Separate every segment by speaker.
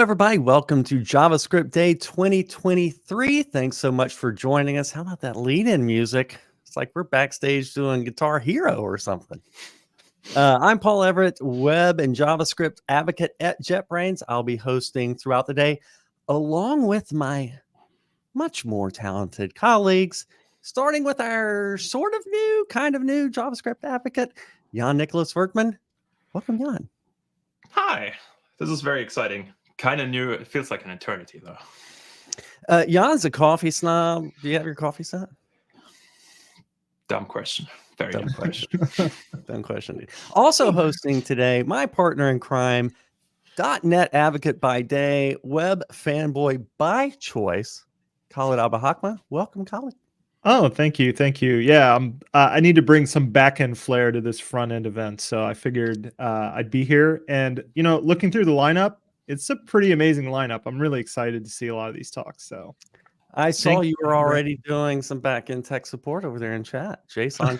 Speaker 1: everybody. Welcome to JavaScript Day 2023. Thanks so much for joining us. How about that lead-in music? It's like we're backstage doing Guitar Hero or something. I'm Paul Everett, web and JavaScript advocate at JetBrains. I'll be hosting throughout the day, along with my much more talented colleagues, starting with our kind of new JavaScript advocate, Jan Nicholas Werkman. Welcome, Jan.
Speaker 2: Hi. This is very exciting. Kind of new. It feels like an eternity, though.
Speaker 1: Jan's a coffee snob. Do you have your coffee set?
Speaker 2: Dumb question. Very dumb question.
Speaker 1: Dumb question. Also hosting today, my partner in crime, .NET advocate by day, web fanboy by choice, Khalid Abahakma. Welcome, Khalid.
Speaker 3: Oh, thank you. Thank you. Yeah, I need to bring some back-end flair to this front-end event. So I figured I'd be here. And, looking through the lineup, it's a pretty amazing lineup. I'm really excited to see a lot of these talks. So
Speaker 1: I saw you were already doing some back-end tech support over there in chat. Jason.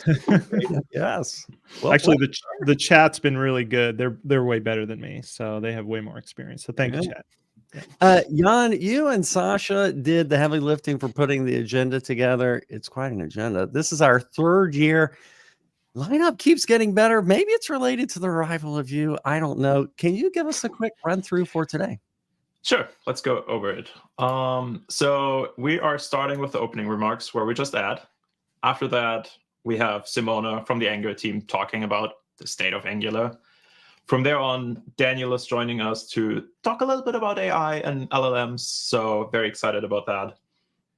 Speaker 1: Yes.
Speaker 3: Well, actually, the chat's been really good. They're way better than me. So they have way more experience. So thank you, chat.
Speaker 1: Jan, you and Sasha did the heavy lifting for putting the agenda together. It's quite an agenda. This is our third year. Lineup keeps getting better. Maybe it's related to the arrival of you. I don't know. Can you give us a quick run through for today?
Speaker 2: Sure. Let's go over it. So we are starting with the opening remarks where we just add. After that, we have Simona from the Angular team talking about the state of Angular. From there on, Daniel is joining us to talk a little bit about AI and LLMs, so very excited about that.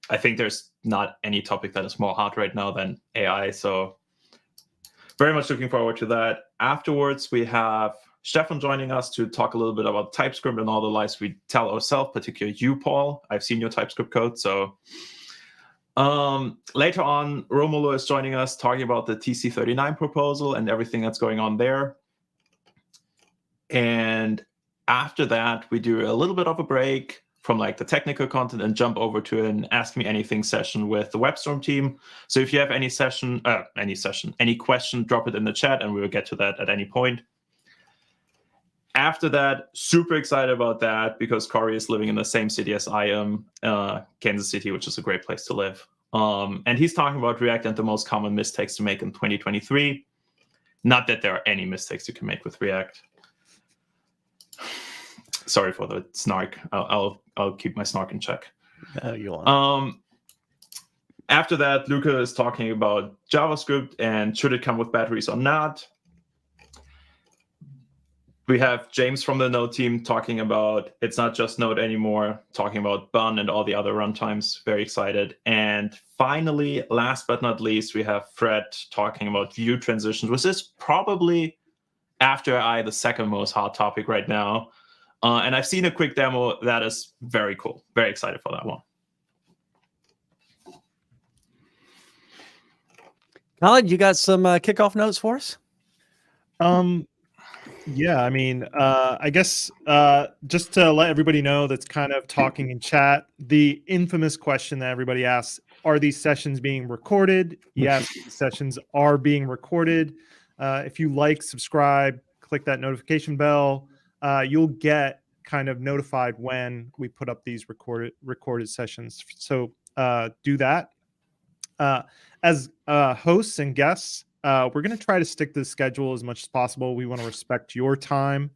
Speaker 2: I think there's not any topic that is more hot right now than AI, so very much looking forward to that. Afterwards, we have Stefan joining us to talk a little bit about TypeScript and all the lies we tell ourselves, particularly you, Paul. I've seen your TypeScript code, so... later on, Romulo is joining us talking about the TC39 proposal and everything that's going on there. And after that, we do a little bit of a break from the technical content and jump over to an Ask Me Anything session with the WebStorm team. So if you have any question, drop it in the chat and we will get to that at any point. After that, super excited about that because Cory is living in the same city as I am, Kansas City, which is a great place to live. And he's talking about React and the most common mistakes to make in 2023. Not that there are any mistakes you can make with React. Sorry for the snark. I'll keep my snark in check.
Speaker 1: You want.
Speaker 2: After that, Luca is talking about JavaScript and should it come with batteries or not. We have James from the Node team talking about it's not just Node anymore, talking about Bun and all the other runtimes. Very excited. And finally, last but not least, we have Fred talking about view transitions, which is probably after AI the second most hot topic right now. And I've seen a quick demo that is very cool. Very excited for that one.
Speaker 1: Khalid, you got some kickoff notes for us?
Speaker 3: Yeah, I mean, I guess just to let everybody know that's kind of talking in chat, the infamous question that everybody asks, are these sessions being recorded? Yes, these sessions are being recorded. If you subscribe, click that notification bell, you'll get kind of notified when we put up these recorded sessions. So do that. As hosts and guests, we're going to try to stick to the schedule as much as possible. We want to respect your time.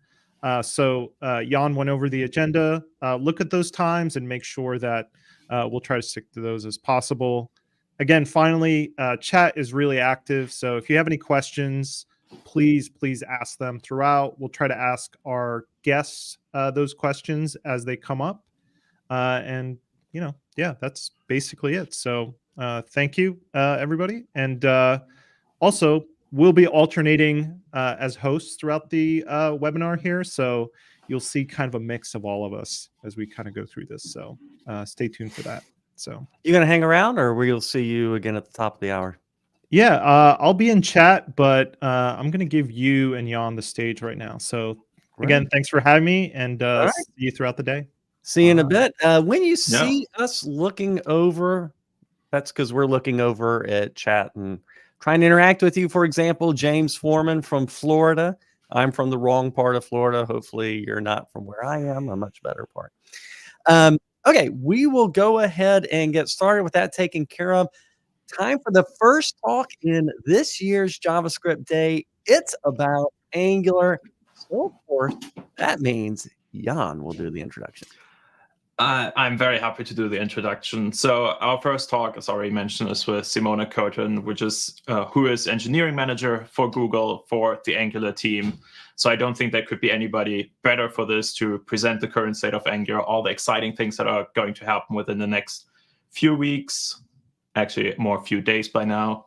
Speaker 3: So Jan went over the agenda. Look at those times and make sure that we'll try to stick to those as possible. Again, finally, chat is really active. So if you have any questions, please ask them throughout. We'll try to ask our guests those questions as they come up. And, yeah, that's basically it. So thank you, everybody. And also, we'll be alternating as hosts throughout the webinar here. So you'll see kind of a mix of all of us as we kind of go through this. So stay tuned for that. So
Speaker 1: you going to hang around or we'll see you again at the top of the hour?
Speaker 3: Yeah, I'll be in chat, but I'm going to give you and Jan the stage right now. So again, thanks for having me and see you throughout the day.
Speaker 1: See you in a bit. When you see us looking over, that's because we're looking over at chat and trying to interact with you. For example, James Foreman from Florida I'm from the wrong part of Florida. Hopefully you're not from where I am, a much better part. Okay, we will go ahead and get started with that taken care of. Time for the first talk in this year's JavaScript Day. It's about Angular. So, of course, that means Jan will do the introduction.
Speaker 2: I'm very happy to do the introduction. So our first talk, as already mentioned, is with Simona Cotin, who is engineering manager for Google for the Angular team. So I don't think there could be anybody better for this to present the current state of Angular, all the exciting things that are going to happen within the next few weeks, actually more few days by now.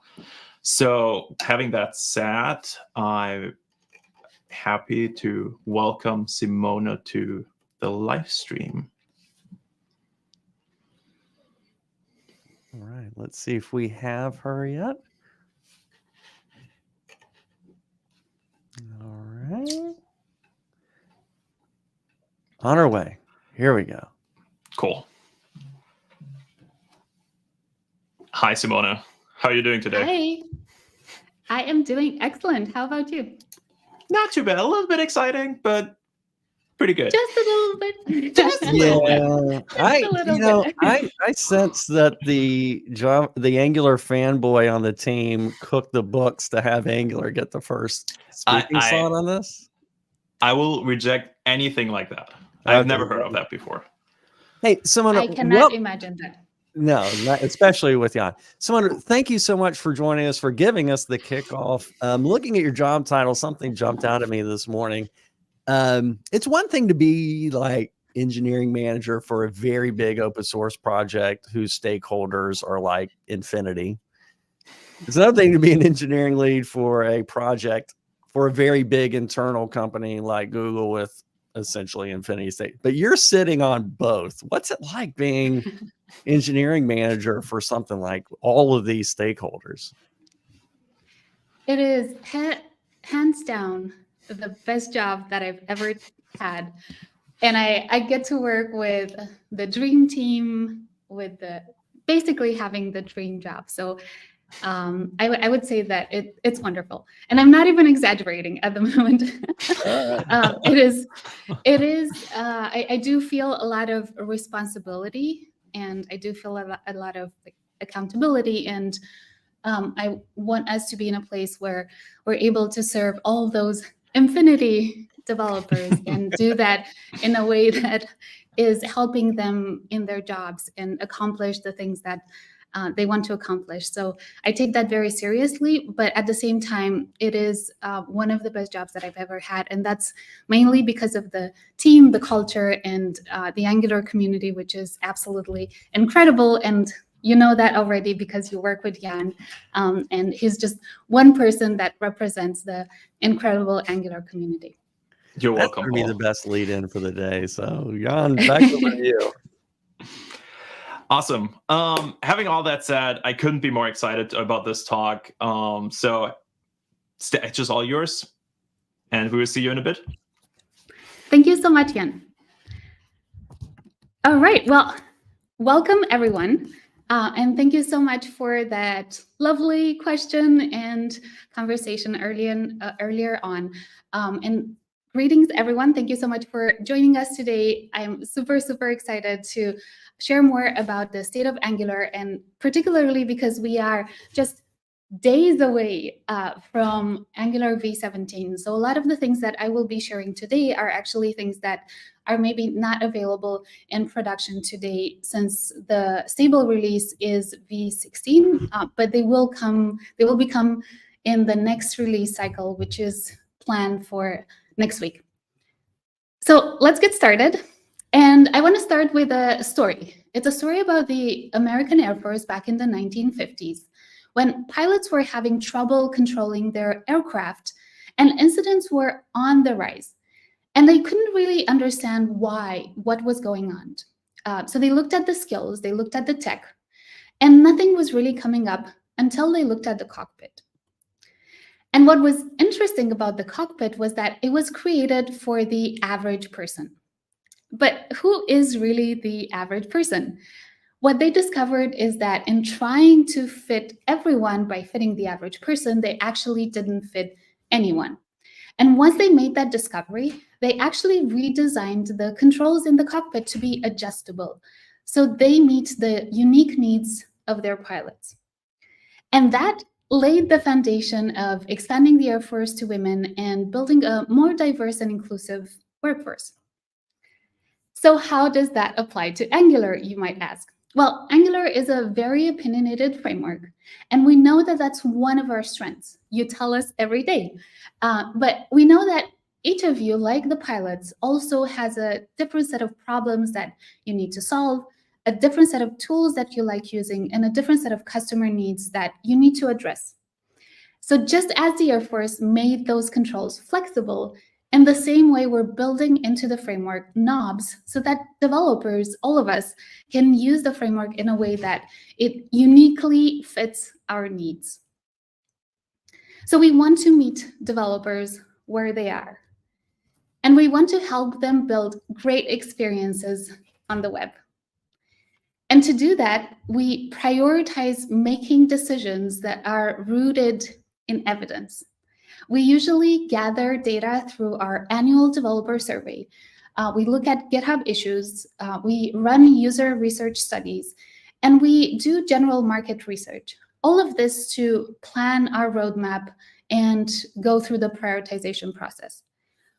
Speaker 2: So having that said, I'm happy to welcome Simona to the live stream.
Speaker 1: All right, let's see if we have her yet. All right. On our way. Here we go.
Speaker 2: Cool. Hi, Simona. How are you doing today?
Speaker 4: Hi. I am doing excellent. How about you?
Speaker 2: Not too bad. A little bit exciting, but pretty good.
Speaker 4: Just a little bit.
Speaker 2: Just a little bit.
Speaker 1: I sense that the Angular fanboy on the team cooked the books to have Angular get the first speaking slot on this.
Speaker 2: I will reject anything like that. I've never heard of that before.
Speaker 1: Hey, Simona,
Speaker 4: I cannot imagine that.
Speaker 1: No, not, especially with Jan. Simona, thank you so much for joining us, for giving us the kickoff. Looking at your job title, something jumped out at me this morning. It's one thing to be like engineering manager for a very big open source project whose stakeholders are like infinity. It's another thing to be an engineering lead for a project for a very big internal company like Google with essentially infinity state. But you're sitting on both. What's it like being engineering manager for something like all of these stakeholders?
Speaker 4: It is hands down the best job that I've ever had. And I get to work with the dream team, with basically having the dream job. So I would say that it's wonderful. And I'm not even exaggerating at the moment. I do feel a lot of responsibility, and I do feel a lot of accountability, and I want us to be in a place where we're able to serve all those infinity developers and do that in a way that is helping them in their jobs and accomplish the things that they want to accomplish. So I take that very seriously, but at the same time, it is one of the best jobs that I've ever had. And that's mainly because of the team, the culture, and the Angular community, which is absolutely incredible. And you know that already because you work with Jan, and he's just one person that represents the incredible Angular community.
Speaker 2: You're welcome.
Speaker 1: That's going to be the best lead in for the day. So Jan, back over to you.
Speaker 2: Awesome. Having all that said, I couldn't be more excited about this talk. So it's just all yours, and we will see you in a bit.
Speaker 4: Thank you so much, Jan. All right. Well, welcome everyone. And thank you so much for that lovely question and conversation earlier on. And greetings, everyone. Thank you so much for joining us today. I'm super, super excited to share more about the state of Angular, and particularly because we are just days away from Angular v17. So a lot of the things that I will be sharing today are actually things that are maybe not available in production today, since the stable release is v16, but they will become in the next release cycle, which is planned for next week. So let's get started. And I want to start with a story. It's a story about the American Air Force back in the 1950s, when pilots were having trouble controlling their aircraft and incidents were on the rise. And they couldn't really understand what was going on. So they looked at the skills, they looked at the tech, and nothing was really coming up until they looked at the cockpit. And what was interesting about the cockpit was that it was created for the average person. But who is really the average person? What they discovered is that in trying to fit everyone by fitting the average person, they actually didn't fit anyone. And once they made that discovery, they actually redesigned the controls in the cockpit to be adjustable, so they meet the unique needs of their pilots. And that laid the foundation of expanding the Air Force to women and building a more diverse and inclusive workforce. So how does that apply to Angular, you might ask? Well, Angular is a very opinionated framework, and we know that that's one of our strengths. You tell us every day. But we know that each of you, like the pilots, also has a different set of problems that you need to solve, a different set of tools that you like using, and a different set of customer needs that you need to address. So just as the Air Force made those controls flexible, in the same way, we're building into the framework knobs so that developers, all of us, can use the framework in a way that it uniquely fits our needs. So we want to meet developers where they are, and we want to help them build great experiences on the web. And to do that, we prioritize making decisions that are rooted in evidence. We usually gather data through our annual developer survey. We look at GitHub issues, we run user research studies, and we do general market research. All of this to plan our roadmap and go through the prioritization process.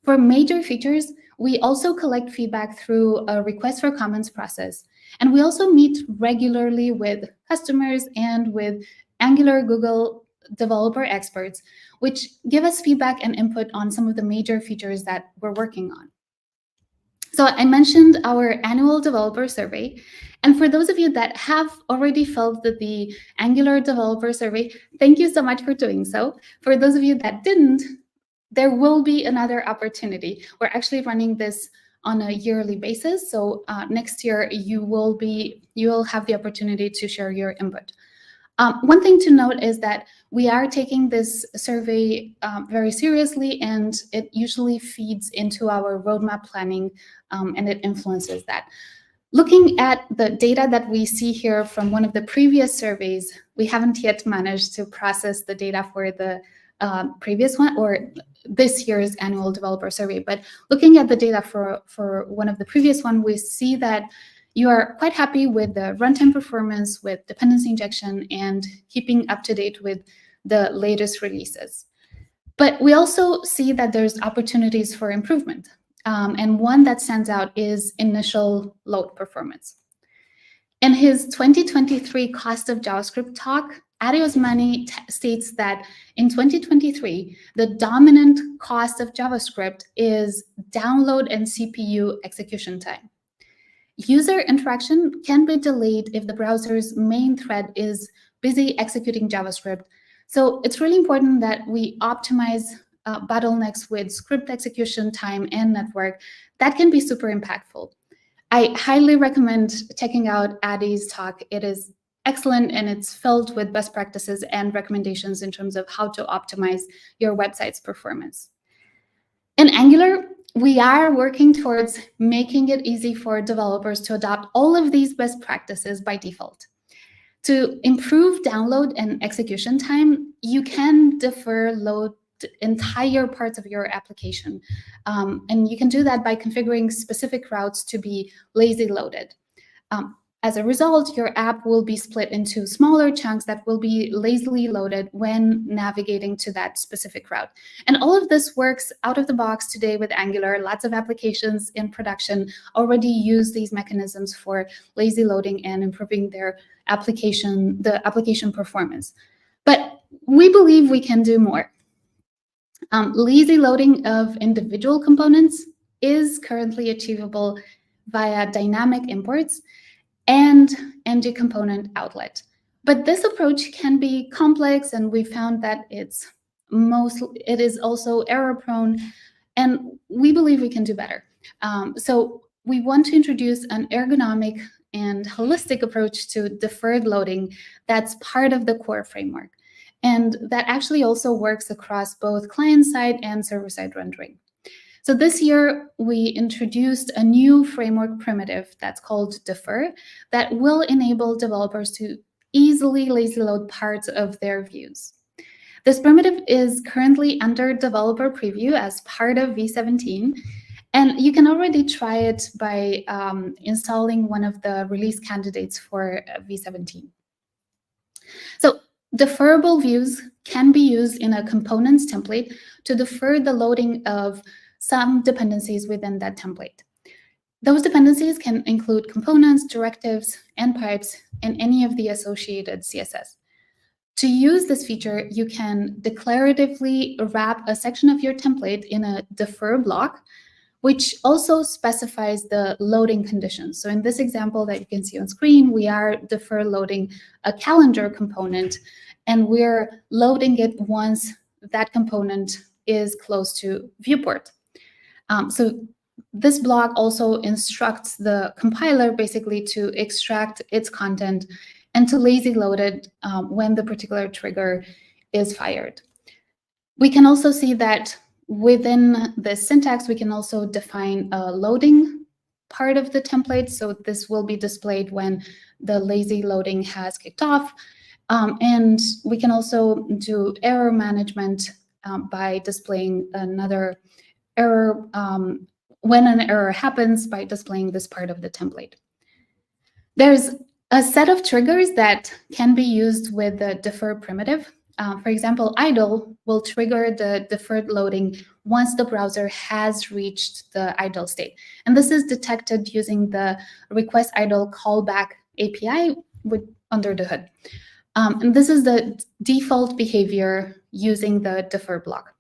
Speaker 4: For major features, we also collect feedback through a request for comments process. And we also meet regularly with customers and with Angular Google developer experts, which give us feedback and input on some of the major features that we're working on. So I mentioned our annual developer survey. And for those of you that have already filled the Angular developer survey, thank you so much for doing so. For those of you that didn't, there will be another opportunity. We're actually running this on a yearly basis. So next year, you will have the opportunity to share your input. One thing to note is that we are taking this survey very seriously, and it usually feeds into our roadmap planning, and it influences that. Looking at the data that we see here from one of the previous surveys, we haven't yet managed to process the data for the previous one or this year's annual developer survey. But looking at the data for one of the previous one, we see that you are quite happy with the runtime performance, with dependency injection, and keeping up to date with the latest releases. But we also see that there's opportunities for improvement. And one that stands out is initial load performance. In his 2023 Cost of JavaScript talk, Adi Osmani states that in 2023, the dominant cost of JavaScript is download and CPU execution time. User interaction can be delayed if the browser's main thread is busy executing JavaScript. So it's really important that we optimize bottlenecks with script execution time and network. That can be super impactful. I highly recommend checking out Adi's talk. It is excellent, and it's filled with best practices and recommendations in terms of how to optimize your website's performance. In Angular, we are working towards making it easy for developers to adopt all of these best practices by default. To improve download and execution time, you can defer load entire parts of your application. And you can do that by configuring specific routes to be lazy loaded. As a result, your app will be split into smaller chunks that will be lazily loaded when navigating to that specific route. And all of this works out of the box today with Angular. Lots of applications in production already use these mechanisms for lazy loading and improving their the application performance. But we believe we can do more. Lazy loading of individual components is currently achievable via dynamic imports and ng component outlet. But this approach can be complex, and we found that it is also error prone, and we believe we can do better. So we want to introduce an ergonomic and holistic approach to deferred loading that's part of the core framework. And that actually also works across both client-side and server-side rendering. So this year, we introduced a new framework primitive that's called defer that will enable developers to easily lazy load parts of their views. This primitive is currently under developer preview as part of v17. And you can already try it by installing one of the release candidates for v17. So deferrable views can be used in a components template to defer the loading of some dependencies within that template. Those dependencies can include components, directives, and pipes, and any of the associated CSS. To use this feature, you can declaratively wrap a section of your template in a defer block, which also specifies the loading conditions. So in this example that you can see on screen, we are defer loading a calendar component, and we're loading it once that component is close to viewport. So this block also instructs the compiler basically to extract its content and to lazy load it when the particular trigger is fired. We can also see that within the syntax, we can also define a loading part of the template. So this will be displayed when the lazy loading has kicked off. And we can also do error management by displaying another error when an error happens by displaying this part of the template. There's a set of triggers that can be used with the defer primitive. For example, idle will trigger the deferred loading once the browser has reached the idle state. And this is detected using the request idle callback API under the hood. And this is the default behavior using the defer block.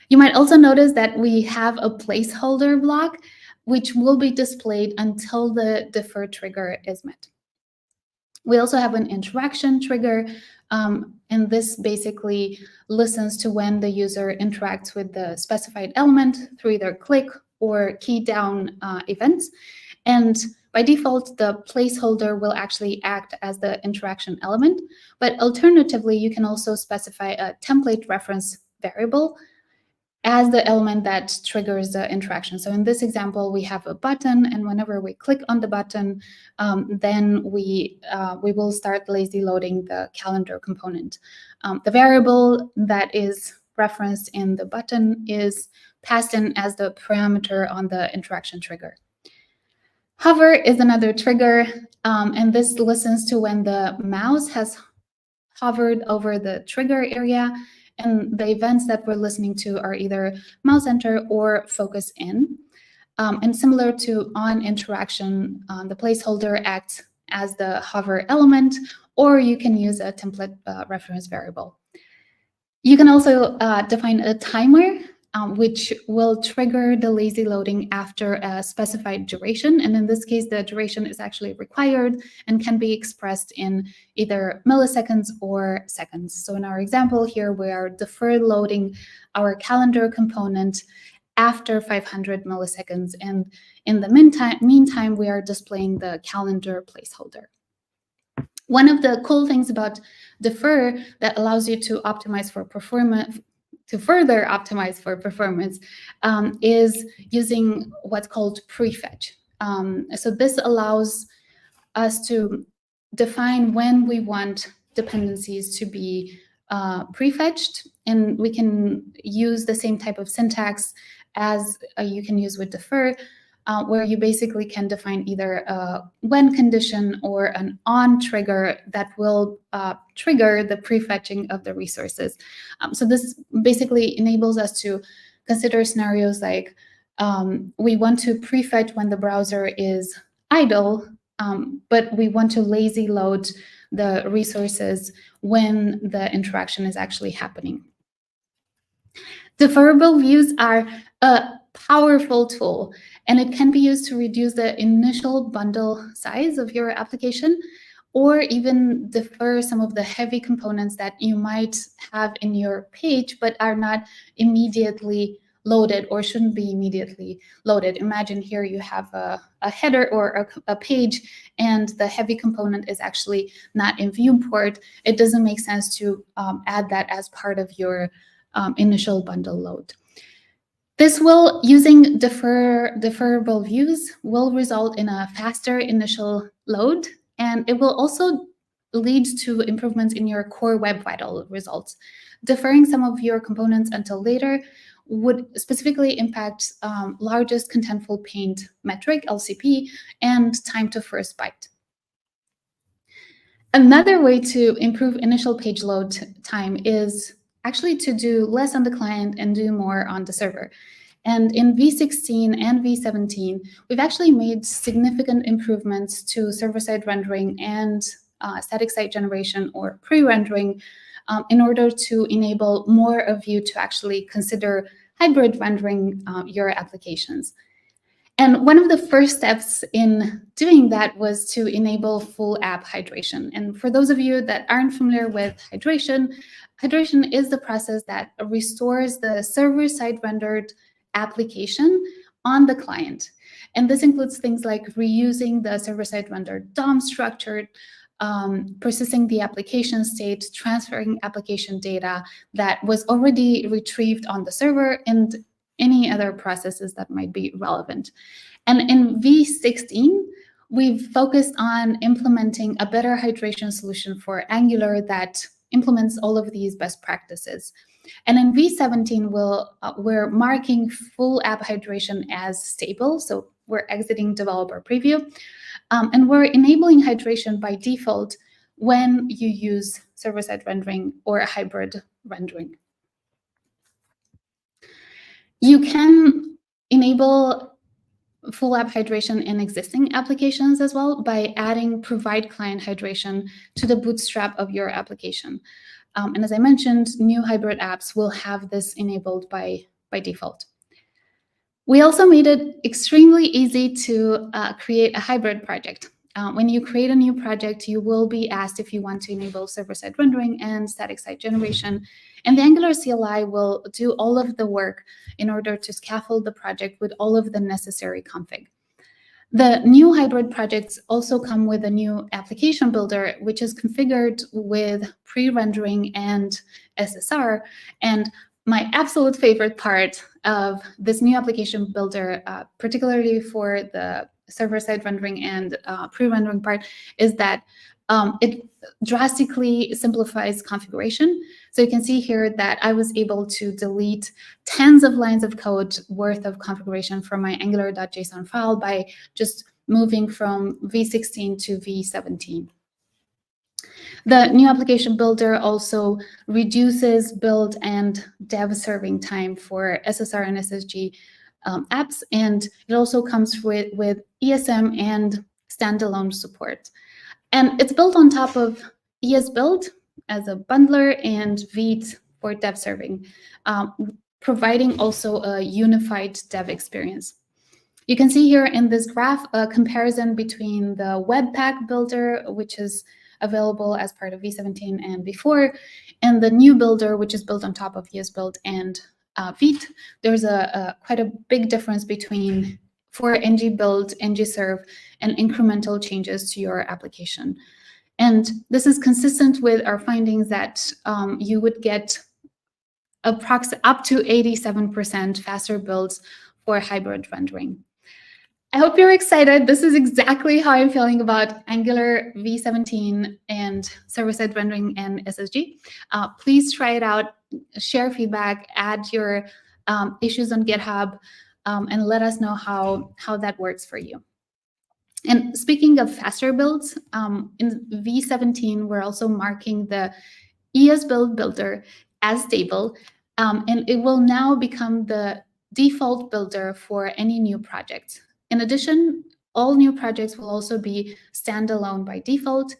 Speaker 4: You might also notice that we have a placeholder block, which will be displayed until the defer trigger is met. We also have an interaction trigger, and this basically listens to when the user interacts with the specified element through either click or key down events. And by default, the placeholder will actually act as the interaction element. But alternatively, you can also specify a template reference variable as the element that triggers the interaction. So in this example, we have a button, and whenever we click on the button, then we will start lazy loading the calendar component. The variable that is referenced in the button is passed in as the parameter on the interaction trigger. Hover is another trigger, and this listens to when the mouse has hovered over the trigger area. And the events that we're listening to are either mouse enter or focus in. And similar to on interaction, the placeholder acts as the hover element, or you can use a template reference variable. You can also define a timer, which will trigger the lazy loading after a specified duration. And in this case, the duration is actually required and can be expressed in either milliseconds or seconds. So in our example here, we are defer loading our calendar component after 500 milliseconds. And in the meantime, we are displaying the calendar placeholder. One of the cool things about defer that allows you to optimize for performance, to further optimize for performance, is using what's called prefetch. So this allows us to define when we want dependencies to be prefetched, and we can use the same type of syntax as you can use with defer, where you basically can define either a when condition or an on trigger that will trigger the prefetching of the resources. So this basically enables us to consider scenarios like we want to prefetch when the browser is idle, but we want to lazy load the resources when the interaction is actually happening. Deferrable views are a powerful tool, and it can be used to reduce the initial bundle size of your application, or even defer some of the heavy components that you might have in your page but are not immediately loaded or shouldn't be immediately loaded. Imagine here you have a header or a page, and the heavy component is actually not in viewport. It doesn't make sense to add that as part of your initial bundle load. This will, using deferrable views, will result in a faster initial load, and it will also leads to improvements in your core web vital results. Deferring some of your components until later would specifically impact largest contentful paint metric, LCP, and time to first byte. Another way to improve initial page load time is actually to do less on the client and do more on the server. And in V16 and V17, we've actually made significant improvements to server-side rendering and static site generation or pre-rendering in order to enable more of you to actually consider hybrid rendering your applications. And one of the first steps in doing that was to enable full app hydration. And for those of you that aren't familiar with hydration, hydration is the process that restores the server-side rendered application on the client. And this includes things like reusing the server-side rendered DOM structure, processing the application state, transferring application data that was already retrieved on the server, and any other processes that might be relevant. And in V16, we've focused on implementing a better hydration solution for Angular that implements all of these best practices. And in V17, we're marking full app hydration as stable. So we're exiting developer preview. And we're enabling hydration by default when you use server-side rendering or hybrid rendering. You can enable full app hydration in existing applications as well by adding provide client hydration to the bootstrap of your application. And as I mentioned, new hybrid apps will have this enabled by default. We also made it extremely easy to create a hybrid project. When you create a new project, you will be asked if you want to enable server-side rendering and static site generation. And the Angular CLI will do all of the work in order to scaffold the project with all of the necessary config. The new hybrid projects also come with a new application builder, which is configured with pre-rendering and SSR. And my absolute favorite part of this new application builder, particularly for the server-side rendering and pre-rendering part, is that it drastically simplifies configuration. So you can see here that I was able to delete tens of lines of code worth of configuration from my angular.json file by just moving from V16 to V17. The new application builder also reduces build and dev serving time for SSR and SSG apps, and it also comes with ESM and standalone support. And it's built on top of ESBuild as a bundler and Vite for dev serving, providing also a unified dev experience. You can see here in this graph a comparison between the Webpack builder, which is available as part of V17 and before, and the new builder, which is built on top of ESBuild and Vite. There's quite a big difference between for ngBuild, ngserve, and incremental changes to your application. And this is consistent with our findings that you would get up to 87% faster builds for hybrid rendering. I hope you're excited. This is exactly how I'm feeling about Angular V17 and server-side rendering and SSG. Please try it out, share feedback, add your issues on GitHub, and let us know how that works for you. And speaking of faster builds, in V17, we're also marking the ESBuild builder as stable, and it will now become the default builder for any new project. In addition, all new projects will also be standalone by default,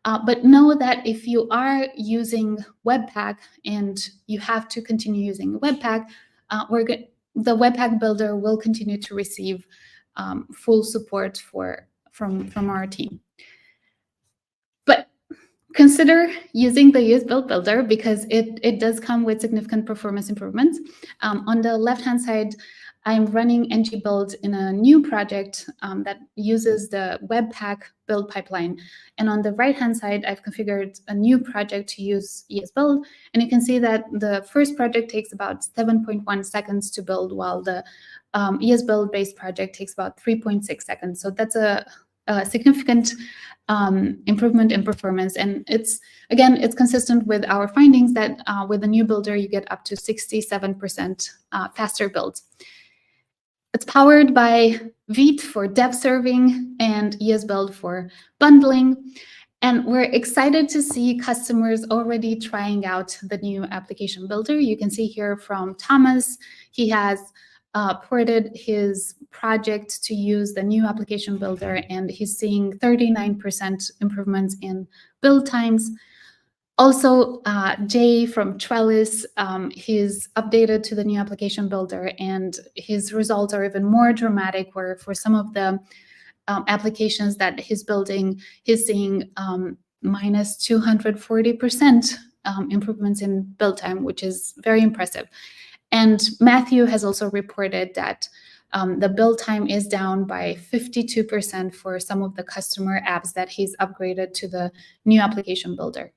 Speaker 4: but know that if you are using Webpack and you have to continue using Webpack, the Webpack builder will continue to receive full support from our team. But consider using the ESBuild builder because it does come with significant performance improvements. On the left-hand side, I'm running ngBuild in a new project that uses the Webpack build pipeline. And on the right-hand side, I've configured a new project to use ESBuild. And you can see that the first project takes about 7.1 seconds to build, while the ESBuild-based project takes about 3.6 seconds. So that's a significant improvement in performance. And it's consistent with our findings that with the new builder, you get up to 67% faster builds. It's powered by Vite for dev serving and ESBuild for bundling. And we're excited to see customers already trying out the new application builder. You can see here from Thomas, he has ported his project to use the new application builder, and he's seeing 39% improvements in build times. Also, Jay from Trellis, he's updated to the new application builder, and his results are even more dramatic, where for some of the applications that he's building, he's seeing minus 240% improvements in build time, which is very impressive. And Matthew has also reported that the build time is down by 52% for some of the customer apps that he's upgraded to the new application builder.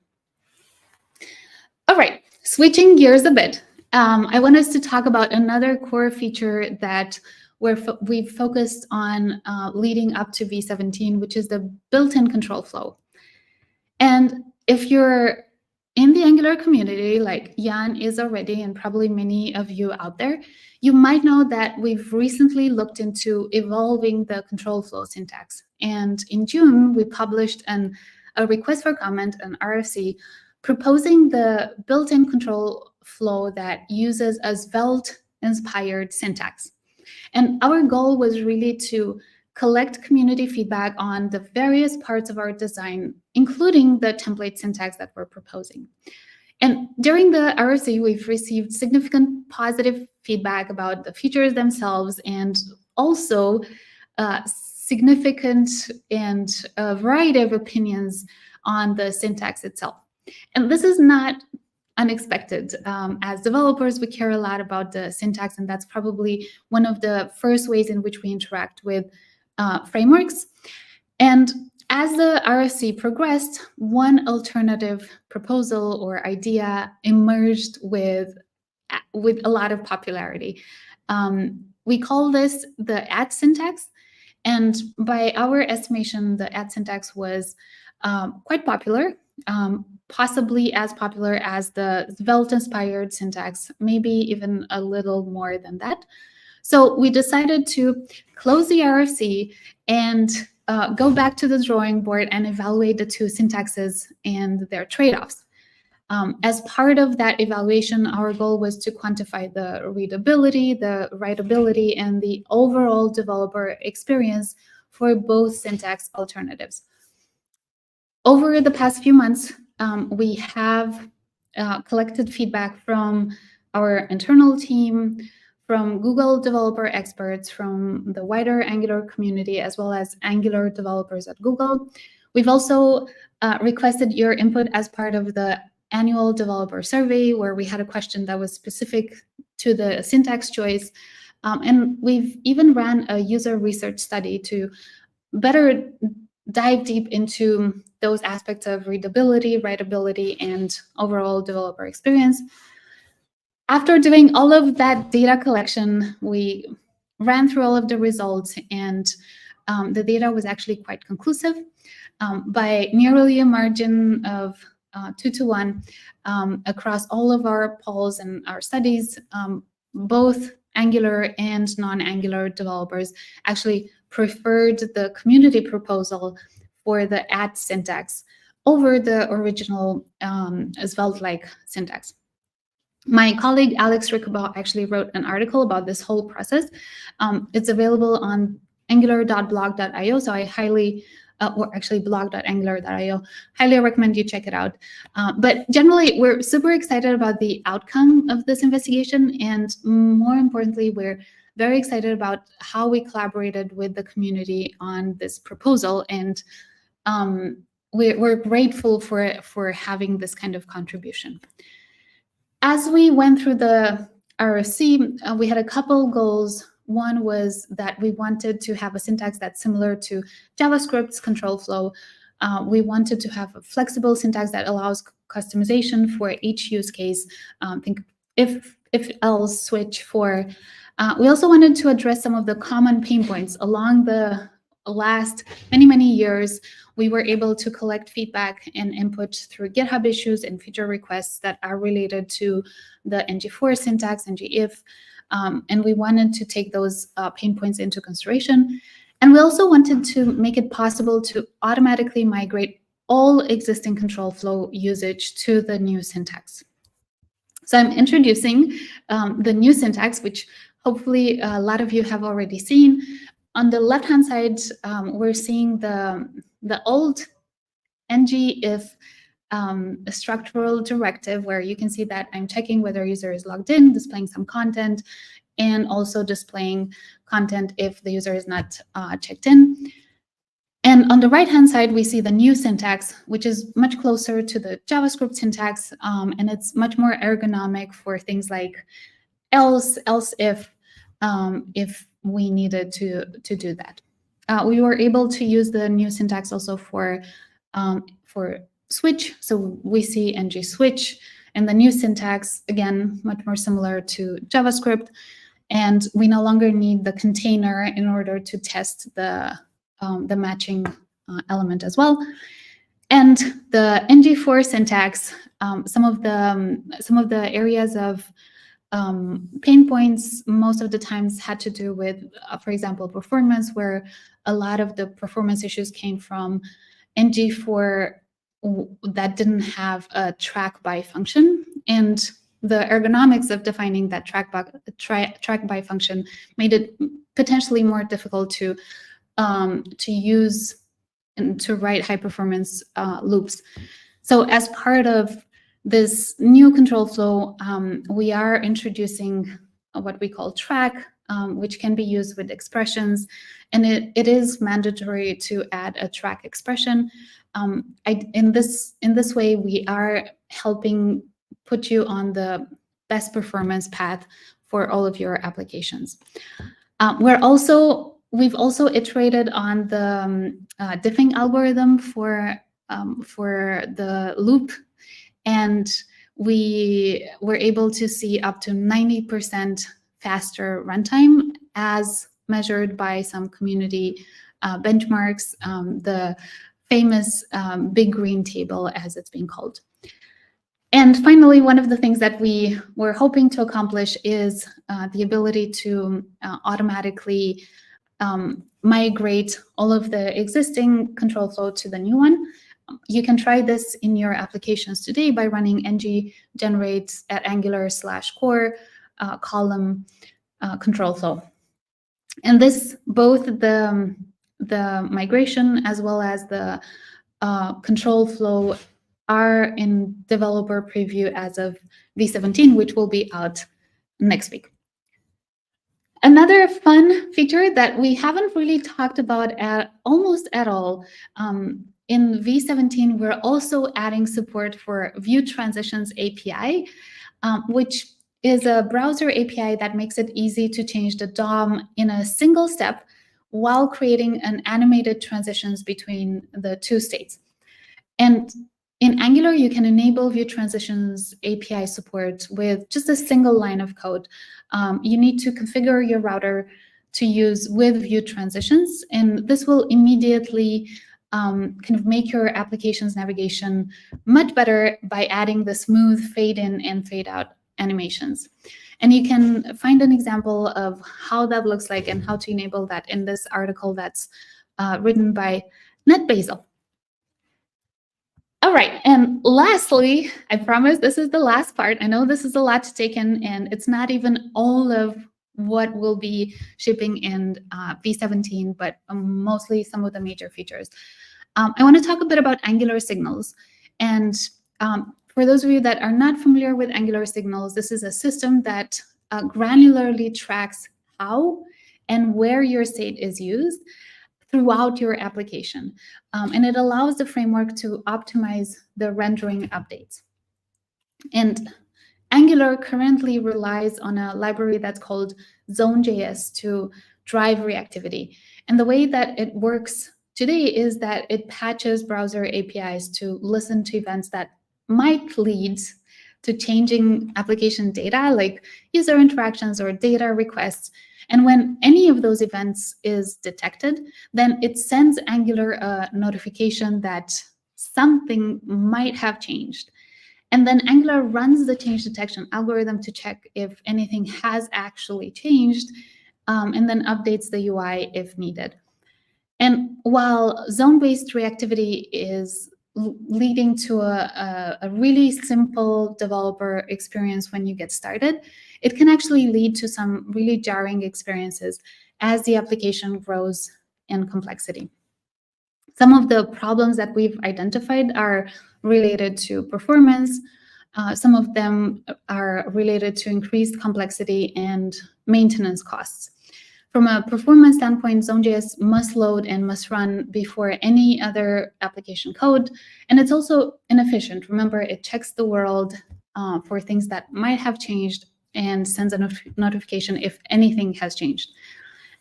Speaker 4: All right, switching gears a bit, I want us to talk about another core feature that we've focused on leading up to V17, which is the built-in control flow. And if you're in the Angular community, like Jan is already, and probably many of you out there, you might know that we've recently looked into evolving the control flow syntax. And in June, we published a request for comment, an RFC, proposing the built-in control flow that uses a Svelte-inspired syntax. And our goal was really to collect community feedback on the various parts of our design, including the template syntax that we're proposing. And during the RFC, we've received significant positive feedback about the features themselves, and also significant and a variety of opinions on the syntax itself. And this is not unexpected. As developers, we care a lot about the syntax, and that's probably one of the first ways in which we interact with frameworks. And as the RFC progressed, one alternative proposal or idea emerged with a lot of popularity. We call this the at syntax, and by our estimation, the at syntax was quite popular, possibly as popular as the Svelte-inspired syntax, maybe even a little more than that. So we decided to close the RFC and go back to the drawing board and evaluate the two syntaxes and their trade-offs. As part of that evaluation, our goal was to quantify the readability, the writability, and the overall developer experience for both syntax alternatives. Over the past few months, we have collected feedback from our internal team, from Google developer experts, from the wider Angular community, as well as Angular developers at Google. We've also requested your input as part of the annual developer survey, where we had a question that was specific to the syntax choice. And we've even ran a user research study to better dive deep into those aspects of readability, writability, and overall developer experience. After doing all of that data collection, we ran through all of the results, and the data was actually quite conclusive. By nearly a margin of 2-to-1 across all of our polls and our studies, both Angular and non-Angular developers actually preferred the community proposal for the at syntax over the original Svelte-like syntax. My colleague Alex Rickabaugh actually wrote an article about this whole process. It's available on angular.blog.io, so I highly, or actually blog.angular.io, highly recommend you check it out. But generally, we're super excited about the outcome of this investigation, and more importantly, we're very excited about how we collaborated with the community on this proposal, and we're grateful for having this kind of contribution. As we went through the RFC, we had a couple goals. One was that we wanted to have a syntax that's similar to JavaScript's control flow. We wanted to have a flexible syntax that allows customization for each use case. Think if else switch for. We also wanted to address some of the common pain points along last many years, we were able to collect feedback and input through GitHub issues and feature requests that are related to the ng4 syntax, ngIf, and we wanted to take those pain points into consideration. And we also wanted to make it possible to automatically migrate all existing control flow usage to the new syntax. So I'm introducing the new syntax, which hopefully a lot of you have already seen. On the left-hand side, we're seeing the old ngIf structural directive, where you can see that I'm checking whether a user is logged in, displaying some content, and also displaying content if the user is not checked in. And on the right-hand side, we see the new syntax, which is much closer to the JavaScript syntax, and it's much more ergonomic for things like else if we needed to do that. We were able to use the new syntax also for switch. So we see ng switch, and the new syntax, again, much more similar to JavaScript. And we no longer need the container in order to test the matching element as well. And the ng4 syntax, some of the areas of pain points most of the times had to do with, for example, performance, where a lot of the performance issues came from ng4 that didn't have a track by function, and the ergonomics of defining that track by function made it potentially more difficult to use and to write high performance loops. So as part of this new control flow, we are introducing what we call track, which can be used with expressions, and it is mandatory to add a track expression. In this way, we are helping put you on the best performance path for all of your applications. We've also iterated on the diffing algorithm for the loop, and we were able to see up to 90% faster runtime as measured by some community benchmarks, the famous big green table, as it's being called. And finally, one of the things that we were hoping to accomplish is the ability to automatically migrate all of the existing control flow to the new one. You can try this in your applications today by running ng generate at Angular/core column control flow. And this, both the migration as well as the control flow are in developer preview as of V17, which will be out next week. Another fun feature that we haven't really talked about almost at all, in V17, we're also adding support for View Transitions API, which is a browser API that makes it easy to change the DOM in a single step while creating an animated transitions between the two states. And in Angular, you can enable View Transitions API support with just a single line of code. You need to configure your router to use with View Transitions, and this will immediately kind of make your application's navigation much better by adding the smooth fade in and fade out animations. And you can find an example of how that looks like and how to enable that in this article that's written by NetBasil. All right, and lastly, I promise this is the last part. I know this is a lot to take in, and it's not even all of what will be shipping in V17, but mostly some of the major features. I want to talk a bit about Angular signals. And for those of you that are not familiar with Angular signals, this is a system that granularly tracks how and where your state is used throughout your application. And it allows the framework to optimize the rendering updates. And Angular currently relies on a library that's called Zone.js to drive reactivity. And the way that it works today is that it patches browser APIs to listen to events that might lead to changing application data, like user interactions or data requests. And when any of those events is detected, then it sends Angular a notification that something might have changed. And then Angular runs the change detection algorithm to check if anything has actually changed, and then updates the UI if needed. And while zone-based reactivity is leading to a really simple developer experience when you get started, it can actually lead to some really jarring experiences as the application grows in complexity. Some of the problems that we've identified are related to performance. Some of them are related to increased complexity and maintenance costs. From a performance standpoint, Zone.js must load and must run before any other application code. And it's also inefficient. Remember, it checks the world for things that might have changed and sends a notification if anything has changed.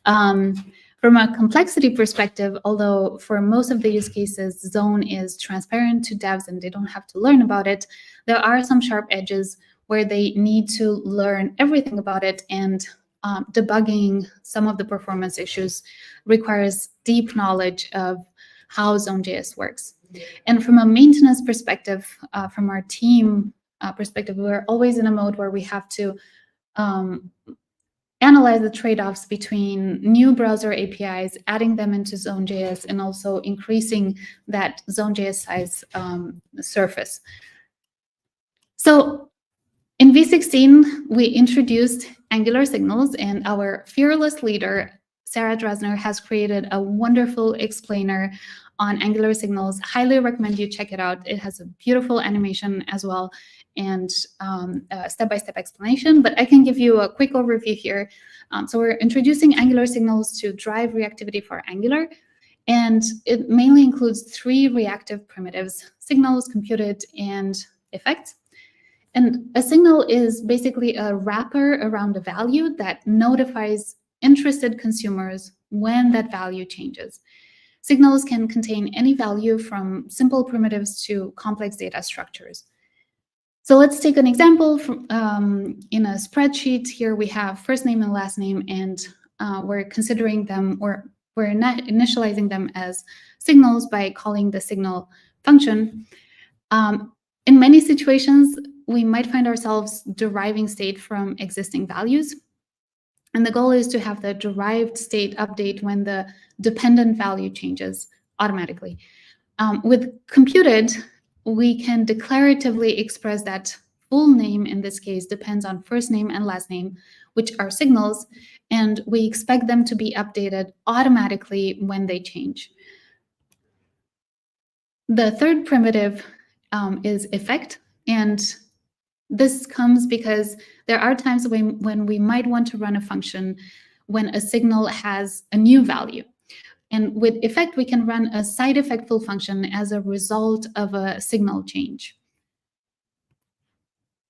Speaker 4: From a complexity perspective, although for most of the use cases, Zone is transparent to devs and they don't have to learn about it, there are some sharp edges where they need to learn everything about it, and debugging some of the performance issues requires deep knowledge of how Zone.js works. And from a maintenance perspective, from our team perspective, we're always in a mode where we have to analyze the trade-offs between new browser APIs, adding them into Zone.js, and also increasing that Zone.js size surface. So in V16, we introduced Angular signals, and our fearless leader, Sarah Drasner, has created a wonderful explainer on Angular signals. Highly recommend you check it out. It has a beautiful animation as well, and a step-by-step explanation, but I can give you a quick overview here. So we're introducing Angular signals to drive reactivity for Angular, and it mainly includes 3 reactive primitives: signals, computed, and effects. And a signal is basically a wrapper around a value that notifies interested consumers when that value changes. Signals can contain any value from simple primitives to complex data structures. So let's take an example from, in a spreadsheet. Here we have first name and last name, and we're considering them, or we're initializing them as signals by calling the signal function. In many situations, we might find ourselves deriving state from existing values. And the goal is to have the derived state update when the dependent value changes automatically. With computed, we can declaratively express that full name, in this case, depends on first name and last name, which are signals, and we expect them to be updated automatically when they change. The third primitive is effect, and this comes because there are times when we might want to run a function when a signal has a new value. And with effect, we can run a side effectful function as a result of a signal change.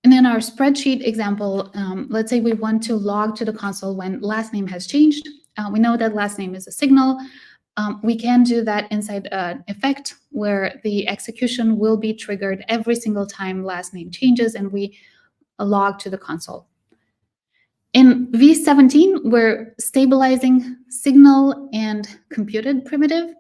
Speaker 4: And in our spreadsheet example, let's say we want to log to the console when last name has changed. We know that last name is a signal. We can do that inside an effect where the execution will be triggered every single time last name changes, and we log to the console. In V17, we're stabilizing signal and computed primitive.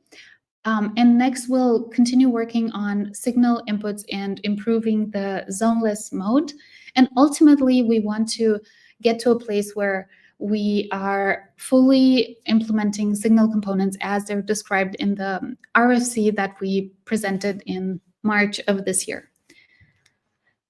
Speaker 4: And next, we'll continue working on signal inputs and improving the zoneless mode. And ultimately, we want to get to a place where we are fully implementing signal components as they're described in the RFC that we presented in March of this year.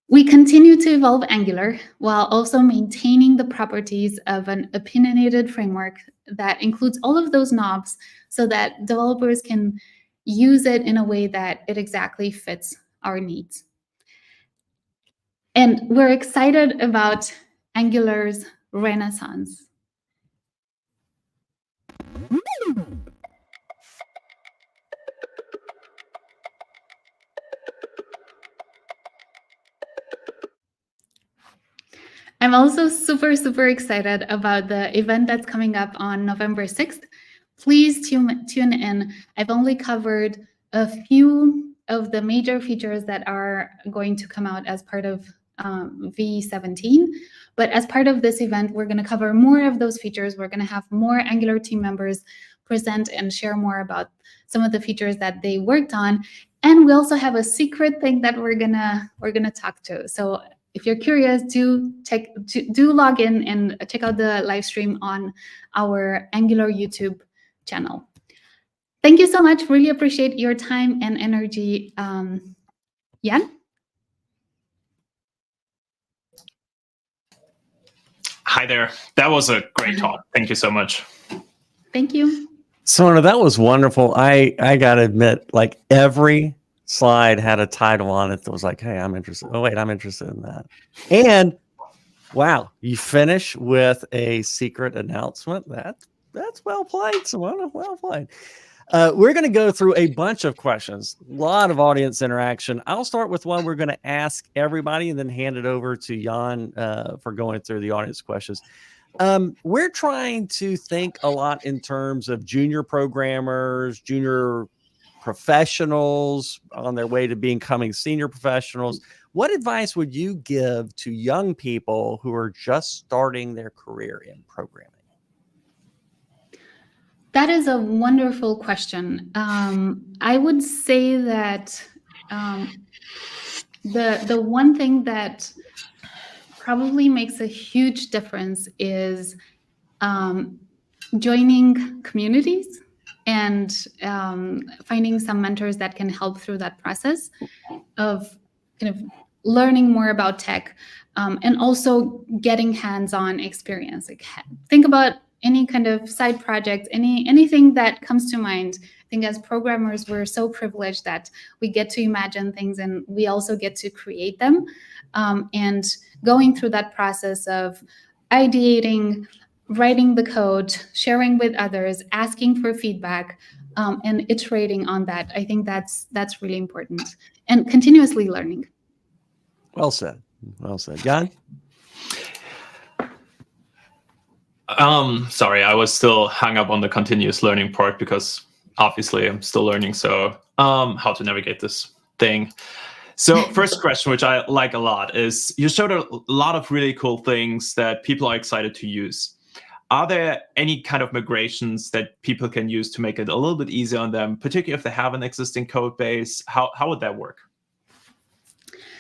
Speaker 4: We continue to evolve Angular while also maintaining the properties of an opinionated framework that includes all of those knobs so that developers can use it in a way that it exactly fits our needs. And we're excited about Angular's renaissance. I'm also super excited about the event that's coming up on November 6th. Please tune in. I've only covered a few of the major features that are going to come out as part of V17. But as part of this event, we're going to cover more of those features. We're going to have more Angular team members present and share more about some of the features that they worked on. And we also have a secret thing that we're gonna talk to. So if you're curious, do log in and check out the live stream on our Angular YouTube channel. Thank you so much. Really appreciate your time and energy. Jan?
Speaker 2: Hi there. That was a great talk. Thank you so much.
Speaker 4: Thank you.
Speaker 1: Simona, that was wonderful. I gotta admit, like every slide had a title on it that was like, hey, I'm interested. Oh, wait, I'm interested in that. And wow, you finish with a secret announcement. That's well played, Simona. Well played. We're going to go through a bunch of questions, a lot of audience interaction. I'll start with one we're going to ask everybody and then hand it over to Jan for going through the audience questions. We're trying to think a lot in terms of junior programmers, junior professionals on their way to becoming senior professionals. What advice would you give to young people who are just starting their career in programming?
Speaker 4: That is a wonderful question. I would say that the one thing that probably makes a huge difference is joining communities and finding some mentors that can help through that process of kind of learning more about tech, and also getting hands-on experience. Like, think about any kind of side project, anything that comes to mind. I think as programmers, we're so privileged that we get to imagine things and we also get to create them. And going through that process of ideating, writing the code, sharing with others, asking for feedback, and iterating on that. I think that's really important, and continuously learning.
Speaker 1: Well said. Well said. Jan?
Speaker 2: Sorry, I was still hung up on the continuous learning part because obviously I'm still learning. So how to navigate this thing. So first question, which I like a lot, is you showed a lot of really cool things that people are excited to use. Are there any kind of migrations that people can use to make it a little bit easier on them, particularly if they have an existing code base? How would that work?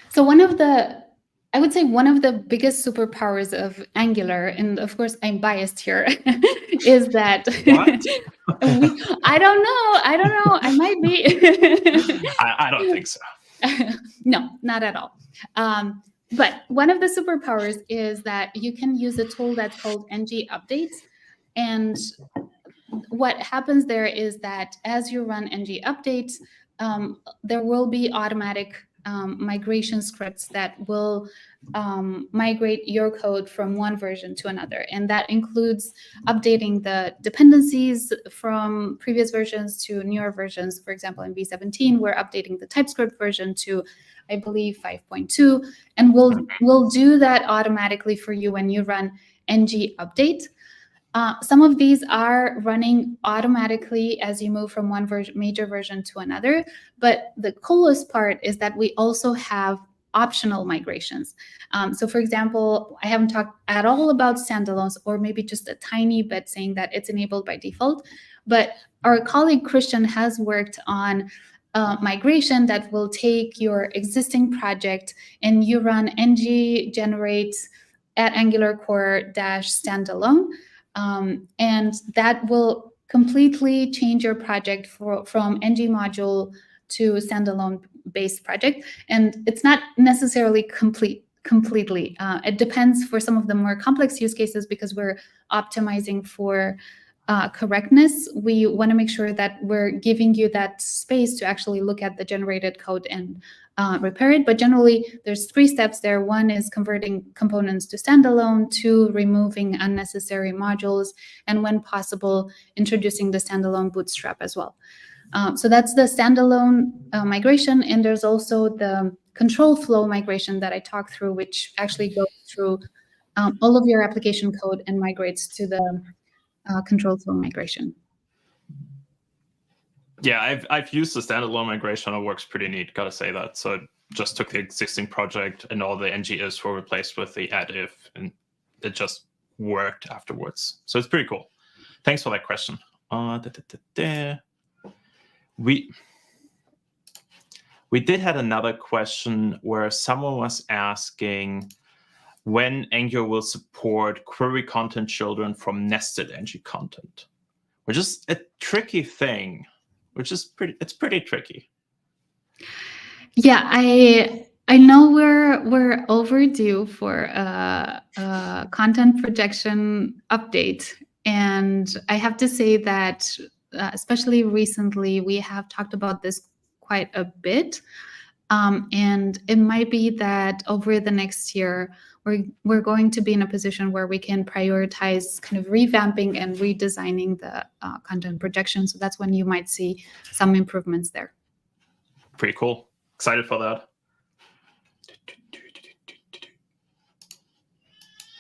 Speaker 4: So I would say one of the biggest superpowers of Angular, and of course I'm biased here, is that I don't know. I might be.
Speaker 2: I don't think so.
Speaker 4: No, not at all. But one of the superpowers is that you can use a tool that's called ng-update. And what happens there is that as you run ng-update, there will be automatic migration scripts that will migrate your code from one version to another. And that includes updating the dependencies from previous versions to newer versions. For example, in V17, we're updating the TypeScript version to, I believe, 5.2. And we'll do that automatically for you when you run ng-update. Some of these are running automatically as you move from one major version to another. But the coolest part is that we also have optional migrations. So for example, I haven't talked at all about standalones, or maybe just a tiny bit saying that it's enabled by default. But our colleague Christian has worked on migration that will take your existing project and you run ng-generate at Angular core -standalone. And that will completely change your project from ng module to standalone based project. And it's not necessarily completely. It depends for some of the more complex use cases, because we're optimizing for correctness. We want to make sure that we're giving you that space to actually look at the generated code and repair it. But generally, there's 3 steps there. One is converting components to standalone, 2, removing unnecessary modules, and when possible, introducing the standalone bootstrap as well. So that's the standalone migration. And there's also the control flow migration that I talked through, which actually goes through all of your application code and migrates to the control flow migration.
Speaker 2: Yeah, I've used the standalone migration. It works pretty neat, gotta say that. So just took the existing project and all the ng-ifs were replaced with the add if, and it just worked afterwards. So it's pretty cool. Thanks for that question. We did have another question where someone was asking when Angular will support query content children from nested ng content, which is a tricky thing, it's pretty tricky.
Speaker 4: Yeah, I know we're overdue for a content projection update, and I have to say that especially recently we have talked about this quite a bit, and it might be that over the next year we're going to be in a position where we can prioritize kind of revamping and redesigning the content projection. So that's when you might see some improvements there.
Speaker 2: Pretty cool. Excited for that.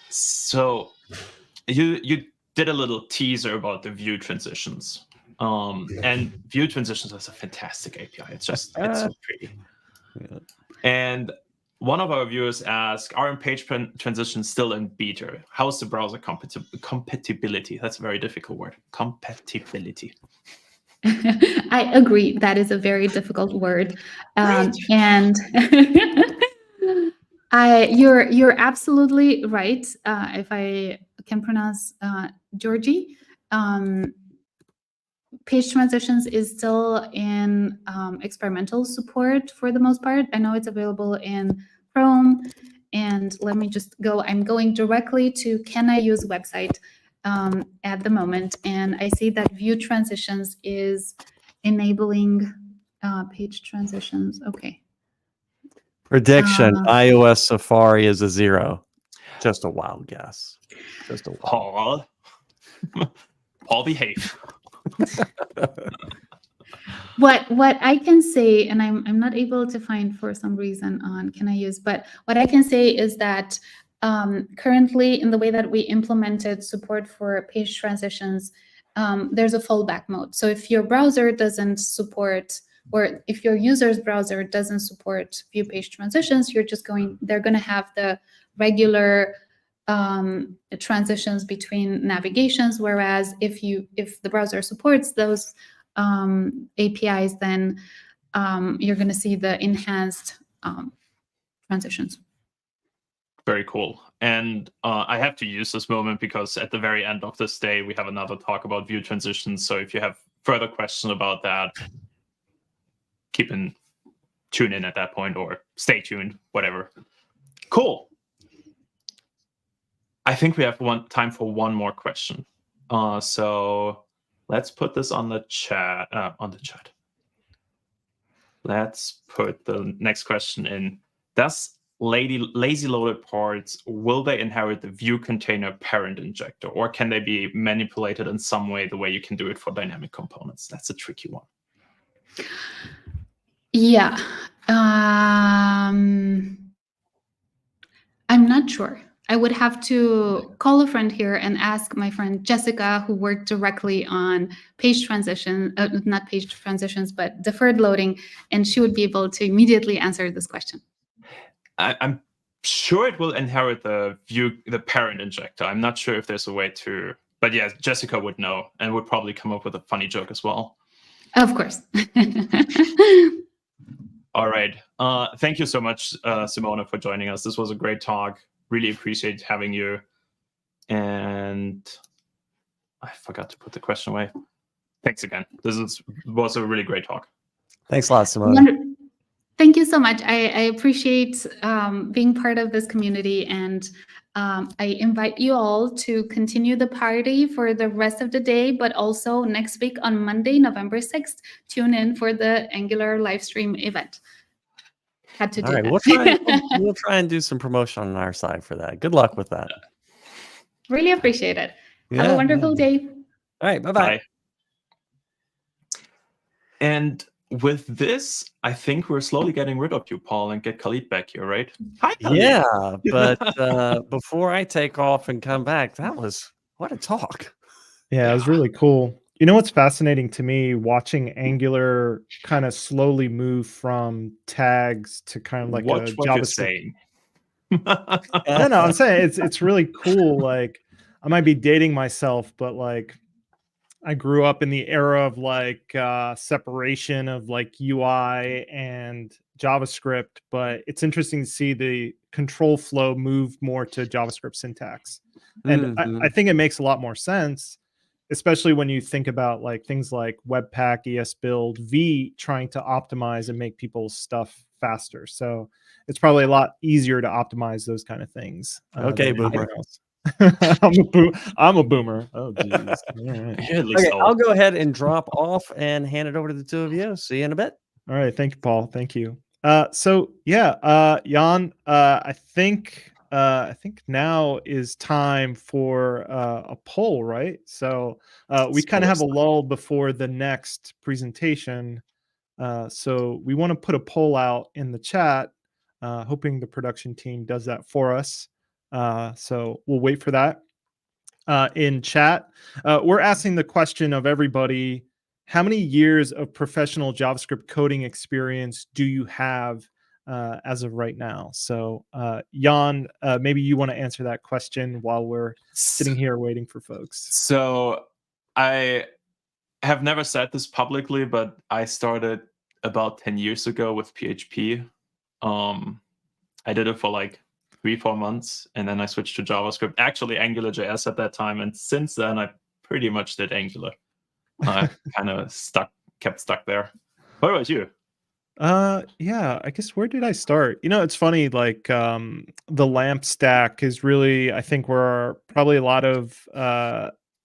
Speaker 2: So you did a little teaser about the view transitions. And view transitions is a fantastic API. It's so pretty.
Speaker 1: Yeah.
Speaker 2: And one of our viewers asked, are page transitions still in beta? How's the browser compatibility? That's a very difficult word. Compatibility.
Speaker 4: I agree. That is a very difficult word. And you're absolutely right. If I can pronounce Georgie, page transitions is still in experimental support for the most part. I know it's available in Chrome. And let me just go. I'm going directly to Can I Use website at the moment. And I see that view transitions is enabling page transitions. Okay.
Speaker 1: Prediction, iOS Safari is a 0. Just a wild guess. Just a wild.
Speaker 2: Paul, behave.
Speaker 4: What I can say, and I'm not able to find for some reason on Can I Use, but what I can say is that currently in the way that we implemented support for page transitions, there's a fallback mode. So if your browser doesn't support, or if your user's browser doesn't support view page transitions, they're going to have the regular transitions between navigations. Whereas if the browser supports those APIs, then you're going to see the enhanced transitions.
Speaker 2: Very cool. And I have to use this moment because at the very end of this day, we have another talk about view transitions. So if you have further questions about that, tune in at that point or stay tuned, whatever. Cool. I think we have time for one more question. So let's put this on the chat. Let's put the next question in. Does lazy loaded parts, will they inherit the view container parent injector, or can they be manipulated in some way the way you can do it for dynamic components? That's a tricky one.
Speaker 4: Yeah. I'm not sure. I would have to call a friend here and ask my friend Jessica, who worked directly on page transition, not page transitions, but deferred loading, and she would be able to immediately answer this question.
Speaker 2: I'm sure it will inherit the parent injector. I'm not sure if there's a way to, but yeah, Jessica would know and would probably come up with a funny joke as well.
Speaker 4: Of course.
Speaker 2: All right. Thank you so much, Simona, for joining us. This was a great talk. Really appreciate having you. And I forgot to put the question away. Thanks again. This was a really great talk.
Speaker 1: Thanks a lot, Simona.
Speaker 4: Thank you so much. I appreciate being part of this community, and I invite you all to continue the party for the rest of the day, but also next week on Monday, November 6th, tune in for the Angular live stream event. Had to do that.
Speaker 1: We'll try and do some promotion on our side for that. Good luck with that.
Speaker 4: Really appreciate it. Have a wonderful day.
Speaker 1: All right. Bye-bye.
Speaker 2: Bye. And with this, I think we're slowly getting rid of you, Paul, and get Khalid back here, right? Hi, Khalid.
Speaker 1: Yeah, but before I take off and come back, what a talk.
Speaker 3: Yeah, it was really cool. You know what's fascinating to me, watching Angular kind of slowly move from tags to kind of like
Speaker 2: Watch
Speaker 3: a
Speaker 2: what you're
Speaker 3: JavaScript.
Speaker 2: saying.
Speaker 3: No, I'm saying it's really cool. Like, I might be dating myself, but like I grew up in the era of like separation of like UI and JavaScript, but it's interesting to see the control flow move more to JavaScript syntax. And I think it makes a lot more sense, especially when you think about like things like Webpack, ESBuild, V trying to optimize and make people's stuff faster. So it's probably a lot easier to optimize those kind of things.
Speaker 1: Okay,
Speaker 3: than anything
Speaker 1: boomer.
Speaker 3: else. I'm a boomer. Oh, geez. All right.
Speaker 2: At least
Speaker 1: Okay, I'll go ahead and drop off and hand it over to the two of you. See you in a bit.
Speaker 3: All right. Thank you, Paul. Thank you. So yeah, Jan, I think now is time for a poll, right? So we kind of have a lull before the next presentation. So we want to put a poll out in the chat, hoping the production team does that for us. So we'll wait for that. In chat, we're asking the question of everybody: how many years of professional JavaScript coding experience do you have as of right now? So, Jan, maybe you want to answer that question while we're sitting here waiting for folks.
Speaker 2: So I have never said this publicly, but I started about 10 years ago with PHP. I did it for like 3-4 months, and then I switched to JavaScript. Actually, AngularJS at that time, and since then I pretty much did Angular. I kind of kept stuck there. What about you?
Speaker 3: Yeah, I guess where did I start? You know, it's funny, like the LAMP stack is really, I think, where probably a lot of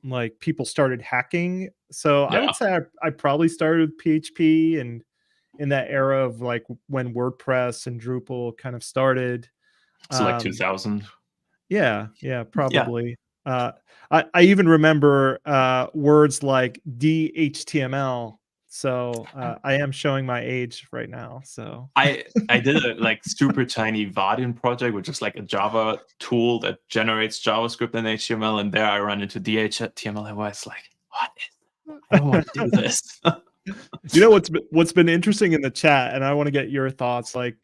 Speaker 3: like people started hacking. So I would say I probably started with PHP, and in that era of like when WordPress and Drupal kind of started.
Speaker 2: So like 2000.
Speaker 3: Yeah, probably. I even remember words like DHTML. So I am showing my age right now. So
Speaker 2: I did a like super tiny Vardin project, which is like a Java tool that generates JavaScript and HTML, and there I ran into DHTML, and I was like, what is I don't want to do this.
Speaker 3: You know what's been interesting in the chat, and I want to get your thoughts. Like,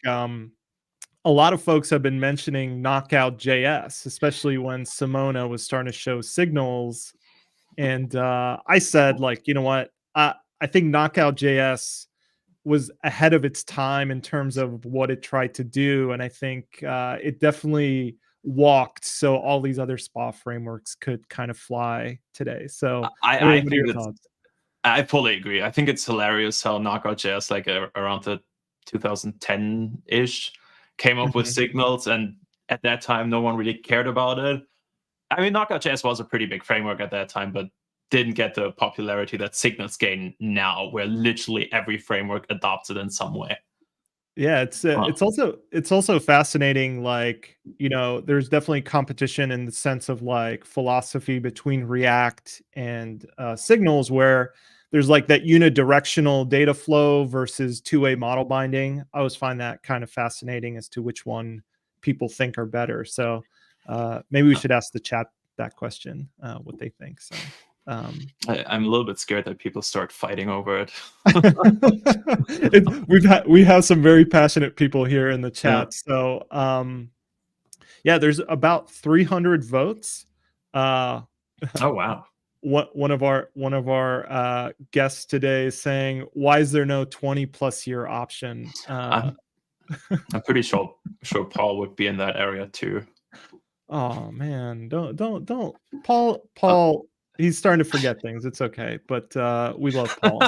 Speaker 3: a lot of folks have been mentioning Knockout.js, especially when Simona was starting to show signals. And I said, like, you know what? I think Knockout.js was ahead of its time in terms of what it tried to do, and I think it definitely walked so all these other SPA frameworks could kind of fly today. So,
Speaker 2: I think I fully agree. I think it's hilarious how Knockout.js, like around the 2010-ish, came up with signals, and at that time, no one really cared about it. I mean, Knockout.js was a pretty big framework at that time, but didn't get the popularity that signals gain now, where literally every framework adopts it in some way.
Speaker 3: Yeah, it's also fascinating. Like, you know, there's definitely competition in the sense of like philosophy between React and signals, where there's like that unidirectional data flow versus two-way model binding. I always find that kind of fascinating as to which one people think are better. So maybe we should ask the chat that question, what they think. So
Speaker 2: I'm a little bit scared that people start fighting over it.
Speaker 3: We have some very passionate people here in the chat. So yeah, there's about 300 votes.
Speaker 2: Oh wow.
Speaker 3: One of our guests today is saying, why is there no 20+ year option?
Speaker 2: I'm pretty sure Paul would be in that area too.
Speaker 3: Oh man, don't Paul. He's starting to forget things. It's okay, but we love Paul.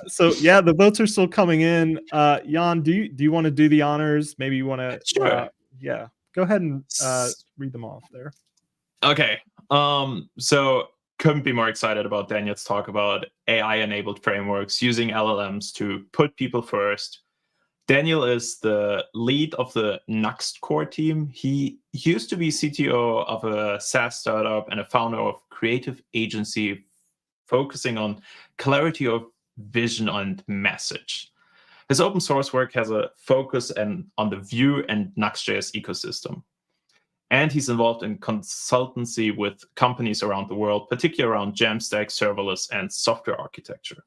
Speaker 3: So yeah, the votes are still coming in. Jan, do you want to do the honors? Maybe you want to.
Speaker 2: Sure.
Speaker 3: Yeah, go ahead and read them off there.
Speaker 2: Okay. So couldn't be more excited about Daniel's talk about AI-enabled frameworks using LLMs to put people first. Daniel is the lead of the Nuxt core team. He used to be CTO of a SaaS startup and a founder of creative agency focusing on clarity of vision and message. His open source work has a focus on the Vue and Nuxt.js ecosystem. And he's involved in consultancy with companies around the world, particularly around Jamstack, serverless, and software architecture.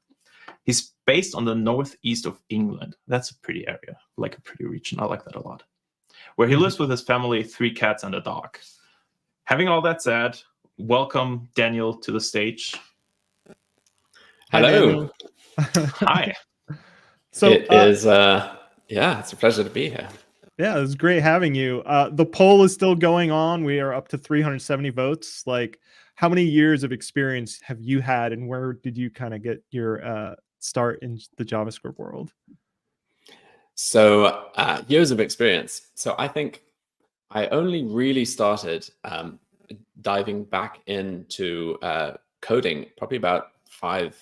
Speaker 2: He's based on the northeast of England. That's a pretty area, like a pretty region. I like that a lot. Where he lives with his family, 3 cats and a dog. Having all that said, welcome Daniel to the stage.
Speaker 5: Hello.
Speaker 2: Hi.
Speaker 3: So
Speaker 5: It is, yeah, it's a pleasure to be here.
Speaker 3: yeah, it was great having you. The poll is still going on. We are up to 370 votes. Like, how many years of experience have you had, and where did you kind of get your start in the JavaScript world?
Speaker 5: So years of experience. So I think I only really started diving back into coding probably about five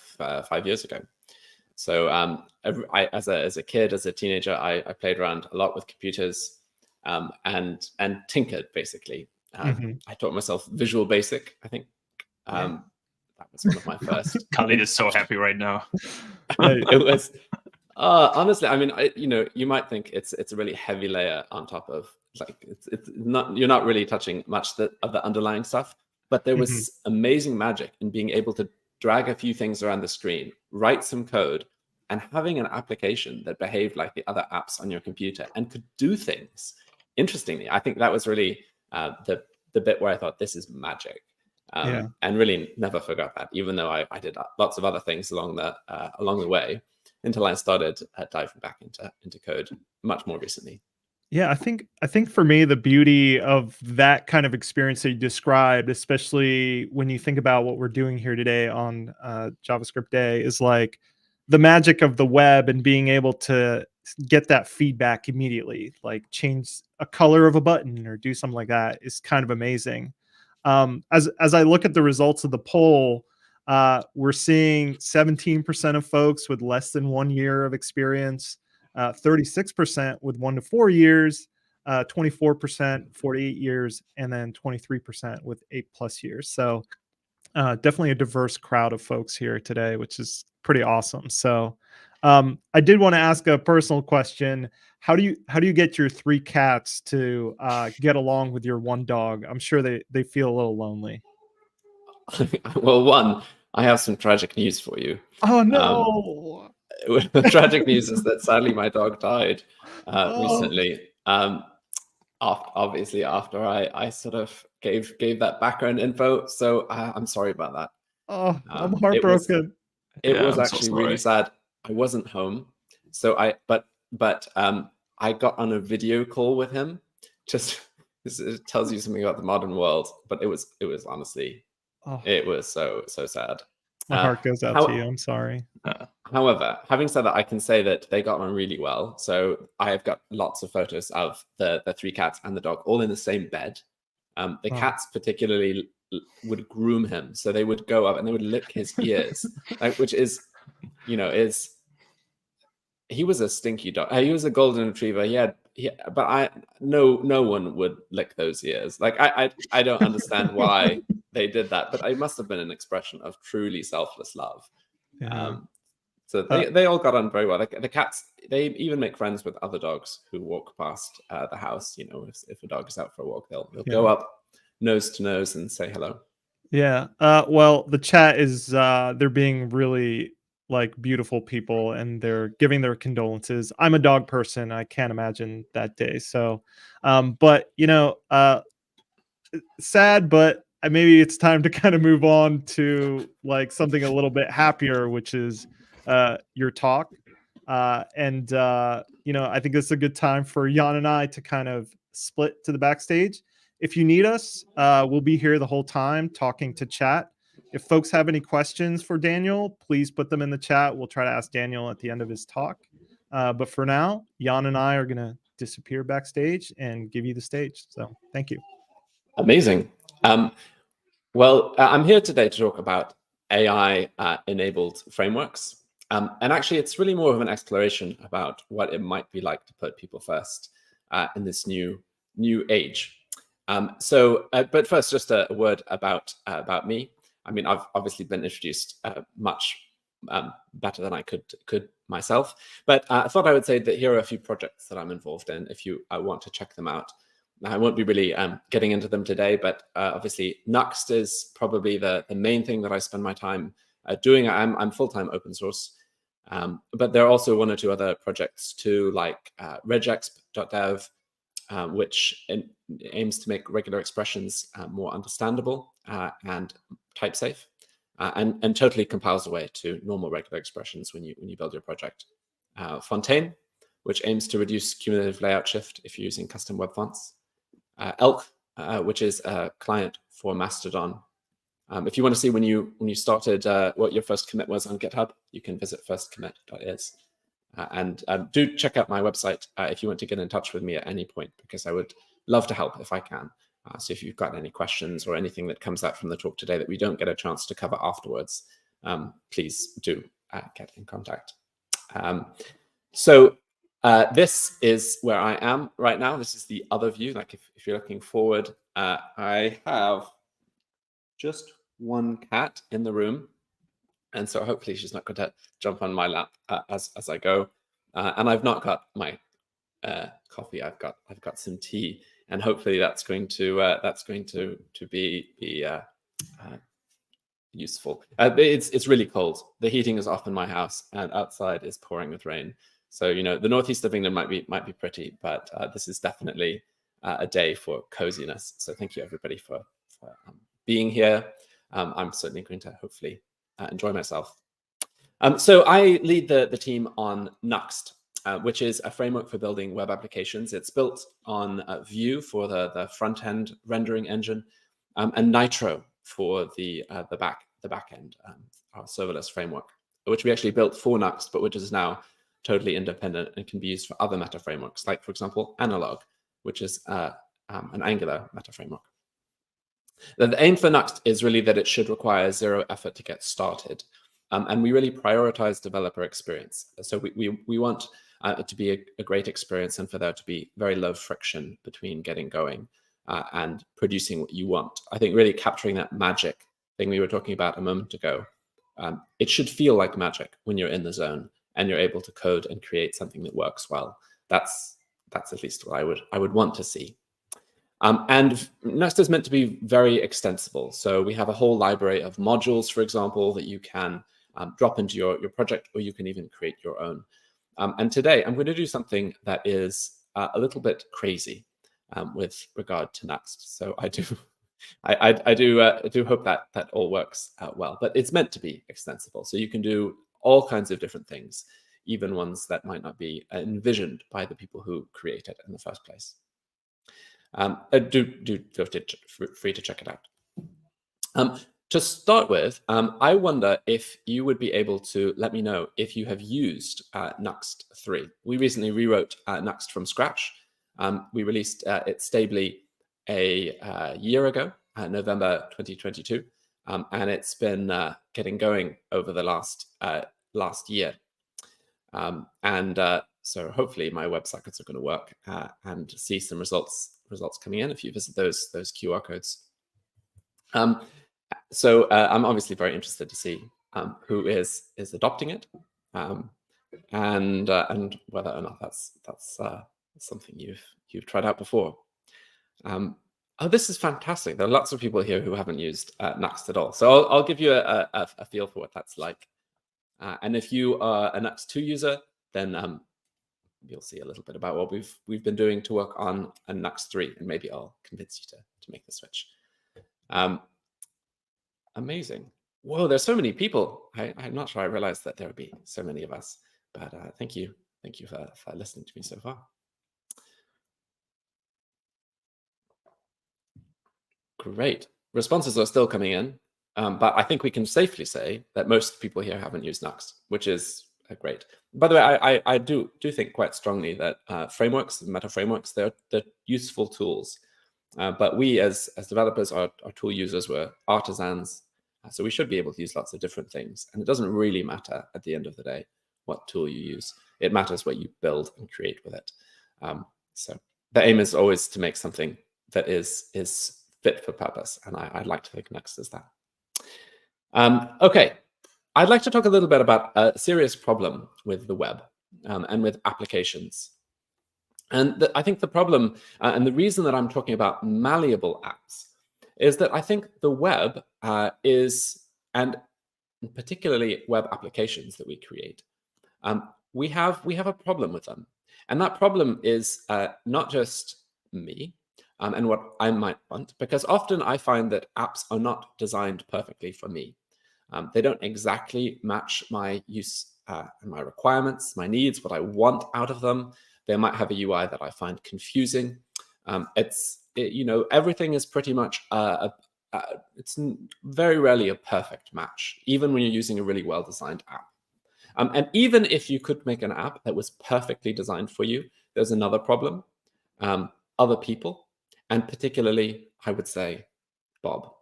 Speaker 5: years ago. So as a kid, as a teenager, I played around a lot with computers and tinkered, basically. I taught myself Visual Basic, I think. That was one of my first.
Speaker 2: Khalid is so happy right now.
Speaker 5: It was, honestly, I mean, you might think it's a really heavy layer on top of, like, it's not, you're not really touching much of the underlying stuff, but there was amazing magic in being able to drag a few things around the screen, write some code, and having an application that behaved like the other apps on your computer and could do things. Interestingly, I think that was really the bit where I thought, this is magic. And really never forgot that, even though I did lots of other things along the way, until I started diving back into code much more recently.
Speaker 3: Yeah, I think for me, the beauty of that kind of experience that you described, especially when you think about what we're doing here today on JavaScript Day, is like the magic of the web and being able to get that feedback immediately, like change a color of a button or do something like that, is kind of amazing. As I look at the results of the poll, we're seeing 17% of folks with less than 1 year of experience, 36% with 1 to 4 years, 24%, 48 years, and then 23% with 8+ years. So definitely a diverse crowd of folks here today, which is pretty awesome. So I did want to ask a personal question. How do you get your 3 cats to get along with your 1 dog? I'm sure they feel a little lonely.
Speaker 5: Well, one, I have some tragic news for you.
Speaker 3: Oh no!
Speaker 5: The tragic news is that sadly my dog died recently. Obviously after I sort of gave that background info, so I'm sorry about that.
Speaker 3: Oh, I'm heartbroken.
Speaker 5: It was
Speaker 2: I'm
Speaker 5: actually
Speaker 2: so
Speaker 5: really sad. I wasn't home, so I got on a video call with him. Just it tells you something about the modern world, but it was honestly, it was so sad.
Speaker 3: My heart goes out to you. I'm sorry.
Speaker 5: However, having said that, I can say that they got on really well. So I have got lots of photos of the 3 cats and the dog all in the same bed. The cats particularly would groom him, so they would go up and they would lick his ears, which is, he was a stinky dog. He was a golden retriever. But no one would lick those ears. Like I don't understand why they did that, but it must have been an expression of truly selfless love. So they all got on very well. Like the cats, they even make friends with other dogs who walk past the house. If a dog is out for a walk, they'll go up nose to nose and say hello.
Speaker 3: Yeah. Well, the chat is they're being really like beautiful people, and they're giving their condolences. I'm a dog person. I can't imagine that day. So, but sad, but maybe it's time to kind of move on to like something a little bit happier, which is your talk. I think it's a good time for Jan and I to kind of split to the backstage. If you need us, we'll be here the whole time talking to chat. If folks have any questions for Daniel, please put them in the chat. We'll try to ask Daniel at the end of his talk. But for now, Jan and I are going to disappear backstage and give you the stage. So thank you.
Speaker 5: Amazing. Well, I'm here today to talk about AI-enabled frameworks. And actually, it's really more of an exploration about what it might be like to put people first in this new age. But first, just a word about me. I mean, I've obviously been introduced much better than I could myself. But I thought I would say that here are a few projects that I'm involved in if you want to check them out. I won't be really getting into them today, but obviously Nuxt is probably the main thing that I spend my time doing. I'm full-time open source, but there are also one or two other projects too, like regexp.dev, which aims to make regular expressions more understandable and type safe, and totally compiles away to normal regular expressions when you build your project. Fontaine, which aims to reduce cumulative layout shift if you're using custom web fonts. Elk, which is a client for Mastodon. If you want to see when you started what your first commit was on GitHub, you can visit firstcommit.is. And do check out my website if you want to get in touch with me at any point, because I would love to help if I can. So if you've got any questions or anything that comes out from the talk today that we don't get a chance to cover afterwards, please do get in contact. This is where I am right now. This is the other view. Like if you're looking forward, I have just one cat in the room, and so hopefully she's not going to jump on my lap as I go. And I've not got my coffee. I've got some tea, and hopefully that's going to be useful. It's really cold. The heating is off in my house, and outside is pouring with rain. So the northeast of England might be pretty, but this is definitely a day for coziness. So thank you everybody for being here. I'm certainly going to hopefully enjoy myself. So I lead the team on Nuxt, which is a framework for building web applications. It's built on Vue for the front end rendering engine, and Nitro for the back end, our serverless framework, which we actually built for Nuxt, but which is now totally independent and can be used for other meta frameworks, like, for example, Analog, which is an Angular meta framework. The aim for Nuxt is really that it should require zero effort to get started. And we really prioritize developer experience. So we want it to be a great experience, and for there to be very low friction between getting going and producing what you want. I think really capturing that magic thing we were talking about a moment ago, it should feel like magic when you're in the zone and you're able to code and create something that works well. That's at least what I would want to see. And Nuxt is meant to be very extensible. So we have a whole library of modules, for example, that you can drop into your project, or you can even create your own. And today I'm going to do something that is a little bit crazy with regard to Nuxt. So I do hope that all works out well, but it's meant to be extensible. So you can do all kinds of different things, even ones that might not be envisioned by the people who create it in the first place. Do feel free to check it out. To start with, I wonder if you would be able to let me know if you have used Nuxt 3. We recently rewrote Nuxt from scratch. We released it stably a year ago, November 2022, and it's been getting going over the last year. So hopefully my WebSockets are going to work and see some results coming in if you visit those QR codes. So I'm obviously very interested to see who is adopting it, and whether or not that's something you've tried out before. Oh, this is fantastic! There are lots of people here who haven't used Nuxt at all. So I'll give you a feel for what that's like. And if you are a Nuxt 2 user, then you'll see a little bit about what we've been doing to work on a Nuxt 3, and maybe I'll convince you to make the switch. Amazing. Whoa, there's so many people. I'm not sure I realized that there would be so many of us, but thank you for listening to me so far. Great. Responses are still coming in, but I think we can safely say that most people here haven't used Nuxt, which is great. By the way, I do think quite strongly that frameworks, meta frameworks, they're useful tools. But we as developers, our tool users, were artisans. So we should be able to use lots of different things. And it doesn't really matter at the end of the day what tool you use. It matters what you build and create with it. So the aim is always to make something that is fit for purpose. And I'd like to think Nuxt is that. Okay, I'd like to talk a little bit about a serious problem with the web and with applications. And I think the problem, and the reason that I'm talking about malleable apps, is that I think the web and particularly web applications that we create, we have a problem with them. And that problem is not just me and what I might want, because often I find that apps are not designed perfectly for me. They don't exactly match my use and my requirements, my needs, what I want out of them. They might have a UI that I find confusing. Everything is pretty much it's very rarely a perfect match, even when you're using a really well-designed app. And even if you could make an app that was perfectly designed for you, there's another problem. Other people, and particularly, I would say, Bob.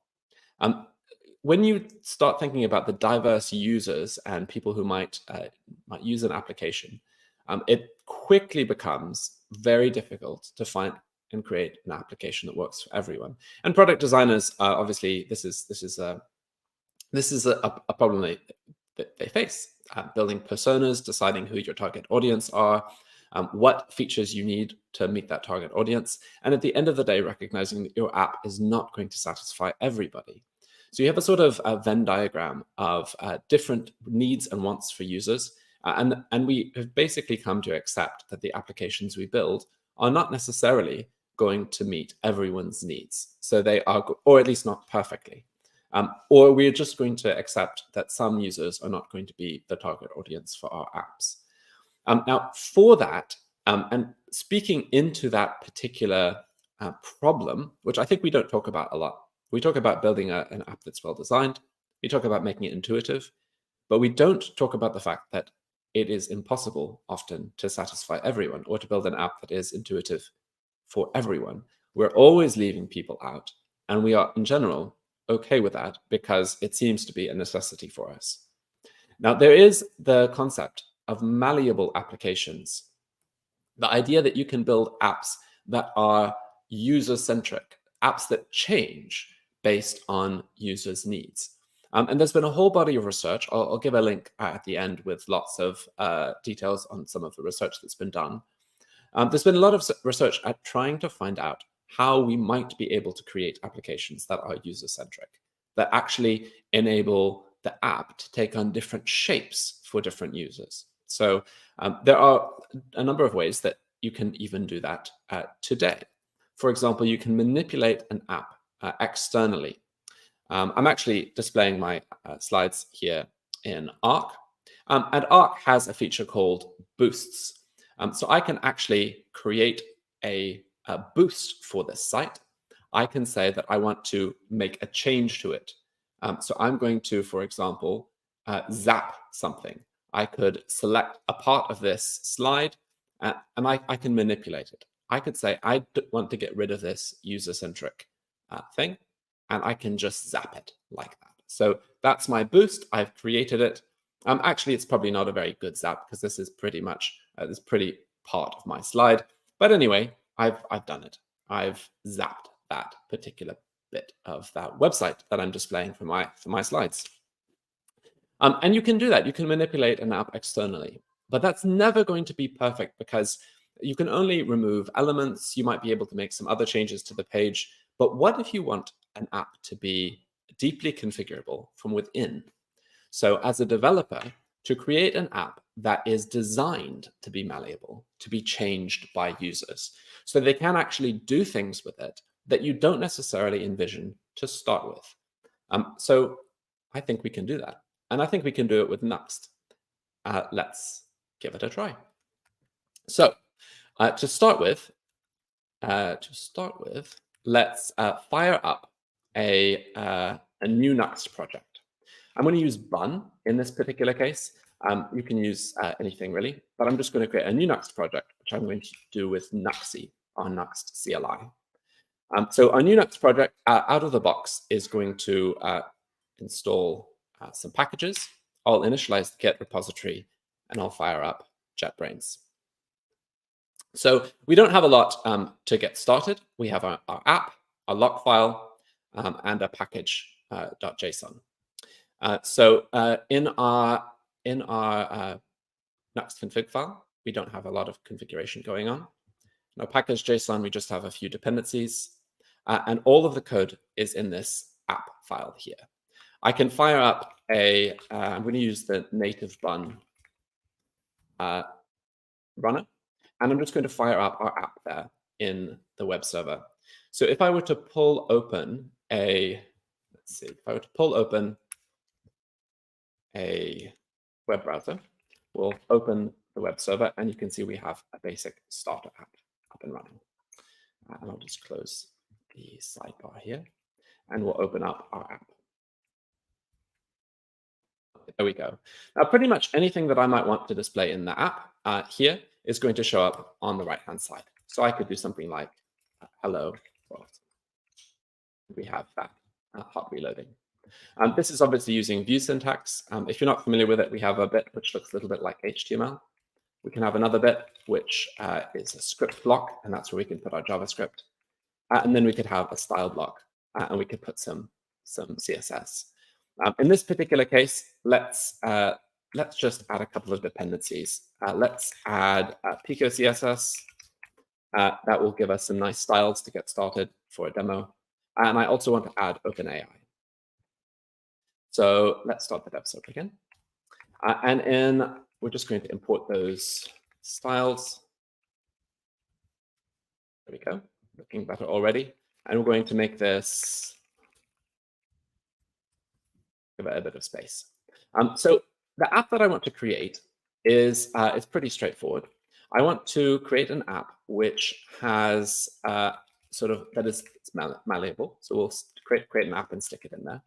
Speaker 5: When you start thinking about the diverse users and people who might use an application, it quickly becomes very difficult to find and create an application that works for everyone. And product designers, obviously, this is a problem that they face. Building personas, deciding who your target audience are, what features you need to meet that target audience, and at the end of the day, recognizing that your app is not going to satisfy everybody. So you have a sort of a Venn diagram of different needs and wants for users, and we have basically come to accept that the applications we build are not necessarily going to meet everyone's needs. So they are, or at least not perfectly. Or we're just going to accept that some users are not going to be the target audience for our apps. Now, for that, and speaking into that particular problem, which I think we don't talk about a lot, we talk about building an app that's well designed, we talk about making it intuitive, but we don't talk about the fact that it is impossible often to satisfy everyone or to build an app that is intuitive for everyone. We're always leaving people out, and we are, in general, okay with that because it seems to be a necessity for us. Now, there is the concept of malleable applications, the idea that you can build apps that are user-centric, apps that change based on users' needs. And there's been a whole body of research. I'll give a link at the end with lots of details on some of the research that's been done. There's been a lot of research at trying to find out how we might be able to create applications that are user-centric, that actually enable the app to take on different shapes for different users. So there are a number of ways that you can even do that today. For example, you can manipulate an app externally. I'm actually displaying my slides here in Arc. And Arc has a feature called boosts. So I can actually create a boost for this site. I can say that I want to make a change to it. So I'm going to, for example, zap something. I could select a part of this slide and I can manipulate it. I could say, I want to get rid of this user-centric thing, and I can just zap it like that. So that's my boost. I've created it. Actually, it's probably not a very good zap because this is pretty much this pretty part of my slide. But anyway, I've done it. I've zapped that particular bit of that website that I'm displaying for my slides. And you can do that. You can manipulate an app externally, but that's never going to be perfect because you can only remove elements. You might be able to make some other changes to the page. But what if you want an app to be deeply configurable from within? So as a developer, to create an app that is designed to be malleable, to be changed by users, so they can actually do things with it that you don't necessarily envision to start with. So I think we can do that. And I think we can do it with Nuxt. Let's give it a try. So to start with, let's fire up a new Nuxt project. I'm going to use Bun in this particular case. You can use anything really, but I'm just going to create a new Nuxt project, which I'm going to do with Nuxi on Nuxt CLI. So our new Nuxt project out of the box is going to install some packages. I'll initialize the Git repository and I'll fire up JetBrains. So we don't have a lot to get started. We have our app, a lock file, and a package.json. So in our Nuxt config file, we don't have a lot of configuration going on. Now, package.json, we just have a few dependencies, and all of the code is in this app file here. I can fire up I'm going to use the native bun runner, and I'm just going to fire up our app there in the web server. So if I were to pull open let's see, if I were to pull open a web browser, we'll open the web server, and you can see we have a basic starter app up and running. And I'll just close the sidebar here, and we'll open up our app. There we go. Now, pretty much anything that I might want to display in the app here is going to show up on the right-hand side. So I could do something like hello world. We have that hot reloading. This is obviously using view syntax. If you're not familiar with it, we have a bit which looks a little bit like HTML. We can have another bit which is a script block, and that's where we can put our JavaScript. And then we could have a style block, and we could put some CSS. In this particular case, let's just add a couple of dependencies. Let's add Pico CSS. That will give us some nice styles to get started for a demo. And I also want to add OpenAI. So let's start the dev server again. We're just going to import those styles. There we go, looking better already. And we're going to make this, give it a bit of space. So the app that I want to create is pretty straightforward. I want to create an app which has it's malleable. So we'll create an app and stick it in there.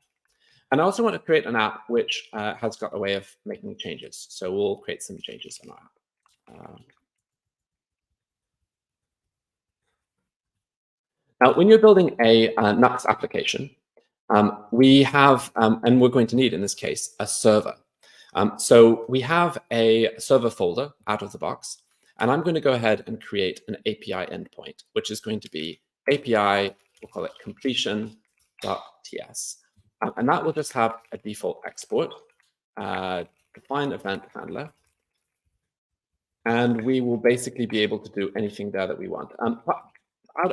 Speaker 5: And I also want to create an app which has got a way of making changes. So we'll create some changes in our app. Now, when you're building a Nux application, we have, and we're going to need in this case, a server. So we have a server folder out of the box, and I'm going to go ahead and create an API endpoint, which is going to be API, we'll call it completion.ts. And that will just have a default export, define event handler, and we will basically be able to do anything there that we want. Out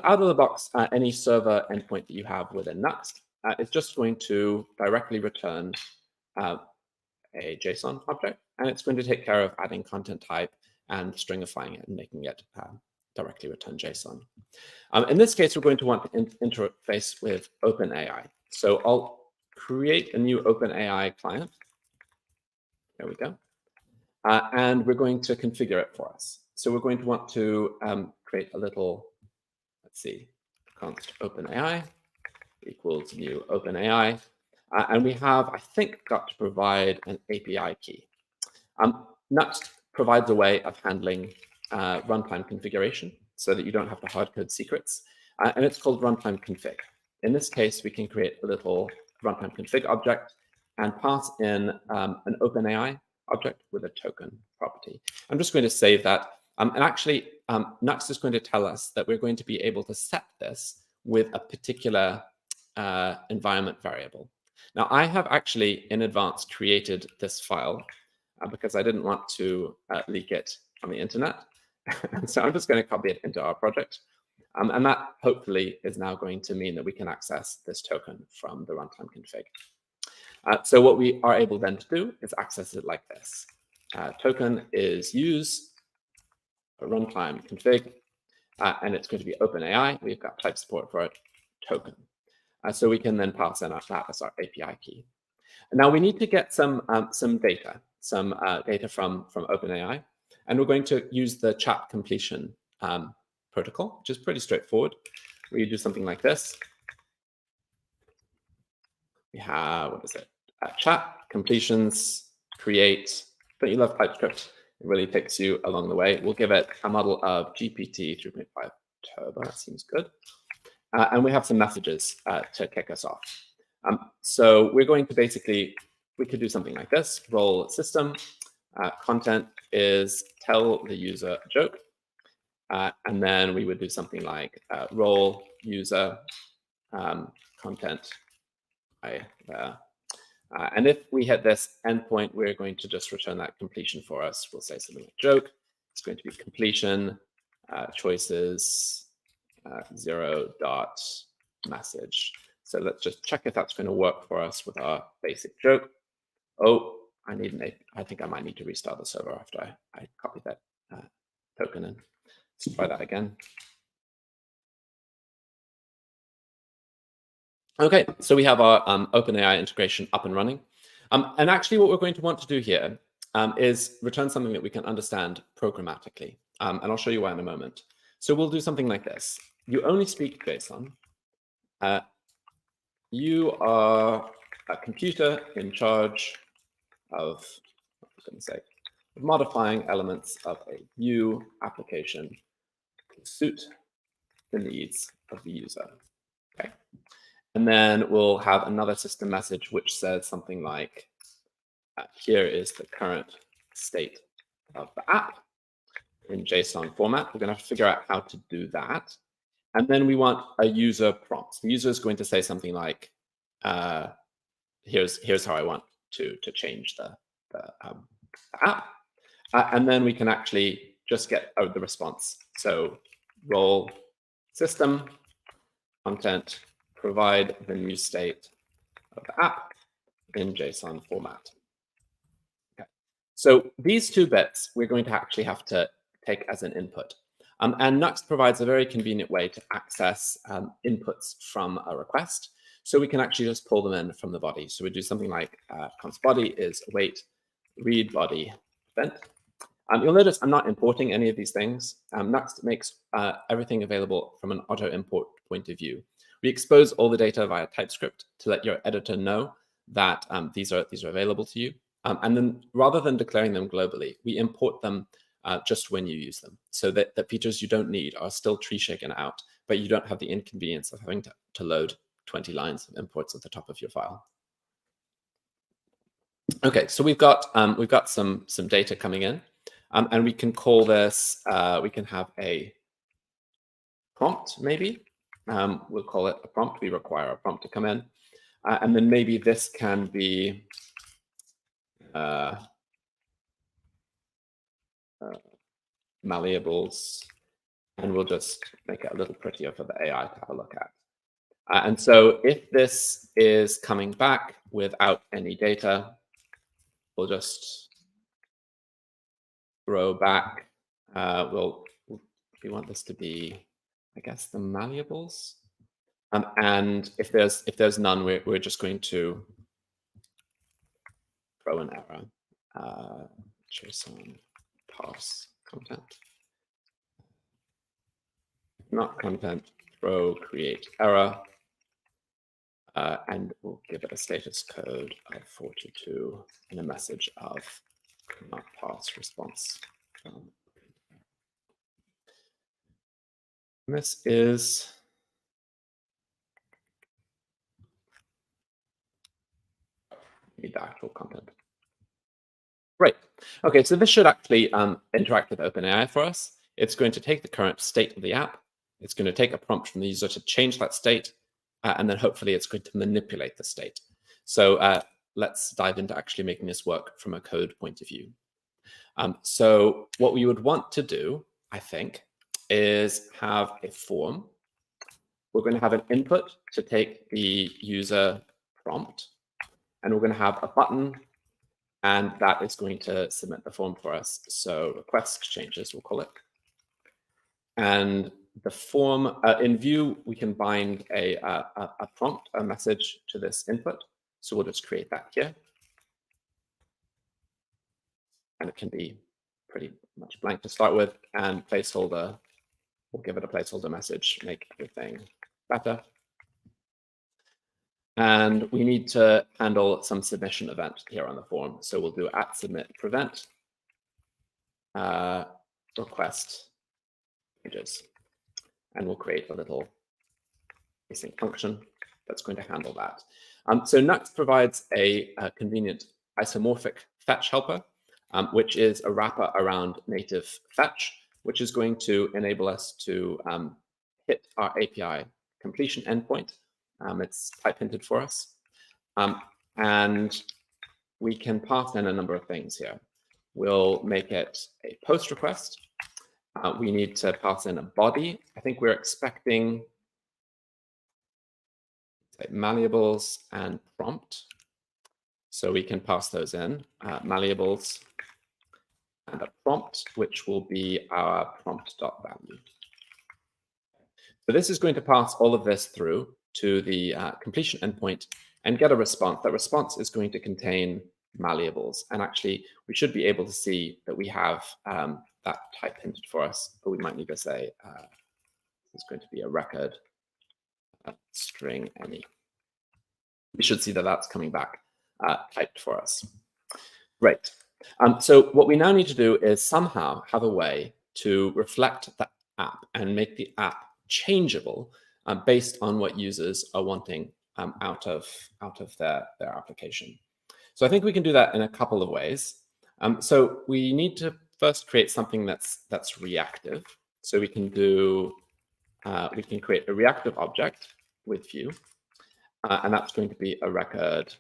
Speaker 5: of the box, any server endpoint that you have within Nux is just going to directly return a JSON object, and it's going to take care of adding content type and stringifying it and making it directly return JSON. In this case, we're going to want to interface with OpenAI. So I'll create a new OpenAI client. There we go. And we're going to configure it for us. So we're going to want to create a little, let's see, const OpenAI equals new OpenAI. And we have, I think, got to provide an API key. Nux provides a way of handling runtime configuration so that you don't have to hard code secrets. And it's called runtime config. In this case, we can create a little runtime config object and pass in an OpenAI object with a token property. I'm just going to save that. And actually, Nux is going to tell us that we're going to be able to set this with a particular environment variable. Now, I have actually in advance created this file because I didn't want to leak it on the internet. And so I'm just going to copy it into our project. And that hopefully is now going to mean that we can access this token from the runtime config. So what we are able then to do is access it like this. Token is use a runtime config, and it's going to be OpenAI. We've got type support for it, token. So we can then pass in that as our API key. And now we need to get some data from OpenAI, and we're going to use the chat completion protocol, which is pretty straightforward. We do something like this. We have, what is it? Chat completions create. Don't you love TypeScript? It really takes you along the way. We'll give it a model of GPT 3.5 Turbo. That seems good. And we have some messages to kick us off. So we're going to basically, we could do something like this. Role system. Content is tell the user a joke. And then we would do something like role user content. And if we hit this endpoint, we're going to just return that completion for us. We'll say something like joke. It's going to be completion choices 0.message. So let's just check if that's going to work for us with our basic joke. Oh, I think I might need to restart the server after I copy that token in. Let's try that again. Okay, so we have our OpenAI integration up and running. And actually what we're going to want to do here is return something that we can understand programmatically. And I'll show you why in a moment. So we'll do something like this. You only speak JSON. You are a computer in charge of, for goodness sake, modifying elements of a view application to suit the needs of the user. Okay. And then we'll have another system message which says something like, here is the current state of the app in JSON format. We're going to have to figure out how to do that. And then we want a user prompt. The user is going to say something like, here's how I want to change the app. And then we can actually just get the response. So role system content, provide the new state of the app in JSON format. Okay. So these two bits we're going to actually have to take as an input. And Nuxt provides a very convenient way to access inputs from a request. So we can actually just pull them in from the body. So we do something like const body is await read body event. You'll notice I'm not importing any of these things. Nuxt makes everything available from an auto import point of view. We expose all the data via TypeScript to let your editor know that these are available to you. And then rather than declaring them globally, we import them just when you use them. So that the features you don't need are still tree shaken out, but you don't have the inconvenience of having to load 20 lines of imports at the top of your file. Okay, so we've got some data coming in, and we can call this. We can have a prompt, maybe. We'll call it a prompt. We require a prompt to come in, and then maybe this can be malleables, and we'll just make it a little prettier for the AI to have a look at. And so if this is coming back without any data, we'll just throw back. We want this to be, I guess, the malleables. And if there's none, we're just going to throw an error. JSON parse content. Not content, throw create error. And we'll give it a status code of 42 and a message of not parse response. This is the actual content. Great. Okay, so this should actually interact with OpenAI for us. It's going to take the current state of the app. It's going to take a prompt from the user to change that state. And then hopefully it's going to manipulate the state. So let's dive into actually making this work from a code point of view. So what we would want to do, I think, is have a form. We're going to have an input to take the user prompt. And we're going to have a button. And that is going to submit the form for us. So request changes, we'll call it. And the form in Vue, we can bind a prompt, a message to this input. So we'll just create that here. And it can be pretty much blank to start with. And placeholder, we'll give it a placeholder message, make everything better. And we need to handle some submission event here on the form. So we'll do @submit prevent request pages. And we'll create a little async function that's going to handle that. So Nuxt provides a convenient isomorphic fetch helper, which is a wrapper around native fetch, which is going to enable us to hit our API completion endpoint. It's type hinted for us. And we can pass in a number of things here. We'll make it a post request. We need to pass in a body. I think we're expecting malleables and prompt. So we can pass those in, malleables and a prompt, which will be our prompt.value. So this is going to pass all of this through to the completion endpoint and get a response. That response is going to contain malleables. And actually, we should be able to see that we have that type hinted for us, but we might need to say it's going to be a record string any. We should see that that's coming back typed for us. Great. So what we now need to do is somehow have a way to reflect the app and make the app changeable based on what users are wanting out of their application. So I think we can do that in a couple of ways. So we need to first create something that's reactive. So we can create a reactive object with view, and that's going to be a record.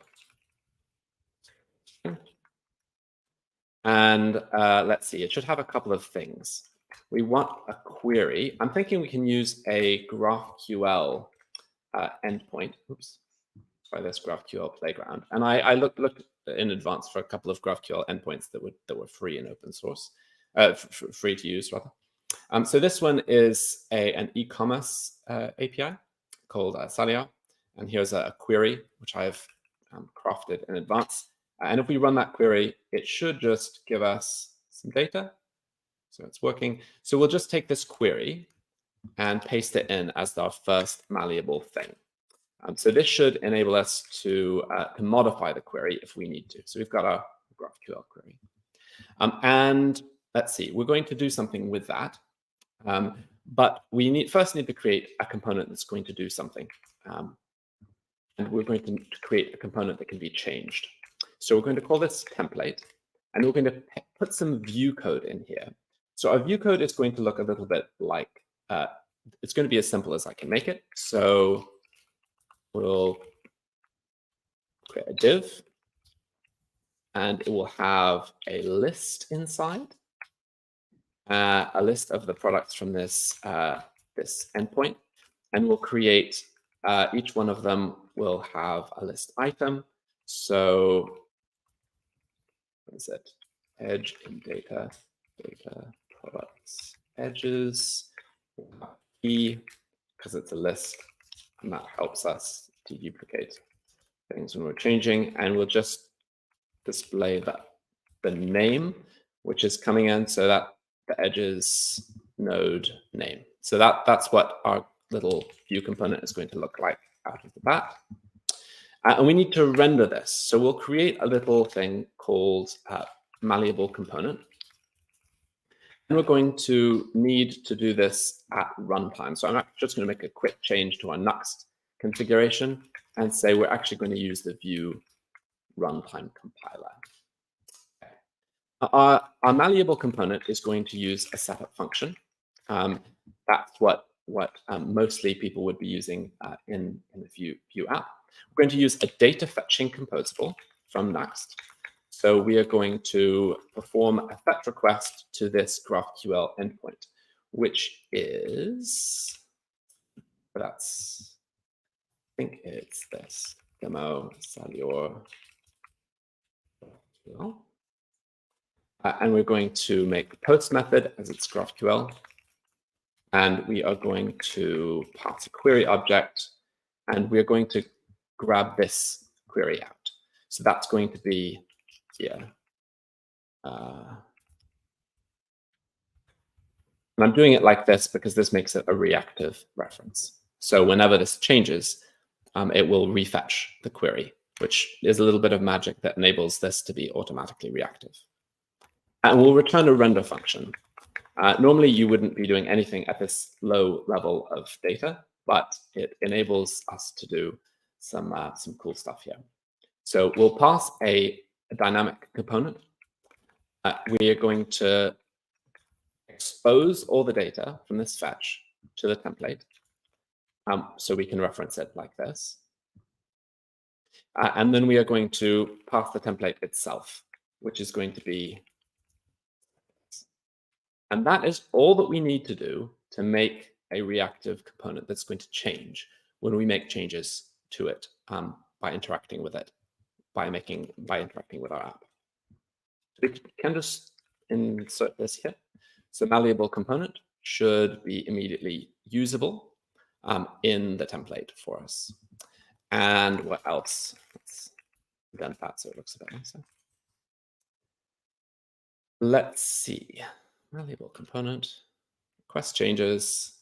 Speaker 5: And let's see, it should have a couple of things. We want a query. I'm thinking we can use a GraphQL endpoint. Oops, try this GraphQL playground. And I looked in advance for a couple of GraphQL endpoints that were free and open source, free to use rather. So this one is an e-commerce API called Salia. And here's a query, which I've crafted in advance. And if we run that query, it should just give us some data. So it's working. So we'll just take this query and paste it in as our first malleable thing. So this should enable us to modify the query if we need to. So we've got our GraphQL query. And let's see, we're going to do something with that. But we first need to create a component that's going to do something. And we're going to create a component that can be changed. So we're going to call this template, and we're going to put some view code in here. So our view code is going to look a little bit like, it's going to be as simple as I can make it. So we'll create a div, and it will have a list inside, a list of the products from this, this endpoint, and we'll create, each one of them will have a list item. So what is it? Edge in data products, edges, key, because it's a list, and that helps us to duplicate things when we're changing. And we'll just display the name, which is coming in, so that the edges node name. So that's what our little view component is going to look like out of the bat. And we need to render this. So we'll create a little thing called malleable component. And we're going to need to do this at runtime. So I'm just going to make a quick change to our Nuxt configuration and say we're actually going to use the view runtime compiler. Our malleable component is going to use a setup function. That's what mostly people would be using in the view app. We're going to use a data fetching composable from Nuxt. So we are going to perform a fetch request to this GraphQL endpoint, which is, I think it's this demo Salior. And we're going to make the post method as its GraphQL. And we are going to pass a query object, and we're going to grab this query out. So that's going to be here. And I'm doing it like this because this makes it a reactive reference. So whenever this changes, it will refetch the query, which is a little bit of magic that enables this to be automatically reactive. And we'll return a render function. Normally, you wouldn't be doing anything at this low level of data, but it enables us to do some cool stuff here. So we'll pass a dynamic component. We are going to expose all the data from this fetch to the template, so we can reference it like this. And then we are going to pass the template itself, which is going to be And that is all that we need to do to make a reactive component that's going to change when we make changes to it by interacting with it, by interacting with our app. So we can just insert this here. So malleable component should be immediately usable in the template for us. And what else? Let's indent that so it looks a bit nicer. Let's see. Malleable component, request changes.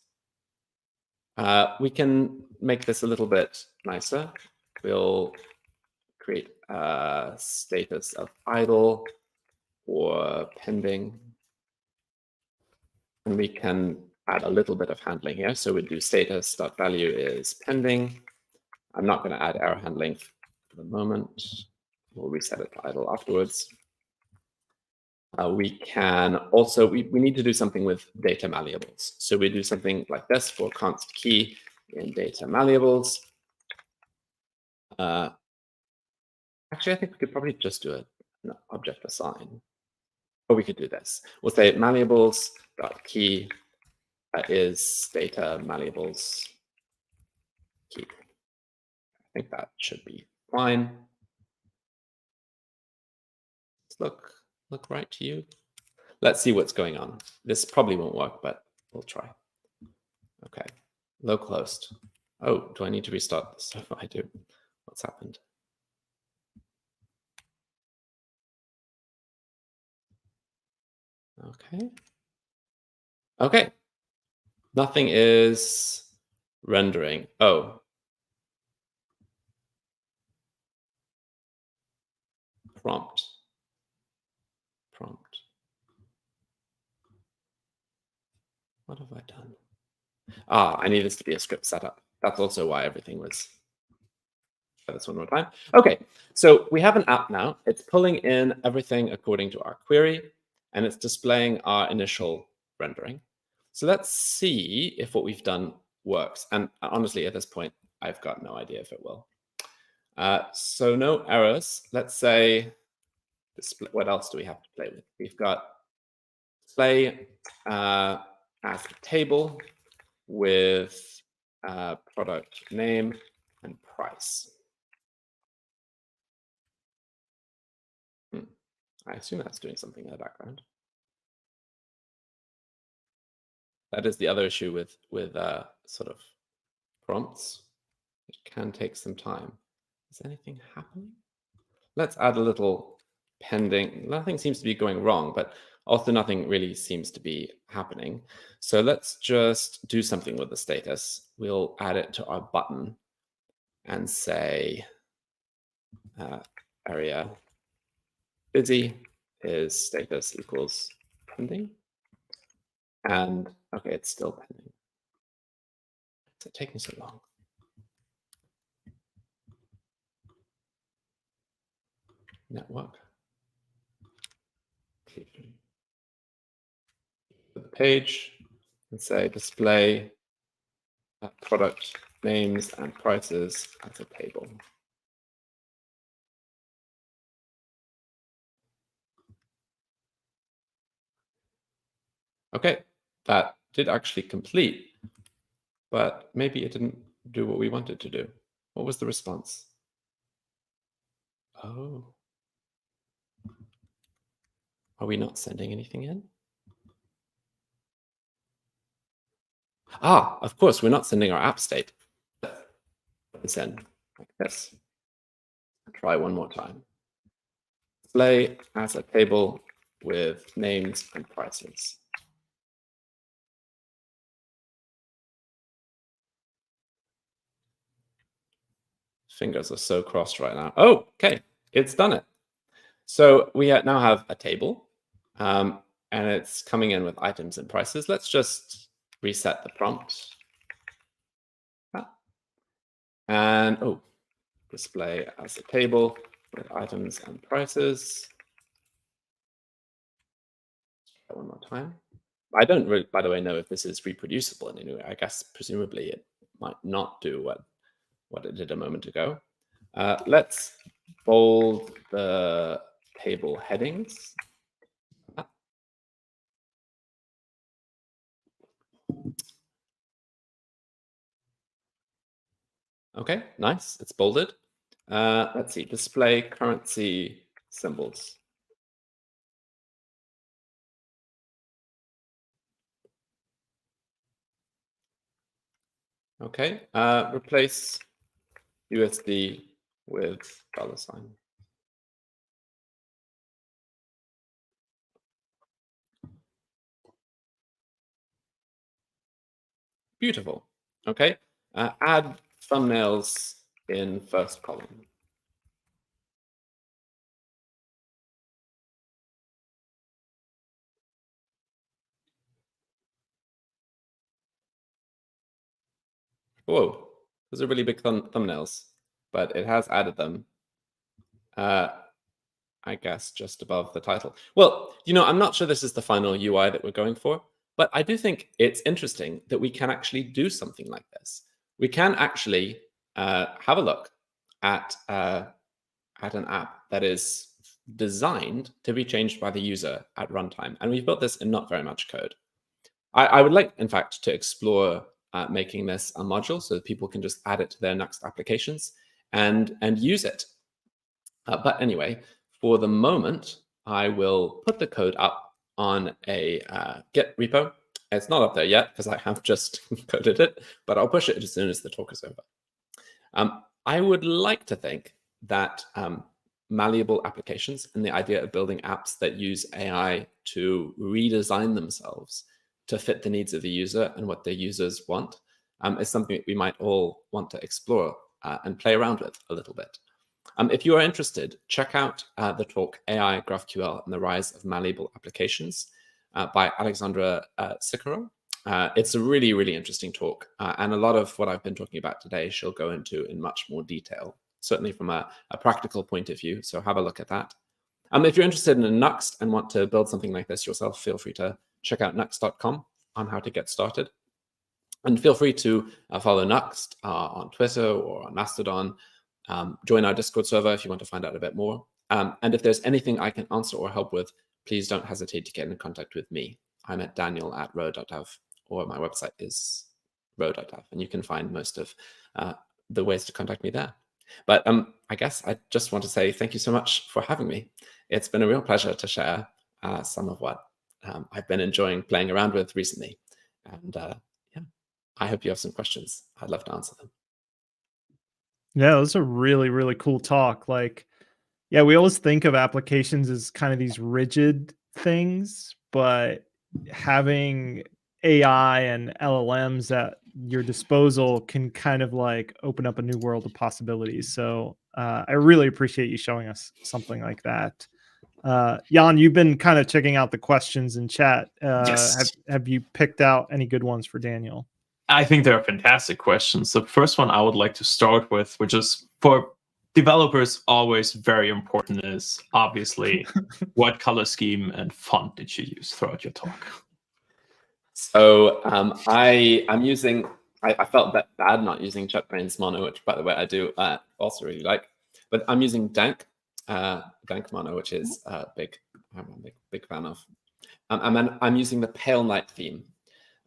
Speaker 5: We can make this a little bit nicer. We'll create a status of idle or pending. And we can add a little bit of handling here. So we do status.value is pending. I'm not going to add error handling for the moment. We'll reset it to idle afterwards. We can also, we need to do something with data malleables. So we do something like this for const key in data malleables. Actually, I think we could probably just do an object assign. Or we could do this. We'll say malleables.key is data malleables key. I think that should be fine. Look right to you. Let's see what's going on. This probably won't work, but we'll try. Okay, localhost. Oh, do I need to restart this? If I do, what's happened? Okay. Okay. Nothing is rendering. Oh. Prompt. What have I done? I need this to be a script setup. That's also why everything was. Try this one more time. Okay, so we have an app now. It's pulling in everything according to our query, and it's displaying our initial rendering. So let's see if what we've done works. And honestly, at this point, I've got no idea if it will. So no errors. Let's say, what else do we have to play with? We've got display as a table with product name and price. I assume that's doing something in the background. That is the other issue with sort of prompts. It can take some time. Is anything happening? Let's add a little pending. Nothing seems to be going wrong, but also nothing really seems to be happening. So let's just do something with the status. We'll add it to our button and say area busy is status equals pending. And okay, it's still pending. Is it taking so long? Network. The page and say display product names and prices as a table. Okay, that did actually complete, but maybe it didn't do what we wanted to do. What was the response? Oh. Are we not sending anything in? Of course, we're not sending our app state. Let's send like this. Try one more time. Display as a table with names and prices. Fingers are so crossed right now. Oh, okay, it's done it. So we now have a table, and it's coming in with items and prices. Let's just reset the prompt. And display as a table with items and prices. Try one more time. I don't really, by the way, know if this is reproducible in any way. I guess presumably it might not do what it did a moment ago. Let's bold the table headings. Okay, nice. It's bolded. Let's see, display currency symbols. Okay, replace USD with $. Beautiful. Okay, add thumbnails in first column. Whoa, those are really big thumbnails, but it has added them. I guess just above the title. Well, I'm not sure this is the final UI that we're going for, but I do think it's interesting that we can actually do something like this. We can actually have a look at an app that is designed to be changed by the user at runtime. And we've built this in not very much code. I would like, in fact, to explore making this a module so that people can just add it to their next applications and use it. But anyway, for the moment, I will put the code up on a Git repo. It's not up there yet because I have just coded it, but I'll push it as soon as the talk is over. I would like to think that malleable applications and the idea of building apps that use AI to redesign themselves to fit the needs of the user and what their users want is something that we might all want to explore and play around with a little bit. If you are interested, check out the talk AI, GraphQL, and the Rise of Malleable Applications by Alexandra Sikora. It's a really, really interesting talk. And a lot of what I've been talking about today she'll go into in much more detail, certainly from a practical point of view. So have a look at that. If you're interested in Nuxt and want to build something like this yourself, feel free to check out nuxt.com on how to get started. And feel free to follow Nuxt on Twitter or on Mastodon. Join our Discord server if you want to find out a bit more. And if there's anything I can answer or help with, please don't hesitate to get in contact with me. I'm at daniel@ro.dev, or my website is ro.dev, and you can find most of the ways to contact me there. But I guess I just want to say thank you so much for having me. It's been a real pleasure to share some of what I've been enjoying playing around with recently. And yeah, I hope you have some questions. I'd love to answer them.
Speaker 3: Yeah, it was a really, really cool talk. Like, yeah, we always think of applications as kind of these rigid things, but having AI and LLMs at your disposal can kind of like open up a new world of possibilities. So I really appreciate you showing us something like that. Jan, you've been kind of checking out the questions in chat.
Speaker 2: Yes.
Speaker 3: Have you picked out any good ones for Daniel?
Speaker 2: I think they're fantastic questions. The first one I would like to start with, which is for developers always very important, is obviously what color scheme and font did you use throughout your talk?
Speaker 5: So I'm using, I felt bad not using JetBrains Mono, which by the way I do also really like, but I'm using Dank Mono, which is I'm a big fan of. And then I'm using the Pale Night theme.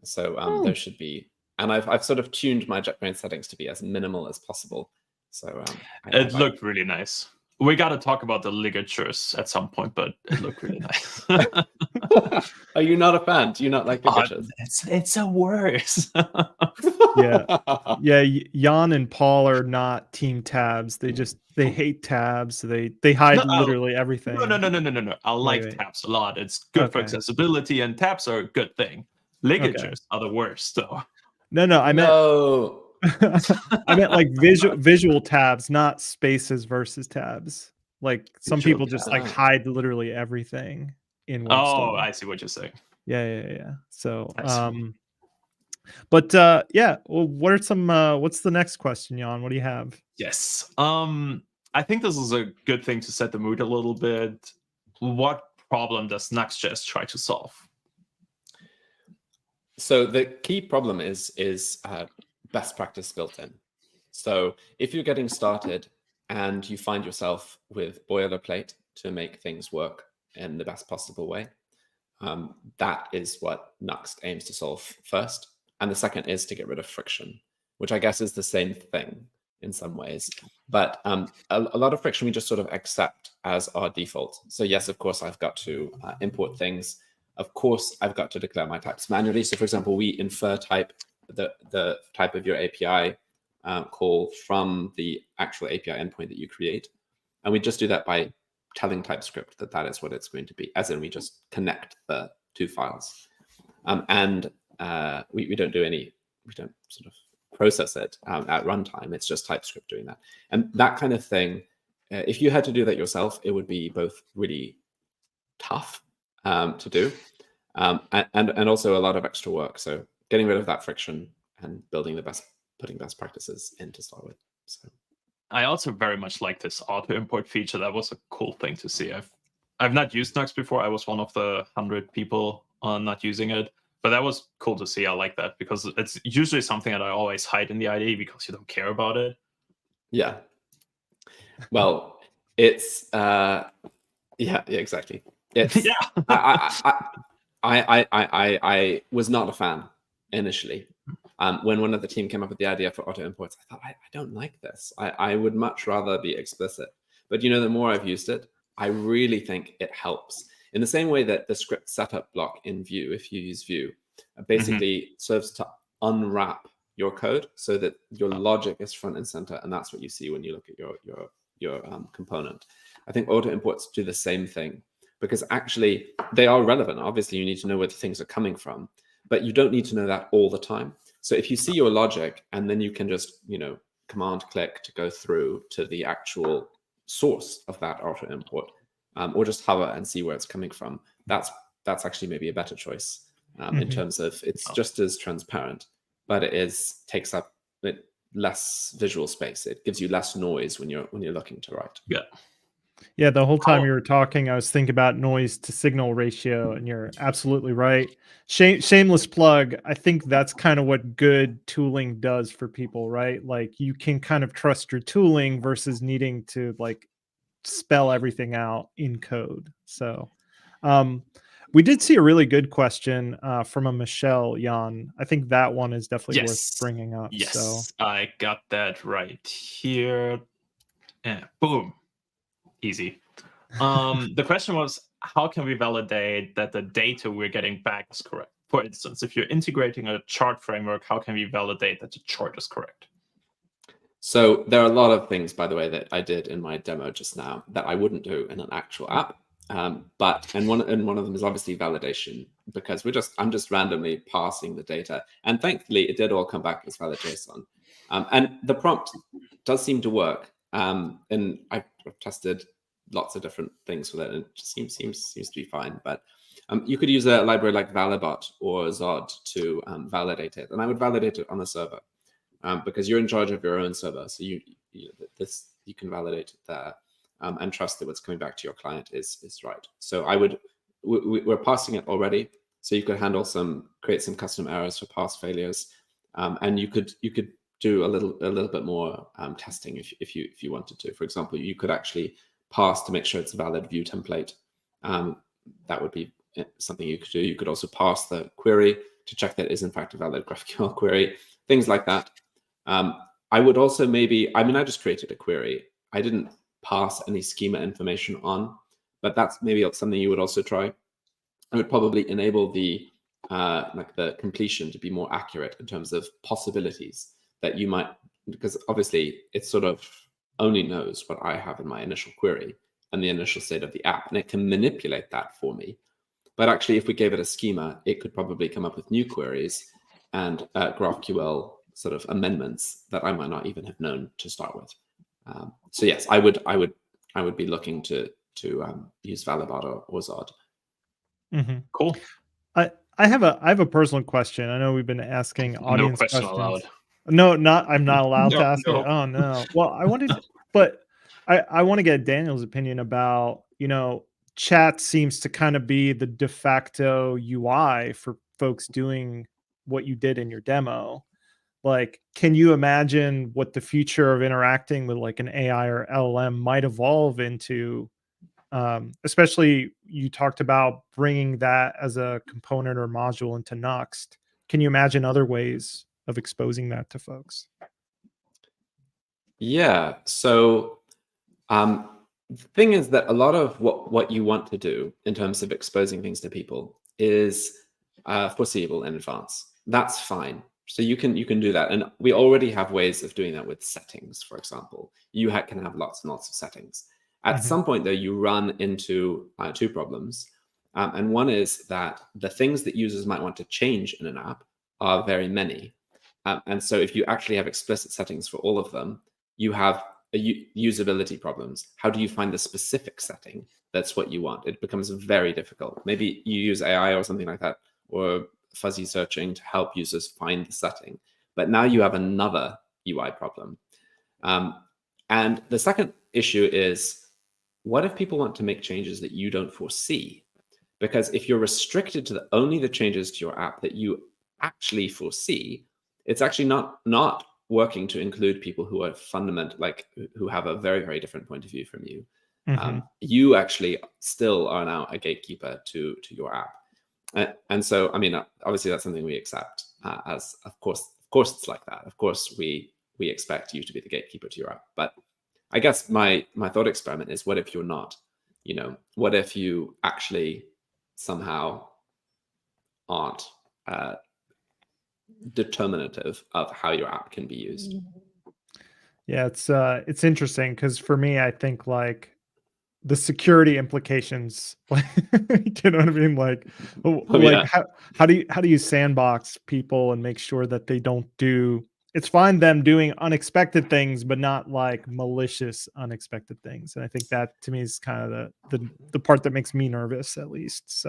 Speaker 5: So there should be, and I've sort of tuned my JetBrains settings to be as minimal as possible. So
Speaker 2: it looked really nice. We got to talk about the ligatures at some point, but it looked really nice.
Speaker 5: Are you not a fan? Do you not like ligatures?
Speaker 2: It's a worse.
Speaker 3: Yeah. Jan and Paul are not team tabs. They hate tabs. They hide literally everything.
Speaker 2: No. I like tabs a lot. It's good for accessibility, and tabs are a good thing. Ligatures are the worst, though.
Speaker 3: No, I meant I meant like visual tabs, not spaces versus tabs. Like some people just like hide literally everything in WebStorm.
Speaker 2: Oh, I see what you're saying.
Speaker 3: Yeah. So but yeah, well, what are some what's the next question, Jan? What do you have?
Speaker 2: Yes. I think this is a good thing to set the mood a little bit. What problem does Nuxt.js try to solve?
Speaker 5: So the key problem is best practice built in. So if you're getting started and you find yourself with boilerplate to make things work in the best possible way, that is what Nuxt aims to solve first. And the second is to get rid of friction, which I guess is the same thing. in some ways. But a lot of friction we just sort of accept as our default. So yes, of course, I've got to import things. Of course, I've got to declare my types manually. So for example, we infer type the type of your API call from the actual API endpoint that you create. And we just do that by telling TypeScript that that is what it's going to be, as in we just connect the two files. We don't sort of process it at runtime. It's just TypeScript doing that. And that kind of thing, if you had to do that yourself, it would be both really tough to do and also a lot of extra work. So getting rid of that friction and putting best practices in to start with. So
Speaker 2: I also very much like this auto import feature. That was a cool thing to see. I've not used Nux before. I was one of the 100 people not using it. But that was cool to see. I like that because it's usually something that I always hide in the IDE because you don't care about it.
Speaker 5: Yeah. Well, it's yeah, exactly. It's,
Speaker 2: yeah.
Speaker 5: I was not a fan initially. When one of the team came up with the idea for auto imports, I thought I don't like this. I would much rather be explicit. But the more I've used it, I really think it helps. In the same way that the script setup block in Vue, if you use Vue, basically serves to unwrap your code so that your logic is front and center, and that's what you see when you look at your component. I think auto imports do the same thing because actually they are relevant. Obviously, you need to know where the things are coming from, but you don't need to know that all the time. So if you see your logic and then you can just command click to go through to the actual source of that auto import. Or just hover and see where it's coming from. That's actually maybe a better choice in terms of it's just as transparent, but it takes up less visual space. It gives you less noise when you're looking to write.
Speaker 3: Yeah, the whole time you were talking, I was thinking about noise to signal ratio, and you're absolutely right. Shameless plug. I think that's kind of what good tooling does for people, right? Like you can kind of trust your tooling versus needing to like spell everything out in code. So we did see a really good question from a Michelle Jan. I think that one is definitely worth bringing up.
Speaker 2: Yes,
Speaker 3: so
Speaker 2: I got that right here. Boom. Easy. The question was, how can we validate that the data we're getting back is correct? For instance, if you're integrating a chart framework, how can we validate that the chart is correct?
Speaker 5: So there are a lot of things, by the way, that I did in my demo just now that I wouldn't do in an actual app. But one of them is obviously validation, because I'm just randomly passing the data, and thankfully it did all come back as valid JSON. And the prompt does seem to work. And I've tested lots of different things with it, and it just seems to be fine. But you could use a library like Valibot or Zod to validate it, and I would validate it on the server. Because you're in charge of your own server, so you can validate it there and trust that what's coming back to your client is right. So we're passing it already, so you could create some custom errors for pass failures, and you could do a little bit more testing if you wanted to. For example, you could actually pass to make sure it's a valid Vue template. That would be something you could do. You could also pass the query to check that it is in fact a valid GraphQL query, things like that. I would also I just created a query. I didn't pass any schema information on, but that's maybe something you would also try. I would probably enable the completion to be more accurate in terms of possibilities that you might, because obviously it sort of only knows what I have in my initial query and the initial state of the app, and it can manipulate that for me. But actually, if we gave it a schema, it could probably come up with new queries and GraphQL sort of amendments that I might not even have known to start with. So yes, I would be looking to use Valibot or Zod.
Speaker 2: Cool.
Speaker 3: I have a personal question. I know we've been asking audience
Speaker 2: no question
Speaker 3: questions.
Speaker 2: allowed.
Speaker 3: No, I'm not allowed to ask
Speaker 2: no.
Speaker 3: it. Oh no. Well, I wanted, but I want to get Daniel's opinion about, chat seems to kind of be the de facto UI for folks doing what you did in your demo. Like, can you imagine what the future of interacting with like an AI or LLM might evolve into? Especially you talked about bringing that as a component or module into Nuxt. Can you imagine other ways of exposing that to folks?
Speaker 5: Yeah. So the thing is that a lot of what you want to do in terms of exposing things to people is foreseeable in advance. That's fine. So you can do that, and we already have ways of doing that with settings. For example, you can have lots and lots of settings. At some point, though, you run into two problems, and one is that the things that users might want to change in an app are very many, and so if you actually have explicit settings for all of them, you have usability problems. How do you find the specific setting that's what you want? It becomes very difficult. Maybe you use AI or something like that, or fuzzy searching to help users find the setting. But now you have another UI problem. And the second issue is, what if people want to make changes that you don't foresee? Because if you're restricted to only the changes to your app that you actually foresee, it's actually not working to include people who are who have a very, very different point of view from you. You actually still are now a gatekeeper to your app. And so, I mean, obviously that's something we accept as, of course it's like that. Of course, we expect you to be the gatekeeper to your app. But I guess my thought experiment is, what if you're not? What if you actually somehow aren't determinative of how your app can be used?
Speaker 3: Yeah, it's interesting because for me, I think like the security implications, like, you know what I mean? Like, how do you sandbox people and make sure that they don't do? It's fine them doing unexpected things, but not like malicious unexpected things. And I think that to me is kind of the part that makes me nervous, at least.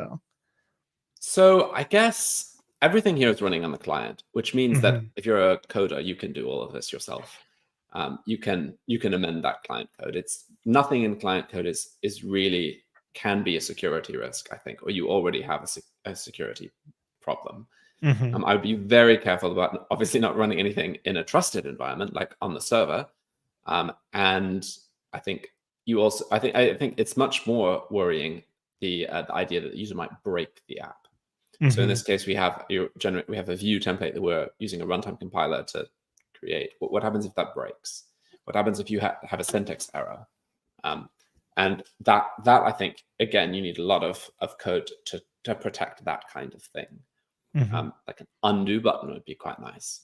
Speaker 5: So I guess everything here is running on the client, which means that if you're a coder, you can do all of this yourself. You can amend that client code. It's nothing in client code is really can be a security risk, I think, or you already have a security problem. I would be very careful about obviously not running anything in a trusted environment like on the server. And I think I think it's much more worrying the idea that the user might break the app. So in this case, we have a Vue template that we're using a runtime compiler to create. What happens if that breaks? What happens if you have a syntax error? And that I think, again, you need a lot of code to protect that kind of thing. Like an undo button would be quite nice.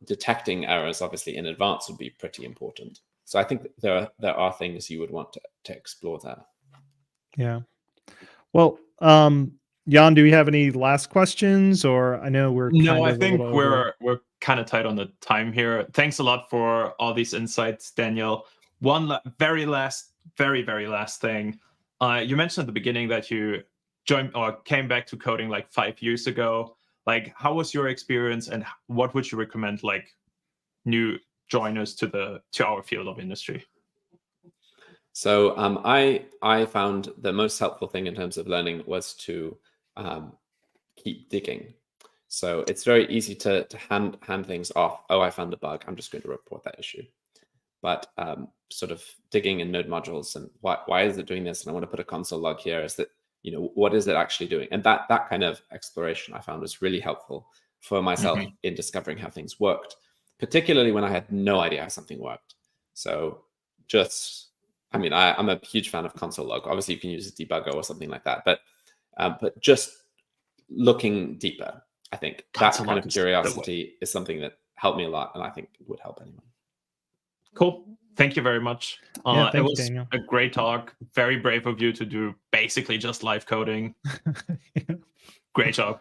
Speaker 5: Detecting errors, obviously, in advance would be pretty important. So I think there are things you would want to explore there.
Speaker 3: Yeah. Well, Jan, do we have any last questions? Or I know we're
Speaker 2: I think we're kind of tight on the time here. Thanks a lot for all these insights, Daniel. One very last thing. You mentioned at the beginning that you joined or came back to coding like 5 years ago. Like, how was your experience, and what would you recommend like new joiners to our field of industry?
Speaker 5: So I found the most helpful thing in terms of learning was to keep digging. So it's very easy to hand things off. Oh, I found a bug, I'm just going to report that issue. But sort of digging in node modules and why is it doing this? And I want to put a console log here. Is that, what is it actually doing? And that kind of exploration I found was really helpful for myself in discovering how things worked, particularly when I had no idea how something worked. So I'm a huge fan of console log. Obviously, you can use a debugger or something like that, but just looking deeper, I think that kind of curiosity is something that helped me a lot, and I think it would help anyone.
Speaker 2: Cool. Thank you very much.
Speaker 3: Thank
Speaker 2: it was
Speaker 3: you, Daniel.
Speaker 2: a great talk. Very brave of you to do basically just live coding. Great job.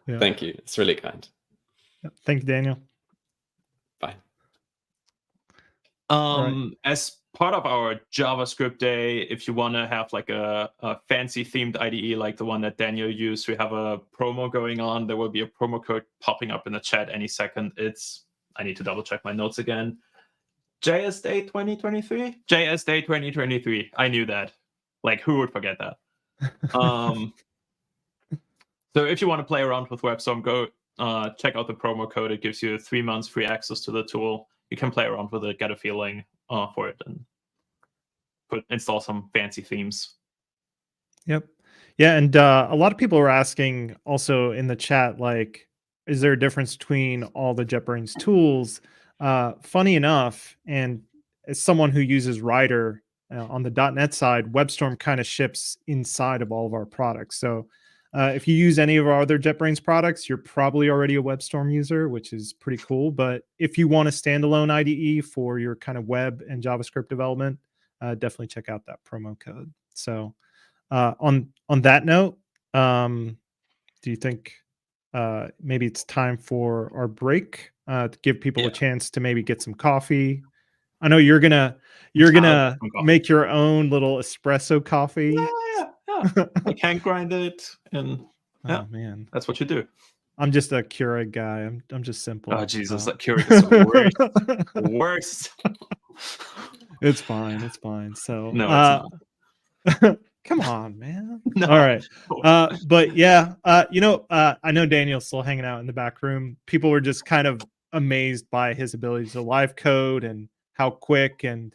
Speaker 3: Yeah.
Speaker 5: Thank you. It's really kind.
Speaker 3: Thank you, Daniel.
Speaker 5: Bye.
Speaker 3: Right.
Speaker 2: As part of our JavaScript day, if you want to have like a fancy themed IDE like the one that Daniel used, we have a promo going on. There will be a promo code popping up in the chat any second. I need to double check my notes again. JS Day 2023? JS Day 2023. I knew that. Like, who would forget that? So if you want to play around with WebStorm, go check out the promo code. It gives you 3 months free access to the tool. You can play around with it, get a feeling for it, and install some fancy themes.
Speaker 3: Yep. Yeah, and a lot of people are asking also in the chat, like, is there a difference between all the JetBrains tools? funny enough, and as someone who uses Rider on the .NET side, WebStorm kind of ships inside of all of our products. So if you use any of our other JetBrains products, you're probably already a WebStorm user, which is pretty cool. But if you want a standalone IDE for your kind of web and JavaScript development, definitely check out that promo code. So on that note, do you think maybe it's time for our break to give people a chance to maybe get some coffee? I know you're gonna make your own little espresso coffee.
Speaker 2: Yeah. I can't grind it, and
Speaker 3: oh man,
Speaker 2: that's what you do.
Speaker 3: I'm just a Keurig guy. I'm just simple.
Speaker 2: Oh Jesus, that Keurig is the worst.
Speaker 3: It's fine. It's fine. So
Speaker 2: no, it's not.
Speaker 3: Come on, man.
Speaker 2: No.
Speaker 3: All right. But yeah, I know Daniel's still hanging out in the back room. People were just kind of amazed by his ability to live code and how quick and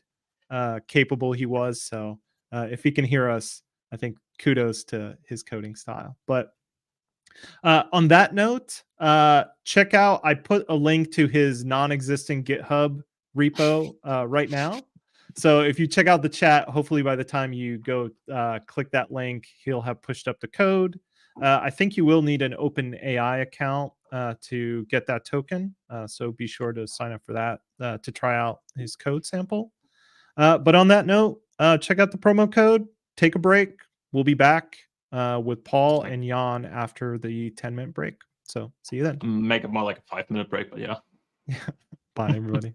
Speaker 3: capable he was. So if he can hear us, I think kudos to his coding style. But on that note, check out, I put a link to his non-existent GitHub repo right now. So if you check out the chat, hopefully by the time you go click that link, he'll have pushed up the code. I think you will need an OpenAI account to get that token. So be sure to sign up for that to try out his code sample. But on that note, check out the promo code, take a break. We'll be back with Paul and Jan after the 10-minute break. So see you then.
Speaker 2: Make it more like a 5-minute break, but yeah.
Speaker 3: Bye, everybody.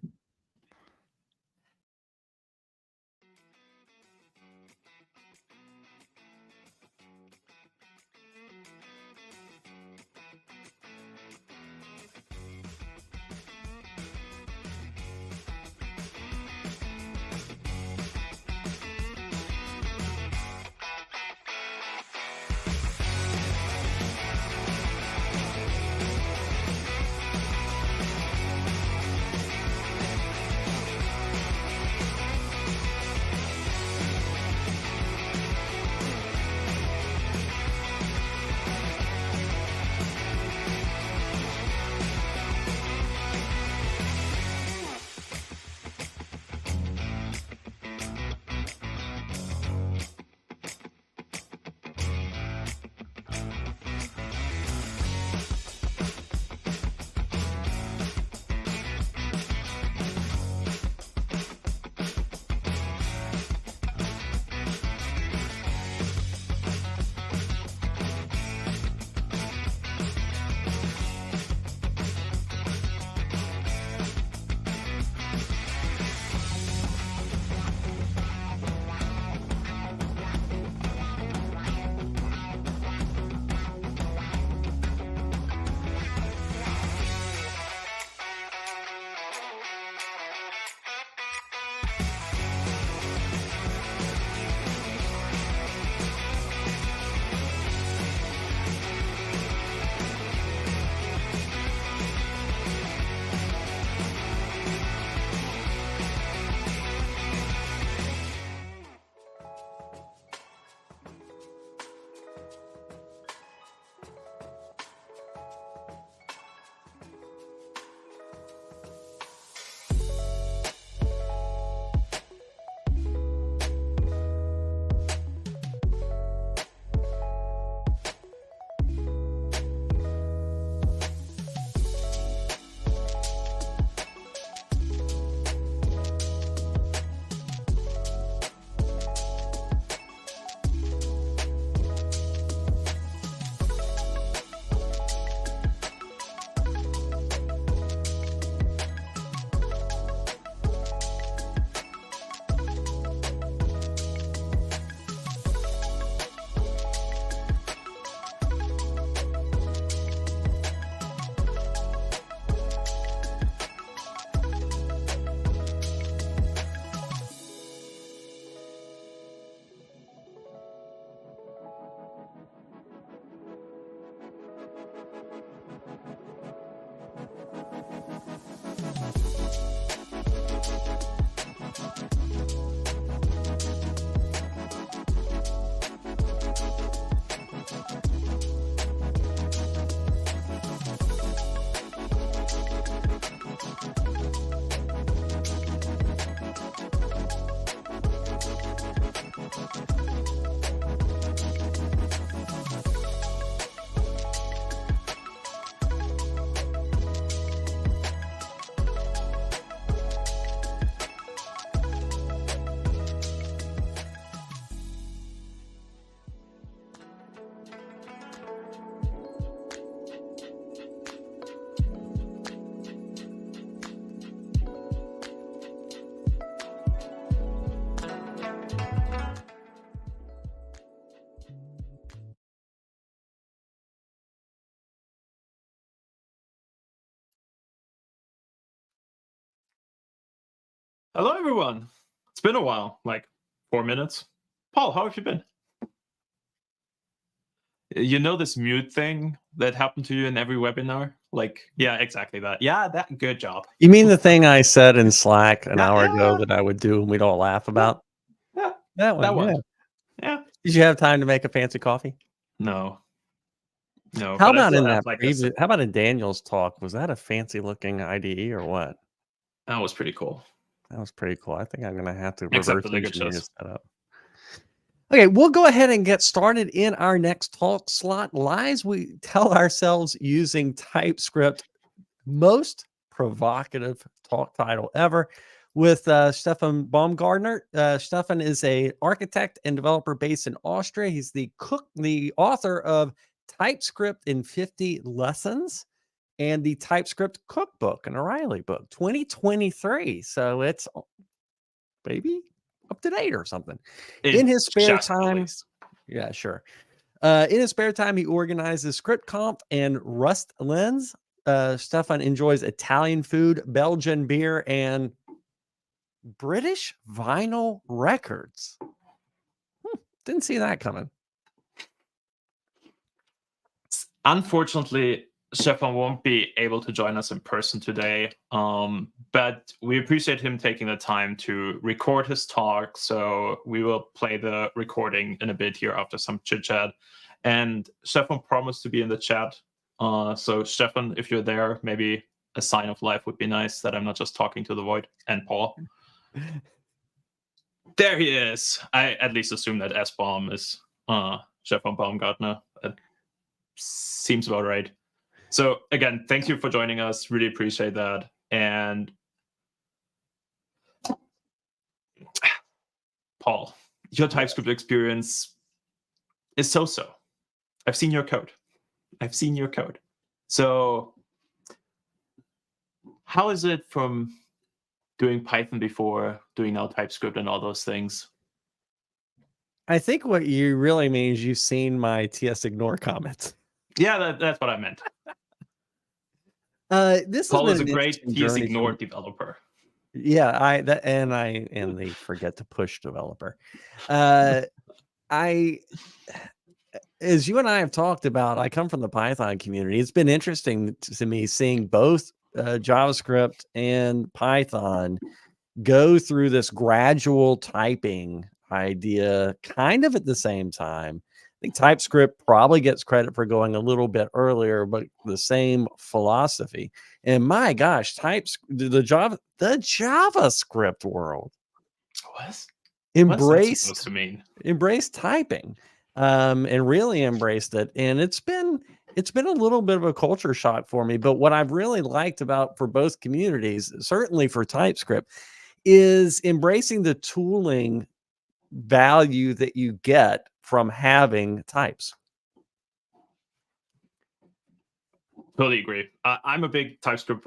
Speaker 2: Hello, everyone. It's been a while, like 4 minutes. Paul, how have you been? You know this mute thing that happened to you in every webinar? Like, yeah, exactly that. Yeah, that. Good job.
Speaker 1: You mean the thing I said in Slack an
Speaker 2: Yeah,
Speaker 1: hour
Speaker 2: yeah,
Speaker 1: ago
Speaker 2: yeah.
Speaker 1: that I would do and we'd all laugh about?
Speaker 2: Yeah,
Speaker 1: That one.
Speaker 2: that one.
Speaker 1: Yeah.
Speaker 2: Yeah.
Speaker 1: Did you have time to make a fancy coffee?
Speaker 2: No.
Speaker 1: How
Speaker 2: but I
Speaker 1: about
Speaker 2: still
Speaker 1: in
Speaker 2: have,
Speaker 1: that
Speaker 2: like,
Speaker 1: previous? How about in Daniel's talk? Was that a fancy looking IDE or what?
Speaker 2: that was pretty cool.
Speaker 1: That was pretty cool. I think I'm gonna have to
Speaker 2: Except
Speaker 1: reverse
Speaker 2: the liquor
Speaker 1: engineer
Speaker 2: shows.
Speaker 1: this setup. Okay, we'll go ahead and get started in our next talk slot. Lies we tell ourselves using TypeScript. Most provocative talk title ever with Stefan Baumgartner. Stefan is a architect and developer based in Austria. He's the author of TypeScript in 50 Lessons and the TypeScript Cookbook, an O'Reilly book, 2023. So it's maybe up to date or something. In his spare time, yeah, sure. In his spare time, he organizes ScriptConf and Rust Lens. Stefan enjoys Italian food, Belgian beer, and British vinyl records. Didn't see that coming.
Speaker 2: Unfortunately, Stefan won't be able to join us in person today, but we appreciate him taking the time to record his talk. So we will play the recording in a bit here after some chit chat. And Stefan promised to be in the chat. So Stefan, if you're there, maybe a sign of life would be nice that I'm not just talking to the void. And Paul. There he is. I at least assume that S-Baum is Stefan Baumgartner. That seems about right. So again, thank you for joining us. Really appreciate that. And Paul, your TypeScript experience is so-so. I've seen your code. So how is it from doing Python before, doing now TypeScript and all those things?
Speaker 1: I think what you really mean is you've seen my TS ignore comments.
Speaker 2: Yeah, that's what I meant.
Speaker 1: This
Speaker 2: Paul
Speaker 1: has
Speaker 2: is a
Speaker 1: been
Speaker 2: great TS ignore developer.
Speaker 1: Yeah, and the forget to push developer. As you and I have talked about, I come from the Python community. It's been interesting to me seeing both JavaScript and Python go through this gradual typing idea kind of at the same time. I think TypeScript probably gets credit for going a little bit earlier, but the same philosophy. And my gosh, the JavaScript world
Speaker 2: What's that supposed to mean?
Speaker 1: Embraced typing, and really embraced it. And it's been a little bit of a culture shock for me. But what I've really liked about for both communities, certainly for TypeScript, is embracing the tooling value that you get from having types.
Speaker 2: Totally agree. I'm a big TypeScript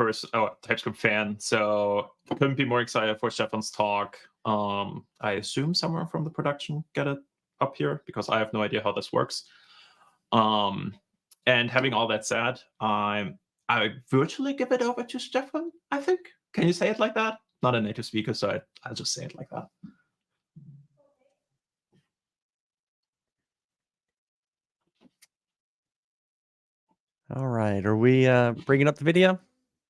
Speaker 2: TypeScript fan, so couldn't be more excited for Stefan's talk. I assume someone from the production get it up here because I have no idea how this works. And having all that said, I virtually give it over to Stefan, I think. Can you say it like that? Not a native speaker, so I'll just say it like that.
Speaker 1: All right. Are we bringing up the video?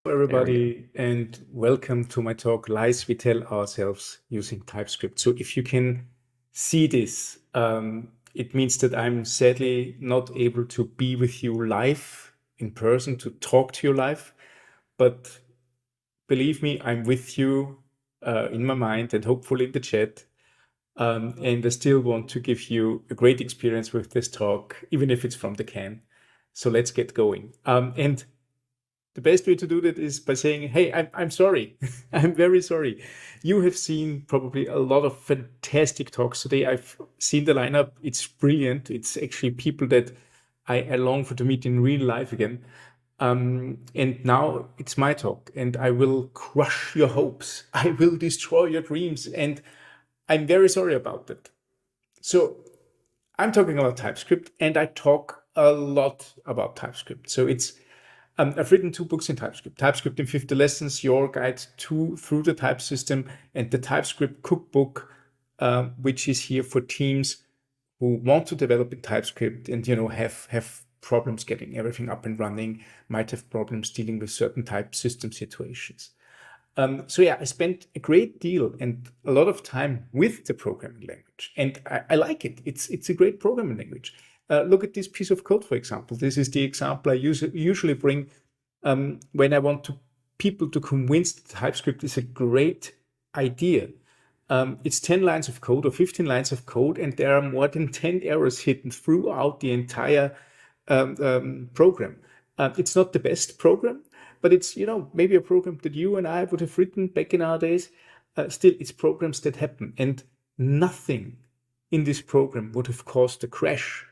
Speaker 6: Hello, everybody, and welcome to my talk, Lies We Tell Ourselves Using TypeScript. So if you can see this, it means that I'm sadly not able to be with you live in person to talk to you live, but believe me, I'm with you in my mind and hopefully in the chat. And I still want to give you a great experience with this talk, even if it's from the can. So let's get going. And the best way to do that is by saying, hey, I'm sorry. I'm very sorry. You have seen probably a lot of fantastic talks today. I've seen the lineup. It's brilliant. It's actually people that I long for to meet in real life again. And now it's my talk, and I will crush your hopes. I will destroy your dreams. And I'm very sorry about that. So I'm talking about TypeScript, and I talk a lot about TypeScript. So it's I've written 2 books in TypeScript. TypeScript in 50 Lessons, Your Guide through the Type System, and the TypeScript Cookbook, which is here for teams who want to develop in TypeScript and have problems getting everything up and running, might have problems dealing with certain type system situations. So yeah, I spent a great deal and a lot of time with the programming language, and I like it. It's a great programming language. Look at this piece of code, for example. This is the example I usually bring when I want people to convince that TypeScript is a great idea. It's 10 lines of code or 15 lines of code, and there are more than 10 errors hidden throughout the entire program. It's not the best program, but it's maybe a program that you and I would have written back in our days. Still, it's programs that happen, and nothing in this program would have caused a crash.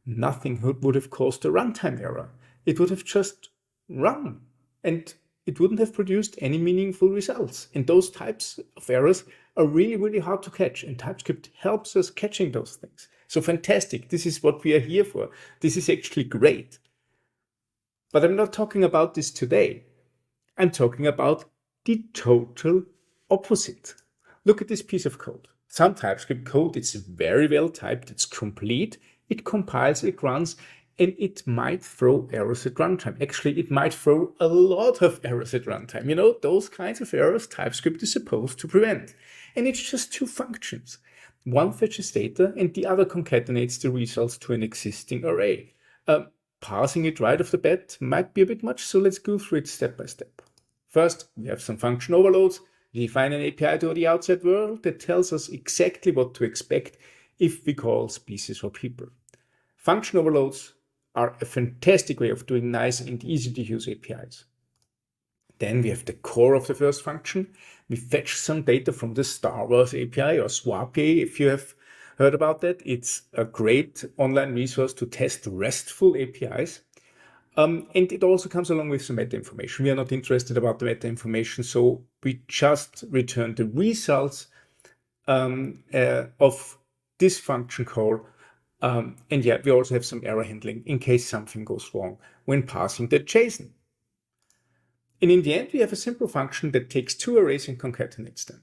Speaker 6: Nothing would have caused a runtime error. It would have just run, and it wouldn't have produced any meaningful results. And those types of errors are really, really hard to catch, and TypeScript helps us catching those things. So fantastic. This is what we are here for. This is actually great. But I'm not talking about this today. I'm talking about the total opposite. Look at this piece of code. Some TypeScript code, it's very well typed, it's complete, it compiles, it runs, and it might throw errors at runtime. Actually, it might throw a lot of errors at runtime. Those kinds of errors TypeScript is supposed to prevent. And it's just 2 functions. One fetches data and the other concatenates the results to an existing array. Parsing it right off the bat might be a bit much, so let's go through it step by step. First, we have some function overloads. We define an API to the outside world that tells us exactly what to expect if we call species or people. Function overloads are a fantastic way of doing nice and easy to use APIs. Then we have the core of the first function. We fetch some data from the Star Wars API or SWAPI, if you have heard about that. It's a great online resource to test RESTful APIs. And it also comes along with some meta information. We are not interested about the meta information, so we just return the results of this function call. And yeah, we also have some error handling in case something goes wrong when parsing the JSON. And in the end, we have a simple function that takes 2 arrays and concatenates them.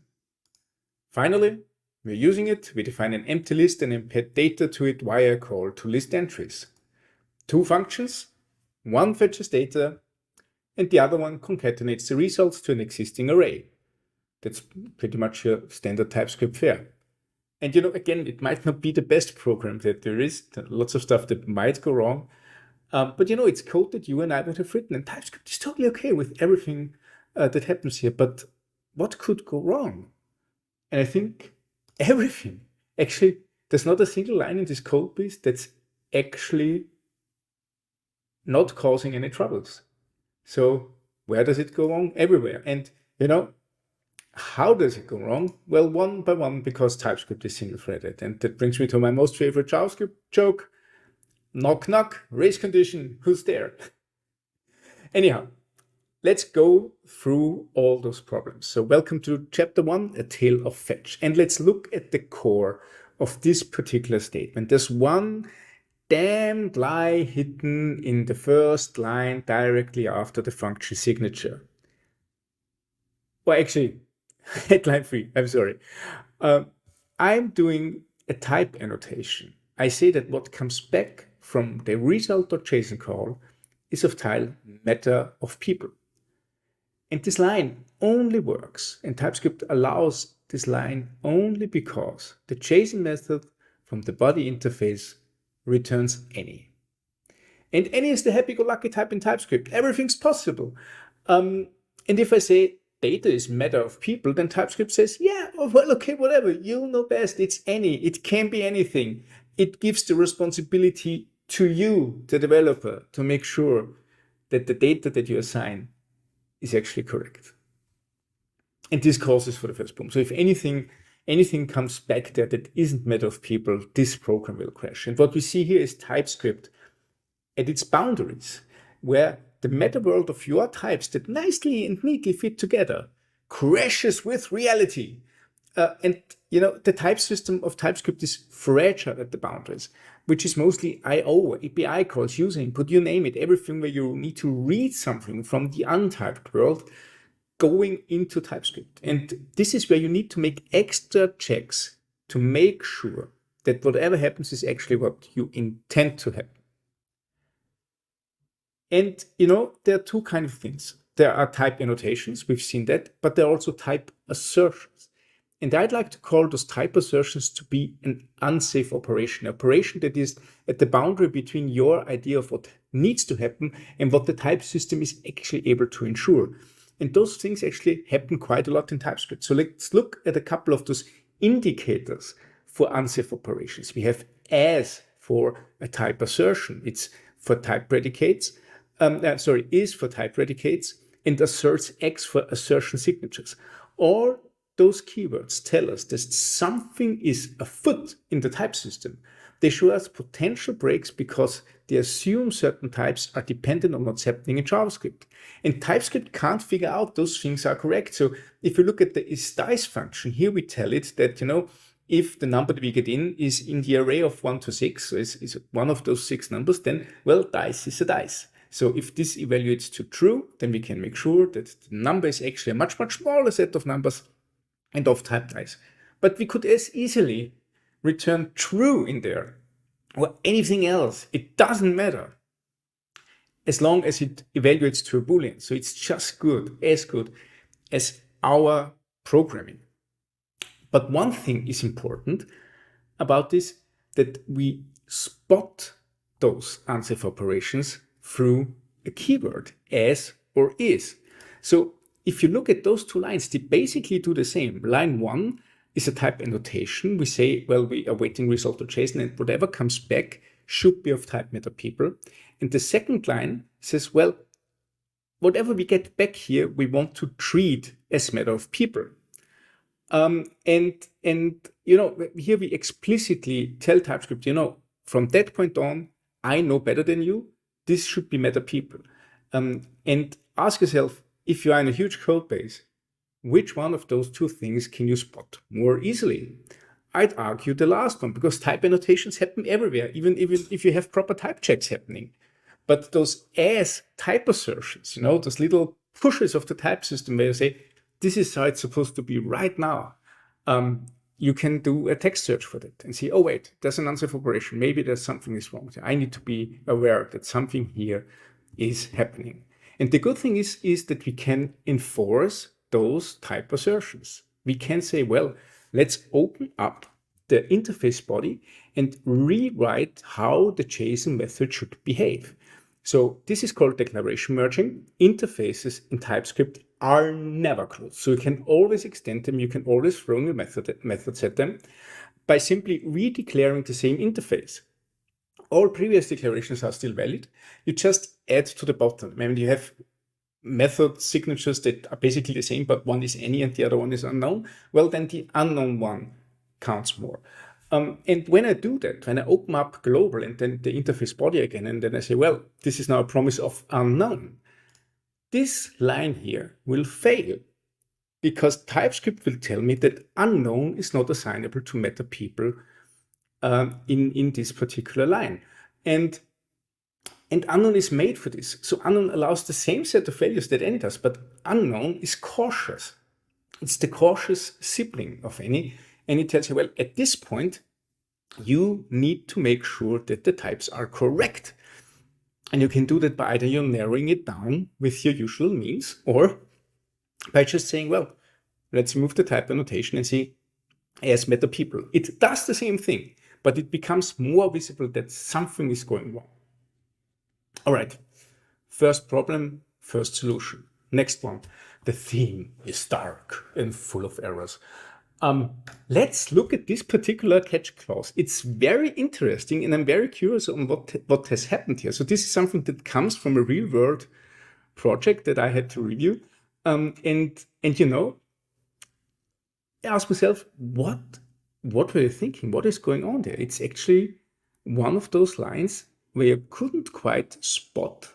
Speaker 6: Finally, we're using it. We define an empty list and embed data to it via a call to list entries. 2 functions, one fetches data, and the other one concatenates the results to an existing array. That's pretty much your standard TypeScript fare. And again, it might not be the best program that there is. Lots of stuff that might go wrong. But it's code that you and I would have written, and TypeScript is totally okay with everything that happens here. But what could go wrong? And I think everything. Actually, there's not a single line in this code base that's actually not causing any troubles. So where does it go wrong? Everywhere. And how does it go wrong? Well, one by one, because TypeScript is single-threaded. And that brings me to my most favorite JavaScript joke. Knock, knock, race condition, who's there? Anyhow, let's go through all those problems. So welcome to chapter 1, a tale of fetch. And let's look at the core of this particular statement. There's one damned lie hidden in the first line directly after the function signature. Well, actually, headline 3, I'm sorry. I'm doing a type annotation. I say that what comes back from the result.json call is of type matter of people. And this line only works, and TypeScript allows this line only because the JSON method from the body interface returns any. And any is the happy-go-lucky type in TypeScript. Everything's possible. And if I say data is matter of people, then TypeScript says, yeah, well, okay, whatever, you'll know best. It's any. It can be anything. It gives the responsibility to you, the developer, to make sure that the data that you assign is actually correct. And this causes for the first boom. So if anything comes back there that isn't matter of people, this program will crash. And what we see here is TypeScript at its boundaries, where the meta world of your types that nicely and neatly fit together crashes with reality. And the type system of TypeScript is fragile at the boundaries. which is mostly I/O, API calls, user input, you name it, everything where you need to read something from the untyped world going into TypeScript. And this is where you need to make extra checks to make sure that whatever happens is actually what you intend to happen. And, there are two kinds of things. There are type annotations, we've seen that, but there are also type assertions. And I'd like to call those type assertions to be an unsafe operation that is at the boundary between your idea of what needs to happen and what the type system is actually able to ensure. And those things actually happen quite a lot in TypeScript. So let's look at a couple of those indicators for unsafe operations. We have as for a type assertion. It's for type predicates. Is for type predicates, and asserts X for assertion signatures. All those keywords tell us that something is afoot in the type system. They show us potential breaks because they assume certain types are dependent on what's happening in JavaScript. And TypeScript can't figure out those things are correct. So if you look at the isDice function, here we tell it that, if the number that we get in is in the array of 1 to 6, so is one of those 6 numbers, then, well, dice is a dice. So if this evaluates to true, then we can make sure that the number is actually a much, much smaller set of numbers and of type dice. But we could as easily return true in there or anything else. It doesn't matter as long as it evaluates to a Boolean. So it's just good as our programming. But one thing is important about this, that we spot those unsafe operations through a keyword, as or is. So if you look at those two lines, they basically do the same. Line 1 is a type annotation. We say, well, we are waiting result.json, and whatever comes back should be of type meta people. And the second line says, well, whatever we get back here, we want to treat as matter of people. Here we explicitly tell TypeScript, from that point on, I know better than you. This should be meta people. And ask yourself, if you are in a huge code base, which one of those two things can you spot more easily? I'd argue the last one, because type annotations happen everywhere, even if you have proper type checks happening. But those as type assertions, those little pushes of the type system where you say, this is how it's supposed to be right now. You can do a text search for that and see, oh, wait, there's an unsafe operation. Maybe there's something is wrong. I need to be aware that something here is happening. And the good thing is that we can enforce those type assertions. We can say, well, let's open up the interface body and rewrite how the JSON method should behave. So this is called declaration merging. Interfaces in TypeScript are never closed. So you can always extend them. You can always throw new methods at them by simply redeclaring the same interface. All previous declarations are still valid. You just add to the bottom. Maybe you have method signatures that are basically the same, but one is any and the other one is unknown. Well, then the unknown one counts more. And when I do that, when I open up global and then the interface body again, and then I say, well, this is now a promise of unknown, this line here will fail because TypeScript will tell me that unknown is not assignable to meta people in this particular line. And unknown is made for this. So unknown allows the same set of values that any does, but unknown is cautious. It's the cautious sibling of any. And it tells you, well, at this point, you need to make sure that the types are correct. And you can do that by either you're narrowing it down with your usual means, or by just saying, well, let's remove the type annotation and see as meta people. It does the same thing, but it becomes more visible that something is going wrong. All right, first problem, first solution. Next one, the theme is dark and full of errors. Let's look at this particular catch clause. It's very interesting, and I'm very curious on what has happened here. So this is something that comes from a real world project that I had to review. And I asked myself, what were you thinking? What is going on there? It's actually one of those lines where you couldn't quite spot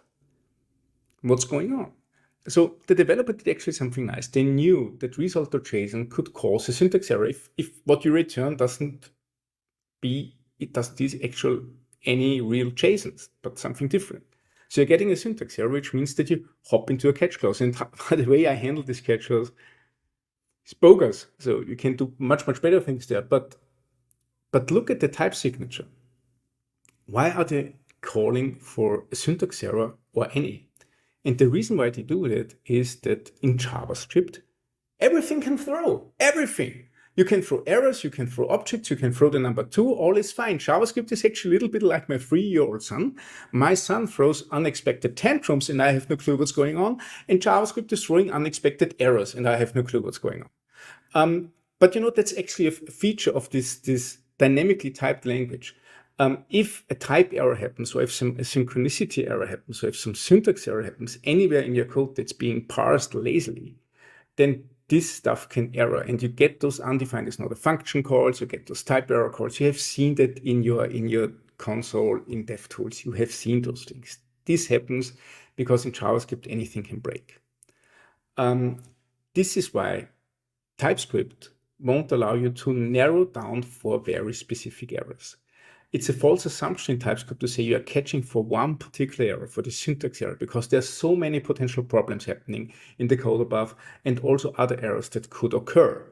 Speaker 6: what's going on. So the developer did actually something nice. They knew that result.json could cause a syntax error if what you return doesn't be it doesn't use any real JSONs, but something different. So you're getting a syntax error, which means that you hop into a catch clause. And by the way I handle this catch clause is bogus. So you can do much better things there. But look at the type signature. Why are they calling for a syntax error or any? And the reason why they do that is that in JavaScript, everything can throw, everything. You can throw errors, you can throw objects, you can throw the number 2, all is fine. JavaScript is actually a little bit like my 3-year-old son. My son throws unexpected tantrums and I have no clue what's going on. And JavaScript is throwing unexpected errors and I have no clue what's going on. But that's actually a feature of this dynamically typed language. If a type error happens, or if a synchronicity error happens, or if some syntax error happens anywhere in your code that's being parsed lazily, then this stuff can error, and you get those undefined, it's not a function calls, you get those type error calls. You have seen that in your console, in DevTools, you have seen those things. This happens because in JavaScript, anything can break. This is why TypeScript won't allow you to narrow down for very specific errors. It's a false assumption in TypeScript to say you are catching for one particular error, for the syntax error, because there's so many potential problems happening in the code above and also other errors that could occur.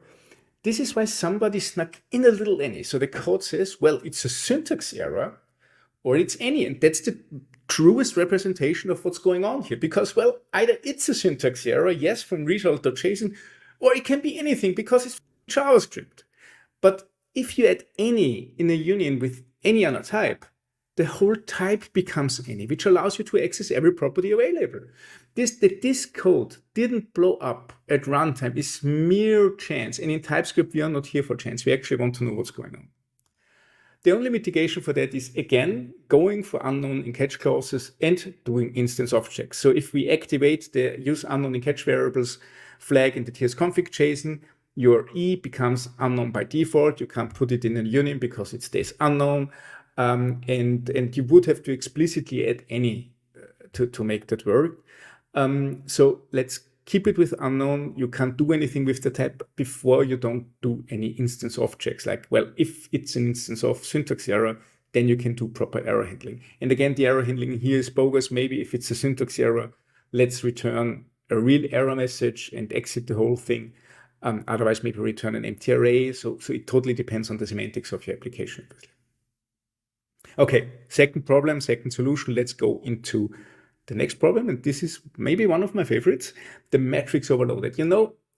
Speaker 6: This is why somebody snuck in a little any. So the code says, well, it's a syntax error or it's any, and that's the truest representation of what's going on here, because, well, either it's a syntax error, yes, from result.json, or it can be anything because it's JavaScript. But if you add any in a union with any other type, the whole type becomes any, which allows you to access every property available. This code didn't blow up at runtime is mere chance. And in TypeScript, we are not here for chance. We actually want to know what's going on. The only mitigation for that is, again, going for unknown in catch clauses and doing instance of checks. So if we activate the use unknown in catch variables flag in the tsconfig JSON, your E becomes unknown by default. You can't put it in a union because it stays unknown. And you would have to explicitly add any to make that work. So let's keep it with unknown. You can't do anything with the type before you don't do any instance of checks. Like, well, if it's an instance of syntax error, then you can do proper error handling. And again, the error handling here is bogus. Maybe if it's a syntax error, let's return a real error message and exit the whole thing. Otherwise, maybe return an empty array. So it totally depends on the semantics of your application. Okay, second problem, second solution. Let's go into the next problem. And this is maybe one of my favorites, the matrix overloaded.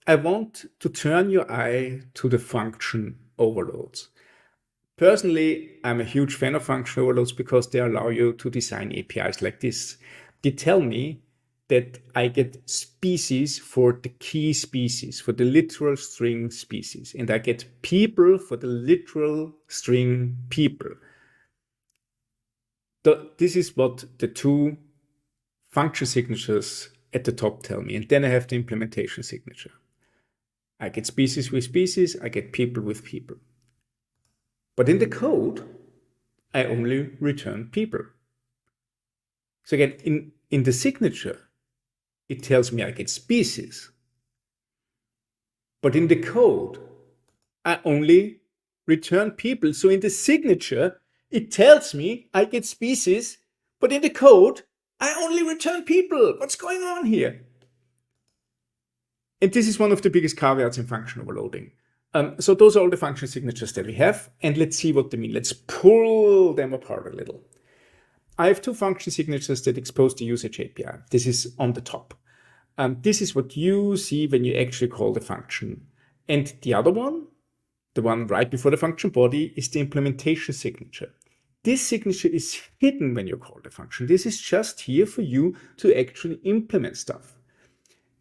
Speaker 6: I want to turn your eye to the function overloads. Personally, I'm a huge fan of function overloads because they allow you to design APIs like this. They tell me that I get species for the key species, for the literal string species, and I get people for the literal string people. This is what the two function signatures at the top tell me, and then I have the implementation signature. I get species with species, I get people with people. But in the code, I only return people. So again, in the signature, it tells me I get species. But in the code, I only return people. So in the signature, it tells me I get species, but in the code, I only return people. What's going on here? And this is one of the biggest caveats in function overloading. So those are all the function signatures that we have. And let's see what they mean. Let's pull them apart a little. I have two function signatures that expose the usage API. This is on the top. This is what you see when you actually call the function. And the other one, the one right before the function body, is the implementation signature. This signature is hidden when you call the function. This is just here for you to actually implement stuff.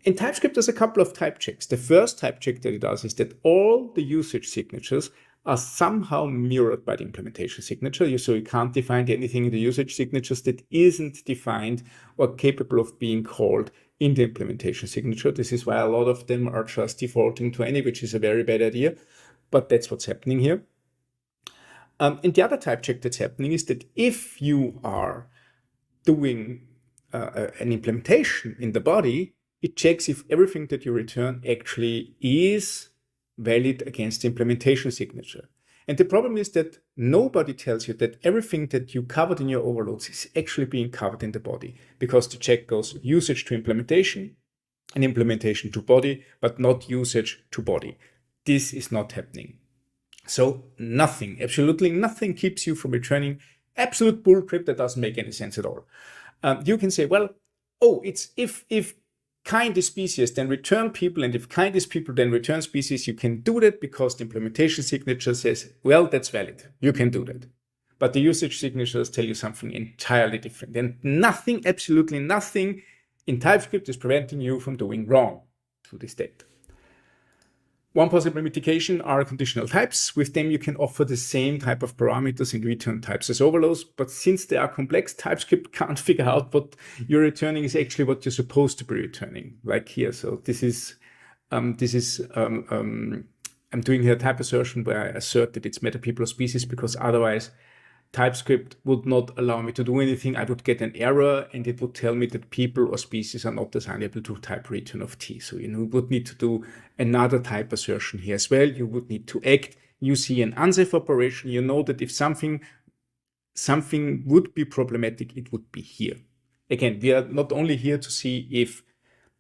Speaker 6: And TypeScript does a couple of type checks. The first type check that it does is that all the usage signatures are somehow mirrored by the implementation signature. So you can't define anything in the usage signatures that isn't defined or capable of being called in the implementation signature. This is why a lot of them are just defaulting to any, which is a very bad idea, but that's what's happening here. And the other type check that's happening is that if you are doing an implementation in the body, it checks if everything that you return actually is valid against the implementation signature. And the problem is that nobody tells you that everything that you covered in your overloads is actually being covered in the body, because the check goes usage to implementation and implementation to body, but not usage to body. This is not happening. So nothing, absolutely nothing keeps you from returning absolute bullcrap that doesn't make any sense at all. You can say, well, oh, it's if kind is species, then return people, and if kind is people, then return species. You can do that because the implementation signature says, well, that's valid. You can do that. But the usage signatures tell you something entirely different. And nothing, absolutely nothing in TypeScript is preventing you from doing wrong to this date. One possible mitigation are conditional types. With them, you can offer the same type of parameters in return types as overloads. But since they are complex, TypeScript can't figure out what you're returning is actually what you're supposed to be returning, like here. So I'm doing here a type assertion where I assert that it's meta people or species, because otherwise TypeScript would not allow me to do anything. I would get an error and it would tell me that people or species are not assignable to type return of t. So you would need to do another type assertion here as well. You would need to act. You see an unsafe operation. You know that if something would be problematic, it would be here. Again, we are not only here to see if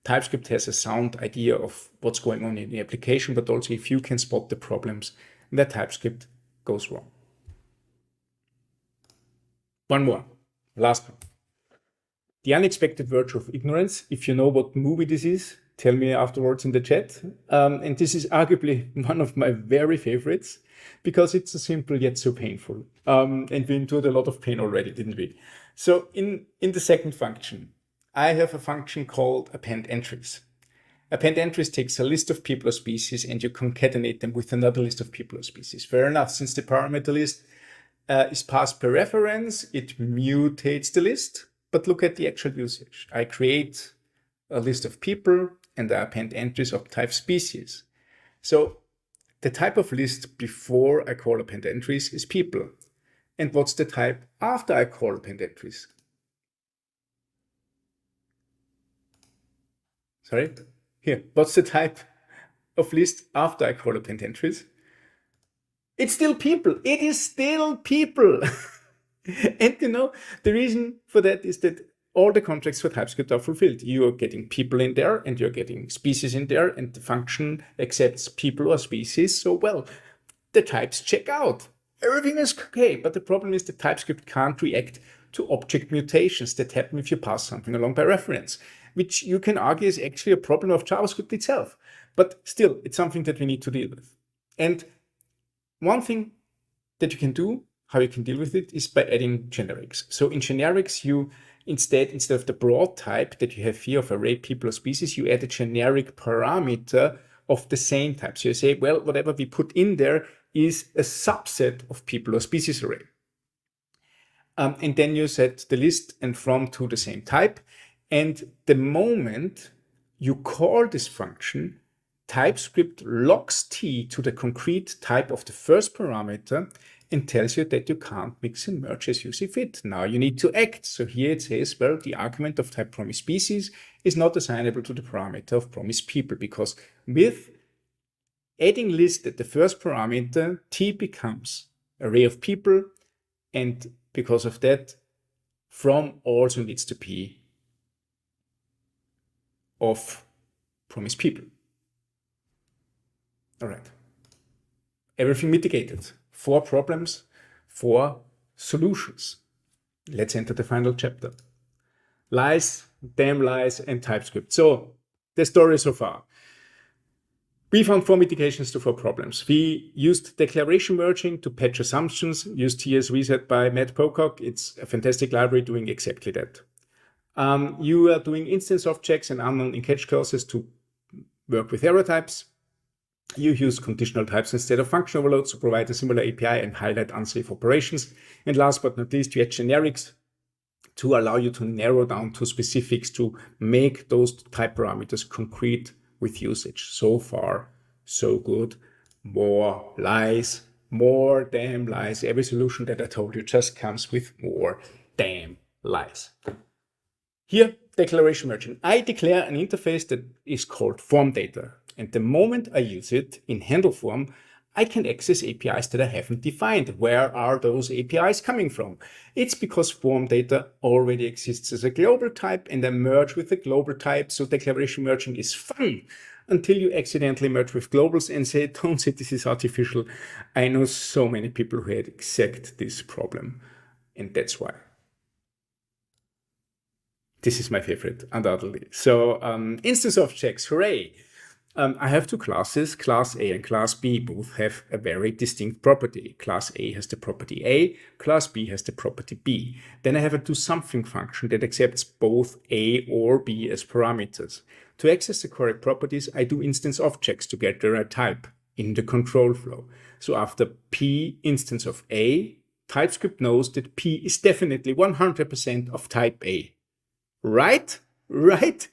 Speaker 6: TypeScript has a sound idea of what's going on in the application, but also if you can spot the problems that TypeScript goes wrong. One more, last one. The unexpected virtue of ignorance. If you know what movie this is, tell me afterwards in the chat. And this is arguably one of my very favorites, because it's so simple yet so painful. And we endured a lot of pain already, didn't we? So in the second function, I have a function called append entries. Append entries takes a list of people or species and you concatenate them with another list of people or species. Fair enough, since the parameter list is passed per reference, it mutates the list, but look at the actual usage. I create a list of people and I append entries of type species. So the type of list before I call append entries is people. And what's the type after I call append entries? Sorry, here, what's the type of list after I call append entries? It's still people. It is still people. And the reason for that is that all the contracts for TypeScript are fulfilled. You are getting people in there and you're getting species in there, and the function accepts people or species. So, well, the types check out. Everything is okay. But the problem is that TypeScript can't react to object mutations that happen if you pass something along by reference, which you can argue is actually a problem of JavaScript itself. But still, it's something that we need to deal with. And one thing that you can do, how you can deal with it, is by adding generics. So in generics, you instead of the broad type that you have here of array, people, or species, you add a generic parameter of the same type. So you say, well, whatever we put in there is a subset of people or species array. And then you set the list and from to the same type. And the moment you call this function, TypeScript locks t to the concrete type of the first parameter and tells you that you can't mix and merge as you see fit. Now you need to act. So here it says, well, the argument of type promise species is not assignable to the parameter of promise people, because with adding list at the first parameter, t becomes array of people, and because of that, from also needs to be of promise people. All right. Everything mitigated. 4 problems, 4 solutions. Let's enter the final chapter. Lies, damn lies, and TypeScript. So the story so far. We found 4 mitigations to 4 problems. We used declaration merging to patch assumptions, used here as reset by Matt Pocock. It's a fantastic library doing exactly that. You are doing instance of checks and unknown in catch clauses to work with error types. You use conditional types instead of function overloads to provide a similar API and highlight unsafe operations. And last but not least, you add generics to allow you to narrow down to specifics to make those type parameters concrete with usage. So far, so good. More lies, more damn lies. Every solution that I told you just comes with more damn lies. Here, declaration merging. I declare an interface that is called form data. And the moment I use it in handle form, I can access APIs that I haven't defined. Where are those APIs coming from? It's because form data already exists as a global type, and I merge with the global type. So declaration merging is fun until you accidentally merge with globals and say, don't say this is artificial. I know so many people who had exact this problem, and that's why. This is my favorite, undoubtedly. So instance objects, hooray. I have two classes, class A and class B. Both have a very distinct property. Class A has the property A, class B has the property B. Then I have a doSomething function that accepts both A or B as parameters. To access the correct properties, I do instance objects to get the right type in the control flow. So after P instance of A, TypeScript knows that P is definitely 100% of type A. Right? Right?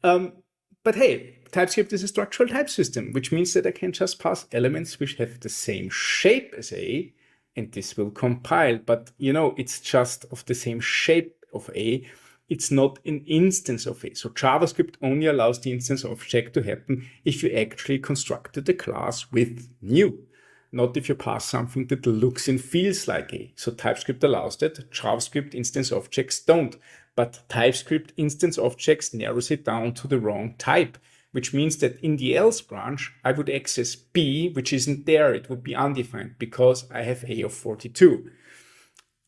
Speaker 6: But hey, TypeScript is a structural type system, which means that I can just pass elements which have the same shape as A, and this will compile. But you know, it's just of the same shape of A. It's not an instance of A. So JavaScript only allows the instance object to happen if you actually constructed the class with new, not if you pass something that looks and feels like A. So TypeScript allows that, JavaScript instance objects don't. But TypeScript instance objects narrows it down to the wrong type, which means that in the else branch, I would access B, which isn't there. It would be undefined because I have A of 42.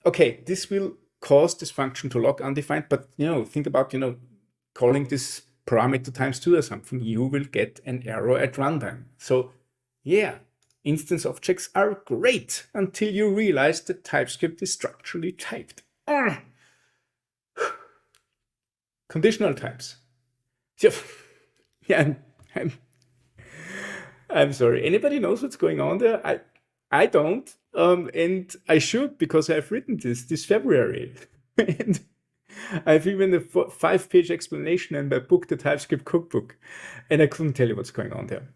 Speaker 6: Okay, this will cause this function to log undefined, but think about, calling this parameter times 2 or something. You will get an error at runtime. So yeah, instance objects are great until you realize that TypeScript is structurally typed. Conditional types. Yeah, I'm sorry. Anybody knows what's going on there? I don't, and I should, because I've written this February, and I've even a 5-page explanation in my book, the TypeScript Cookbook, and I couldn't tell you what's going on there.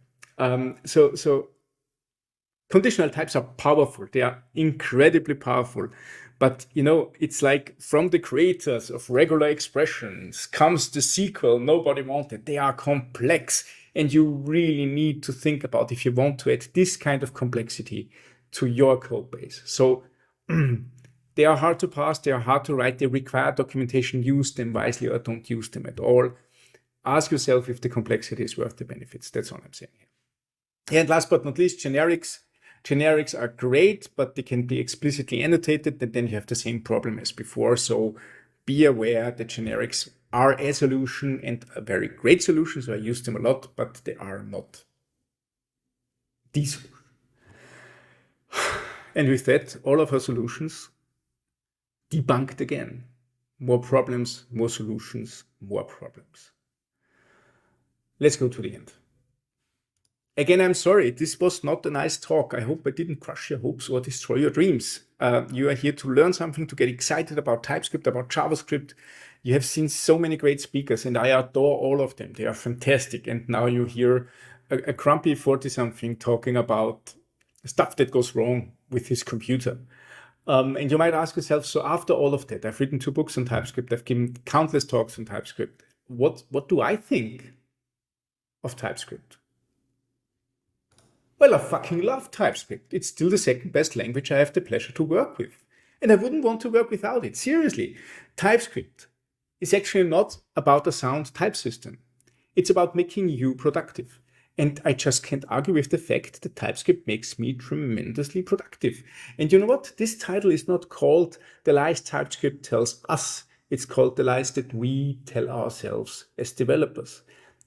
Speaker 6: So conditional types are powerful. They are incredibly powerful. But, it's like from the creators of regular expressions comes the sequel nobody wanted. They are complex, and you really need to think about if you want to add this kind of complexity to your code base. So they are hard to pass. They are hard to write. They require documentation. Use them wisely or don't use them at all. Ask yourself if the complexity is worth the benefits. That's all I'm saying here. And last but not least, generics. Generics are great, but they can be explicitly annotated, and then you have the same problem as before. So be aware that generics are a solution and a very great solution. So I use them a lot, but they are not the solution. And with that, all of our solutions debunked again. More problems, more solutions, more problems. Let's go to the end. Again, I'm sorry, this was not a nice talk. I hope I didn't crush your hopes or destroy your dreams. You are here to learn something, to get excited about TypeScript, about JavaScript. You have seen so many great speakers, and I adore all of them. They are fantastic. And now you hear a grumpy 40-something talking about stuff that goes wrong with his computer. And you might ask yourself, so after all of that, I've written 2 books on TypeScript. I've given countless talks on TypeScript. What do I think of TypeScript? Well, I fucking love TypeScript. It's still the second best language I have the pleasure to work with. And I wouldn't want to work without it. Seriously, TypeScript is actually not about a sound type system. It's about making you productive. And I just can't argue with the fact that TypeScript makes me tremendously productive. And you know what? This title is not called The Lies TypeScript Tells Us. It's called The Lies That We Tell Ourselves as Developers.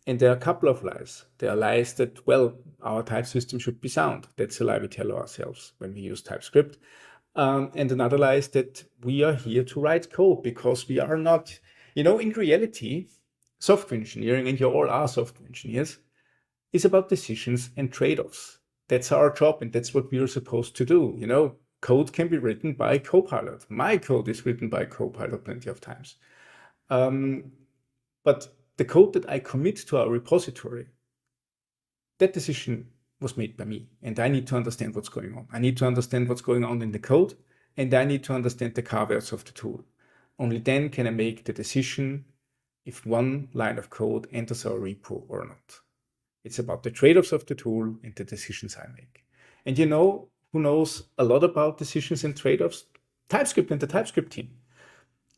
Speaker 6: And there are a couple of lies. There are lies that, well, our type system should be sound. That's a lie we tell ourselves when we use TypeScript. And another lie is that we are here to write code because we are not, in reality, software engineering, and you all are software engineers, is about decisions and trade-offs. That's our job, and that's what we are supposed to do. Code can be written by Copilot. My code is written by Copilot plenty of times. But the code that I commit to our repository, that decision was made by me, and I need to understand what's going on. I need to understand what's going on in the code, and I need to understand the caveats of the tool. Only then can I make the decision if one line of code enters our repo or not. It's about the trade-offs of the tool and the decisions I make. And you know who knows a lot about decisions and trade-offs? TypeScript and the TypeScript team.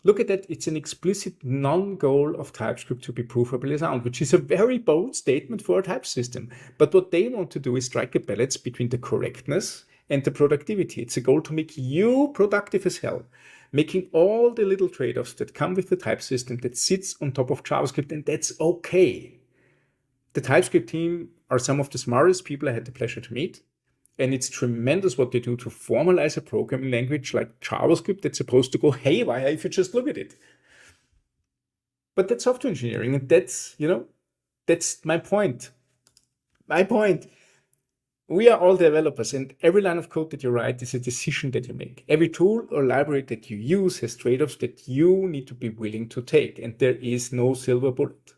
Speaker 6: Look at that. It's an explicit non-goal of TypeScript to be proofably sound, which is a very bold statement for a type system. But what they want to do is strike a balance between the correctness and the productivity. It's a goal to make you productive as hell, making all the little trade-offs that come with the type system that sits on top of JavaScript, and that's okay. The TypeScript team are some of the smartest people I had the pleasure to meet. And it's tremendous what they do to formalize a programming language like JavaScript that's supposed to go haywire if you just look at it. But that's software engineering, and that's, that's my point. My point. We are all developers, and every line of code that you write is a decision that you make. Every tool or library that you use has trade-offs that you need to be willing to take, and there is no silver bullet.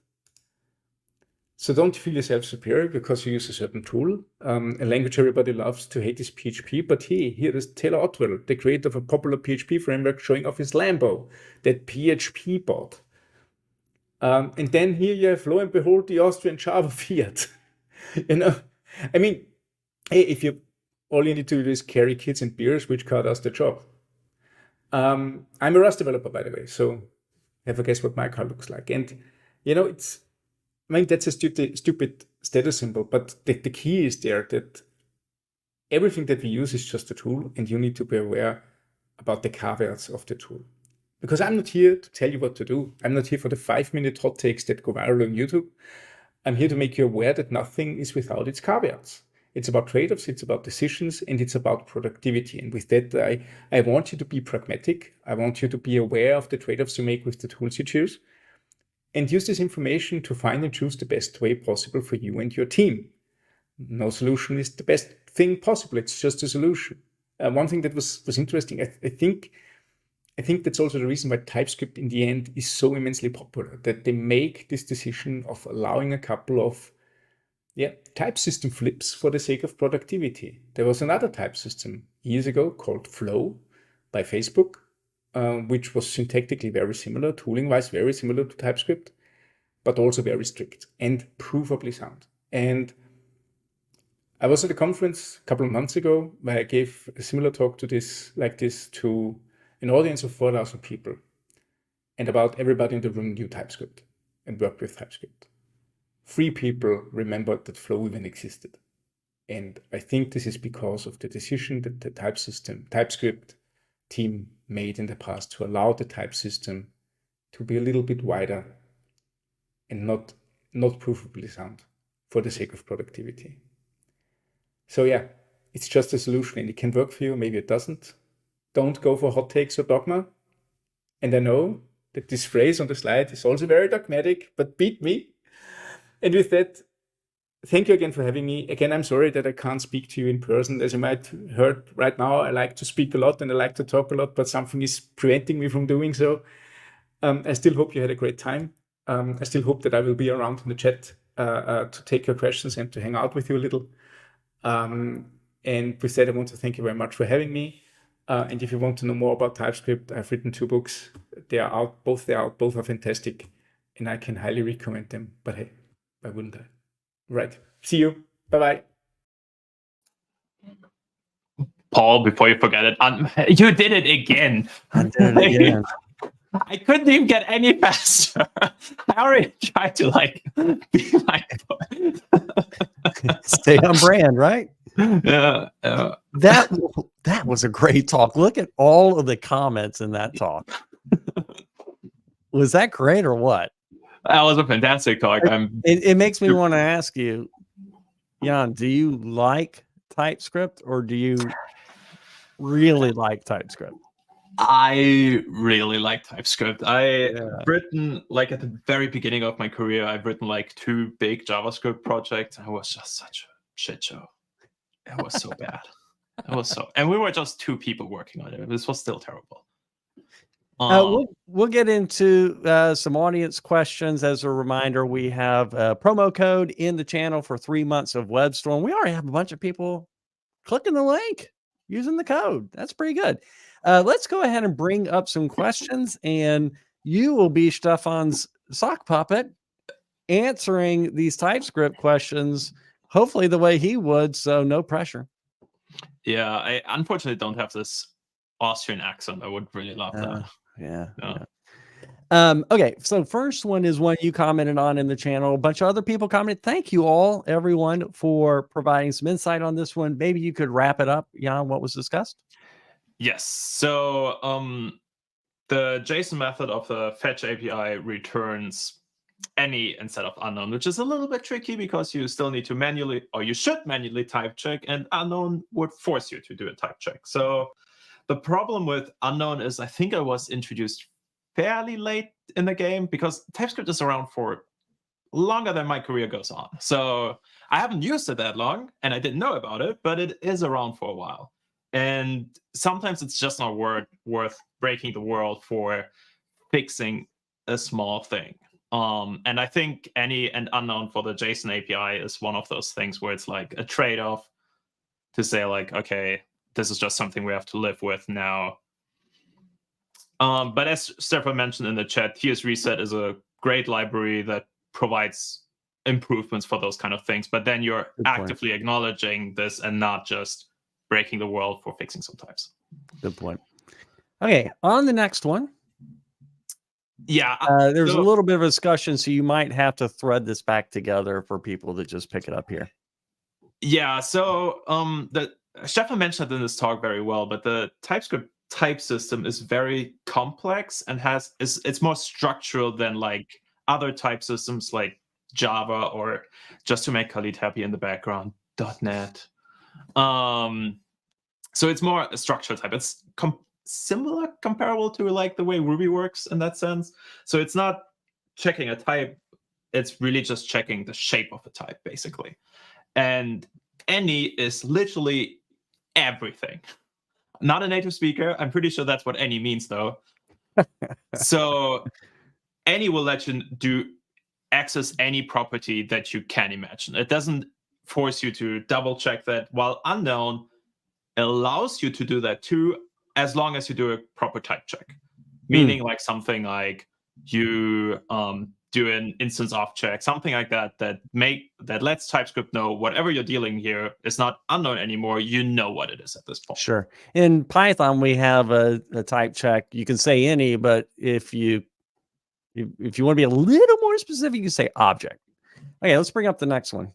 Speaker 6: So don't feel yourself superior because you use a certain tool. A language everybody loves to hate is PHP, but here is Taylor Otwell, the creator of a popular PHP framework, showing off his Lambo, that PHP bot. And then here you have, lo and behold, the Austrian Java Fiat. I mean, hey, if all you need to do is carry kids and beers, which car does the job? I'm a Rust developer, by the way, so have a guess what my car looks like. And, that's a stupid status symbol, but the key is there that everything that we use is just a tool, and you need to be aware about the caveats of the tool. Because I'm not here to tell you what to do. I'm not here for the 5-minute hot takes that go viral on YouTube. I'm here to make you aware that nothing is without its caveats. It's about trade-offs, it's about decisions, and it's about productivity. And with that, I want you to be pragmatic. I want you to be aware of the trade-offs you make with the tools you choose, and use this information to find and choose the best way possible for you and your team. No solution is the best thing possible. It's just a solution. One thing that was interesting, I think that's also the reason why TypeScript in the end is so immensely popular, that they make this decision of allowing a couple of type system flips for the sake of productivity. There was another type system years ago called Flow by Facebook, which was syntactically very similar, tooling-wise very similar to TypeScript, but also very strict and provably sound. And I was at a conference a couple of months ago where I gave a similar talk to this to an audience of 4,000 people, and about everybody in the room knew TypeScript and worked with TypeScript. 3 people remembered that Flow even existed. And I think this is because of the decision that the TypeScript team made in the past to allow the type system to be a little bit wider and not provably sound for the sake of productivity. So it's just a solution, and it can work for you, maybe it doesn't. Don't go for hot takes or dogma. And I know that this phrase on the slide is also very dogmatic, but beat me. And with that, thank you again for having me. Again, I'm sorry that I can't speak to you in person. As you might have heard right now, I like to speak a lot and I like to talk a lot, but something is preventing me from doing so. I still hope you had a great time. I still hope that I will be around in the chat to take your questions and to hang out with you a little. And with that, I want to thank you very much for having me. And if you want to know more about TypeScript, I've written 2 books. They are out. Both are fantastic, and I can highly recommend them. But hey, why wouldn't I? Right. See you. Bye-bye.
Speaker 2: Paul, before you forget it, you did it again.
Speaker 1: I did it again.
Speaker 2: I couldn't even get any faster. I already tried to be like
Speaker 1: Stay on brand, right?
Speaker 2: Yeah.
Speaker 1: That was a great talk. Look at all of the comments in that talk. Was that great or what?
Speaker 2: That was a fantastic talk.
Speaker 1: It makes me want to ask you, Jan, do you like TypeScript or do you really like TypeScript?
Speaker 2: I really like TypeScript. I've written, at the very beginning of my career, I've written 2 big JavaScript projects. And it was just such a shit show. It was so bad. And we were just 2 people working on it. This was still terrible.
Speaker 1: We'll get into some audience questions. As a reminder, we have a promo code in the channel for 3 months of WebStorm. We already have a bunch of people clicking the link using the code. That's pretty good. Let's go ahead and bring up some questions, and you will be Stefan's sock puppet answering these TypeScript questions, hopefully the way he would, so no pressure.
Speaker 2: Yeah, I unfortunately don't have this Austrian accent. I would really love that.
Speaker 1: Yeah.
Speaker 2: Yeah.
Speaker 1: Okay, so first one is one you commented on in the channel. A bunch of other people commented. Thank you all, everyone, for providing some insight on this one. Maybe you could wrap it up, Jan, what was discussed?
Speaker 2: Yes. So the JSON method of the fetch API returns any instead of unknown, which is a little bit tricky because you still need to manually, or you should manually type check, and unknown would force you to do a type check. So the problem with unknown is I think it was introduced fairly late in the game because TypeScript is around for longer than my career goes on. So I haven't used it that long and I didn't know about it, but it is around for a while. And sometimes it's just not worth breaking the world for fixing a small thing. And I think any and unknown for the JSON API is one of those things where it's like a trade-off to say like, okay, this is just something we have to live with now. But as Stefan mentioned in the chat, TS Reset is a great library that provides improvements for those kind of things. But then you're actively acknowledging this and not just breaking the world for fixing some types.
Speaker 1: Good point. Okay, on the next one.
Speaker 2: Yeah.
Speaker 1: There's a little bit of a discussion, so you might have to thread this back together for people to just pick it up here.
Speaker 2: Yeah, so Stefan mentioned it in this talk very well, but the TypeScript type system is very complex and it's more structural than like other type systems like Java or, just to make Khalid happy in the background, .NET. So it's more a structural type. It's comparable to like the way Ruby works in that sense. So it's not checking a type, it's really just checking the shape of a type, basically. And any is literally everything. Not a native speaker. I'm pretty sure that's what any means, though. So any will let you access any property that you can imagine. It doesn't force you to double check that, while unknown allows you to do that too, as long as you do a proper type check. Meaning like something like you do an instance off check, something like that, that lets TypeScript know whatever you're dealing here is not unknown anymore. You know what it is at this point.
Speaker 1: Sure. In Python, we have a type check. You can say any, but if you want to be a little more specific, you say object. Okay, let's bring up the next one.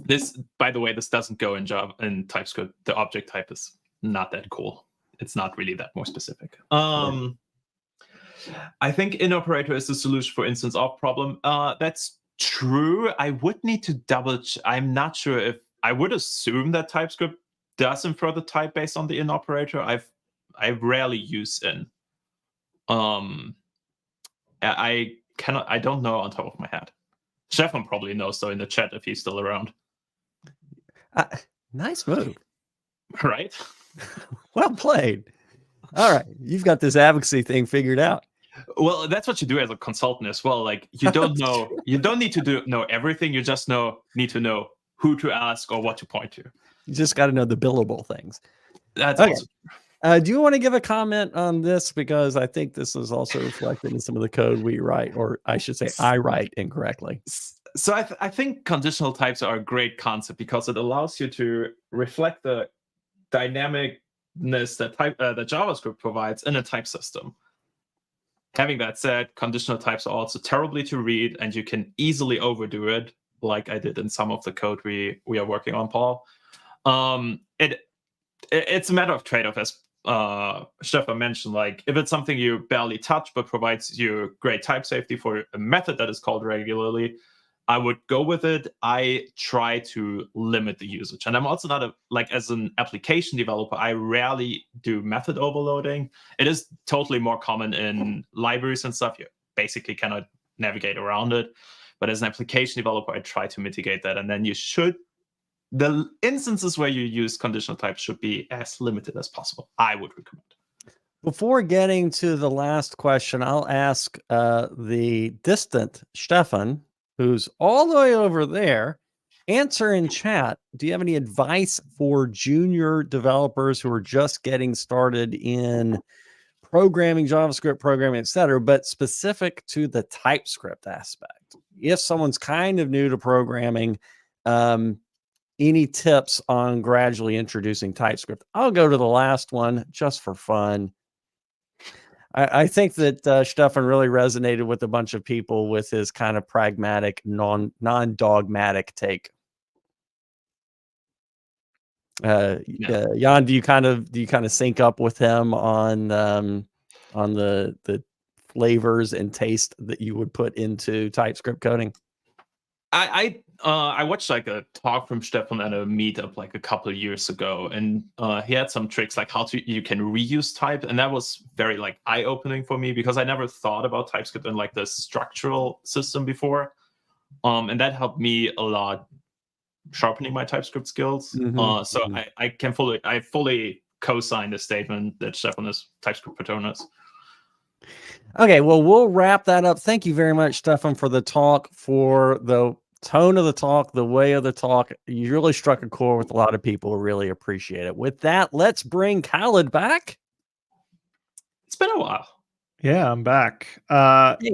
Speaker 2: This, by the way, this doesn't go in Java and TypeScript. The object type is not that cool. It's not really that more specific. I think in operator is the solution for instance of problem. That's true. I would need to double check. I'm not sure if I would assume that TypeScript does infer the type based on the in operator. I rarely use in. I don't know on top of my head. Stefan probably knows though in the chat if he's still around.
Speaker 1: Nice move.
Speaker 2: Right?
Speaker 1: Well played. All right, you've got this advocacy thing figured out.
Speaker 2: Well, that's what you do as a consultant as well. Like you don't know, you don't need to know everything. You just need to know who to ask or what to point to.
Speaker 1: You just got to know the billable things.
Speaker 2: That's
Speaker 1: okay.
Speaker 2: Also
Speaker 1: do you want to give a comment on this? Because I think this is also reflected in some of the code we write, or I should say I write incorrectly.
Speaker 2: So I think conditional types are a great concept because it allows you to reflect the dynamicness that JavaScript provides in a type system. Having that said, conditional types are also terribly to read, and you can easily overdo it, like I did in some of the code we are working on, Paul. It's a matter of trade-off, as Stefan mentioned. Like if it's something you barely touch but provides you great type safety for a method that is called regularly, I would go with it. I try to limit the usage. And I'm also not as an application developer, I rarely do method overloading. It is totally more common in libraries and stuff. You basically cannot navigate around it. But as an application developer, I try to mitigate that. And then the instances where you use conditional types should be as limited as possible, I would recommend.
Speaker 1: Before getting to the last question, I'll ask the distant Stefan, who's all the way over there, answer in chat. Do you have any advice for junior developers who are just getting started in programming, JavaScript programming, etc., but specific to the TypeScript aspect? If someone's kind of new to programming, any tips on gradually introducing TypeScript? I'll go to the last one just for fun. I think that Stefan really resonated with a bunch of people with his kind of pragmatic, non-dogmatic take. Jan, do you kind of sync up with him on the flavors and taste that you would put into TypeScript coding?
Speaker 2: I watched like a talk from Stefan at a meetup like a couple of years ago, and he had some tricks like how you can reuse type, and that was very like eye-opening for me because I never thought about TypeScript in like the structural system before, and that helped me a lot sharpening my TypeScript skills. So I fully co-sign the statement that Stefan is TypeScript Patronus.
Speaker 1: Okay, well, we'll wrap that up. Thank you very much, Stefan, for the talk, for the tone of the talk, the way of the talk. You really struck a chord with a lot of people. Really appreciate it. With that, let's bring Khaled back.
Speaker 2: It's been a while.
Speaker 3: Yeah, I'm back.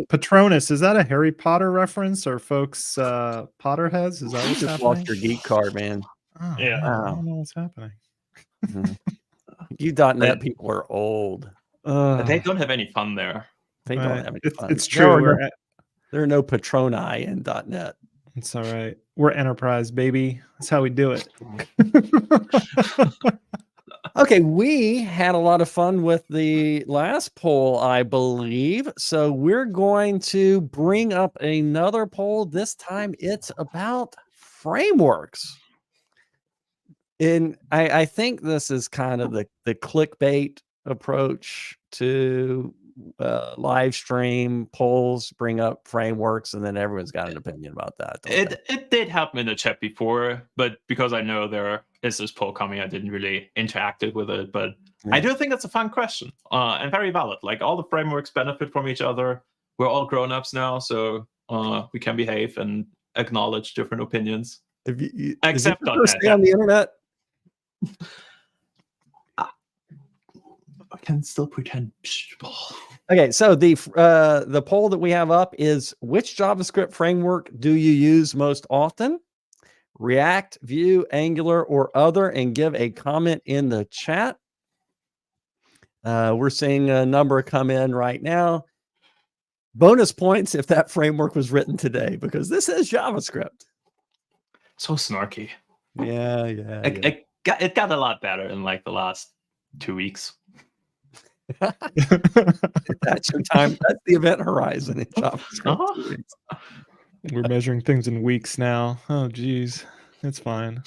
Speaker 3: Patronus, is that a Harry Potter reference or folks Potterheads? Is that
Speaker 1: You
Speaker 3: what's
Speaker 1: just
Speaker 3: happening?
Speaker 1: lost your geek card, man.
Speaker 3: Oh,
Speaker 2: Yeah.
Speaker 3: man, I don't know what's happening.
Speaker 1: You .NET people are old.
Speaker 2: They don't have any fun there.
Speaker 1: They don't have any fun.
Speaker 3: It's true.
Speaker 1: There are no Patroni in .NET.
Speaker 3: It's all right. We're enterprise, baby. That's how we do it.
Speaker 1: Okay, we had a lot of fun with the last poll, I believe. So we're going to bring up another poll. This time it's about frameworks. And I think this is kind of the clickbait approach to live stream polls, bring up frameworks, and then everyone's got an opinion about that.
Speaker 2: It did happen in the chat before, but because I know there is this poll coming, I didn't really interact with it. But I do think it's a fun question and very valid. Like all the frameworks benefit from each other. We're all grown-ups now, so we can behave and acknowledge different opinions. Except
Speaker 1: on the internet.
Speaker 2: I can still pretend.
Speaker 1: Okay, so the poll that we have up is: which JavaScript framework do you use most often? React, Vue, Angular, or other? And give a comment in the chat. We're seeing a number come in right now. Bonus points if that framework was written today, because this is JavaScript.
Speaker 2: So snarky.
Speaker 1: Yeah.
Speaker 2: It got a lot better in like the last 2 weeks.
Speaker 1: That's your time. That's the event horizon in JavaScript.
Speaker 3: We're measuring things in weeks now. Oh, geez. It's fine.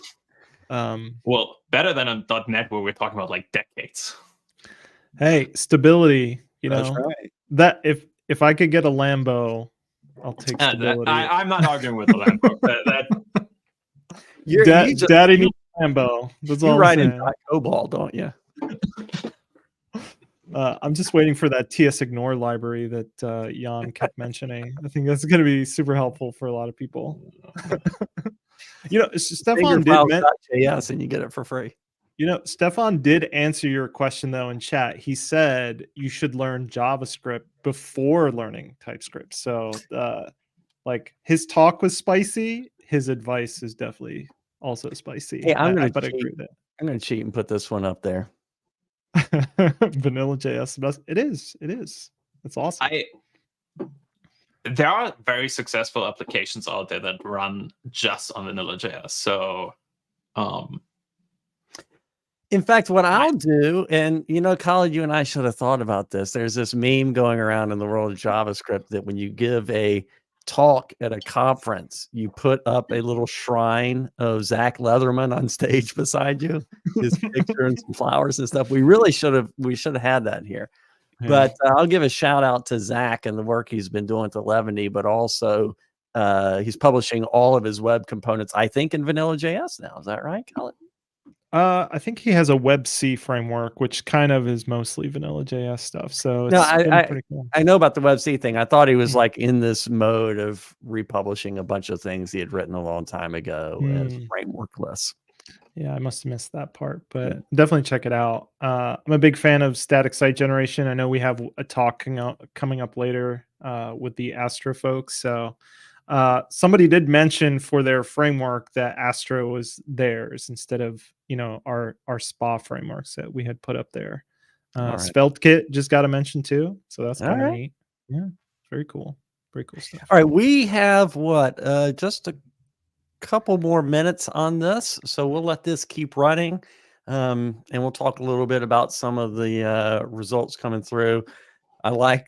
Speaker 2: Well, better than on .NET where we're talking about like decades.
Speaker 3: Hey, stability. You know,
Speaker 1: that's right.
Speaker 3: That if I could get a Lambo, I'll take stability.
Speaker 2: I'm not arguing with the Lambo.
Speaker 3: Daddy needs a Lambo. That's all
Speaker 1: you
Speaker 3: I'm
Speaker 1: write
Speaker 3: saying.
Speaker 1: in COBOL, don't you?
Speaker 3: I'm just waiting for that TS-ignore library that Jan kept mentioning. I think that's going to be super helpful for a lot of people. You know, Stefan did
Speaker 1: JS and you get it for free.
Speaker 3: You know, Stefan did answer your question though in chat. He said you should learn JavaScript before learning TypeScript. So, like his talk was spicy. His advice is definitely also spicy.
Speaker 1: Hey, I'm going
Speaker 3: to
Speaker 1: cheat and put this one up there.
Speaker 3: Vanilla JS best. It is. It's awesome.
Speaker 2: There are very successful applications out there that run just on Vanilla JS. So,
Speaker 1: in fact, what I'll do, and you know, Colin, you and I should have thought about this. There's this meme going around in the world of JavaScript that when you give a talk at a conference, you put up a little shrine of Zach Leatherman on stage beside you, his picture and some flowers and stuff. We should have had that here. Yeah. But I'll give a shout out to Zach and the work he's been doing to Levany, but also he's publishing all of his web components, I think, in Vanilla JS now. Is that right, Colin?
Speaker 3: I think he has a WebC framework, which kind of is mostly Vanilla JS stuff. So
Speaker 1: no, pretty cool. I know about the WebC thing. I thought he was like in this mode of republishing a bunch of things he had written a long time ago as frameworkless.
Speaker 3: Yeah, I must have missed that part, but definitely check it out. I'm a big fan of static site generation. I know we have a talk coming up later with the Astra folks, so Somebody did mention for their framework that Astro was theirs instead of, you know, our SPA frameworks that we had put up there.
Speaker 1: right.
Speaker 3: SvelteKit just got a mention too, so that's
Speaker 1: All
Speaker 3: kind of
Speaker 1: right.
Speaker 3: neat. Yeah, very cool stuff.
Speaker 1: All right, we have what? Just a couple more minutes on this, so we'll let this keep running, and we'll talk a little bit about some of the results coming through. I like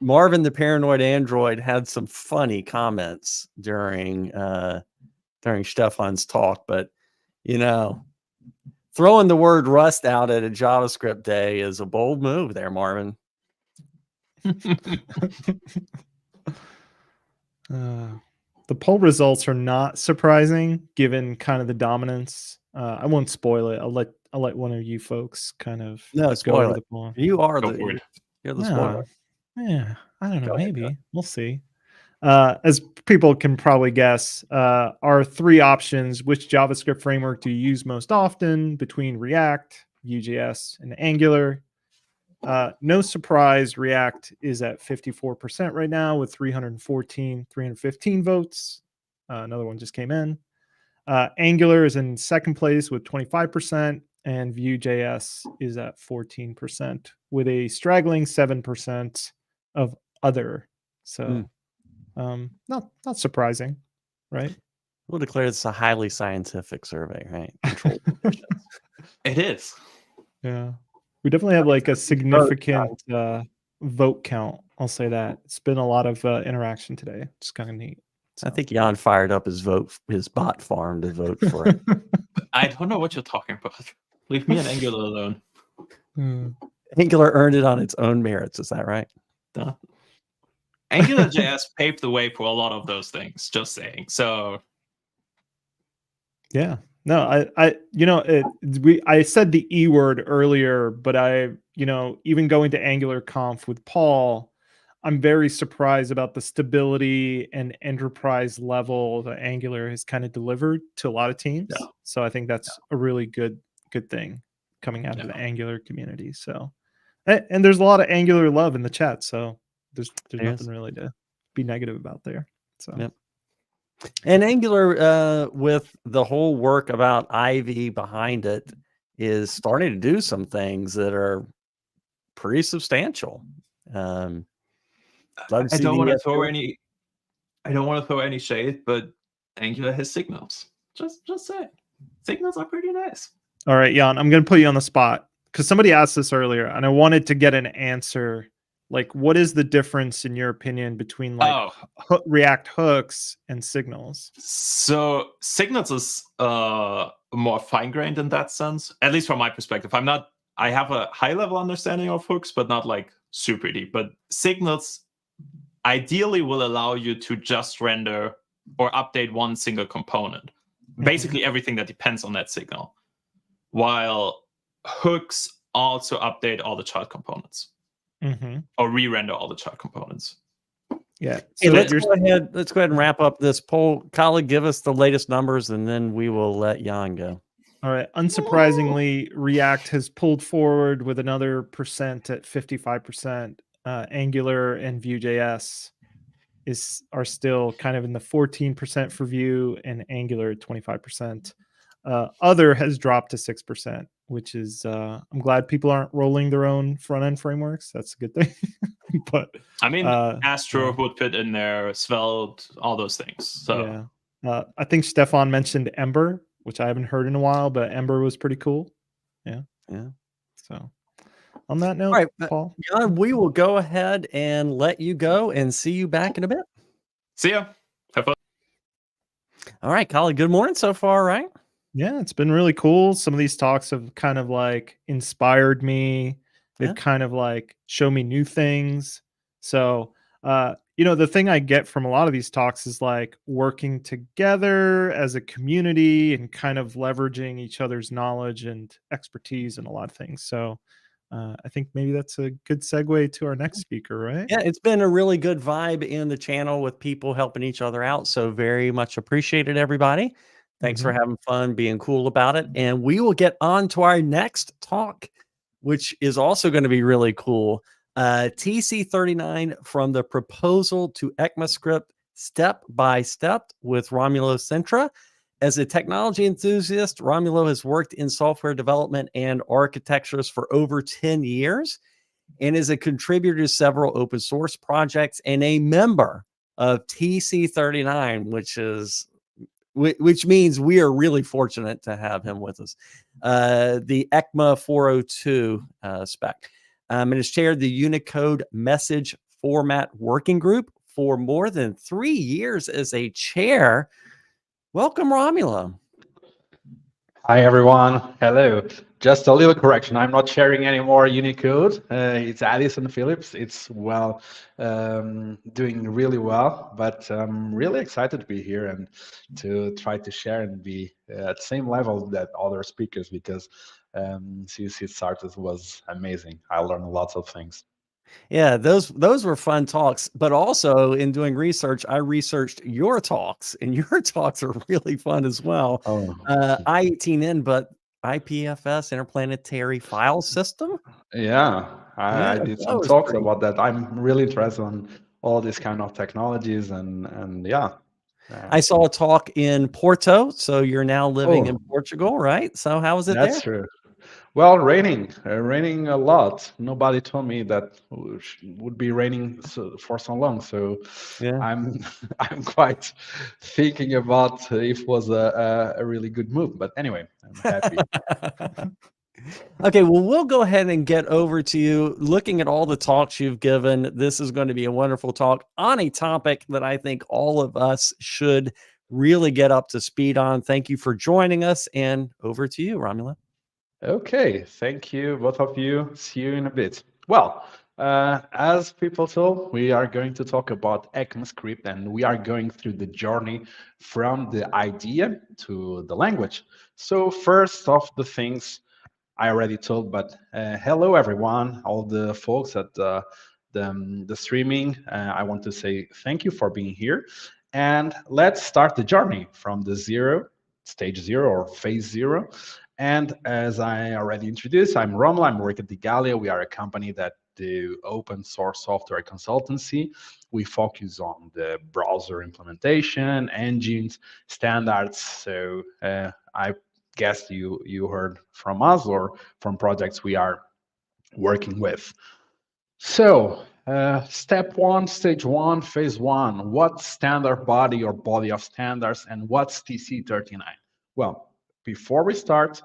Speaker 1: Marvin the Paranoid Android had some funny comments during Stefan's talk, but you know, throwing the word Rust out at a JavaScript day is a bold move there, Marvin.
Speaker 3: The poll results are not surprising given kind of the dominance. I won't spoil it. I'll let one of you folks kind of
Speaker 1: No,
Speaker 3: go
Speaker 1: spoil
Speaker 3: over
Speaker 1: it.
Speaker 3: the poll.
Speaker 1: You are
Speaker 2: Go for it.
Speaker 1: you're the
Speaker 3: No.
Speaker 1: spoiler.
Speaker 3: Yeah, I don't know.
Speaker 1: Go ahead,
Speaker 3: Maybe we'll see. As people can probably guess, our three options: which JavaScript framework do you use most often between React, Vue.js, and Angular? No surprise, React is at 54% right now with 315 votes. Another one just came in. Angular is in second place with 25%, and Vue.js is at 14% with a straggling 7% of other. So not surprising, right?
Speaker 1: We'll declare this a highly scientific survey, right? Controlled conditions.
Speaker 2: It is.
Speaker 3: Yeah. We definitely have like a significant vote count. I'll say that. It's been a lot of interaction today. It's kind of neat. So.
Speaker 1: I think Jan fired up his bot farm to vote for it.
Speaker 2: I don't know what you're talking about. Leave me and Angular alone.
Speaker 1: Angular earned it on its own merits. Is that right?
Speaker 2: Duh. AngularJS paved the way for a lot of those things. Just saying. So
Speaker 3: yeah, no, I said the E word earlier, but even going to Angular Conf with Paul, I'm very surprised about the stability and enterprise level that Angular has kind of delivered to a lot of teams. Yeah. So I think that's a really good thing coming out of the Angular community. So, and there's a lot of Angular love in the chat. So there's nothing really to be negative about there. So.
Speaker 1: Yep. And Angular, with the whole work about Ivy behind it, is starting to do some things that are pretty substantial.
Speaker 2: I don't want to throw any shade, but Angular has signals. Just say signals are pretty nice.
Speaker 3: All right, Jan, I'm going to put you on the spot because somebody asked this earlier, and I wanted to get an answer. Like, what is the difference in your opinion between like React hooks and signals? So
Speaker 2: signals is more fine-grained in that sense, at least from my perspective. I have a high-level understanding of hooks, but not like super deep. But signals ideally will allow you to just render or update one single component, basically everything that depends on that signal, while hooks also update all the child components. Or re-render all the child components.
Speaker 3: Yeah.
Speaker 1: So let's go ahead and wrap up this poll. Kali, give us the latest numbers, and then we will let Jan go.
Speaker 3: All right. Unsurprisingly, React has pulled forward with another percent at 55%. Angular and Vue.js are still kind of in the 14% for Vue, and Angular at 25%. Other has dropped to 6%, which is I'm glad people aren't rolling their own front end frameworks. That's a good thing. But
Speaker 2: I mean, Astro would fit in there, Svelte, all those things. So
Speaker 3: yeah, I think Stefan mentioned Ember, which I haven't heard in a while, but Ember was pretty cool. Yeah. So on that note, all right, Paul,
Speaker 1: Jan, we will go ahead and let you go and see you back in a bit.
Speaker 2: See ya. Have fun.
Speaker 1: All right, Kali, good morning so far, right?
Speaker 3: Yeah, it's been really cool. Some of these talks have kind of like inspired me. They've kind of like show me new things. So, the thing I get from a lot of these talks is like working together as a community and kind of leveraging each other's knowledge and expertise in a lot of things. So, I think maybe that's a good segue to our next speaker, right?
Speaker 1: Yeah, it's been a really good vibe in the channel with people helping each other out. So very much appreciated, everybody. Thanks for having fun, being cool about it. And we will get on to our next talk, which is also going to be really cool. TC39 from the proposal to ECMAScript step by step with Romulo Cintra. As a technology enthusiast, Romulo has worked in software development and architectures for over 10 years and is a contributor to several open source projects and a member of TC39, which means we are really fortunate to have him with us. The ECMA 402 spec. And has chaired the Unicode message format working group for more than 3 years as a chair. Welcome, Romulo.
Speaker 7: Hi, everyone. Hello. Just a little correction. I'm not sharing any more Unicode. It's Addison Phillips. It's doing really well, but I'm really excited to be here and to try to share and be at the same level that other speakers, because CC started was amazing. I learned lots of things.
Speaker 1: Yeah, those were fun talks, but also in doing research, I researched your talks, and your talks are really fun as well.
Speaker 7: Oh,
Speaker 1: I18N, but IPFS, Interplanetary File System.
Speaker 7: yeah,
Speaker 1: Yeah,
Speaker 7: I did
Speaker 1: that
Speaker 7: some
Speaker 1: was
Speaker 7: talks
Speaker 1: pretty.
Speaker 7: about that. I'm really interested on all these kind of technologies, and yeah.
Speaker 1: I saw a talk in Porto, so you're now living in
Speaker 7: Oh,
Speaker 1: Portugal, right? So how was it there?
Speaker 7: that's true. Well, raining a lot. Nobody told me that would be raining for so long. So
Speaker 1: Yeah.
Speaker 7: I'm I'm quite thinking about if it was a really good move. But anyway, I'm happy.
Speaker 1: Okay, well, we'll go ahead and get over to you. Looking at all the talks you've given, this is going to be a wonderful talk on a topic that I think all of us should really get up to speed on. Thank you for joining us, and over to you, Romulo.
Speaker 7: Okay, thank you, both of you. See you in a bit. Well, as people told, we are going to talk about ECMAScript, and we are going through the journey from the idea to the language. So first of the things I already told, but hello everyone, all the folks at the streaming. I want to say thank you for being here, and let's start the journey from the stage zero or phase zero. And as I already introduced, I'm Romulo. I'm working at Igalia. We are a company that do open source software consultancy. We focus on the browser implementation, engines, standards. So I guess you heard from us or from projects we are working with. So step one, stage one, phase one, what's standard body or body of standards, and what's TC39? Well, before we start,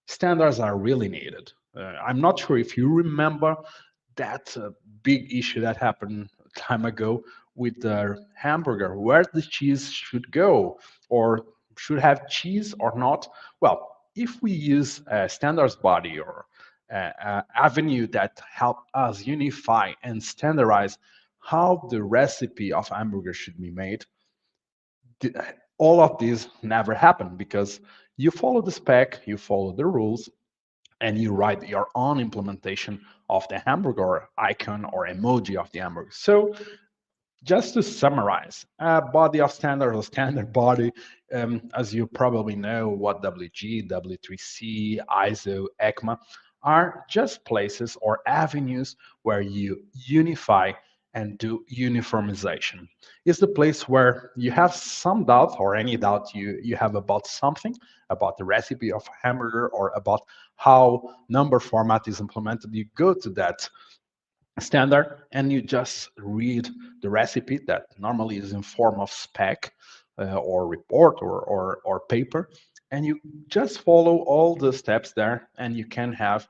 Speaker 7: standards are really needed. I'm not sure if you remember that big issue that happened time ago with the hamburger, where the cheese should go, or should have cheese or not. Well, if we use a standards body or avenue that help us unify and standardize how the recipe of hamburger should be made, all of these never happen, because you follow the spec, you follow the rules, and you write your own implementation of the hamburger icon or emoji of the hamburger. So just to summarize, a body of standard or standard body, as you probably know, what WG, W3C, ISO, ECMA are just places or avenues where you unify and do uniformization. It's the place where you have some doubt or any doubt you have about something, about the recipe of hamburger or about how number format is implemented. You go to that standard and you just read the recipe that normally is in form of spec or report or paper, and you just follow all the steps there, and you can have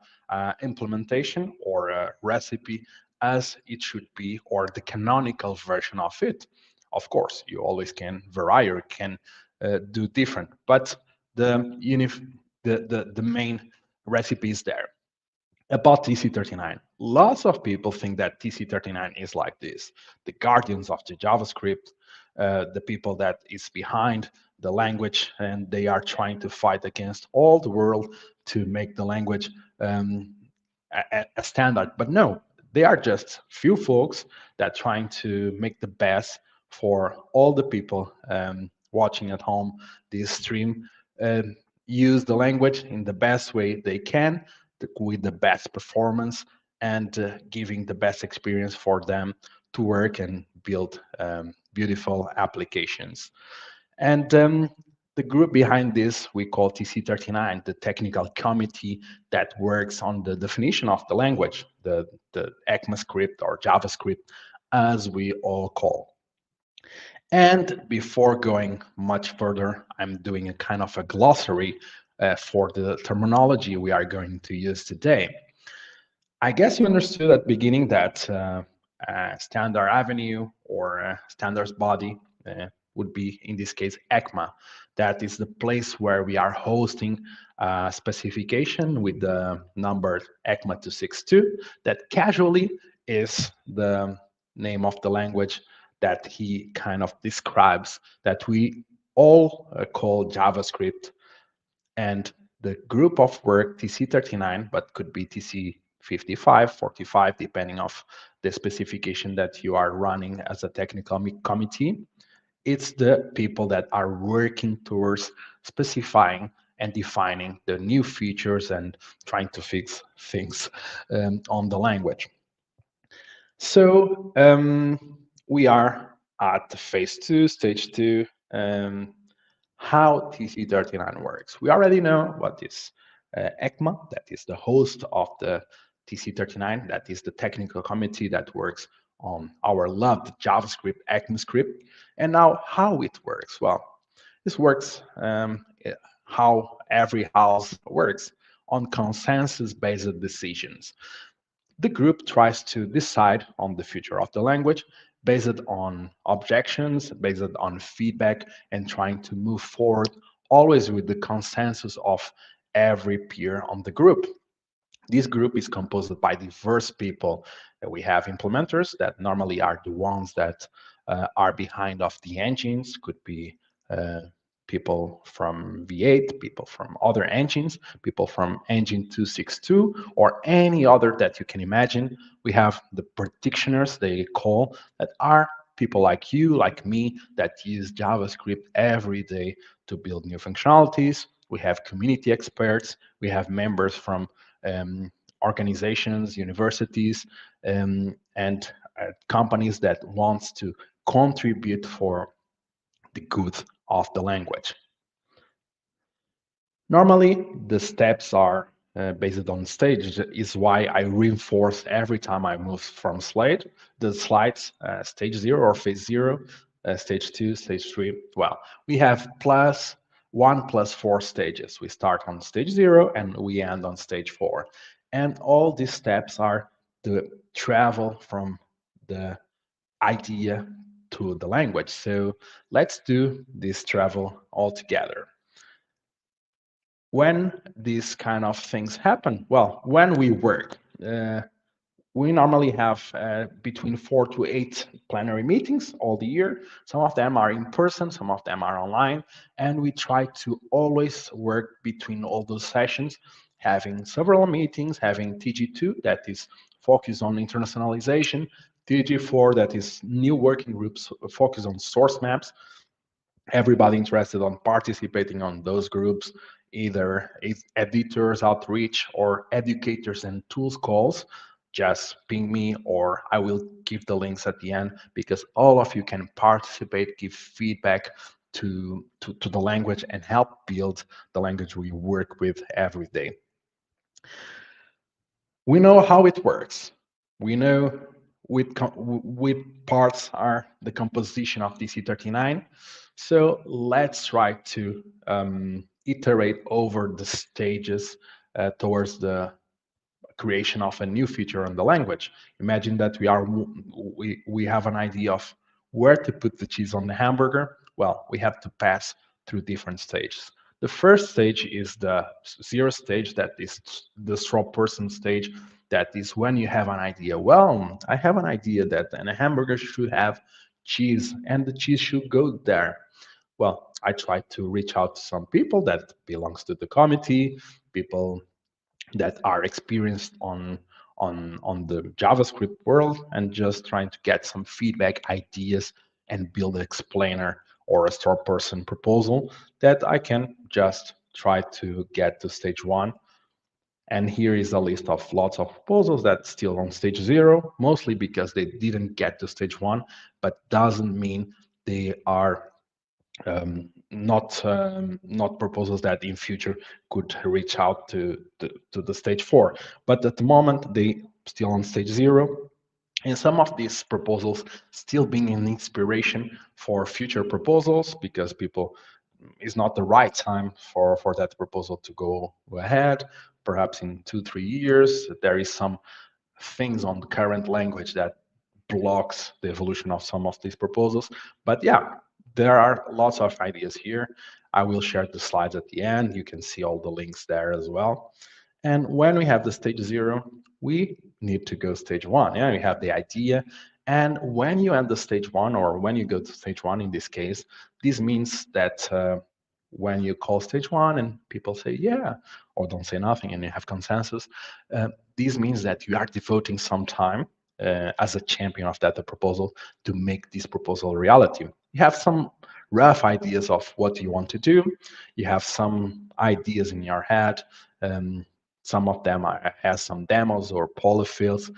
Speaker 7: implementation or a recipe as it should be, or the canonical version of it. Of course, you always can vary or can do different, but the main recipe is there. About TC39, lots of people think that TC39 is like this, the guardians of the JavaScript, the people that is behind the language, and they are trying to fight against all the world to make the language a standard. But no, they are just few folks that trying to make the best for all the people watching at home this stream, use the language in the best way they can, with the best performance, and giving the best experience for them to work and build beautiful applications. And the group behind this we call TC39, the technical committee that works on the definition of the language, the ECMAScript or JavaScript, as we all call. And before going much further, I'm doing a kind of a glossary for the terminology we are going to use today. I guess you understood at the beginning that standard avenue or standards body would be, in this case, ECMA. That is the place where we are hosting a specification with the number ECMA 262 that casually is the name of the language that he kind of describes, that we all call JavaScript. And the group of work TC39, but could be TC55, 45, depending of the specification that you are running as a technical committee. It's the people that are working towards specifying and defining the new features and trying to fix things on the language. So we are at phase 2, stage 2, how TC39 works. We already know what is ECMA, that is the host of the TC39, that is the technical committee that works on our loved JavaScript, ECMAScript. And now how it works? Well, this works how every house works, on consensus-based decisions. The group tries to decide on the future of the language based on objections, based on feedback, and trying to move forward always with the consensus of every peer on the group. This group is composed by diverse people. We have implementers that normally are the ones that are behind of the engines, could be people from V8, people from other engines, people from engine 262, or any other that you can imagine. We have the practitioners, they call, that are people like you, like me, that use JavaScript every day to build new functionalities. We have community experts, we have members from organizations, universities, and companies that wants to contribute for the good of the language. Normally, the steps are based on stage, is why I reinforce every time I move from the slides, stage 0 or phase 0, stage 2, stage 3. Well, we have +1 + 4 stages. We start on stage 0 and we end on stage 4. And all these steps are the travel from the idea to the language. So let's do this travel all together. When these kind of things happen, well, when we work, we normally have between 4 to 8 plenary meetings all the year. Some of them are in person, some of them are online, and we try to always work between all those sessions, having several meetings, having TG2 that is focused on internationalization, TG4 that is new working groups focused on source maps. Everybody interested on participating on those groups, either editors outreach or educators and tools calls, just ping me or I will give the links at the end, because all of you can participate, give feedback to the language and help build the language we work with every day. We know how it works. We know which parts are the composition of TC39. So let's try to iterate over the stages towards the creation of a new feature in the language. Imagine that we have an idea of where to put the cheese on the hamburger. Well, we have to pass through different stages. The first stage is the 0 stage, that is the straw person stage. That is when you have an idea. Well, I have an idea that a hamburger should have cheese and the cheese should go there. Well, I try to reach out to some people that belongs to the committee, people that are experienced on the JavaScript world, and just trying to get some feedback, ideas, and build an explainer or a store person proposal that I can just try to get to stage 1. And here is a list of lots of proposals that's still on stage 0, mostly because they didn't get to stage 1, but doesn't mean they are not proposals that in future could reach out to the stage 4. But at the moment, they still on stage 0. And some of these proposals still being an inspiration for future proposals, because people, it's not the right time for that proposal to go ahead. Perhaps in 2-3 years, there is some things on the current language that blocks the evolution of some of these proposals. But yeah, there are lots of ideas here. I will share the slides at the end. You can see all the links there as well. And when we have the stage 0, we need to go stage 1. Yeah, we have the idea. And when you end the stage 1, or when you go to stage 1 in this case, this means that when you call stage 1 and people say yeah, or don't say nothing, and you have consensus, this means that you are devoting some time as a champion of that proposal to make this proposal a reality. You have some rough ideas of what you want to do. You have some ideas in your head. Some of them have some demos or polyfills,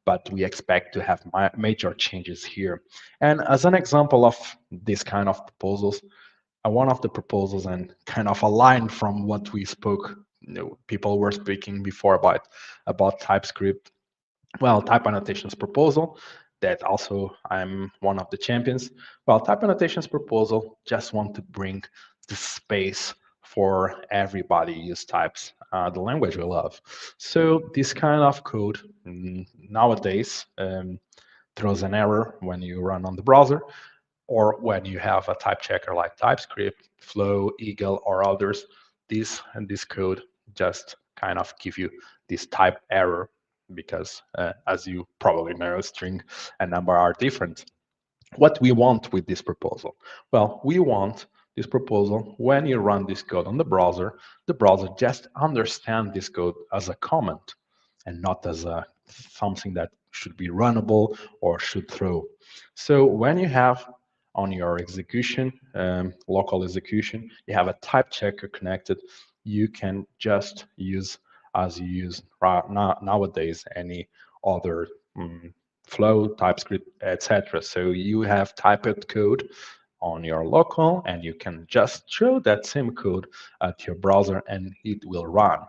Speaker 7: but we expect to have major changes here. And as an example of this kind of proposals, one of the proposals, and kind of aligned from what we spoke, people were speaking before about TypeScript. Well, type annotations proposal, that also I'm one of the champions. Well, type annotations proposal just want to bring the space for everybody use types, the language we love. So this kind of code nowadays throws an error when you run on the browser, or when you have a type checker like TypeScript, Flow, Eagle, or others. This code just kind of give you this type error, because as you probably know, string and number are different. What we want with this proposal? Well, we want this proposal, when you run this code on the browser just understand this code as a comment and not as something that should be runnable or should throw. So when you have on your execution, local execution, you have a type checker connected, you can just use, as you use nowadays, any other Flow, TypeScript, etc. So you have typed code on your local, and you can just show that same code at your browser and it will run.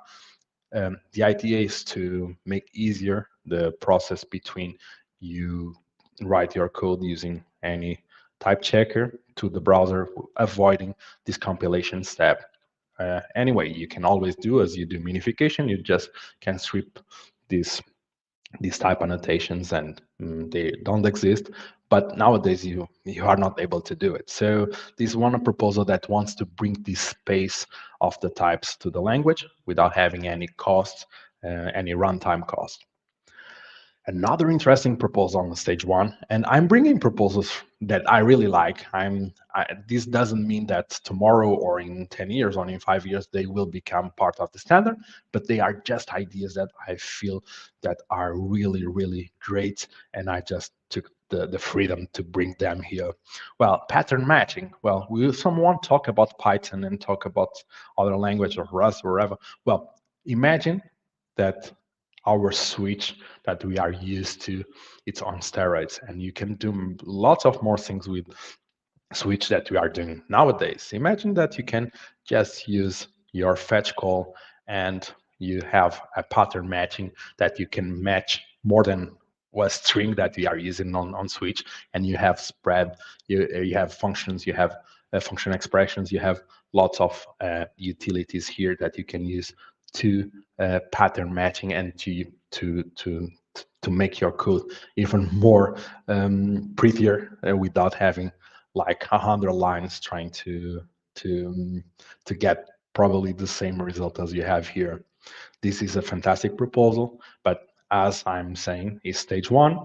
Speaker 7: The idea is to make easier the process between you write your code using any type checker to the browser, avoiding this compilation step. Anyway, you can always do as you do minification, you just can strip these type annotations and they don't exist. But nowadays you are not able to do it. So this is one proposal that wants to bring this space of the types to the language without having any costs, any runtime cost. Another interesting proposal on the stage 1, and I'm bringing proposals that I really like. This doesn't mean that tomorrow or in 10 years or in 5 years they will become part of the standard, but they are just ideas that I feel that are really, really great, and I just took the freedom to bring them here. Well, pattern matching. Well, will someone talk about Python and talk about other language or Rust or whatever? Well, imagine that our switch that we are used to, it's on steroids, and you can do lots of more things with switch that we are doing nowadays. Imagine that you can just use your fetch call and you have a pattern matching that you can match more than a string that we are using on switch, and you have spread, you have functions, you have function expressions, you have lots of utilities here that you can use to pattern matching and to make your code even more prettier without having like 100 lines trying to get probably the same result as you have here. This is a fantastic proposal, but as I'm saying, is stage 1.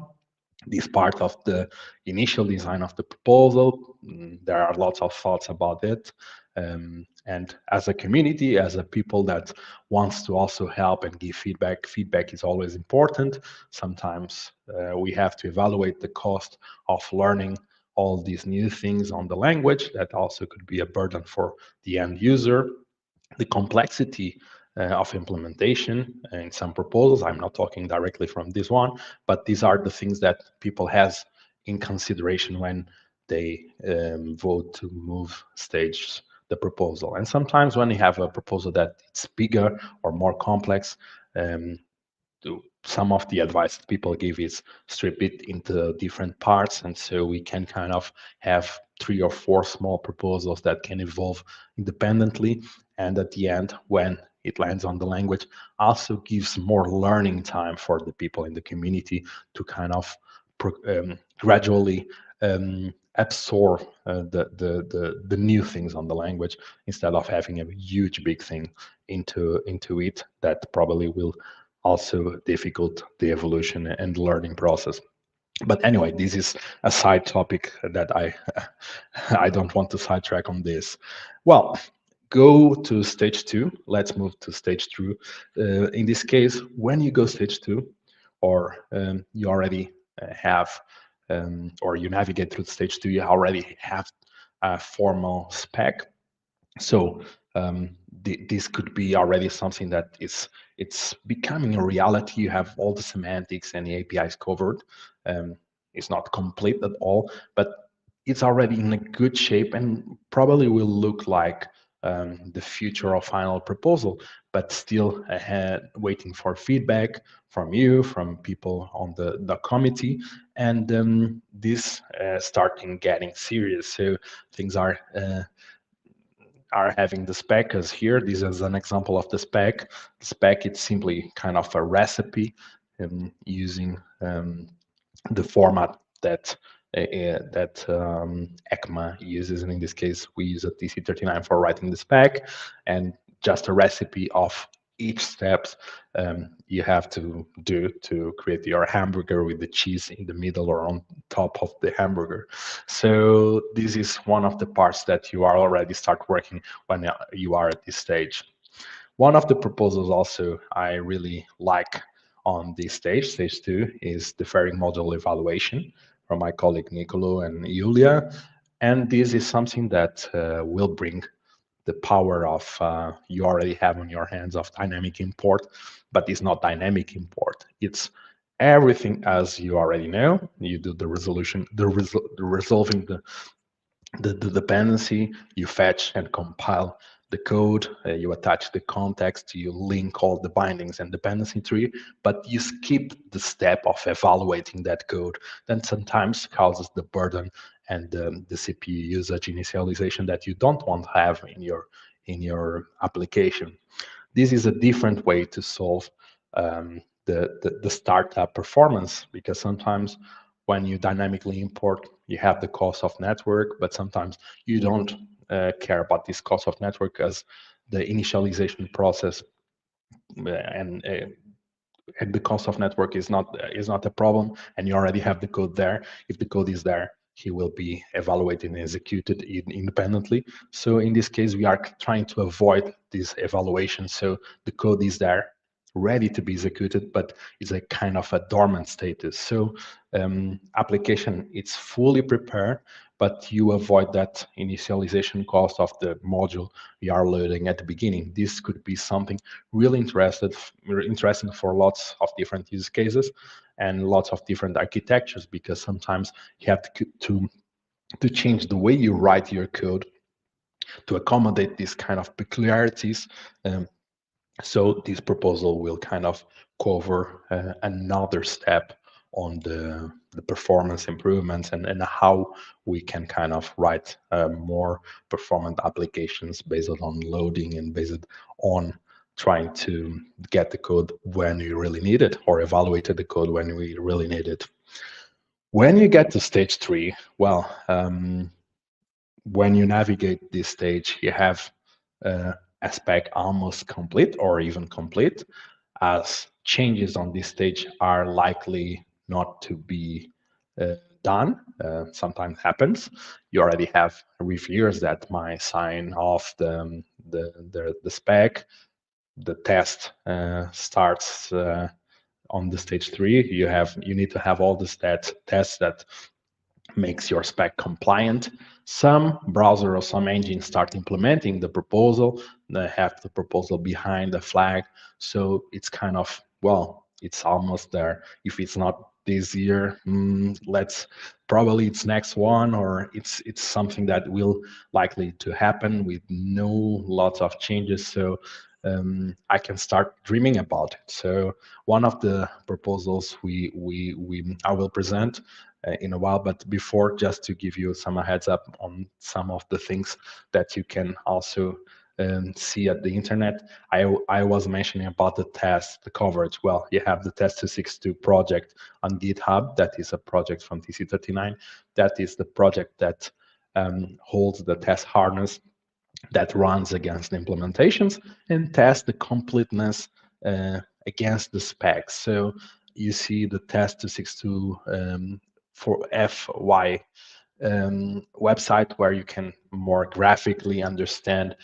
Speaker 7: This part of the initial design of the proposal. There are lots of thoughts about it. And as a community, as a people that wants to also help and give feedback, feedback is always important. Sometimes we have to evaluate the cost of learning all these new things on the language. That also could be a burden for the end user. The complexity of implementation in some proposals. I'm not talking directly from this one, but these are the things that people has in consideration when they vote to move stage the proposal. And sometimes when you have a proposal that it's bigger or more complex, some of the advice that people give is strip it into different parts, and so we can kind of have 3 or 4 small proposals that can evolve independently, and at the end, when it lands on the language, also gives more learning time for the people in the community to kind of gradually absorb the new things on the language, instead of having a huge big thing into it that probably will also difficult the evolution and learning process. But anyway, this is a side topic that I don't want to sidetrack on this. Well, go to stage 2. Let's move to stage 2. In this case, when you go stage 2, or you already have, or you navigate through stage 2, you already have a formal spec. So this could be already something that it's becoming a reality. You have all the semantics and the APIs covered. It's not complete at all, but it's already in a good shape and probably will look like the future of final proposal, but still ahead, waiting for feedback from you, from people on the committee, and this starting getting serious. So things are having the spec as here. This is an example of the spec. The spec, it's simply kind of a recipe using the format that ECMA uses. And in this case, we use a TC39 for writing the spec, and just a recipe of each steps you have to do to create your hamburger with the cheese in the middle or on top of the hamburger. So this is one of the parts that you are already start working when you are at this stage. One of the proposals also I really like on this stage 2, is the fairing module evaluation from my colleague Nicolo and Julia. And this is something that will bring the power of you already have on your hands of dynamic import, but it's not dynamic import. It's everything as you already know. You do the resolution, resolving the dependency, you fetch and compile the code, you attach the context, you link all the bindings and dependency tree, but you skip the step of evaluating that code. Then sometimes causes the burden and the CPU usage initialization that you don't want to have in your application. This is a different way to solve the startup performance, because sometimes when you dynamically import, you have the cost of network, but sometimes you don't care about this cost of network, as the initialization process and the cost of network is not a problem, and you already have the code there. If the code is there, he will be evaluated and executed independently. So in this case, we are trying to avoid this evaluation. So the code is there, ready to be executed, but it's a kind of a dormant status. So application, it's fully prepared, but you avoid that initialization cost of the module you are loading at the beginning. This could be something really interesting for lots of different use cases and lots of different architectures, because sometimes you have to change the way you write your code to accommodate these kind of peculiarities. So this proposal will kind of cover another step on the performance improvements and how we can kind of write more performant applications based on loading and based on trying to get the code when we really need it, or evaluate the code when we really need it. When you get to stage 3, well, when you navigate this stage, you have a spec almost complete or even complete, as changes on this stage are likely not to be done. Sometimes happens. You already have reviewers that might sign off the spec. The test starts on the stage 3. You need to have all the tests that makes your spec compliant. Some browser or some engine start implementing the proposal. They have the proposal behind the flag. So it's kind of, well, it's almost there. If it's not this year. Let's probably it's next one, or it's something that will likely to happen with no lots of changes. So I can start dreaming about it. So one of the proposals I will present in a while, but before, just to give you some heads up on some of the things that you can also see at the internet. I was mentioning about the test, the coverage. Well, you have the test 262 project on GitHub. That is a project from TC39. That is the project that holds the test harness that runs against the implementations and tests the completeness against the specs. So you see the test 262 for FY website where you can more graphically understand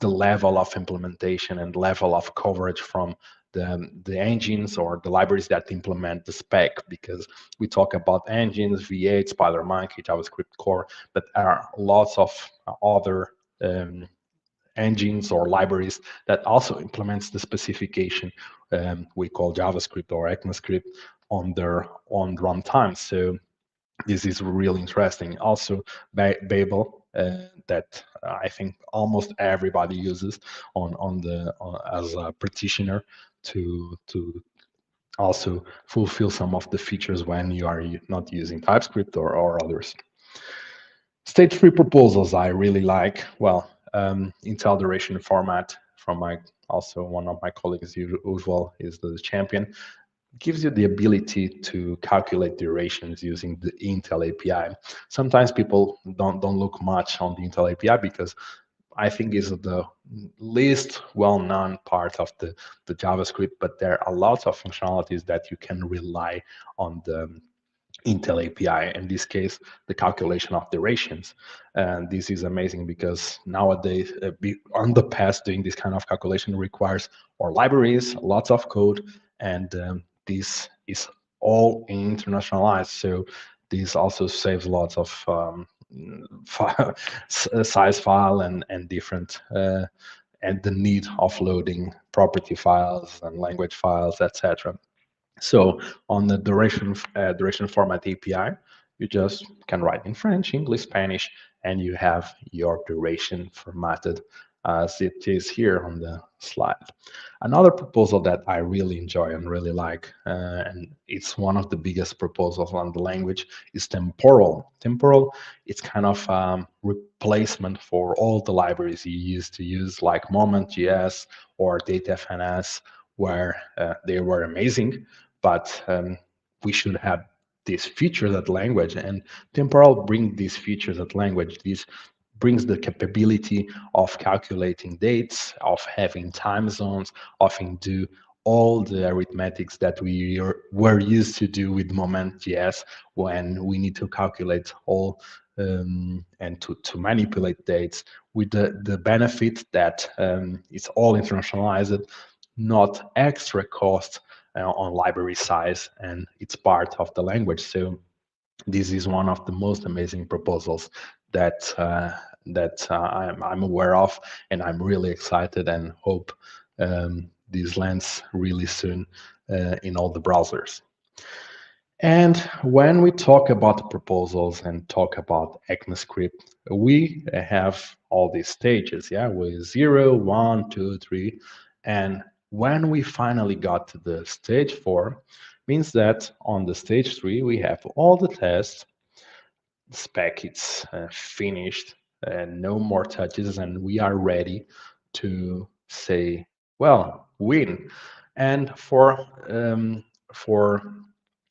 Speaker 7: the level of implementation and level of coverage from the engines or the libraries that implement the spec, because we talk about engines, V8, SpiderMonkey, JavaScript Core, but there are lots of other engines or libraries that also implements the specification we call JavaScript or ECMAScript on their own runtime. So this is really interesting. Also, Babel that I think almost everybody uses as a partitioner to also fulfill some of the features when you are not using TypeScript or others. Stage 3 proposals I really like. Well, Intel duration format from also one of my colleagues, Usual, is the champion. Gives you the ability to calculate durations using the Intel API. Sometimes people don't look much on the Intel API because I think is the least well-known part of the JavaScript, but there are lots of functionalities that you can rely on the Intel API, in this case, the calculation of durations. And this is amazing because nowadays, on the past, doing this kind of calculation requires more libraries, lots of code, and this is all internationalized. So this also saves lots of size file and different and the need of loading property files and language files, etc. So on the duration format API, you just can write in French, English, Spanish, and you have your duration formatted as it is here on the slide. Another proposal that I really enjoy and really like, and it's one of the biggest proposals on the language, is temporal. Temporal, it's kind of replacement for all the libraries you used to use, like Moment.js or DataFNS, where they were amazing, but we should have these features at language, and temporal bring these features at language. This brings the capability of calculating dates, of having time zones, of do all the arithmetics that we were used to do with Moment.js when we need to calculate all and to manipulate dates, with the benefit that it's all internationalized, not extra cost on library size, and it's part of the language. So this is one of the most amazing proposals that I'm aware of, and I'm really excited and hope this lands really soon in all the browsers. And when we talk about the proposals and talk about ECMAScript, we have all these stages, yeah, with 0, 1, 2, 3, and when we finally got to the stage 4, means that on the stage 3 we have all the tests, the spec it's finished, no more touches, and we are ready to say, well, win. And for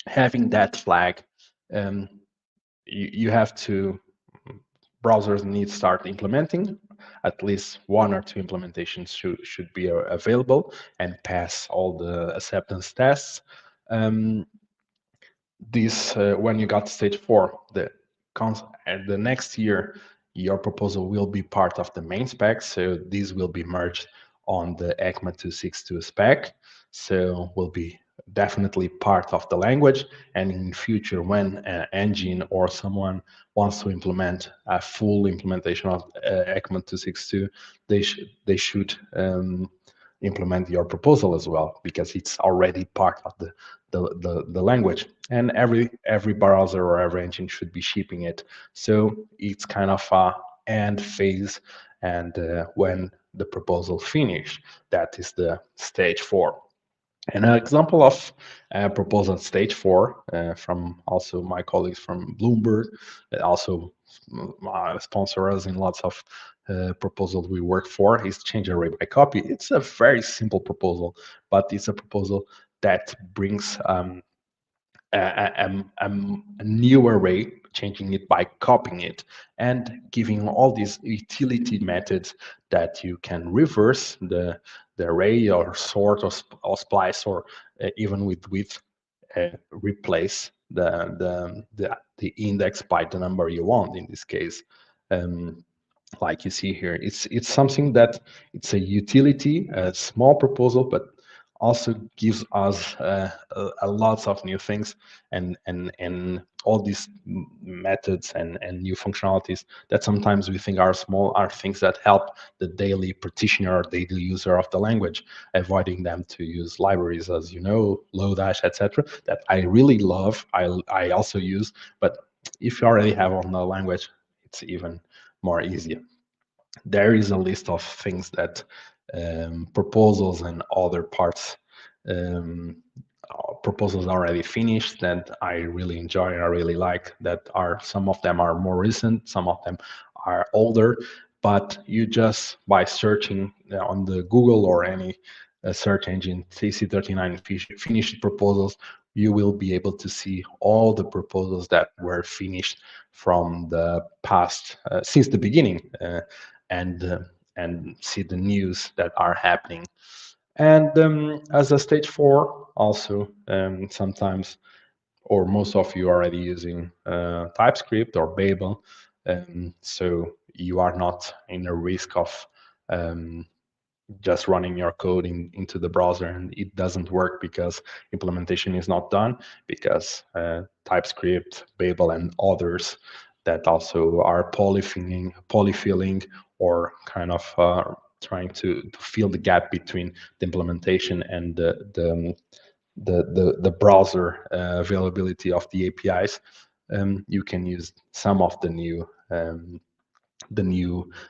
Speaker 7: having that flag, you have to, browsers need to start implementing. At least 1 or 2 implementations should be available and pass all the acceptance tests. When you got to stage 4, the next year, your proposal will be part of the main spec. So these will be merged on the ECMA 262 spec. So will be definitely part of the language. And in future, when an engine or someone wants to implement a full implementation of ECMA 262, they should implement your proposal as well, because it's already part of the language, and every browser or every engine should be shipping it. So it's kind of a end phase, and when the proposal finish, that is the stage 4. And an example of proposal at stage 4 from also my colleagues from Bloomberg, that also sponsor us in lots of proposals we work for, is change array by copy. It's a very simple proposal, but it's a proposal that brings a new array, changing it by copying it, and giving all these utility methods that you can reverse the array, or sort, or splice, or even with replace the index by the number you want. In this case, like you see here, it's something that it's a utility, a small proposal, but also gives us a lots of new things, and all these methods and new functionalities that sometimes we think are small, are things that help the daily practitioner or daily user of the language, avoiding them to use libraries, as you know, Lodash, etc., that I really love. I also use, but if you already have on the language, it's even more easier. There is a list of things that proposals and other parts, proposals already finished, that I really enjoy and I really like, that are, some of them are more recent, some of them are older, but you just, by searching on the Google or any search engine, CC39 finished proposals, you will be able to see all the proposals that were finished from the past, since the beginning, and see the news that are happening. And as a stage 4, also sometimes, or most of you are already using TypeScript or Babel, so you are not in a risk of just running your code into the browser and it doesn't work because implementation is not done, because TypeScript, Babel, and others that also are polyfilling, or kind of trying to fill the gap between the implementation and the browser availability of the APIs. You can use some of the new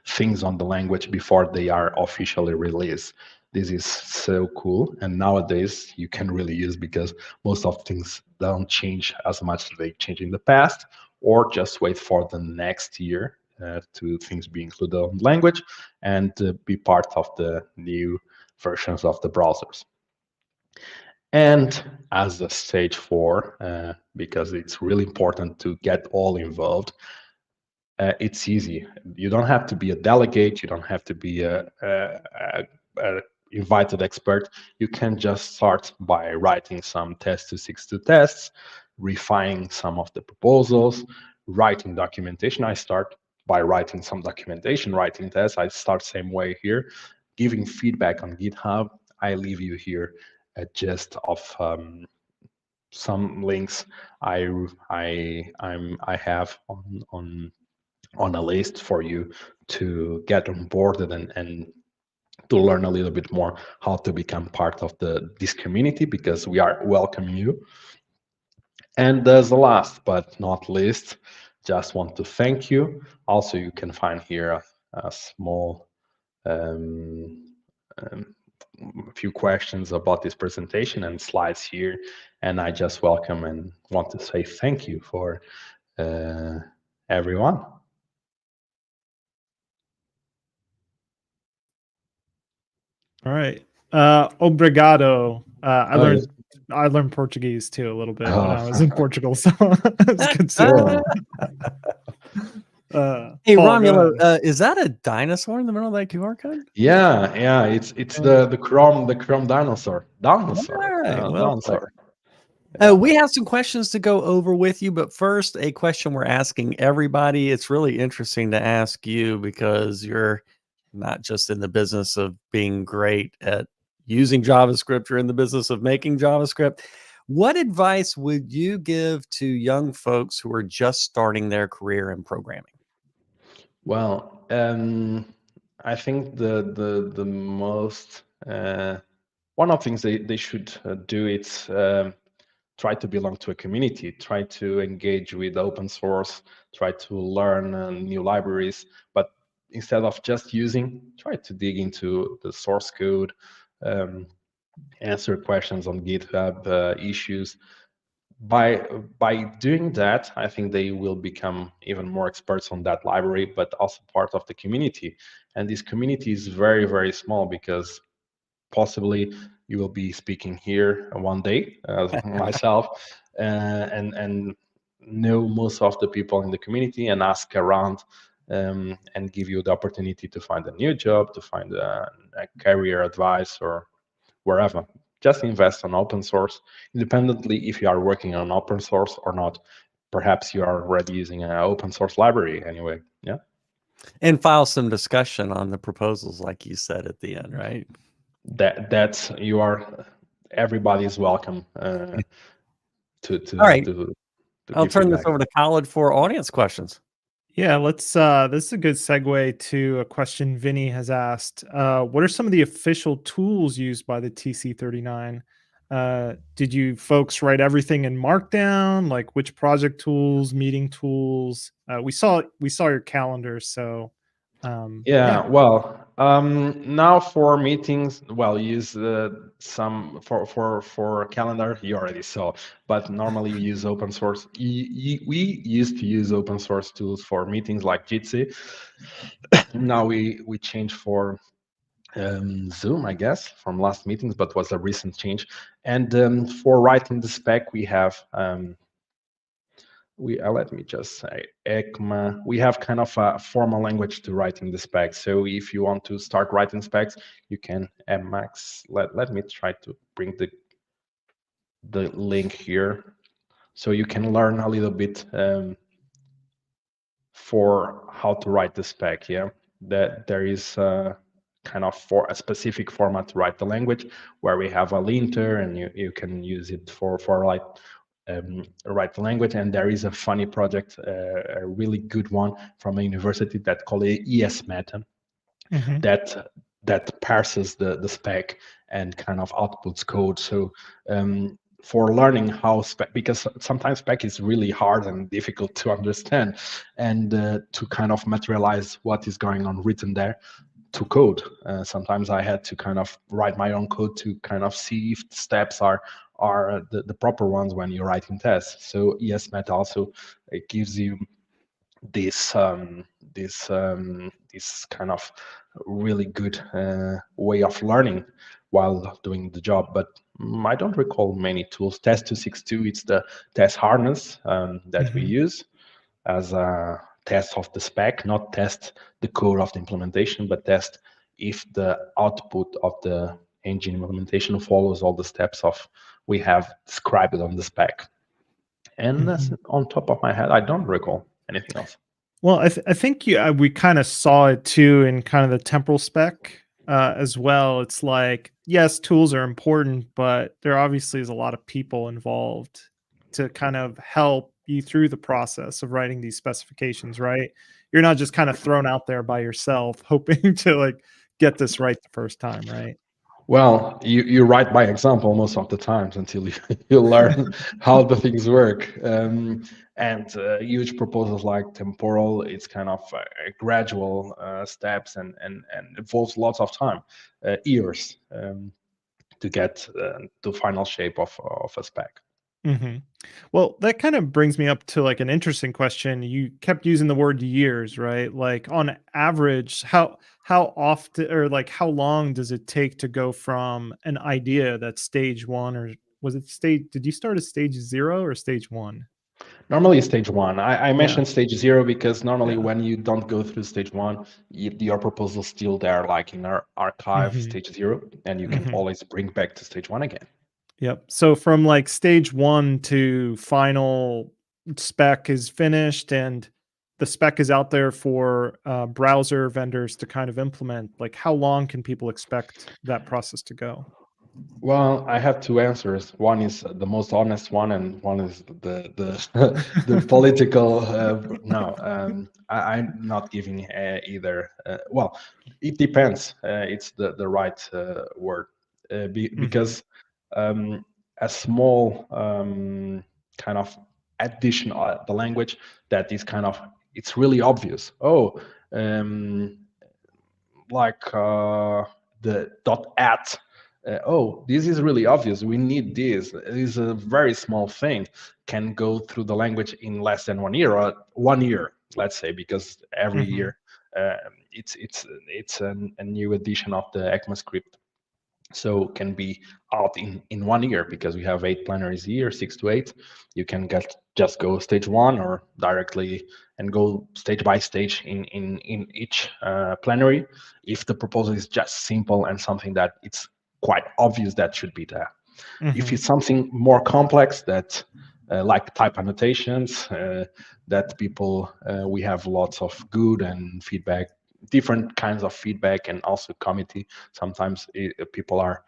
Speaker 7: things on the language before they are officially released. This is so cool, and nowadays you can really use, because most of things don't change as much as they changed in the past, or just wait for the next year to things be included on language and be part of the new versions of the browsers. And as a stage 4, because it's really important to get all involved, it's easy. You don't have to be a delegate. You don't have to be a invited expert. You can just start by writing some test262 tests, refining some of the proposals, writing documentation. I start by writing some documentation, writing tests. I start same way here, giving feedback on GitHub. I leave you here a gist of some links I have on a list for you to get onboarded and to learn a little bit more how to become part of this community, because we are welcoming you. And as the last but not least, just want to thank you. Also, you can find here a small few questions about this presentation and slides here, and I just welcome and want to say thank you for everyone.
Speaker 3: All right. Obrigado. I learned Portuguese too a little bit when I was in Portugal, so it's good to
Speaker 1: Hey,
Speaker 3: Paul,
Speaker 1: Romulo, is that a dinosaur in the middle of that QR code?
Speaker 7: Yeah, it's the Chrome dinosaur.
Speaker 1: All right,
Speaker 7: Dinosaur.
Speaker 1: We have some questions to go over with you, but first, a question we're asking everybody. It's really interesting to ask you because you're not just in the business of being great at using JavaScript, you're in the business of making JavaScript. What advice would you give to young folks who are just starting their career in programming?
Speaker 7: Well, I think the most one of the things they should do is try to belong to a community, try to engage with open source, try to learn new libraries, but instead of just using, try to dig into the source code, answer questions on GitHub issues. By doing that, I think they will become even more experts on that library, but also part of the community. And this community is very, very small, because possibly you will be speaking here one day, myself, and know most of the people in the community and ask around, and give you the opportunity to find a new job, to find a career advice, or wherever. Just invest on open source, independently if you are working on open source or not. Perhaps you are already using an open source library anyway. Yeah.
Speaker 1: And file some discussion on the proposals, like you said at the end, right?
Speaker 7: That's everybody is welcome to
Speaker 1: All right.
Speaker 7: to
Speaker 1: I'll
Speaker 7: give
Speaker 1: turn this
Speaker 7: feedback.
Speaker 1: over to Khaled for audience questions.
Speaker 3: Yeah, let's this is a good segue to a question Vinny has asked. What are some of the official tools used by the TC39? Did you folks write everything in Markdown? Like which project tools, meeting tools? We saw your calendar, so
Speaker 7: Yeah, well, now for meetings, well, use some for calendar. You already saw, but normally we use open source. We used to use open source tools for meetings like Jitsi. Now we changed for Zoom, I guess, from last meetings, but was a recent change. And for writing the spec, we have let me just say ECMA. We have kind of a formal language to writing the specs. So if you want to start writing specs, you can Emacs. Let me try to bring the link here, so you can learn a little bit for how to write the spec. Yeah, that there is kind of for a specific format to write the language, where we have a linter, and you can use it for like write the language. And there is a funny project, a really good one from a university that called ECMAScript, that parses the spec and kind of outputs code. So for learning how spec, because sometimes spec is really hard and difficult to understand, and to kind of materialize what is going on written there to code. Sometimes I had to kind of write my own code to kind of see if the steps are the proper ones when you're writing tests. So ECMAScript also gives you this kind of really good way of learning while doing the job. But I don't recall many tools. Test 262, it's the test harness that we use as a test of the spec, not test the code of the implementation, but test if the output of the engine implementation follows all the steps of we have described on the spec. And on top of my head, I don't recall anything else.
Speaker 3: Well, I think we kind of saw it too in kind of the temporal spec as well. It's like, yes, tools are important, but there obviously is a lot of people involved to kind of help you through the process of writing these specifications, right? You're not just kind of thrown out there by yourself hoping to like get this right the first time, right?
Speaker 7: Well, you write by example most of the times until you learn how the things work. And huge proposals like temporal, it's kind of gradual steps and involves lots of time, years, to get the final shape of a spec.
Speaker 3: Well, that kind of brings me up to like an interesting question. You kept using the word years, right? Like on average, how often or like how long does it take to go from an idea that's stage one, or was it did you start at stage 0 or stage 1?
Speaker 7: Normally stage 1. I mentioned stage 0 because normally
Speaker 3: Yeah.
Speaker 7: when you don't go through stage 1, your proposal is still there, like in our archive stage 0, and you can always bring back to stage 1 again.
Speaker 3: Yep. So from like stage 1 to final spec is finished and the spec is out there for browser vendors to kind of implement, like how long can people expect that process to go?
Speaker 7: Well, I have two answers. One is the most honest one, and one is the political. No, I'm not giving either. Well, it depends. It's the right word because a small kind of addition the language that is kind of it's really obvious. Oh, um, like the dot at oh, this is really obvious, we need this. It is a very small thing, can go through the language in less than 1 year, or 1 year, let's say, because every year it's a new edition of the ECMAScript, so can be out in 1 year, because we have 8 plenaries a year, 6 to 8. You can just go stage 1 or directly and go stage by stage in each plenary, if the proposal is just simple and something that it's quite obvious that should be there. If it's something more complex, that like type annotations, that people we have lots of good and feedback, different kinds of feedback, and also committee. Sometimes people are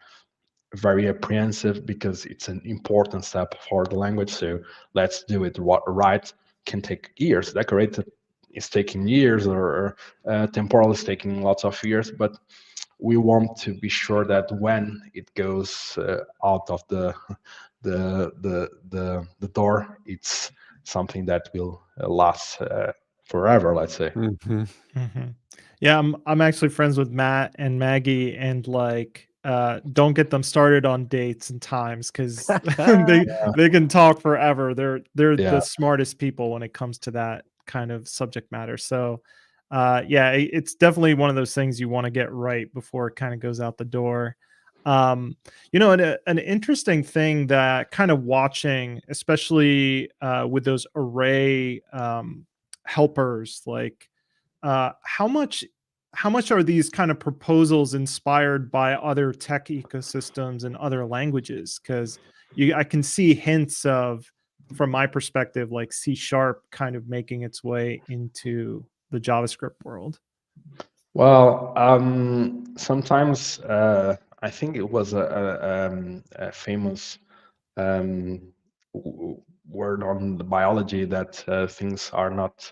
Speaker 7: very apprehensive because it's an important step for the language. So let's do it right. Can take years. Decorate is taking years, or temporal is taking lots of years. But we want to be sure that when it goes out of the door, it's something that will last forever, let's say.
Speaker 3: Yeah, I'm actually friends with Matt and Maggie, and like don't get them started on dates and times, because they can talk forever. They're
Speaker 7: Yeah.
Speaker 3: the smartest people when it comes to that kind of subject matter. So yeah, it's definitely one of those things you want to get right before it kind of goes out the door. You know, an interesting thing that kind of watching, especially with those array helpers, like how much are these kind of proposals inspired by other tech ecosystems and other languages? Because I can see hints of, from my perspective, like C# kind of making its way into the JavaScript world.
Speaker 7: Well, sometimes I think it was a famous word on the biology that things are not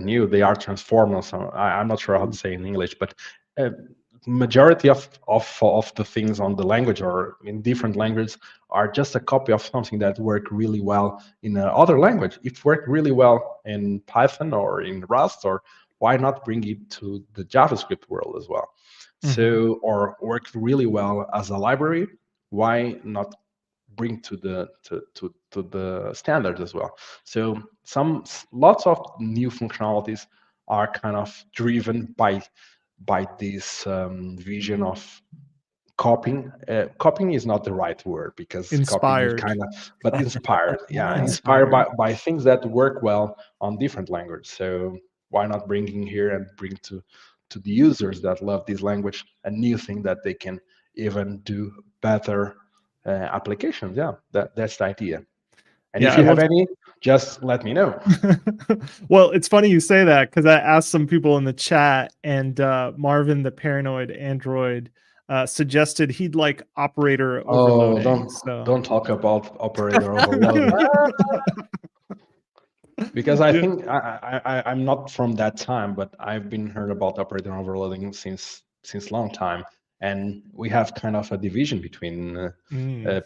Speaker 7: new; they are transformed. So I'm not sure how to say in English, but majority of the things on the language or in different languages are just a copy of something that worked really well in other language. It worked really well in Python or in Rust, or why not bring it to the JavaScript world as well? So, or worked really well as a library, why not bring to the standard as well? So lots of new functionalities are kind of driven by this vision of copying. Copying is not the right word, because copying is
Speaker 3: Inspired.
Speaker 7: kind of, but inspired. Yeah,
Speaker 3: Inspired.
Speaker 7: inspired by things that work well on different languages. So why not bringing here and bring to the users that love this language a new thing that they can even do better applications? Yeah, that's the idea. And
Speaker 3: Yeah,
Speaker 7: if you have any, just let me know.
Speaker 3: Well, it's funny you say that, because I asked some people in the chat, and Marvin, the paranoid android, suggested he'd like operator overloading.
Speaker 7: Don't talk about operator overloading. Because I think I'm not from that time, but I've been heard about operator overloading since long time, and we have kind of a division between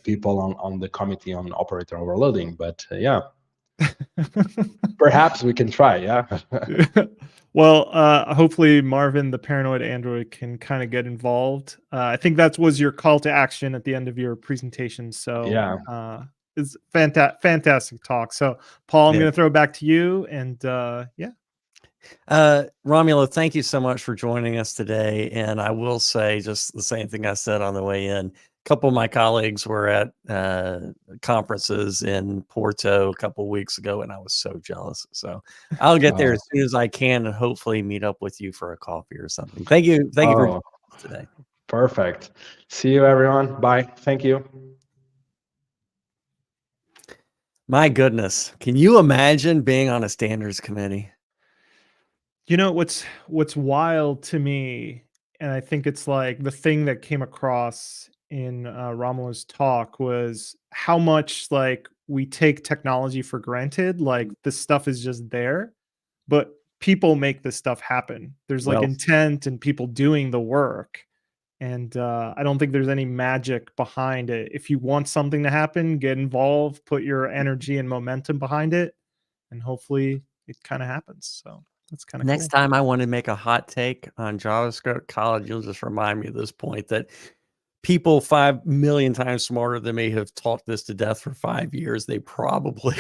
Speaker 7: people on the committee on operator overloading. But yeah, perhaps we can try. Yeah.
Speaker 3: Well, hopefully Marvin, the paranoid android, can kind of get involved. I think that was your call to action at the end of your presentation. So
Speaker 7: yeah,
Speaker 3: it's fantastic talk. So Paul, I'm going to throw it back to you, and yeah.
Speaker 1: Romulo, thank you so much for joining us today. And I will say just the same thing I said on the way in. A couple of my colleagues were at conferences in Porto a couple of weeks ago, and I was so jealous. So I'll get there as soon as I can, and hopefully meet up with you for a coffee or something. Thank you for joining us today.
Speaker 7: Perfect. See you, everyone. Bye. Thank you.
Speaker 1: My goodness, can you imagine being on a standards committee?
Speaker 3: You know, what's wild to me, and I think it's like the thing that came across in Romulo's talk was how much like we take technology for granted. Like this stuff is just there, but people make this stuff happen. There's like
Speaker 1: Well-
Speaker 3: intent and people doing the work. And I don't think there's any magic behind it. If you want something to happen, get involved, put your energy and momentum behind it, and hopefully it kind of happens. So that's kind of
Speaker 1: Next
Speaker 3: cool.
Speaker 1: time I want to make a hot take on JavaScript college, you'll just remind me of this point that people 5 million times smarter than me have taught this to death for 5 years. They probably,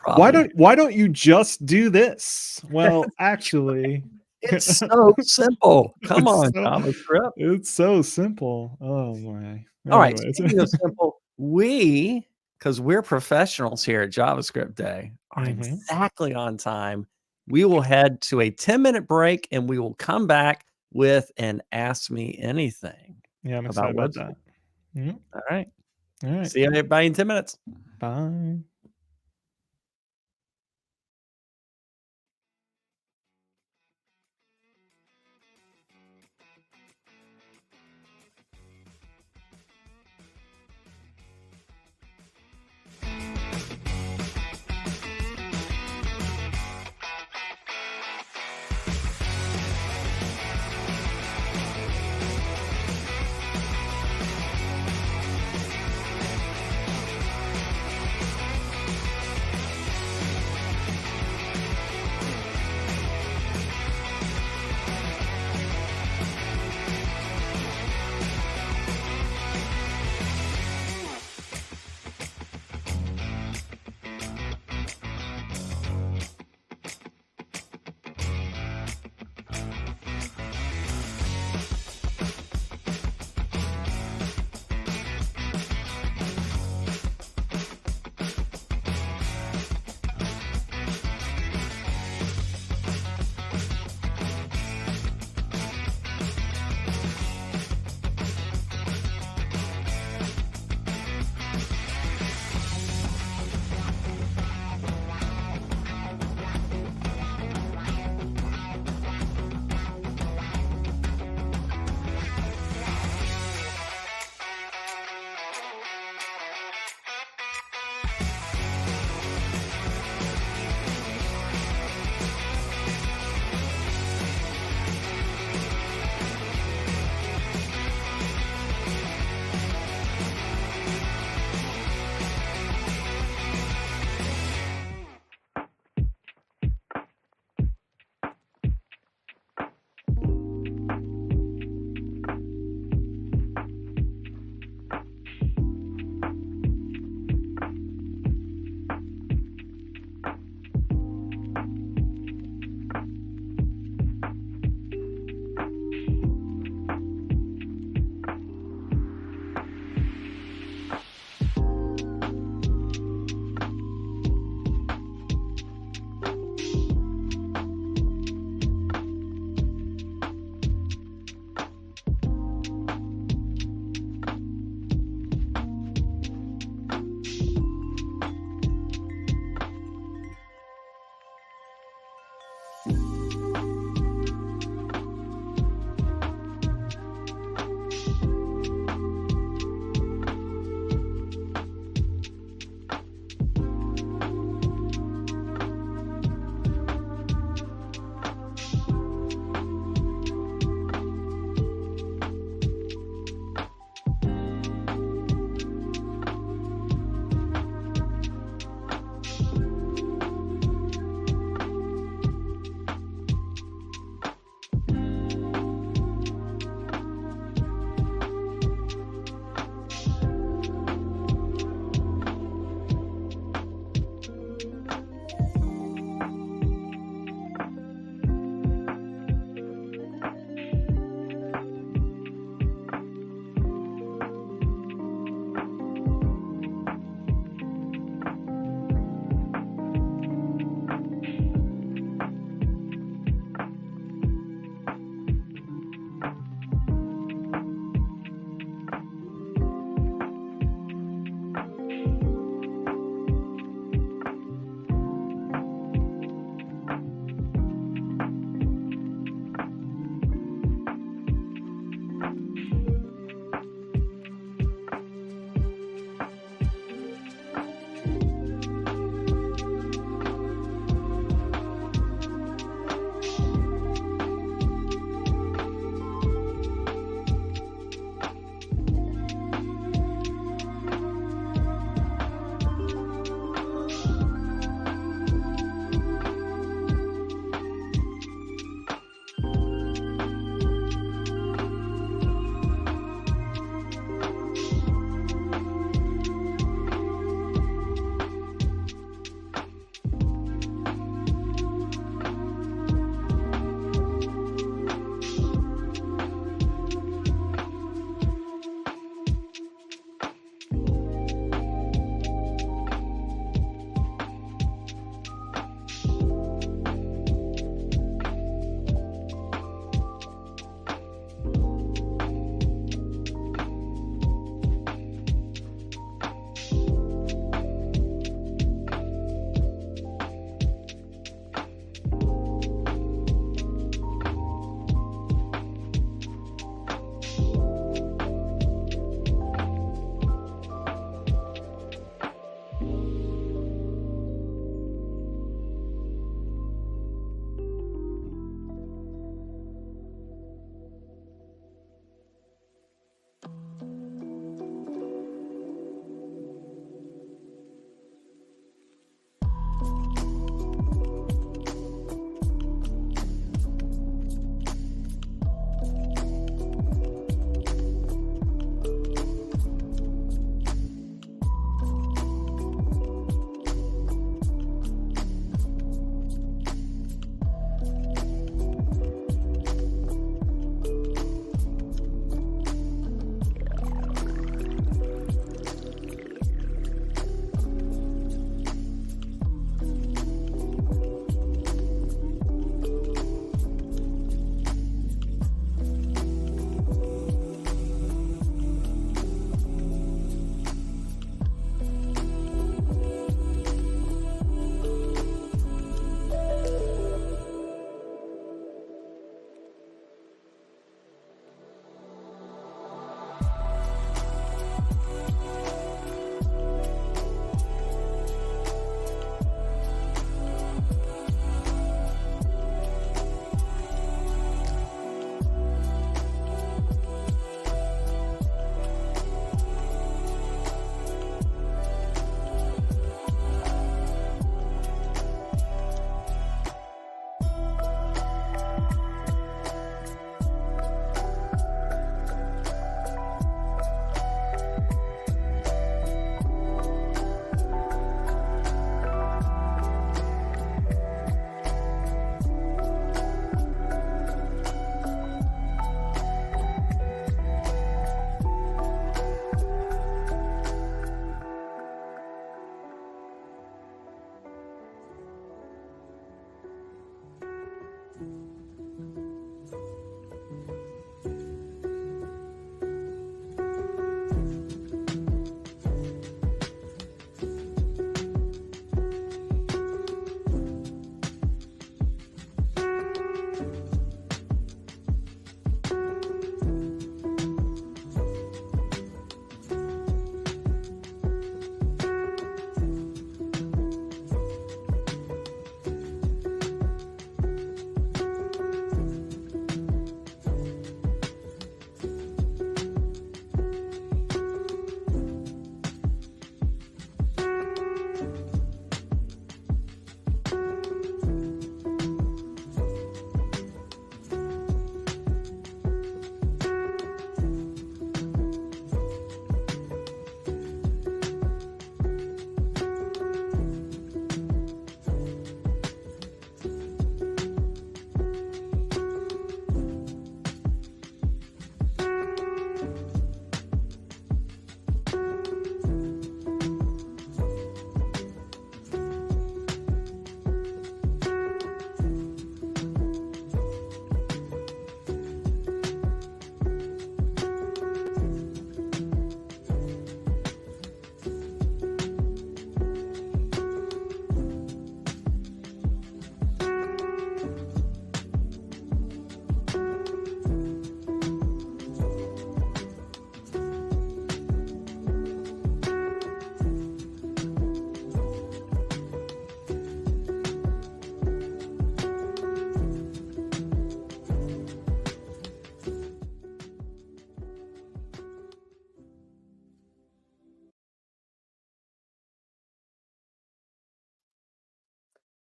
Speaker 3: Why don't you just do this? Well, actually,
Speaker 1: it's so simple. Come
Speaker 3: It's
Speaker 1: on,
Speaker 3: so-
Speaker 1: JavaScript.
Speaker 3: it's so simple. Oh my.
Speaker 1: All right.
Speaker 3: Anyways.
Speaker 1: Speaking of simple, because we're professionals here at JavaScript Day, are
Speaker 3: Mhm.
Speaker 1: exactly on time. We will head to a 10-minute break and we will come back with an Ask Me Anything.
Speaker 3: Yeah, I'm
Speaker 1: about
Speaker 3: excited about
Speaker 1: WebStorm.
Speaker 3: that. Mhm.
Speaker 1: All right.
Speaker 3: All right.
Speaker 1: See you everybody in 10 minutes.
Speaker 3: Bye.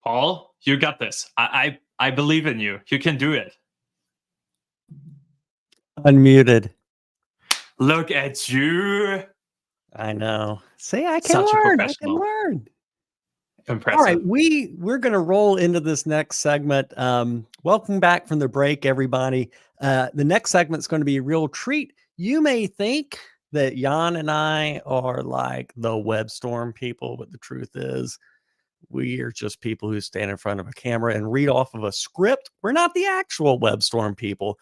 Speaker 2: Paul, you got this. I believe in you. You can do it.
Speaker 1: Unmuted.
Speaker 2: Look at you.
Speaker 1: I know. See, I can
Speaker 2: Such a
Speaker 1: learn. I can
Speaker 2: professional.
Speaker 1: learn.
Speaker 2: Impressive.
Speaker 1: All right, we're going to roll into this next segment. Welcome back from the break, everybody. The next segment is going to be a real treat. You may think that Jan and I are like the WebStorm people, but the truth is we are just people who stand in front of a camera and read off of a script. We're not the actual WebStorm people.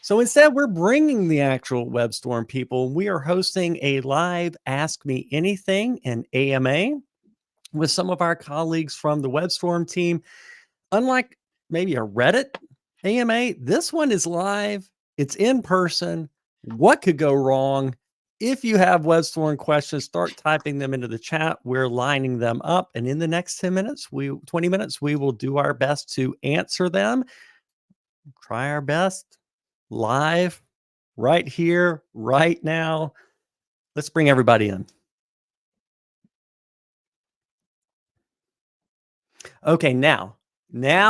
Speaker 1: So instead, we're bringing the actual WebStorm people. We are hosting a live Ask Me Anything, an AMA, with some of our colleagues from the WebStorm team. Unlike maybe a Reddit AMA, this one is live. It's in person. What could go wrong? If you have WebStorm questions, start typing them into the chat. We're lining them up. And in the next 20 minutes, we will do our best to answer them. Try our best live right here, right now. Let's bring everybody in. Okay, now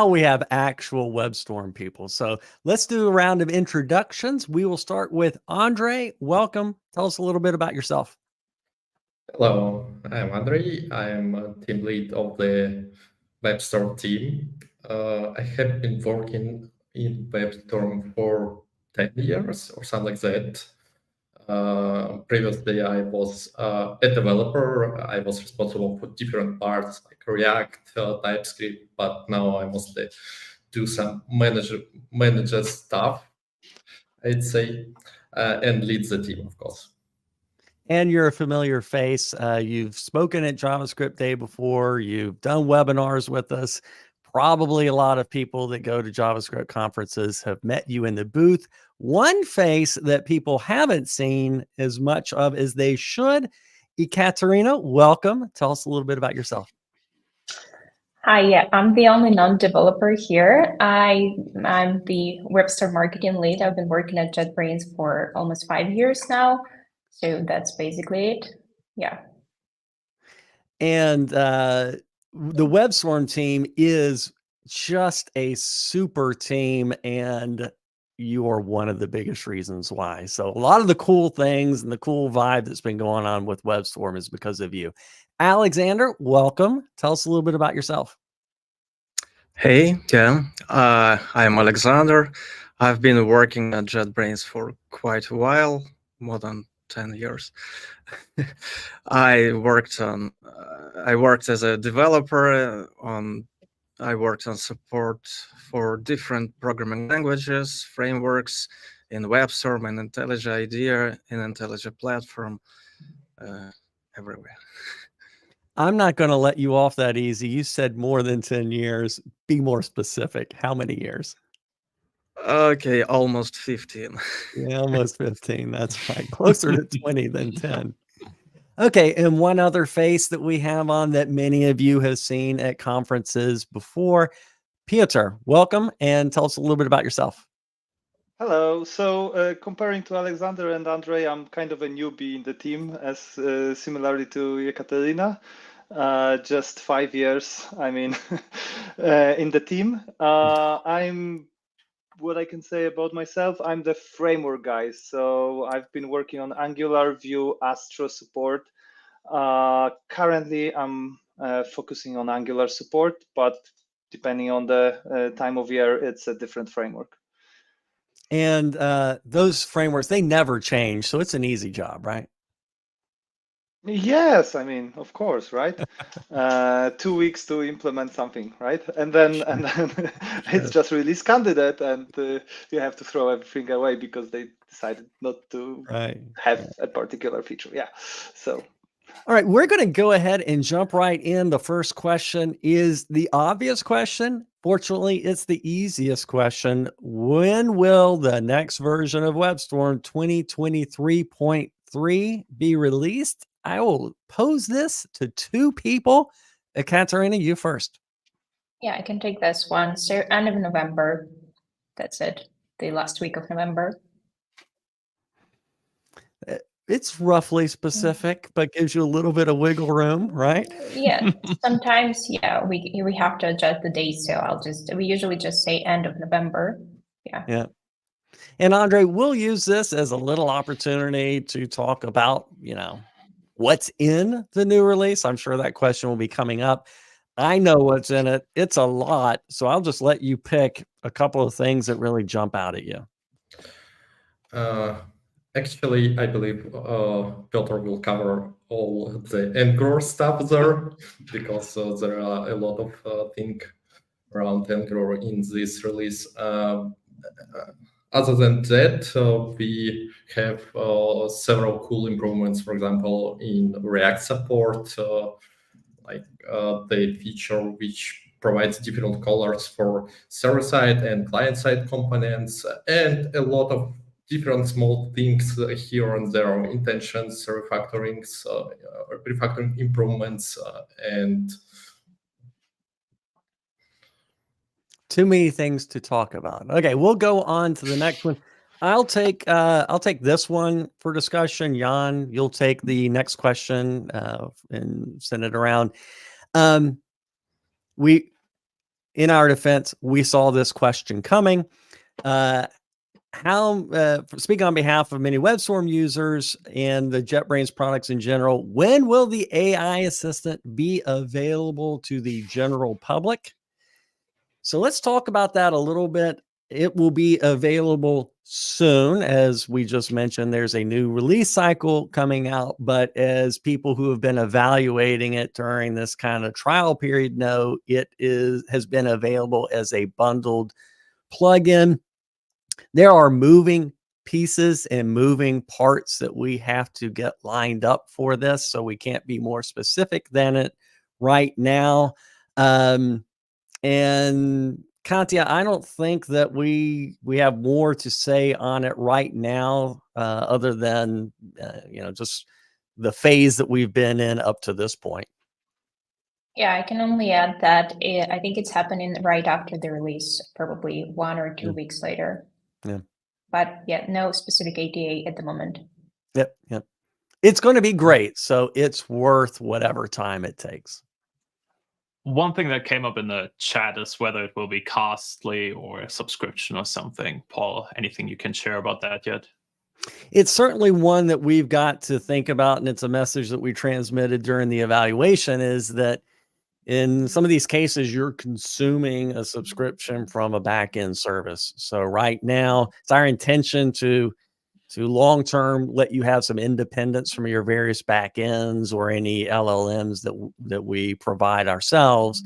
Speaker 1: we have actual WebStorm people. So let's do a round of introductions. We will start with Andre. Welcome. Tell us a little bit about yourself.
Speaker 8: Hello, I'm Andre. I'm a team lead of the WebStorm team. I have been working in WebStorm for 10 years or something like that. Previously, I was a developer. I was responsible for different parts like React, TypeScript, but now I mostly do some manager stuff, I'd say, and lead the team, of course.
Speaker 1: And you're a familiar face. You've spoken at JavaScript Day before. You've done webinars with us. Probably a lot of people that go to JavaScript conferences have met you in the booth. One face that people haven't seen as much of as they should. Ekaterina, welcome. Tell us a little bit about yourself.
Speaker 9: Hi, yeah, I'm the only non-developer here. I'm the WebStorm marketing lead. I've been working at JetBrains for almost 5 years now. So that's basically it. Yeah.
Speaker 1: And the WebStorm team is just a super team, and you are one of the biggest reasons why. So a lot of the cool things and the cool vibe that's been going on with WebStorm is because of you. Alexander, welcome. Tell us a little bit about yourself.
Speaker 10: Hey, yeah, I'm Alexander. I've been working at JetBrains for quite a while, more than 10 years. I worked as a developer I worked on support for different programming languages, frameworks in WebStorm and IntelliJ IDEA in IntelliJ Platform, everywhere.
Speaker 1: I'm not going to let you off that easy. You said more than 10 years. Be more specific. How many years?
Speaker 10: Okay, almost 15.
Speaker 1: Yeah, almost 15. That's right. Closer to 20 than 10. Okay, and one other face that we have on that many of you have seen at conferences before. Piotr, welcome, and tell us a little bit about yourself.
Speaker 11: Hello. So comparing to Alexander and Andre, I'm kind of a newbie in the team, as similarly to Ekaterina. Just 5 years, I mean, in the team. What I can say about myself, I'm the framework guy. So I've been working on Angular, Vue, Astro support. Currently, I'm focusing on Angular support, but depending on the time of year, it's a different framework.
Speaker 1: And those frameworks, they never change. So it's an easy job, right?
Speaker 11: Yes, I mean, of course, right? 2 weeks to implement something, right? And then it's just release candidate, and you have to throw everything away because they decided not to have a particular feature. Yeah. So.
Speaker 1: All right, we're going to go ahead and jump right in. The first question is the obvious question. Fortunately, it's the easiest question. When will the next version of WebStorm 2023.3 be released? I will pose this to two people. Ekaterina, you first.
Speaker 9: Yeah, I can take this one. So end of November. That's it. The last week of November.
Speaker 1: it's roughly specific, but gives you a little bit of wiggle room, right?
Speaker 9: Yeah, sometimes, yeah, we have to adjust the date, so we usually just say end of November. Yeah.
Speaker 1: Yeah. And Andre, we'll use this as a little opportunity to talk about, what's in the new release. I'm sure that question will be coming up. I know what's in it. It's a lot. So I'll just let you pick a couple of things that really jump out at you.
Speaker 8: Actually, I believe Piotr will cover all the Angular stuff there, because there are a lot of things around Angular in this release. Other than that, we have several cool improvements, for example, in React support, like the feature which provides different colors for server-side and client-side components, and a lot of different small things here and there, intentions, refactoring improvements, and
Speaker 1: too many things to talk about. Okay, we'll go on to the next one. I'll take this one for discussion. Jan, you'll take the next question and send it around. We, in our defense, we saw this question coming. Speaking on behalf of many WebStorm users and the JetBrains products in general, when will the AI assistant be available to the general public? So let's talk about that a little bit. It will be available soon. As we just mentioned, there's a new release cycle coming out, but as people who have been evaluating it during this kind of trial period know, it has been available as a bundled plugin. There are moving pieces and moving parts that we have to get lined up for this, so we can't be more specific than it right now. And Katya, I don't think that we have more to say on it right now, other than just the phase that we've been in up to this point.
Speaker 9: Yeah, I can only add that I think it's happening right after the release, probably 1 or 2 weeks later.
Speaker 1: Yeah.
Speaker 9: But yeah, no specific ATA at the moment.
Speaker 1: Yep. It's going to be great, so it's worth whatever time it takes.
Speaker 2: One thing that came up in the chat is whether it will be costly or a subscription or something. Paul, anything you can share about that yet?
Speaker 1: It's certainly one that we've got to think about, and it's a message that we transmitted during the evaluation, is that in some of these cases, you're consuming a subscription from a back-end service. So right now, it's our intention to long-term let you have some independence from your various backends or any LLMs that we provide ourselves.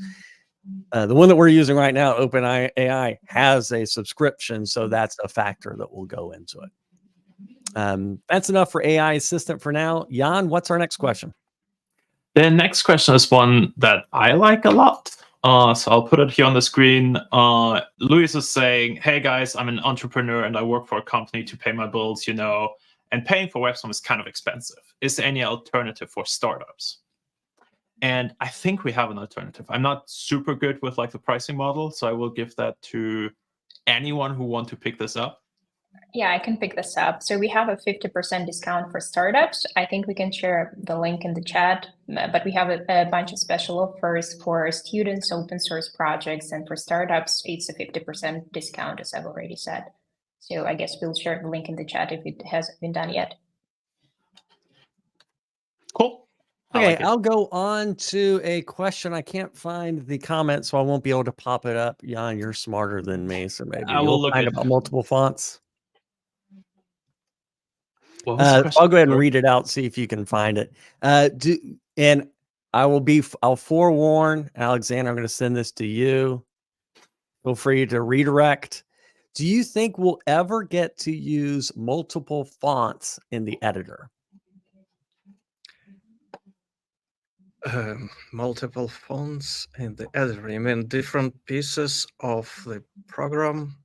Speaker 1: The one that we're using right now, OpenAI, has a subscription, so that's a factor that will go into it. That's enough for AI Assistant for now. Jan, what's our next question?
Speaker 2: The next question is one that I like a lot. So I'll put it here on the screen. Luis is saying, hey guys, I'm an entrepreneur and I work for a company to pay my bills, and paying for WebStorm is kind of expensive. Is there any alternative for startups? And I think we have an alternative. I'm not super good with the pricing model, so I will give that to anyone who wants to pick this up.
Speaker 9: Yeah, I can pick this up. So we have a 50% discount for startups. I think we can share the link in the chat, but we have a bunch of special offers for students, open source projects, and for startups, it's a 50% discount, as I've already said. So I guess we'll share the link in the chat if it hasn't been done yet.
Speaker 2: Cool.
Speaker 1: Okay, I'll go on to a question. I can't find the comment, so I won't be able to pop it up. Jan, you're smarter than me, so maybe you'll find about multiple fonts. I'll go ahead and read it out, see if you can find it. And I'll forewarn Alexander, I'm going to send this to you. Feel free to redirect. Do you think we'll ever get to use multiple fonts in the editor?
Speaker 10: Multiple fonts in the editor. You mean different pieces of the program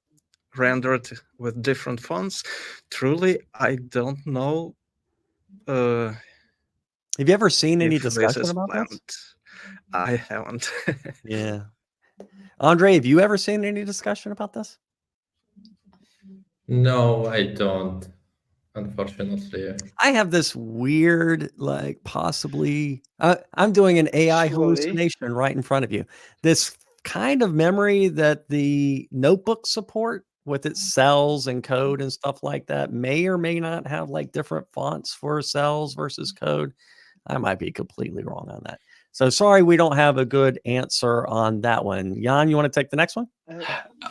Speaker 10: rendered with different fonts? Truly, I don't know.
Speaker 1: Have you ever seen any discussion about that?
Speaker 10: I haven't.
Speaker 1: Yeah. Andre, have you ever seen any discussion about this?
Speaker 8: No, I don't. unfortunately.
Speaker 1: I have this weird, like possibly, I'm doing an AI
Speaker 11: Surely.
Speaker 1: hallucination right in front of you. This kind of memory that the notebooks support with its cells and code and stuff like that may or may not have like different fonts for cells versus code. I might be completely wrong on that. So sorry, we don't have a good answer on that one. Jan, you want to take the next one?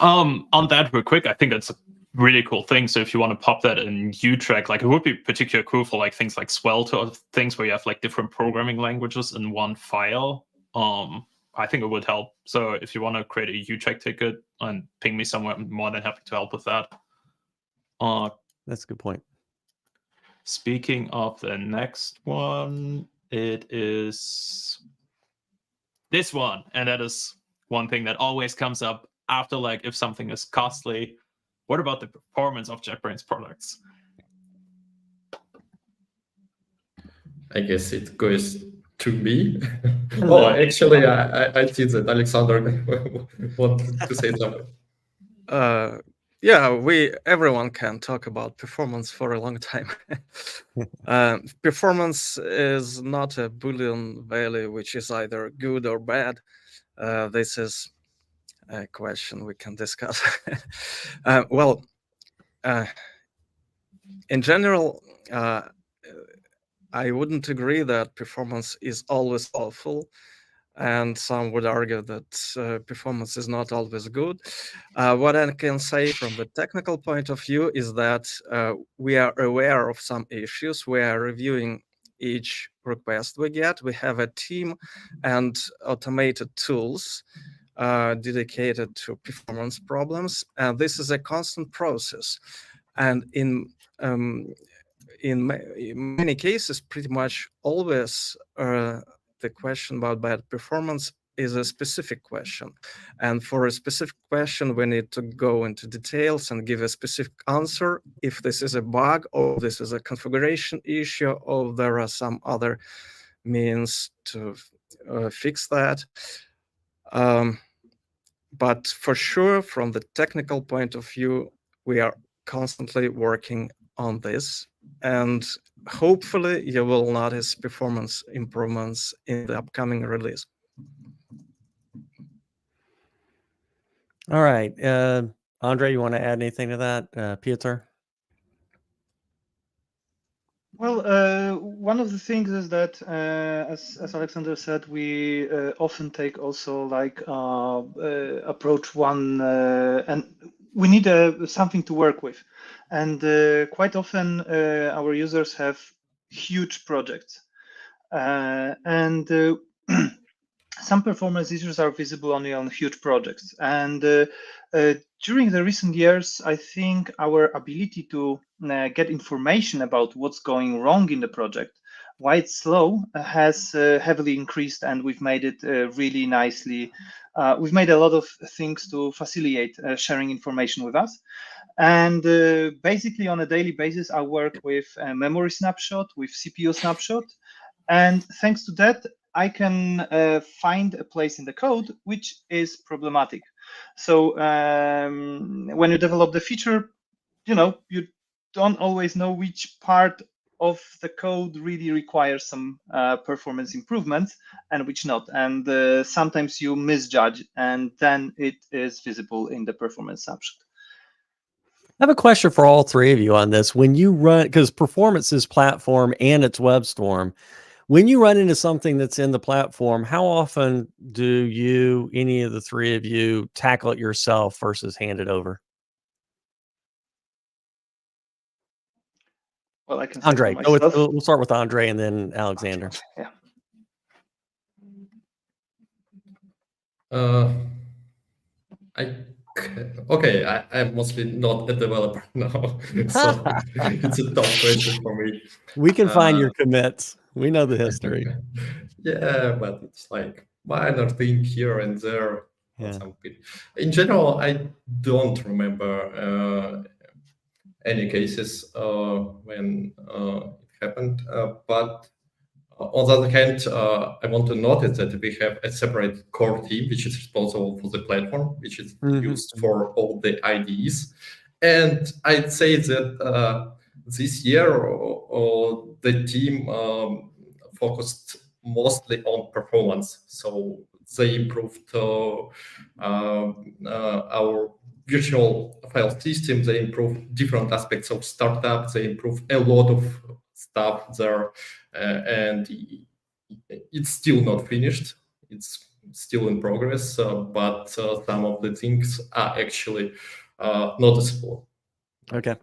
Speaker 2: On that real quick, I think that's a really cool thing. So if you want to pop that in U-Track, like it would be particularly cool for like things like Svelte or things where you have like different programming languages in one file. I think it would help. So if you want to create a U-Track ticket and ping me somewhere, I'm more than happy to help with that.
Speaker 1: That's a good point.
Speaker 2: Speaking of the next one, it is this one. And that is one thing that always comes up after, like, if something is costly, what about the performance of JetBrains products?
Speaker 8: I guess it goes to me. Oh, actually, I see that Alexander wanted to say something.
Speaker 10: Yeah, everyone can talk about performance for a long time. Performance is not a Boolean value which is either good or bad. This is a question we can discuss. In general, I wouldn't agree that performance is always awful. And some would argue that performance is not always good. What I can say from the technical point of view is that we are aware of some issues. We are reviewing each request we get. We have a team and automated tools dedicated to performance problems. And this is a constant process. And in many cases, pretty much always, the question about bad performance is a specific question. And for a specific question, we need to go into details and give a specific answer if this is a bug or this is a configuration issue or there are some other means to fix that. But for sure, from the technical point of view, we are constantly working on this. And hopefully you will notice performance improvements in the upcoming release.
Speaker 1: All right. Andre, you want to add anything to that? Piotr?
Speaker 11: Well, one of the things is that, as Alexander said, we often take also like approach one, and we need something to work with. And quite often our users have huge projects. And some performance issues are visible only on huge projects. And during the recent years, I think our ability to get information about what's going wrong in the project, why it's slow, has heavily increased, and we've made it really nicely. We've made a lot of things to facilitate sharing information with us. And basically on a daily basis, I work with a memory snapshot, with CPU snapshot. And thanks to that, I can find a place in the code which is problematic. So when you develop the feature, you don't always know which part of the code really requires some performance improvements and which not. And sometimes you misjudge, and then it is visible in the performance snapshot.
Speaker 1: I have a question for all three of you on this. When you run, because performance is platform and it's WebStorm, when you run into something that's in the platform, how often do any of the three of you, tackle it yourself versus hand it over?
Speaker 11: Well, I can say
Speaker 1: Andre,
Speaker 11: myself.
Speaker 1: we'll start with Andre and then Alexander.
Speaker 11: Yeah.
Speaker 8: I'm mostly not a developer now, so it's a tough question for me.
Speaker 1: We can find your commits. We know the history.
Speaker 8: Yeah, but it's like minor thing here and there.
Speaker 1: Yeah.
Speaker 8: In general, I don't remember any cases when it happened, but on the other hand, I want to notice that we have a separate core team, which is responsible for the platform, which is used for all the IDEs. And I'd say that this year, the team focused mostly on performance. So they improved our virtual file system. They improved different aspects of startup. They improved a lot of stuff there, and it's still not finished. It's still in progress, but some of the things are actually noticeable.
Speaker 1: Okay.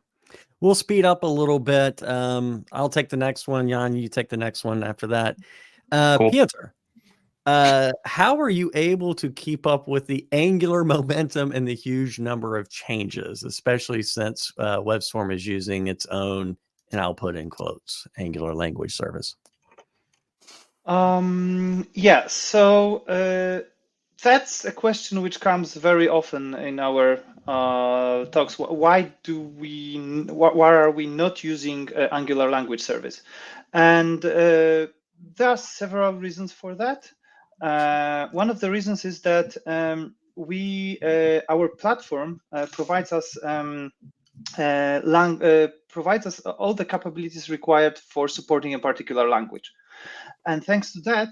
Speaker 1: We'll speed up a little bit. I'll take the next one. Jan, you take the next one after that.
Speaker 2: Cool.
Speaker 1: Piotr, how are you able to keep up with the Angular momentum and the huge number of changes, especially since WebStorm is using its own, and I'll put in quotes, Angular language service?
Speaker 11: Yeah, so that's a question which comes very often in our talks. Why are we not using Angular language service? And there are several reasons for that. One of the reasons is that our platform provides us all the capabilities required for supporting a particular language. And thanks to that,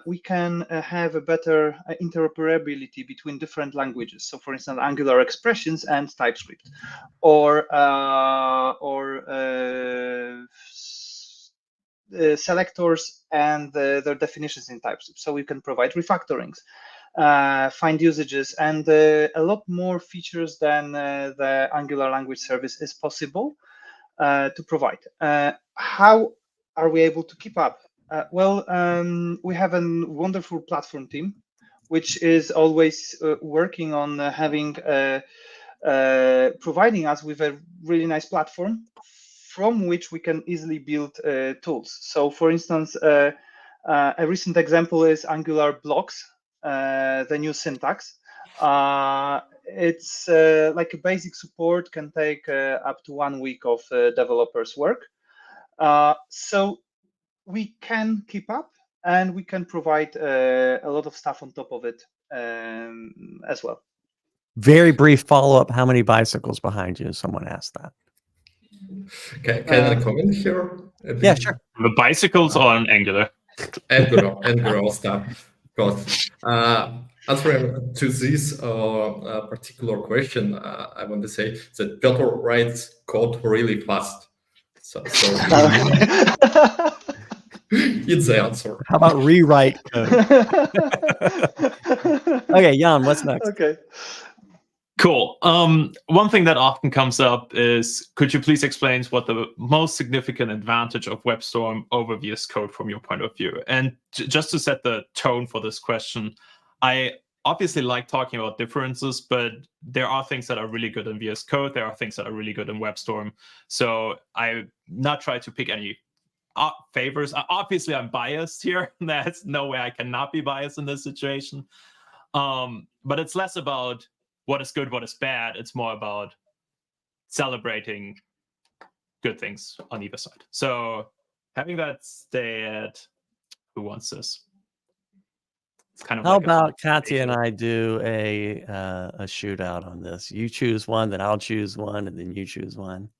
Speaker 11: we can have a better interoperability between different languages. So, for instance, Angular expressions and TypeScript, or selectors and their definitions in TypeScript. So we can provide refactorings, find usages, and a lot more features than the Angular language service is possible to provide. How are we able to keep up? Well, we have a wonderful platform team, which is always working on providing us with a really nice platform from which we can easily build tools. So, for instance, a recent example is Angular blocks, the new syntax. It's like a basic support can take up to 1 week of developers' work. So we can keep up, and we can provide a lot of stuff on top of it as well.
Speaker 1: Very brief follow-up. How many bicycles behind you? Someone asked that.
Speaker 8: Can I comment here?
Speaker 1: Yeah, sure.
Speaker 2: The bicycles on Angular.
Speaker 8: Angular stuff. Because answering to this particular question, I want to say that Piotr writes code really fast. So it's the answer.
Speaker 1: How about rewrite code? Okay, Jan, what's next?
Speaker 11: Okay.
Speaker 2: Cool. One thing that often comes up is, could you please explain what the most significant advantage of WebStorm over VS Code from your point of view? And just to set the tone for this question, I obviously like talking about differences, but there are things that are really good in VS Code. There are things that are really good in WebStorm. So I'm not trying to pick any favors. Obviously, I'm biased here. There's no way I cannot be biased in this situation. But it's less about what is good, what is bad. It's more about celebrating good things on either side. So having that said, who wants this? It's kind of
Speaker 1: How
Speaker 2: like
Speaker 1: about Katya and I do a shootout on this? You choose one, then I'll choose one, and then you choose one.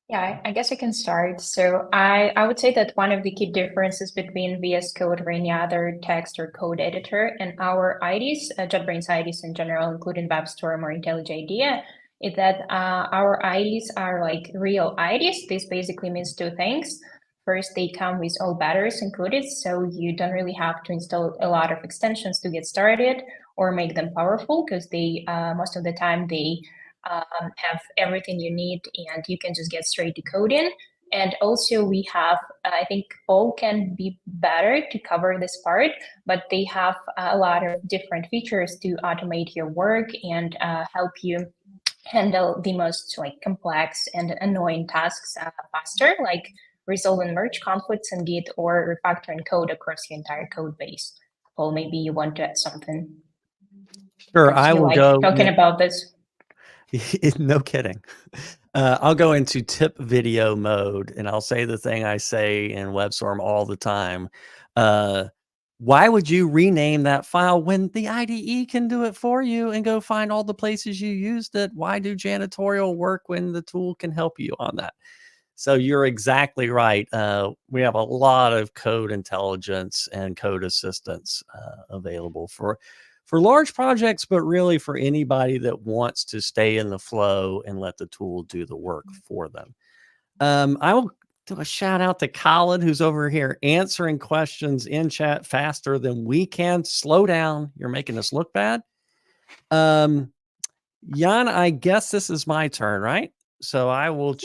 Speaker 9: Yeah, I guess I can start. So I would say that one of the key differences between VS Code or any other text or code editor and our IDEs, JetBrains IDEs in general, including WebStorm or IntelliJ IDEA, is that our IDEs are like real IDEs. This basically means two things. First, they come with all batteries included, so you don't really have to install a lot of extensions to get started or make them powerful, because they most of the time they have everything you need and you can just get straight to coding. And also we have, I think all can be better to cover this part, but they have a lot of different features to automate your work and help you handle the most complex and annoying tasks faster, like resolving merge conflicts in Git or refactoring code across your entire code base. Paul, maybe you want to add something.
Speaker 1: Sure, I will go.
Speaker 9: Talking about this.
Speaker 1: No kidding. I'll go into tip video mode, and I'll say the thing I say in WebStorm all the time. why would you rename that file when the IDE can do it for you and go find all the places you used it? Why do janitorial work when the tool can help you on that? So you're exactly right. We have a lot of code intelligence and code assistance available for large projects, but really for anybody that wants to stay in the flow and let the tool do the work for them. I will do a shout out to Colin, who's over here answering questions in chat faster than we can. Slow down. You're making us look bad. Jan, I guess this is my turn, right? So I will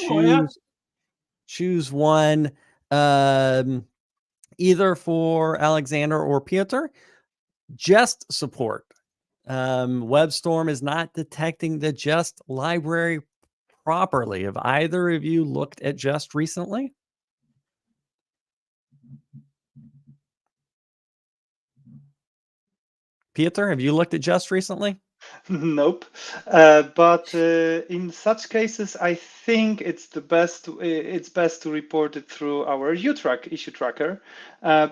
Speaker 1: choose one, either for Alexander or Piotr. Jest support. WebStorm is not detecting the Jest library properly. Have either of you looked at Jest recently? Piotr, have you looked at Jest recently?
Speaker 11: Nope. But in such cases, I think it's best to report it through our issue tracker,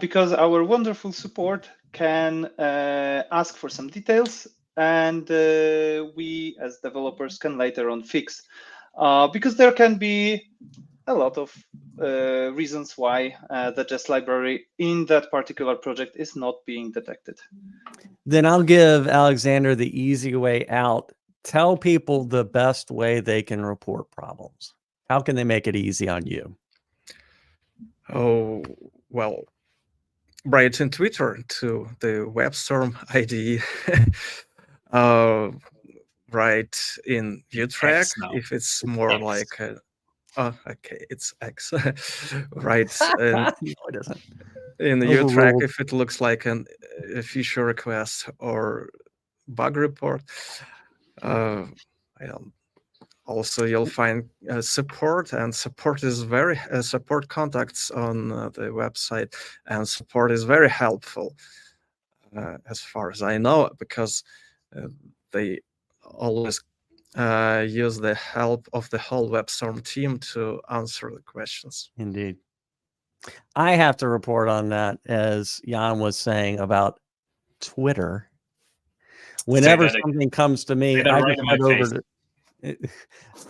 Speaker 11: because our wonderful support can ask for some details, and we as developers can later on fix, because there can be a lot of reasons why the Jest library in that particular project is not being detected.
Speaker 1: Then I'll give Alexander the easy way out. Tell people the best way they can report problems. How can they make it easy on you?
Speaker 10: Oh, well, write in Twitter to the WebStorm IDE. Write in ViewTrack if it's more like a, okay, it's X. Right.
Speaker 1: No, it isn't.
Speaker 10: In the ViewTrack if it looks like a feature request or bug report. Also, you'll find support, and support is very support contacts on the website, and support is very helpful as far as I know, because they always use the help of the whole WebStorm team to answer the questions.
Speaker 1: Indeed. I have to report on that, as Jan was saying about Twitter. Whenever something comes to me,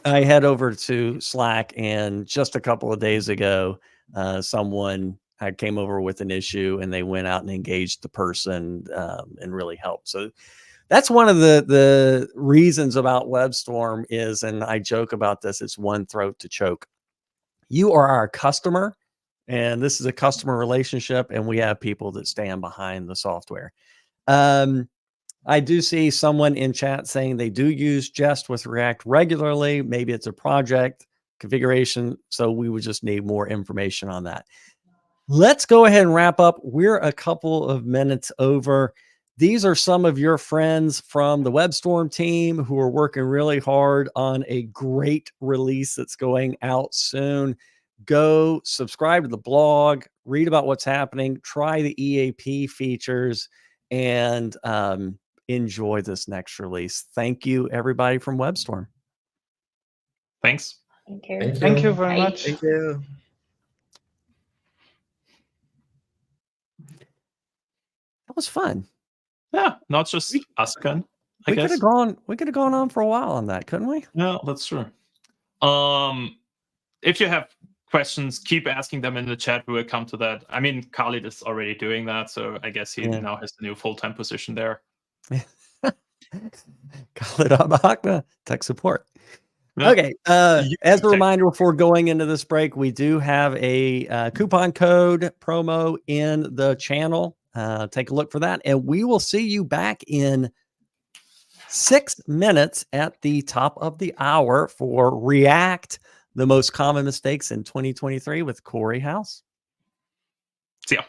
Speaker 1: I head over to Slack, and just a couple of days ago, someone came over with an issue, and they went out and engaged the person and really helped. So that's one of the reasons about WebStorm is, and I joke about this, it's one throat to choke. You are our customer, and this is a customer relationship, and we have people that stand behind the software. I do see someone in chat saying they do use Jest with React regularly. Maybe it's a project configuration, so we would just need more information on that. Let's go ahead and wrap up. We're a couple of minutes over. These are some of your friends from the WebStorm team who are working really hard on a great release that's going out soon. Go subscribe to the blog, read about what's happening, try the EAP features, and enjoy this next release. Thank you, everybody from WebStorm.
Speaker 2: Thanks.
Speaker 9: Thank you.
Speaker 11: Thank you very much.
Speaker 10: Thank you.
Speaker 1: That was fun.
Speaker 2: Yeah, not just us again.
Speaker 1: We could have gone on for a while on that, couldn't we?
Speaker 2: Yeah, that's true. If you have questions, keep asking them in the chat. We will come to that. I mean, Khalid is already doing that, so I guess he now has the new full-time position there.
Speaker 1: Khalid Baumgartner, tech support. Yeah. Okay. As a reminder, before going into this break, we do have a coupon code promo in the channel. Take a look for that, and we will see you back in 6 minutes at the top of the hour for React, the most common mistakes in 2023 with Cory House.
Speaker 2: See ya.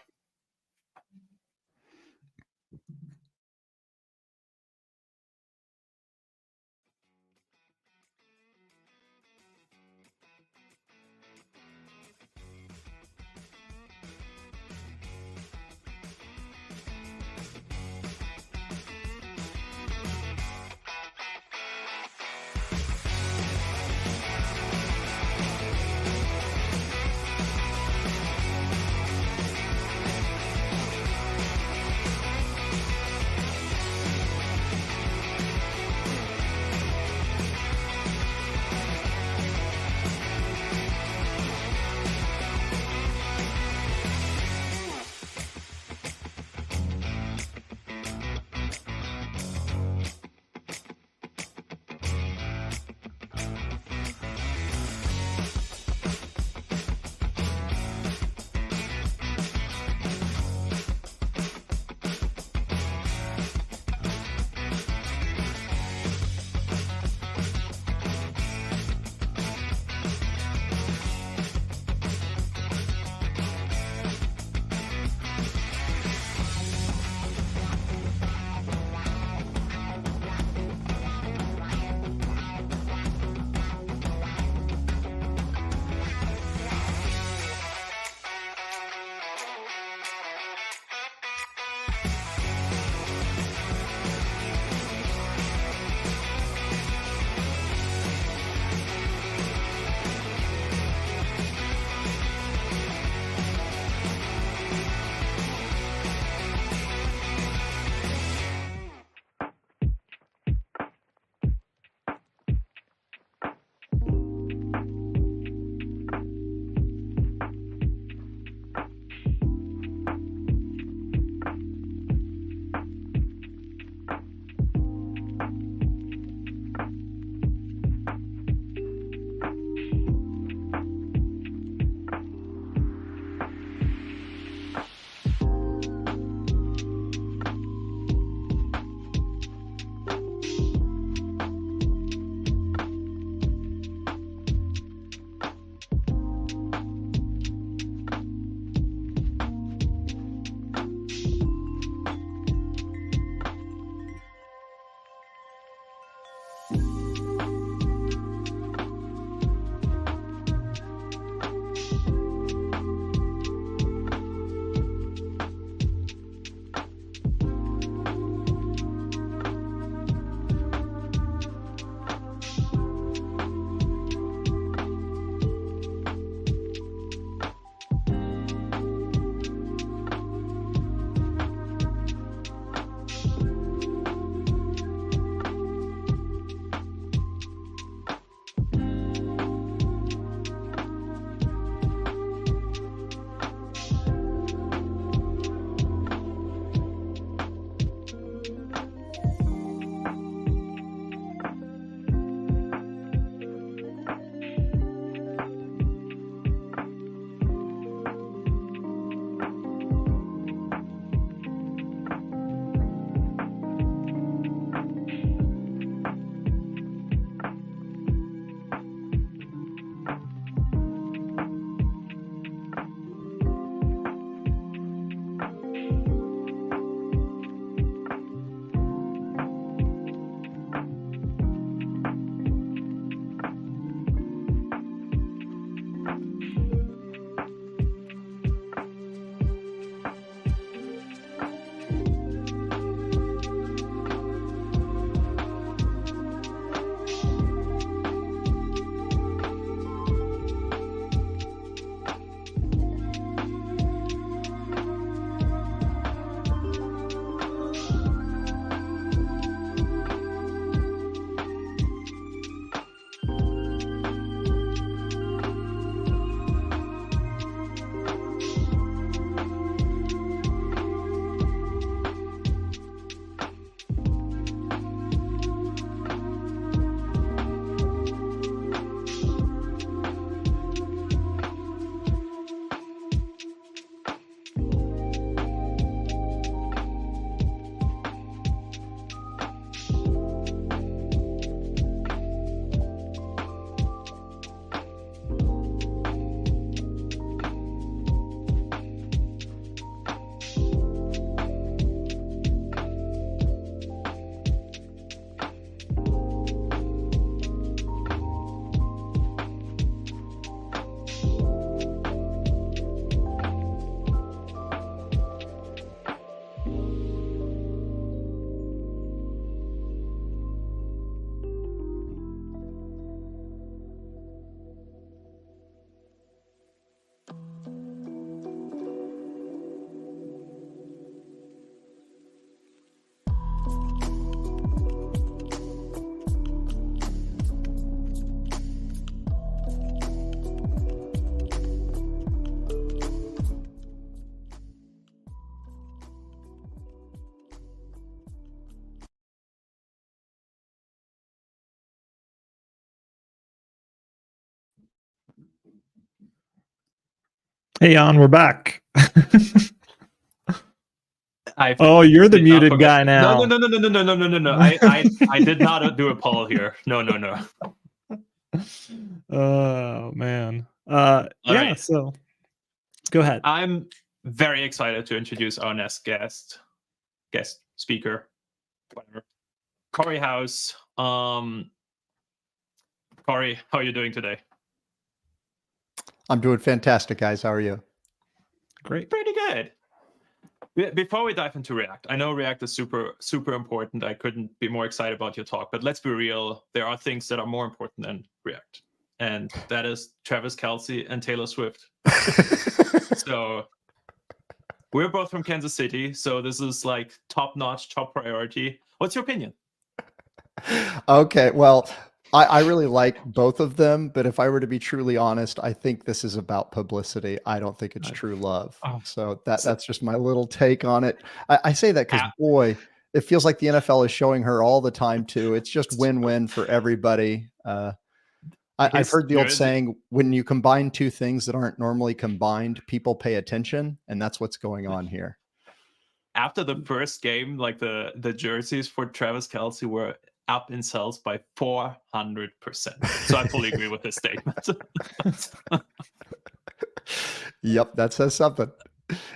Speaker 3: Hey, Jan, we're back.
Speaker 2: I
Speaker 3: Oh, you're the
Speaker 2: did not
Speaker 3: muted
Speaker 2: forget.
Speaker 3: guy now.
Speaker 2: No. I did not do a poll here. No.
Speaker 3: Oh man.
Speaker 2: All
Speaker 3: Yeah.
Speaker 2: right.
Speaker 3: So, go ahead.
Speaker 2: I'm very excited to introduce our next guest speaker, whatever. Cory House. Cory, how are you doing today?
Speaker 12: I'm doing fantastic, guys. How are you?
Speaker 3: Great.
Speaker 2: Pretty good. Before we dive into React, I know React is super important. I couldn't be more excited about your talk, but let's be real. There are things that are more important than React, and that is Travis Kelce and Taylor Swift. So we're both from Kansas City, so this is like top-notch, top priority. What's your opinion?
Speaker 12: Okay, well, I really like both of them, but if I were to be truly honest, I think this is about publicity. I don't think it's true love. So that's just my little take on it. I say that because, boy, it feels like the NFL is showing her all the time, too. It's just win-win for everybody. I've heard the old saying, when you combine two things that aren't normally combined, people pay attention, and that's what's going on here.
Speaker 2: After the first game, like the jerseys for Travis Kelce were up in sales by 400%. So I fully agree with this statement.
Speaker 12: Yep, that says something.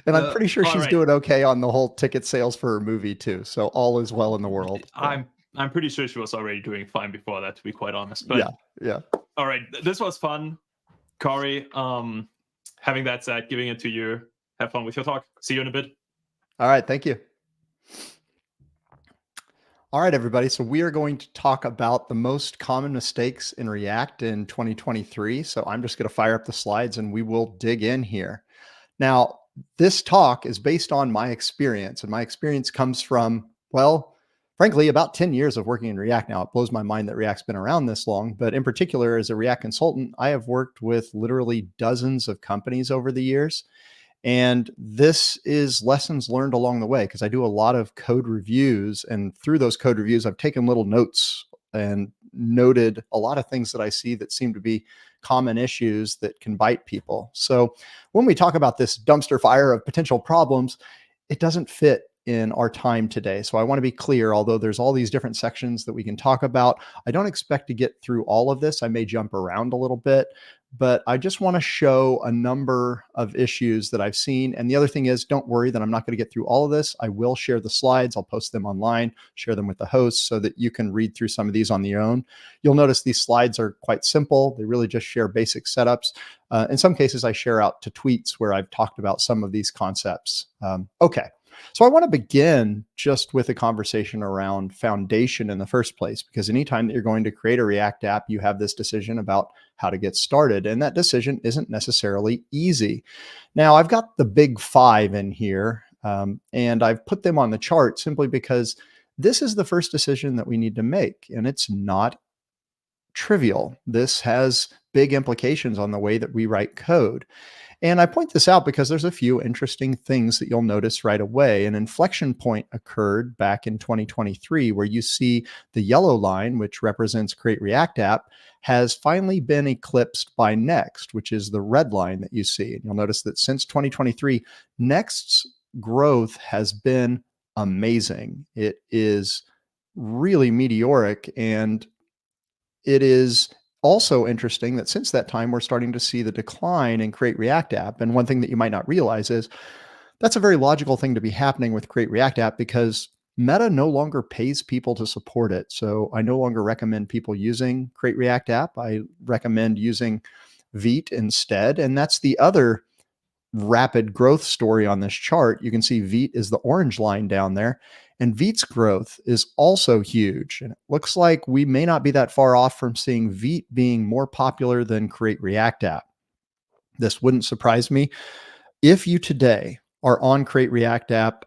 Speaker 12: And I'm pretty sure she's doing okay on the whole ticket sales for her movie too. So all is well in the world.
Speaker 2: I'm pretty sure she was already doing fine before that, to be quite honest. But
Speaker 12: yeah.
Speaker 2: All right, this was fun, Cory. Having that said, giving it to you. Have fun with your talk. See you in a bit.
Speaker 12: All right, thank you. All right, everybody. So we are going to talk about the most common mistakes in React in 2023. So I'm just going to fire up the slides and we will dig in here. Now, this talk is based on my experience, and my experience comes from, well, frankly, about 10 years of working in React now. It blows my mind that React's been around this long, but in particular, as a React consultant, I have worked with literally dozens of companies over the years. And this is lessons learned along the way, because I do a lot of code reviews, and through those code reviews, I've taken little notes and noted a lot of things that I see that seem to be common issues that can bite people. So when we talk about this dumpster fire of potential problems, it doesn't fit in our time today. So I want to be clear, although there's all these different sections that we can talk about, I don't expect to get through all of this. I may jump around a little bit, but I just want to show a number of issues that I've seen. And the other thing is, don't worry that I'm not going to get through all of this. I will share the slides. I'll post them online, share them with the hosts so that you can read through some of these on your own. You'll notice these slides are quite simple. They really just share basic setups. In some cases, I share out to tweets where I've talked about some of these concepts. Okay. So I want to begin just with a conversation around foundation in the first place, because anytime that you're going to create a React app, you have this decision about how to get started. And that decision isn't necessarily easy. Now, I've got the big five in here, and I've put them on the chart simply because this is the first decision that we need to make, and it's not trivial. This has big implications on the way that we write code. And I point this out because there's a few interesting things that you'll notice right away. An inflection point occurred back in 2023 where you see the yellow line, which represents Create React App, has finally been eclipsed by Next, which is the red line that you see. And you'll notice that since 2023, Next's growth has been amazing. It is really meteoric, and it is also interesting that since that time, we're starting to see the decline in Create React App. And one thing that you might not realize is that's a very logical thing to be happening with Create React App, because Meta no longer pays people to support it. So I no longer recommend people using Create React App. I recommend using Vite instead. And that's the other rapid growth story on this chart. You can see Vite is the orange line down there. And Vite's growth is also huge. And it looks like we may not be that far off from seeing Vite being more popular than Create React App. This wouldn't surprise me. If you today are on Create React App,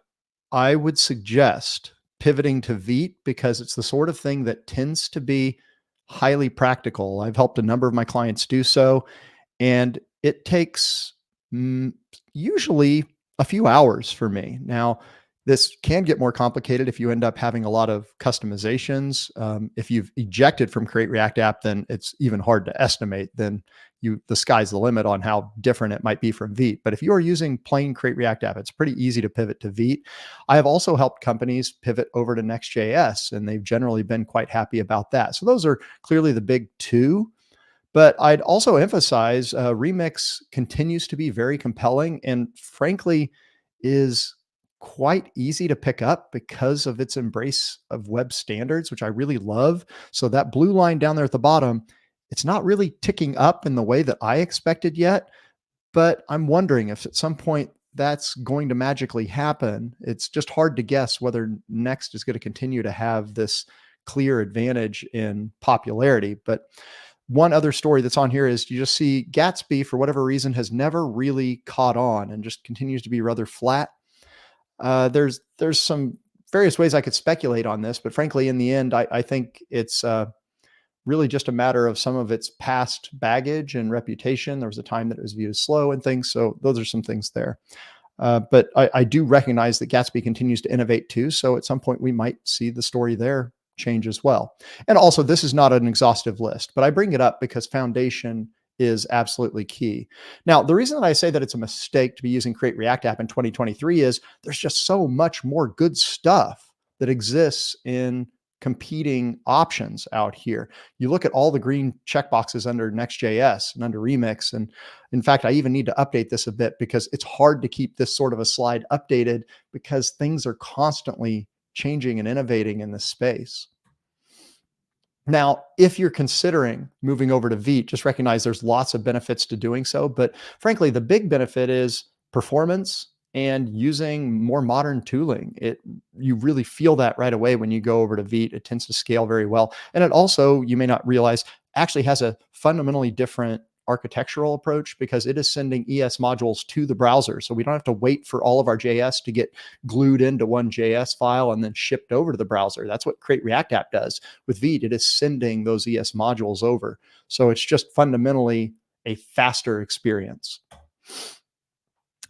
Speaker 12: I would suggest pivoting to Vite, because it's the sort of thing that tends to be highly practical. I've helped a number of my clients do so, and it takes usually a few hours for me. Now, This can get more complicated if you end up having a lot of customizations. If you've ejected from Create React App, then it's even hard to estimate. Then the sky's the limit on how different it might be from Vite. But if you are using plain Create React App, it's pretty easy to pivot to Vite. I have also helped companies pivot over to Next.js, and they've generally been quite happy about that. So those are clearly the big two. But I'd also emphasize Remix continues to be very compelling and frankly is quite easy to pick up because of its embrace of web standards, which I really love. So that blue line down there at the bottom, it's not really ticking up in the way that I expected yet, but I'm wondering if at some point that's going to magically happen. It's just hard to guess whether Next is going to continue to have this clear advantage in popularity. But one other story that's on here is you just see Gatsby, for whatever reason, has never really caught on and just continues to be rather flat. There's some various ways I could speculate on this, but frankly, in the end, I think it's really just a matter of some of its past baggage and reputation. There was a time that it was viewed as slow and things. So those are some things there. But I do recognize that Gatsby continues to innovate too. So at some point we might see the story there change as well. And also, this is not an exhaustive list, but I bring it up because foundation is absolutely key. Now, the reason that I say that it's a mistake to be using Create React App in 2023 is there's just so much more good stuff that exists in competing options out here. You look at all the green checkboxes under Next.js and under Remix. And in fact, I even need to update this a bit because it's hard to keep this sort of a slide updated because things are constantly changing and innovating in this space. Now, if you're considering moving over to Vite, just recognize there's lots of benefits to doing so. But frankly, the big benefit is performance and using more modern tooling. You really feel that right away when you go over to Vite. It tends to scale very well. And it also, you may not realize, actually has a fundamentally different architectural approach because it is sending ES modules to the browser. So we don't have to wait for all of our JS to get glued into one JS file and then shipped over to the browser. That's what Create React App does. With Vite, it is sending those ES modules over. So it's just fundamentally a faster experience.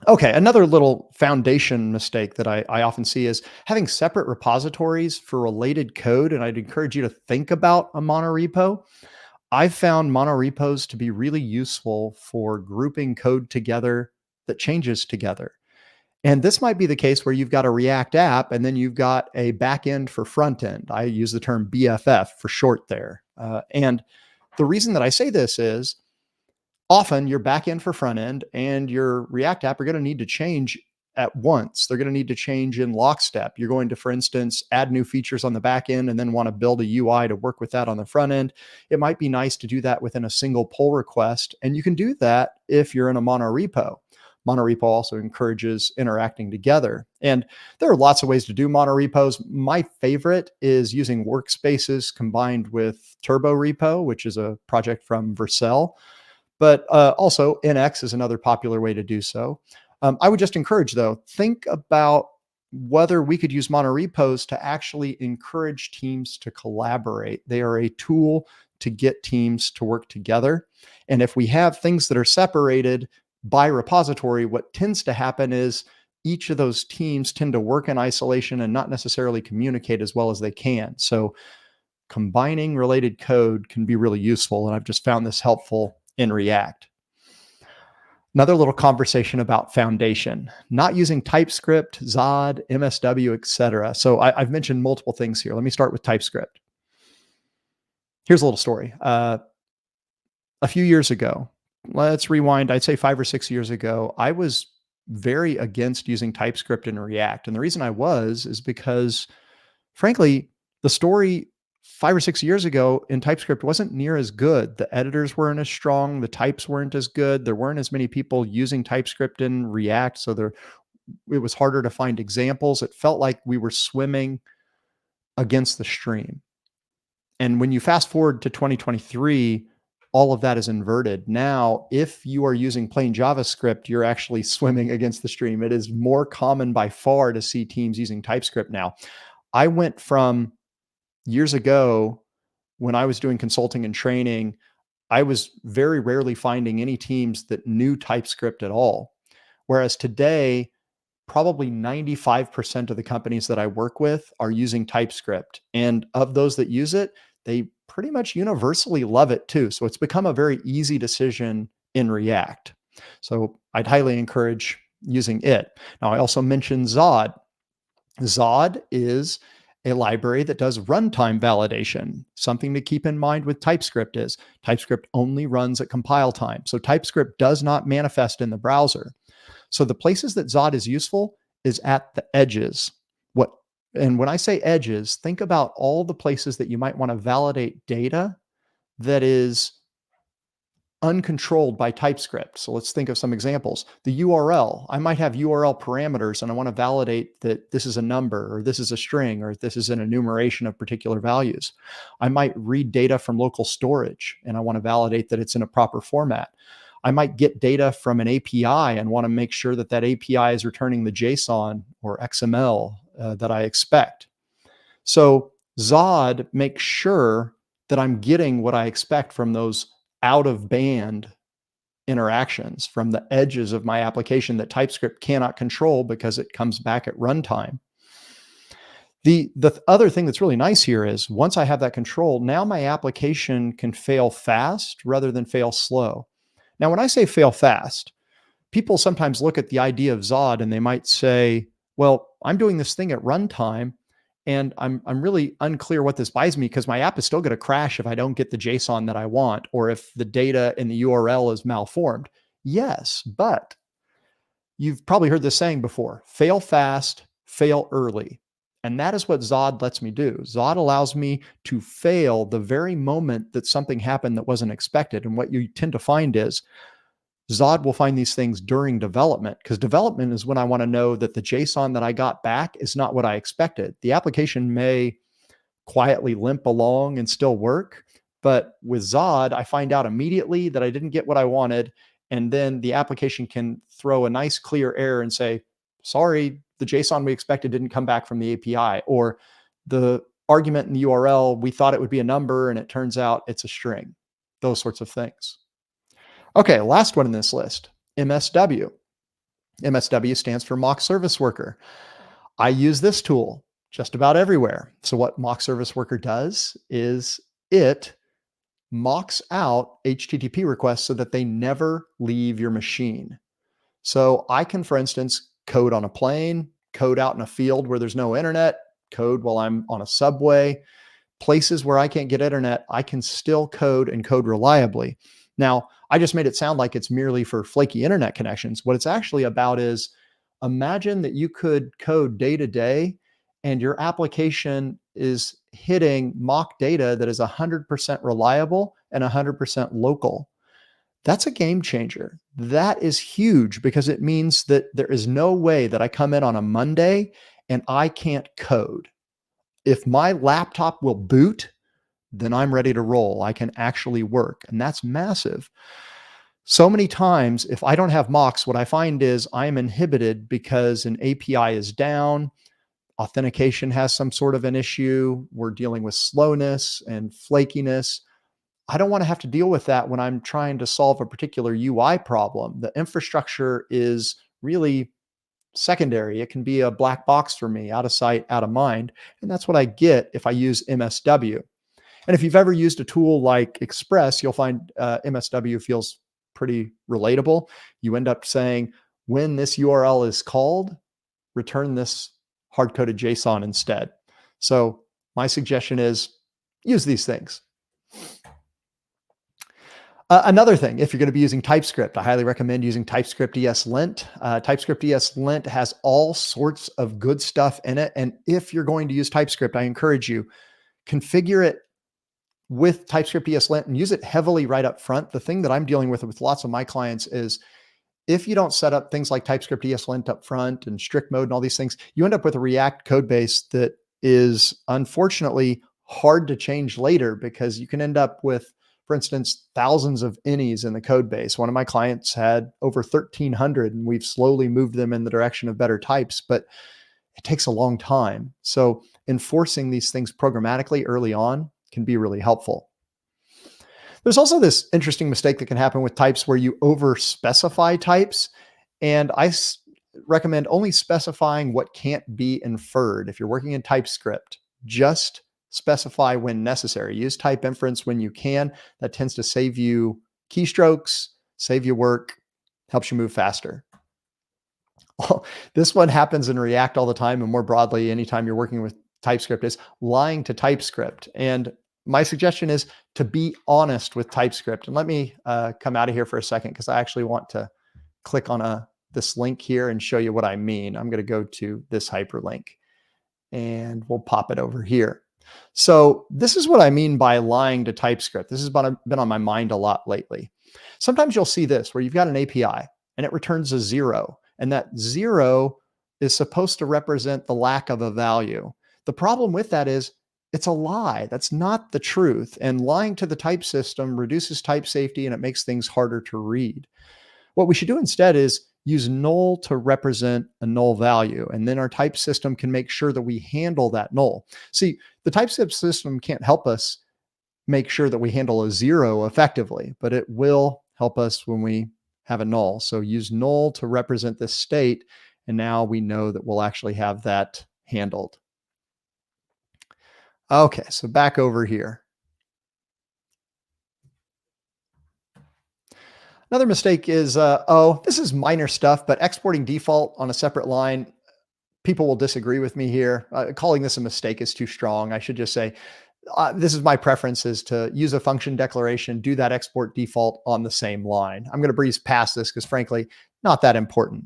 Speaker 12: Okay, another little foundation mistake that I often see is having separate repositories for related code. And I'd encourage you to think about a monorepo. I've found monorepos to be really useful for grouping code together that changes together. And this might be the case where you've got a React app and then you've got a backend for front end. I use the term BFF for short there. And the reason that I say this is often your backend for front end and your React app are going to need to change at once. They're going to need to change in lockstep. You're going to, for instance, add new features on the back end and then want to build a UI to work with that on the front end. It might be nice to do that within a single pull request. And you can do that if you're in a monorepo. Monorepo also encourages interacting together. And there are lots of ways to do monorepos. My favorite is using workspaces combined with Turbo Repo, which is a project from Vercel. But also NX is another popular way to do so. I would just encourage, though, think about whether we could use monorepos to actually encourage teams to collaborate. They are a tool to get teams to work together. And if we have things that are separated by repository, what tends to happen is each of those teams tend to work in isolation and not necessarily communicate as well as they can. So combining related code can be really useful. And I've just found this helpful in React. Another little conversation about foundation, not using TypeScript, Zod, MSW, etc. So I've mentioned multiple things here. Let me start with TypeScript. Here's a little story. A few years ago, let's rewind, I'd say 5 or 6 years ago, I was very against using TypeScript in React. And the reason I was is because, frankly, the story 5 or 6 years ago in TypeScript wasn't near as good. The editors weren't as strong. The types weren't as good. There weren't as many people using TypeScript in React. So it was harder to find examples. It felt like we were swimming against the stream. And when you fast forward to 2023, all of that is inverted. Now, if you are using plain JavaScript, you're actually swimming against the stream. It is more common by far to see teams using TypeScript now. I went from years ago, when I was doing consulting and training, I was very rarely finding any teams that knew TypeScript at all. Whereas today, probably 95% of the companies that I work with are using TypeScript. And of those that use it, they pretty much universally love it too. So it's become a very easy decision in React. So I'd highly encourage using it. Now, I also mentioned Zod. Zod is a library that does runtime validation. Something to keep in mind with TypeScript is TypeScript only runs at compile time. So TypeScript does not manifest in the browser. So the places that Zod is useful is at the edges. And when I say edges, think about all the places that you might want to validate data that is uncontrolled by TypeScript. So let's think of some examples. The URL, I might have URL parameters and I want to validate that this is a number or this is a string or this is an enumeration of particular values. I might read data from local storage and I want to validate that it's in a proper format. I might get data from an API and want to make sure that that API is returning the JSON or XML that I expect. So Zod makes sure that I'm getting what I expect from those out of band interactions, from the edges of my application that TypeScript cannot control because it comes back at runtime. The other thing that's really nice here is once I have that control, now my application can fail fast rather than fail slow. Now, when I say fail fast, people sometimes look at the idea of Zod and they might say, well, I'm doing this thing at runtime and I'm really unclear what this buys me because my app is still going to crash if I don't get the JSON that I want or if the data in the URL is malformed. Yes, but you've probably heard this saying before, fail fast, fail early. And that is what Zod lets me do. Zod allows me to fail the very moment that something happened that wasn't expected. And what you tend to find is Zod will find these things during development because development is when I want to know that the JSON that I got back is not what I expected. The application may quietly limp along and still work, but with Zod, I find out immediately that I didn't get what I wanted. And then the application can throw a nice clear error and say, sorry, the JSON we expected didn't come back from the API, or the argument in the URL, we thought it would be a number and it turns out it's a string, those sorts of things. Okay, last one in this list, MSW. MSW stands for Mock Service Worker. I use this tool just about everywhere. So what Mock Service Worker does is it mocks out HTTP requests so that they never leave your machine. So I can, for instance, code on a plane, code out in a field where there's no internet, code while I'm on a subway, places where I can't get internet, I can still code and code reliably. Now, I just made it sound like it's merely for flaky internet connections. What it's actually about is imagine that you could code day to day and your application is hitting mock data that is 100% reliable and 100% local. That's a game changer. That is huge because it means that there is no way that I come in on a Monday and I can't code. If my laptop will boot, then I'm ready to roll. I can actually work. And that's massive. So many times, if I don't have mocks, what I find is I am inhibited because an API is down, authentication has some sort of an issue, we're dealing with slowness and flakiness. I don't want to have to deal with that when I'm trying to solve a particular UI problem. The infrastructure is really secondary. It can be a black box for me, out of sight, out of mind. And that's what I get if I use MSW. And if you've ever used a tool like Express, you'll find MSW feels pretty relatable. You end up saying, when this URL is called, return this hard-coded JSON instead. So my suggestion is use these things. Another thing, if you're going to be using TypeScript, I highly recommend using TypeScript ESLint. TypeScript ESLint has all sorts of good stuff in it. And if you're going to use TypeScript, I encourage you, configure it with TypeScript ESLint and use it heavily right up front. The thing that I'm dealing with lots of my clients is if you don't set up things like TypeScript ESLint up front and strict mode and all these things, you end up with a React code base that is unfortunately hard to change later because you can end up with, for instance, thousands of innies in the code base. One of my clients had over 1,300 and we've slowly moved them in the direction of better types, but it takes a long time. So enforcing these things programmatically early on can be really helpful. There's also this interesting mistake that can happen with types where you over specify types. And I recommend only specifying what can't be inferred. If you're working in TypeScript, just specify when necessary. Use type inference when you can. That tends to save you keystrokes, save you work, helps you move faster. This one happens in React all the time, and more broadly, anytime you're working with TypeScript, is lying to TypeScript. And my suggestion is to be honest with TypeScript. And let me come out of here for a second, because I actually want to click on this link here and show you what I mean. I'm going to go to this hyperlink, and we'll pop it over here. So this is what I mean by lying to TypeScript. This has been on my mind a lot lately. Sometimes you'll see this, where you've got an API and it returns a 0. And that 0 is supposed to represent the lack of a value. The problem with that is it's a lie. That's not the truth. And lying to the type system reduces type safety, and it makes things harder to read. What we should do instead is use null to represent a null value. And then our type system can make sure that we handle that null. See, the TypeScript system can't help us make sure that we handle a 0 effectively, but it will help us when we have a null. So use null to represent this state. And now we know that we'll actually have that handled. Okay, so back over here. Another mistake is, this is minor stuff, but exporting default on a separate line. People will disagree with me here. Calling this a mistake is too strong. I should just say, this is my preference, is to use a function declaration, do that export default on the same line. I'm going to breeze past this because frankly, not that important.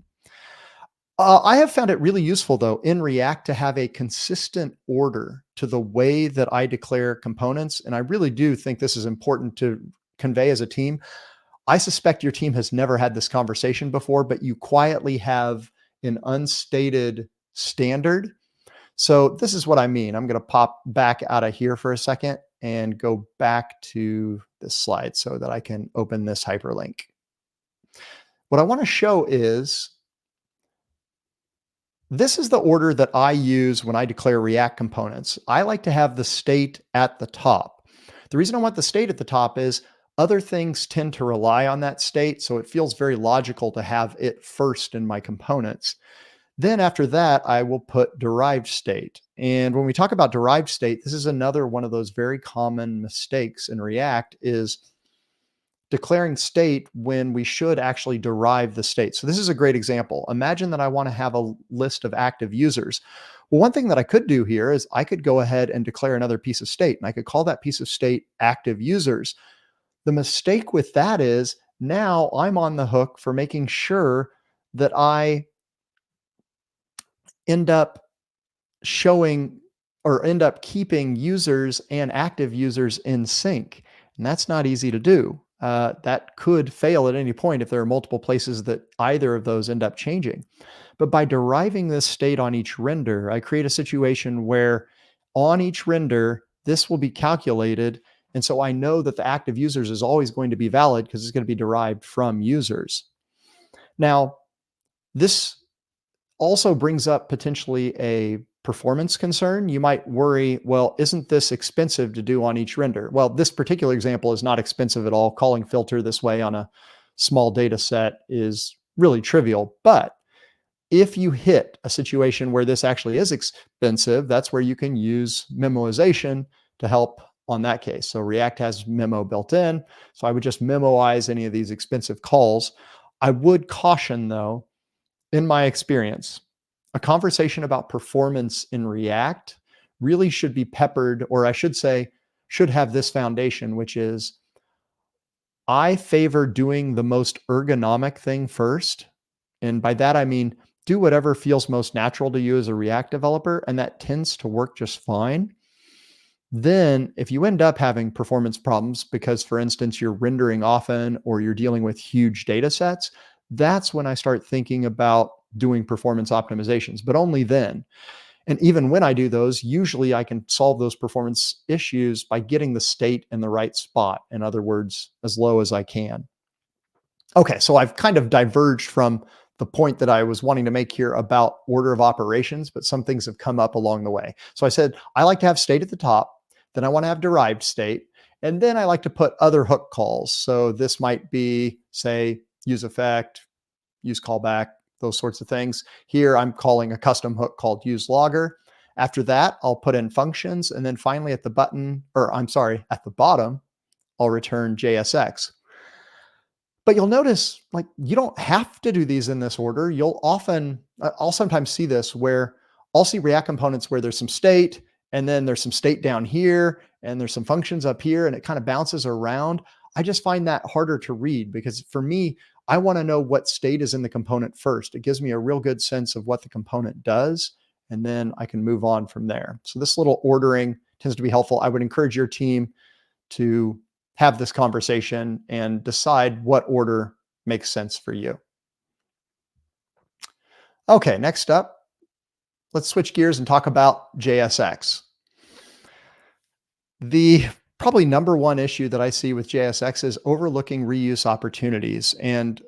Speaker 12: I have found it really useful though in React to have a consistent order to the way that I declare components. And I really do think this is important to convey as a team. I suspect your team has never had this conversation before, but you quietly have an unstated standard. So this is what I mean. I'm going to pop back out of here for a second and go back to this slide so that I can open this hyperlink. What I want to show is, this is the order that I use when I declare React components. I like to have the state at the top. The reason I want the state at the top is other things tend to rely on that state, so it feels very logical to have it first in my components. Then after that, I will put derived state. And when we talk about derived state, this is another one of those very common mistakes in React, is declaring state when we should actually derive the state. So this is a great example. Imagine that I want to have a list of active users. Well, one thing that I could do here is I could go ahead and declare another piece of state, and I could call that piece of state active users. The mistake with that is now I'm on the hook for making sure that I end up showing or end up keeping users and active users in sync. And that's not easy to do. That could fail at any point if there are multiple places that either of those end up changing. But by deriving this state on each render, I create a situation where on each render, this will be calculated. And so I know that the active users is always going to be valid because it's going to be derived from users. Now, this also brings up potentially a performance concern. You might worry, well, isn't this expensive to do on each render? Well, this particular example is not expensive at all. Calling filter this way on a small data set is really trivial. But if you hit a situation where this actually is expensive, that's where you can use memoization to help on that case. So React has memo built in. So I would just memoize any of these expensive calls. I would caution though, in my experience, a conversation about performance in React really should be peppered, or I should say, should have this foundation, which is I favor doing the most ergonomic thing first. And by that, I mean, do whatever feels most natural to you as a React developer, and that tends to work just fine. Then if you end up having performance problems because, for instance, you're rendering often or you're dealing with huge data sets, that's when I start thinking about doing performance optimizations, but only then. And even when I do those, usually I can solve those performance issues by getting the state in the right spot. In other words, as low as I can. Okay, so I've kind of diverged from the point that I was wanting to make here about order of operations, but some things have come up along the way. So I said, I like to have state at the top, then I want to have derived state, and then I like to put other hook calls. So this might be, say, use effect, use callback, those sorts of things. Here, I'm calling a custom hook called useLogger. After that, I'll put in functions. And then finally at the bottom, I'll return JSX. But you'll notice, like, you don't have to do these in this order. I'll sometimes see this where I'll see React components where there's some state, and then there's some state down here, and there's some functions up here, and it kind of bounces around. I just find that harder to read because for me, I want to know what state is in the component first. It gives me a real good sense of what the component does, and then I can move on from there. So this little ordering tends to be helpful. I would encourage your team to have this conversation and decide what order makes sense for you. Okay, next up, let's switch gears and talk about JSX. The probably number one issue that I see with JSX is overlooking reuse opportunities. And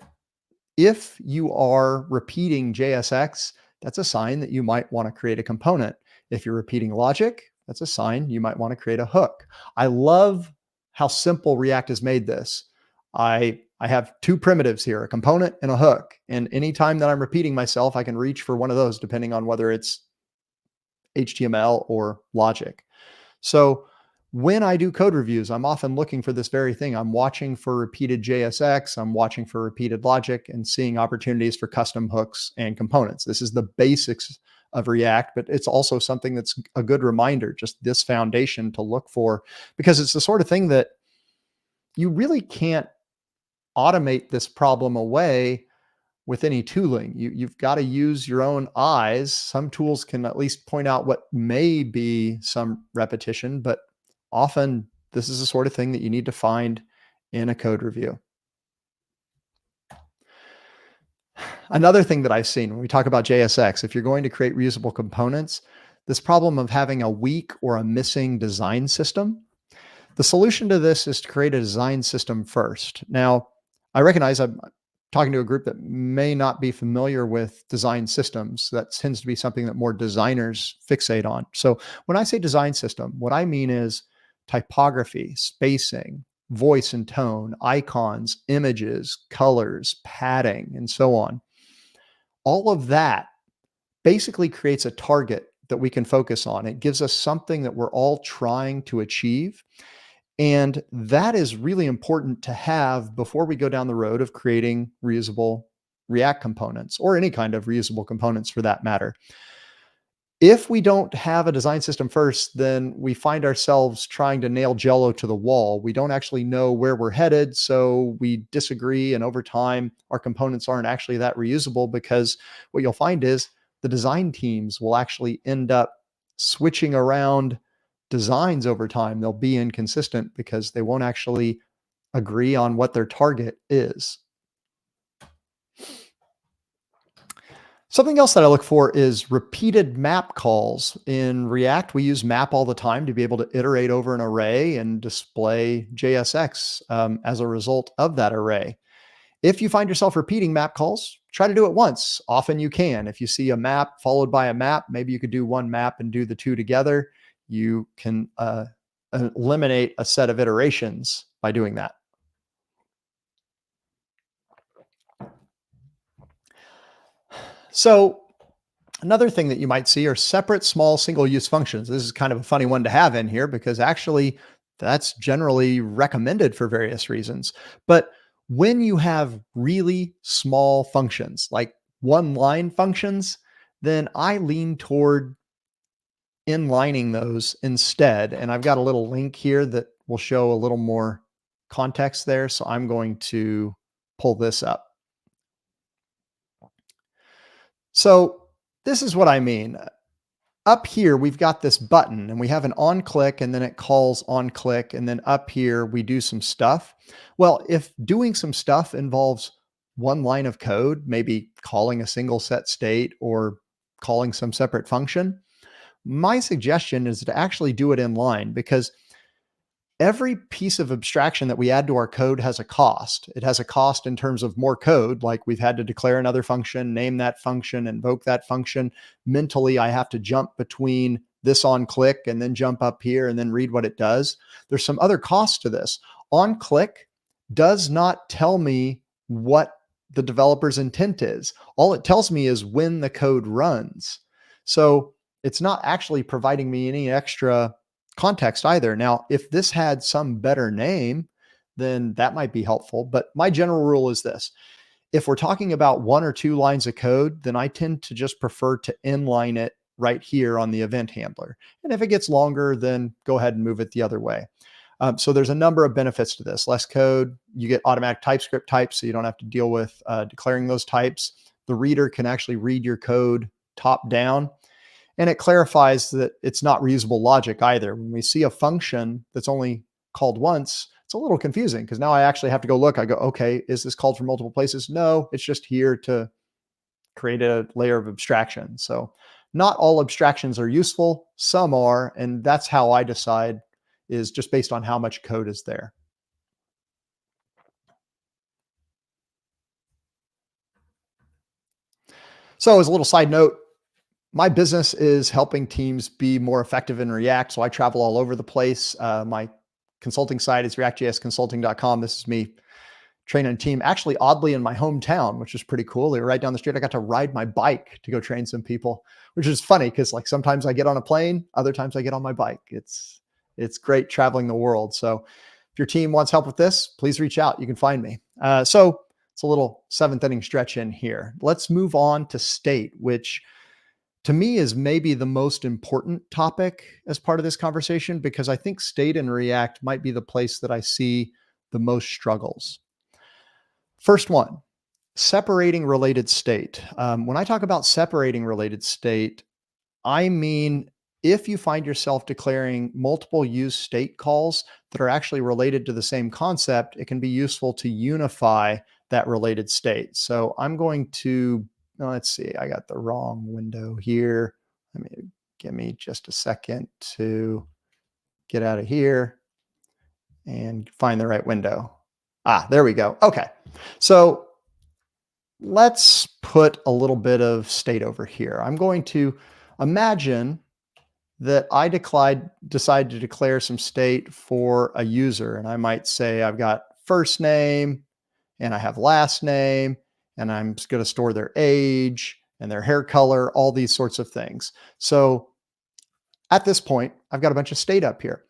Speaker 12: if you are repeating JSX, that's a sign that you might want to create a component. If you're repeating logic, that's a sign you might want to create a hook. I love how simple React has made this. I have two primitives here, a component and a hook. And anytime that I'm repeating myself, I can reach for one of those depending on whether it's HTML or logic. So when I do code reviews, I'm often looking for this very thing. I'm watching for repeated JSX, I'm watching for repeated logic, and seeing opportunities for custom hooks and components. This is the basics of React, but it's also something that's a good reminder, just this foundation to look for, because it's the sort of thing that you really can't automate this problem away with any tooling. You've got to use your own eyes. Some tools can at least point out what may be some repetition, but often this is the sort of thing that you need to find in a code review. Another thing that I've seen when we talk about JSX, if you're going to create reusable components, this problem of having a weak or a missing design system. The solution to this is to create a design system first. Now, I recognize I'm talking to a group that may not be familiar with design systems. That tends to be something that more designers fixate on. So when I say design system, what I mean is typography, spacing, voice and tone, icons, images, colors, padding, and so on. All of that basically creates a target that we can focus on. It gives us something that we're all trying to achieve. And that is really important to have before we go down the road of creating reusable React components, or any kind of reusable components for that matter. If we don't have a design system first, then we find ourselves trying to nail Jell-O to the wall. We don't actually know where we're headed, so we disagree, and over time, our components aren't actually that reusable, because what you'll find is the design teams will actually end up switching around designs over time. They'll be inconsistent because they won't actually agree on what their target is. Something else that I look for is repeated map calls. In React, we use map all the time to be able to iterate over an array and display JSX as a result of that array. If you find yourself repeating map calls, try to do it once. Often you can. If you see a map followed by a map, maybe you could do one map and do the two together. You can eliminate a set of iterations by doing that. So another thing that you might see are separate small single-use functions. This is kind of a funny one to have in here because actually that's generally recommended for various reasons. But when you have really small functions, like one-line functions, then I lean toward inlining those instead. And I've got a little link here that will show a little more context there. So I'm going to pull this up. So this is what I mean. Up here, we've got this button and we have an on click, and then it calls on click. And then up here, we do some stuff. Well, if doing some stuff involves one line of code, maybe calling a single set state or calling some separate function, my suggestion is to actually do it in line, because every piece of abstraction that we add to our code has a cost. It has a cost in terms of more code, like we've had to declare another function, name that function, invoke that function. Mentally, I have to jump between this on click and then jump up here and then read what it does. There's some other costs to this. On click does not tell me what the developer's intent is. All it tells me is when the code runs. So it's not actually providing me any extra context either. Now, if this had some better name, then that might be helpful. But my general rule is this. If we're talking about 1 or 2 lines of code, then I tend to just prefer to inline it right here on the event handler. And if it gets longer, then go ahead and move it the other way. So there's a number of benefits to this. Less code, you get automatic TypeScript types, so you don't have to deal with declaring those types. The reader can actually read your code top down. And it clarifies that it's not reusable logic either. When we see a function that's only called once, it's a little confusing because now I actually have to go look. I go, okay, is this called from multiple places? No, it's just here to create a layer of abstraction. So not all abstractions are useful. Some are, and that's how I decide, is just based on how much code is there. So as a little side note, my business is helping teams be more effective in React. So I travel all over the place. My consulting site is reactjsconsulting.com. This is me training a team, actually, oddly, in my hometown, which is pretty cool. They were right down the street. I got to ride my bike to go train some people, which is funny because like sometimes I get on a plane, other times I get on my bike. It's great traveling the world. So if your team wants help with this, please reach out. You can find me. So it's a little 7th inning stretch in here. Let's move on to state, which to me is maybe the most important topic as part of this conversation, because I think state and React might be the place that I see the most struggles. First one, separating related state. When I talk about separating related state, I mean, if you find yourself declaring multiple use state calls that are actually related to the same concept, it can be useful to unify that related state. So I'm going to, let's see, I got the wrong window here. Give me just a second to get out of here and find the right window. There we go. Okay. So let's put a little bit of state over here. I'm going to imagine that I decide to declare some state for a user. And I might say I've got first name and I have last name, and I'm just going to store their age and their hair color, all these sorts of things. So at this point, I've got a bunch of state up here.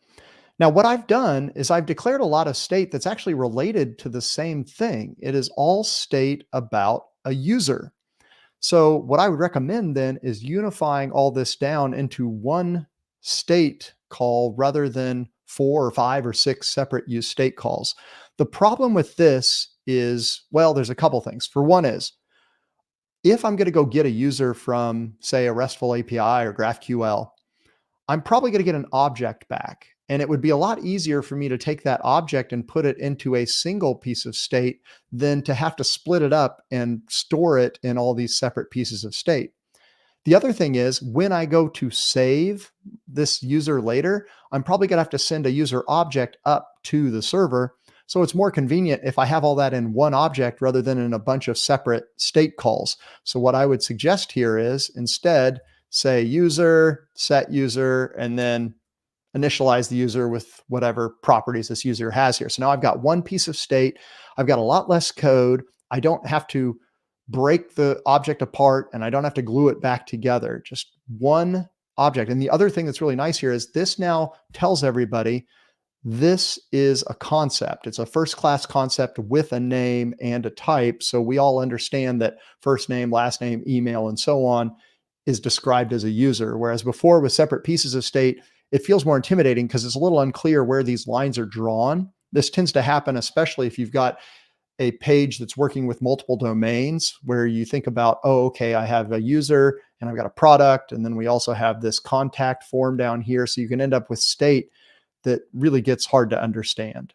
Speaker 12: Now, what I've done is I've declared a lot of state that's actually related to the same thing. It is all state about a user. So what I would recommend then is unifying all this down into one state call rather than 4 or 5 or 6 separate use state calls. The problem with this is, well, there's a couple things. For one is, if I'm going to go get a user from, say, a RESTful API or GraphQL, I'm probably going to get an object back. And it would be a lot easier for me to take that object and put it into a single piece of state than to have to split it up and store it in all these separate pieces of state. The other thing is, when I go to save this user later, I'm probably going to have to send a user object up to the server. So it's more convenient if I have all that in one object rather than in a bunch of separate state calls. So what I would suggest here is instead say user, set user, and then initialize the user with whatever properties this user has here. So now I've got one piece of state. I've got a lot less code. I don't have to break the object apart and I don't have to glue it back together. Just one object. And the other thing that's really nice here is this now tells everybody this is a concept. It's a first-class concept with a name and a type. So we all understand that first name, last name, email, and so on is described as a user. Whereas before with separate pieces of state, it feels more intimidating because it's a little unclear where these lines are drawn. This tends to happen, especially if you've got a page that's working with multiple domains where you think about, oh, okay, I have a user and I've got a product. And then we also have this contact form down here. So you can end up with state that really gets hard to understand.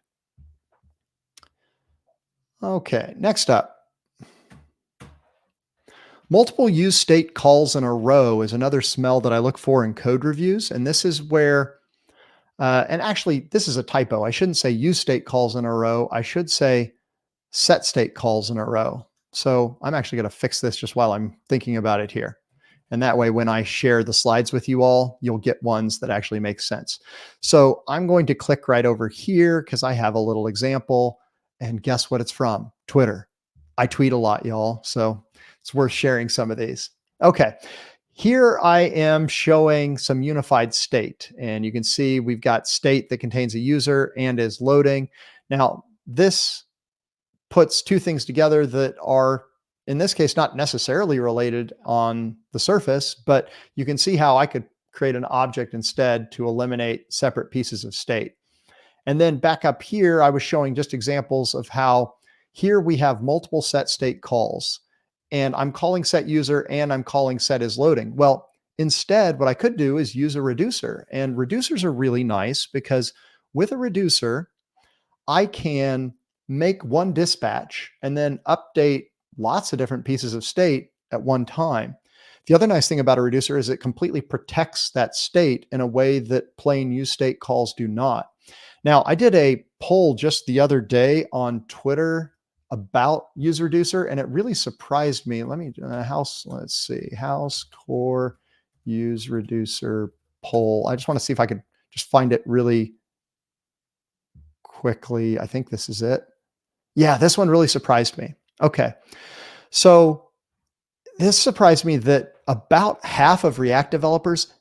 Speaker 12: Okay, next up. Multiple use state calls in a row is another smell that I look for in code reviews. And this is where, and actually this is a typo. I shouldn't say use state calls in a row. I should say set state calls in a row. So I'm actually going to fix this just while I'm thinking about it here. And that way, when I share the slides with you all, you'll get ones that actually make sense. So I'm going to click right over here because I have a little example. And guess what it's from? Twitter. I tweet a lot, y'all, so it's worth sharing some of these. Okay, here I am showing some unified state, and you can see we've got state that contains a user and is loading. Now, this puts two things together that are, in this case, not necessarily related on the surface, but you can see how I could create an object instead to eliminate separate pieces of state. And then back up here, I was showing just examples of how here we have multiple set state calls, and I'm calling set user and I'm calling set is loading. Well, instead, what I could do is use a reducer, and reducers are really nice because with a reducer, I can make one dispatch and then update lots of different pieces of state at one time. The other nice thing about a reducer is it completely protects that state in a way that plain use state calls do not. Now, I did a poll just the other day on Twitter about use reducer, and it really surprised me. Let me let's see, house core use reducer poll. I just want to see if I could just find it really quickly. I think this is it. Yeah, this one really surprised me. Okay. So this surprised me that about half of React developers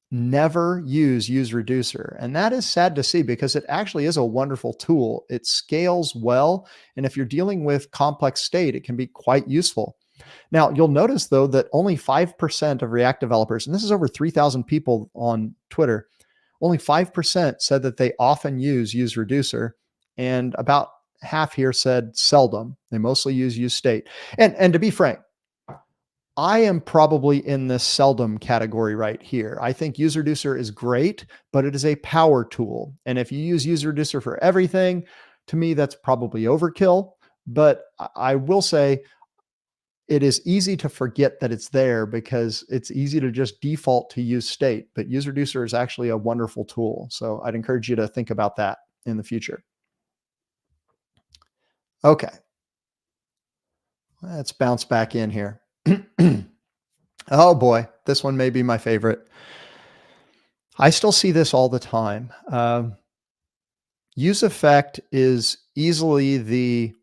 Speaker 12: never use reducer. And that is sad to see because it actually is a wonderful tool. It scales well. And if you're dealing with complex state, it can be quite useful. Now, you'll notice though that only 5% of React developers, and this is over 3,000 people on Twitter, only 5% said that they often use reducer, and about half here said seldom. They mostly use state. And to be frank, I am probably in this seldom category right here. I think use reducer is great, but it is a power tool. And if you use reducer for everything, to me, that's probably overkill. But I will say it is easy to forget that it's there because it's easy to just default to use state. But use reducer is actually a wonderful tool. So I'd encourage you to think about that in the future. Okay. Let's bounce back in here. Oh boy, this one may be my favorite. I still see this all the time. Use effect is easily the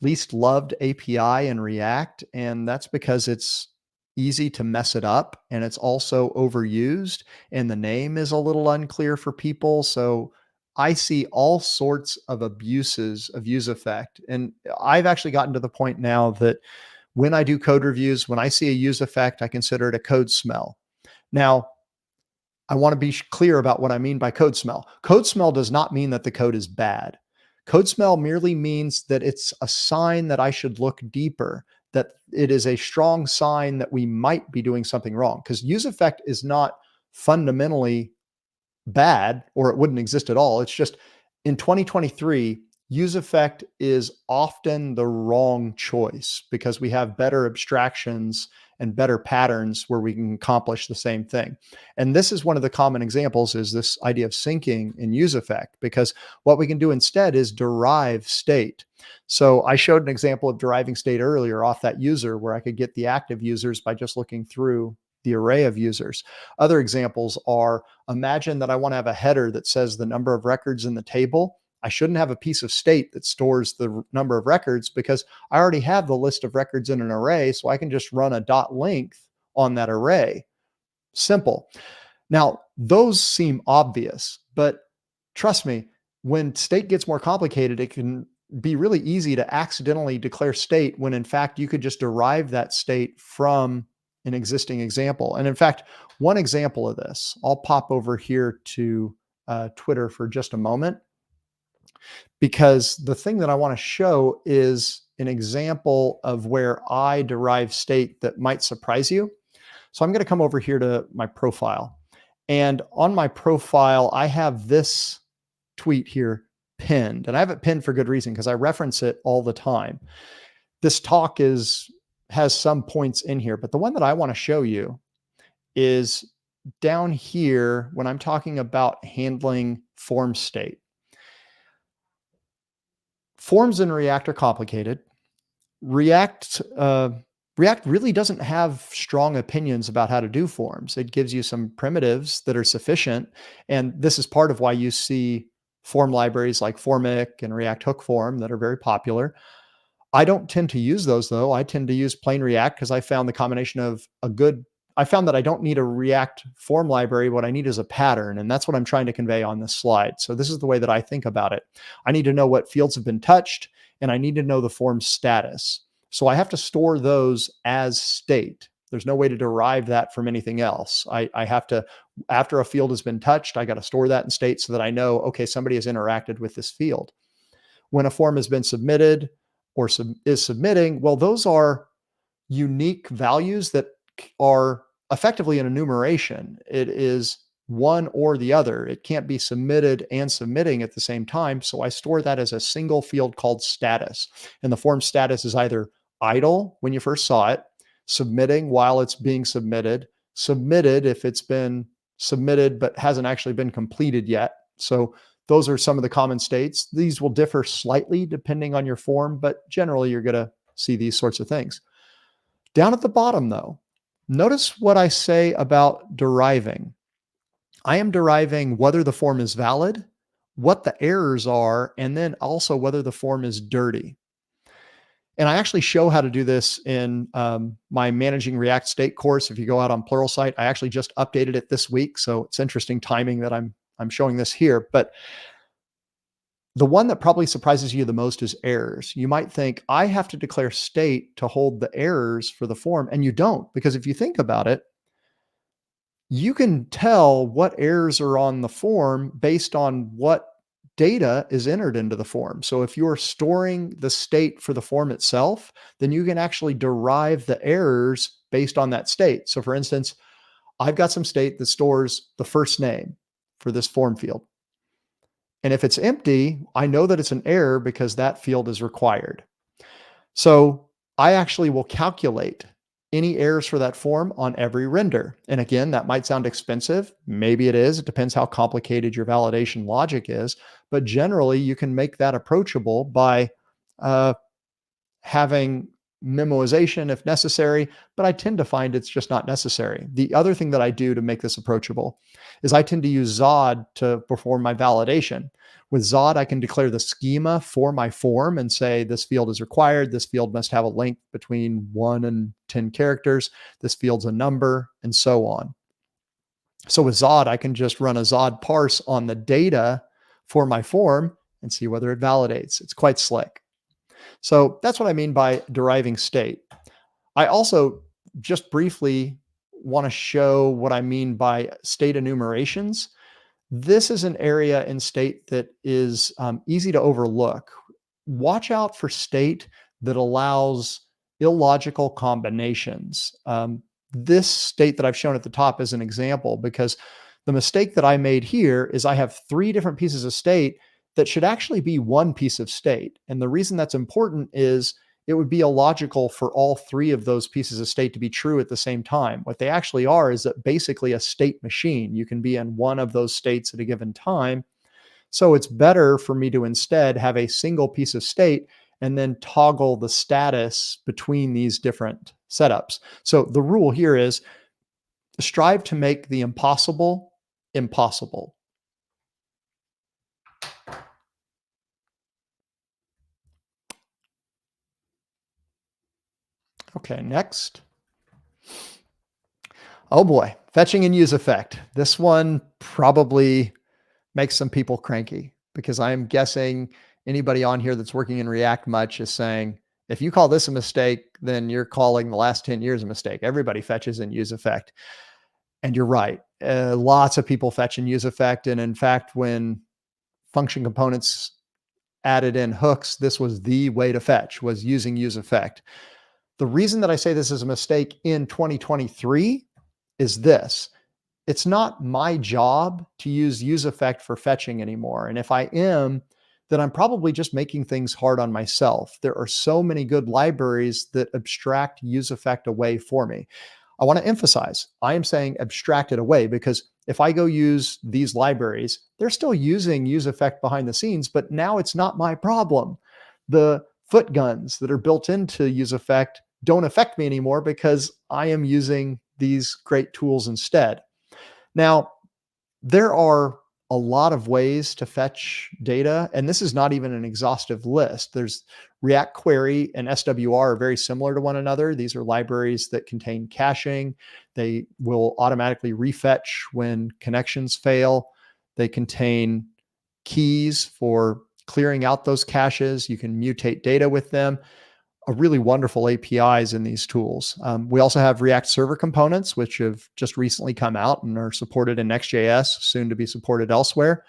Speaker 12: least loved API in React, and that's because it's easy to mess it up, and it's also overused, and the name is a little unclear for people. So I see all sorts of abuses of use effect, and I've actually gotten to the point now that when I do code reviews, when I see a use effect, I consider it a code smell. Now, I want to be clear about what I mean by code smell. Code smell does not mean that the code is bad. Code smell merely means that it's a sign that I should look deeper, that it is a strong sign that we might be doing something wrong, because use effect is not fundamentally bad, or it wouldn't exist at all. It's just in 2023, use effect is often the wrong choice because we have better abstractions and better patterns where we can accomplish the same thing. And this is one of the common examples, is this idea of syncing in use effect, because what we can do instead is derive state. So I showed an example of deriving state earlier off that user where I could get the active users by just looking through the array of users. Other examples are, imagine that I want to have a header that says the number of records in the table. I shouldn't have a piece of state that stores the number of records because I already have the list of records in an array, so I can just run a dot length on that array. Simple. Now, those seem obvious, but trust me, when state gets more complicated, it can be really easy to accidentally declare state when in fact you could just derive that state from an existing example. And in fact, one example of this, I'll pop over here to Twitter for just a moment, because the thing that I want to show is an example of where I derive state that might surprise you. So I'm going to come over here to my profile. And on my profile, I have this tweet here pinned. And I have it pinned for good reason because I reference it all the time. This talk has some points in here, but the one that I want to show you is down here when I'm talking about handling form state. Forms in React are complicated. React really doesn't have strong opinions about how to do forms. It gives you some primitives that are sufficient. And this is part of why you see form libraries like Formic and React Hook Form that are very popular. I don't tend to use those though. I tend to use plain React because I found the combination of I found that I don't need a React form library. What I need is a pattern. And that's what I'm trying to convey on this slide. So this is the way that I think about it. I need to know what fields have been touched, and I need to know the form status. So I have to store those as state. There's no way to derive that from anything else. I have to, after a field has been touched, I got to store that in state so that I know, okay, somebody has interacted with this field. When a form has been submitted or is submitting, well, those are unique values that are effectively an enumeration. It is one or the other. It can't be submitted and submitting at the same time. So I store that as a single field called status. And the form status is either idle when you first saw it, submitting while it's being submitted, submitted if it's been submitted but hasn't actually been completed yet. So those are some of the common states. These will differ slightly depending on your form, but generally you're going to see these sorts of things. Down at the bottom though, notice what I say about deriving. I am deriving whether the form is valid, what the errors are, and then also whether the form is dirty. And I actually show how to do this in my Managing React State course. If you go out on Pluralsight, I actually just updated it this week. So it's interesting timing that I'm showing this here. But the one that probably surprises you the most is errors. You might think, I have to declare state to hold the errors for the form, and you don't, because if you think about it, you can tell what errors are on the form based on what data is entered into the form. So if you're storing the state for the form itself, then you can actually derive the errors based on that state. So for instance, I've got some state that stores the first name for this form field. And if it's empty, I know that it's an error because that field is required. So I actually will calculate any errors for that form on every render. And again, that might sound expensive. Maybe it is. It depends how complicated your validation logic is. But generally, you can make that approachable by having memoization if necessary, but I tend to find it's just not necessary. The other thing that I do to make this approachable is I tend to use Zod to perform my validation. With Zod, I can declare the schema for my form and say this field is required. This field must have a length between 1 and 10 characters. This field's a number, and so on. So with Zod, I can just run a Zod parse on the data for my form and see whether it validates. It's quite slick. So that's what I mean by deriving state. I also just briefly want to show what I mean by state enumerations. This is an area in state that is easy to overlook. Watch out for state that allows illogical combinations. This state that I've shown at the top is an example, because the mistake that I made here is I have 3 different pieces of state that should actually be one piece of state. And the reason that's important is it would be illogical for all 3 of those pieces of state to be true at the same time. What they actually are is that basically a state machine. You can be in one of those states at a given time. So it's better for me to instead have a single piece of state and then toggle the status between these different setups. So the rule here is strive to make the impossible impossible. Okay, next. Oh boy, fetching and use effect. This one probably makes some people cranky, because I'm guessing anybody on here that's working in React much is saying, if you call this a mistake, then you're calling the last 10 years a mistake. Everybody fetches and use effect. And you're right. Lots of people fetch and use effect. And in fact, when function components added in hooks, this was the way to fetch, was using use effect. The reason that I say this is a mistake in 2023 is this. It's not my job to use effect for fetching anymore. And if I am, then I'm probably just making things hard on myself. There are so many good libraries that abstract use effect away for me. I want to emphasize, I am saying abstract it away, because if I go use these libraries, they're still using use effect behind the scenes, but now it's not my problem. The foot guns that are built into use effect don't affect me anymore because I am using these great tools instead. Now, there are a lot of ways to fetch data, and this is not even an exhaustive list. There's React Query and SWR are very similar to one another. These are libraries that contain caching. They will automatically refetch when connections fail. They contain keys for clearing out those caches. You can mutate data with them. A really wonderful APIs in these tools. We also have React Server Components, which have just recently come out and are supported in Next.js, soon to be supported elsewhere.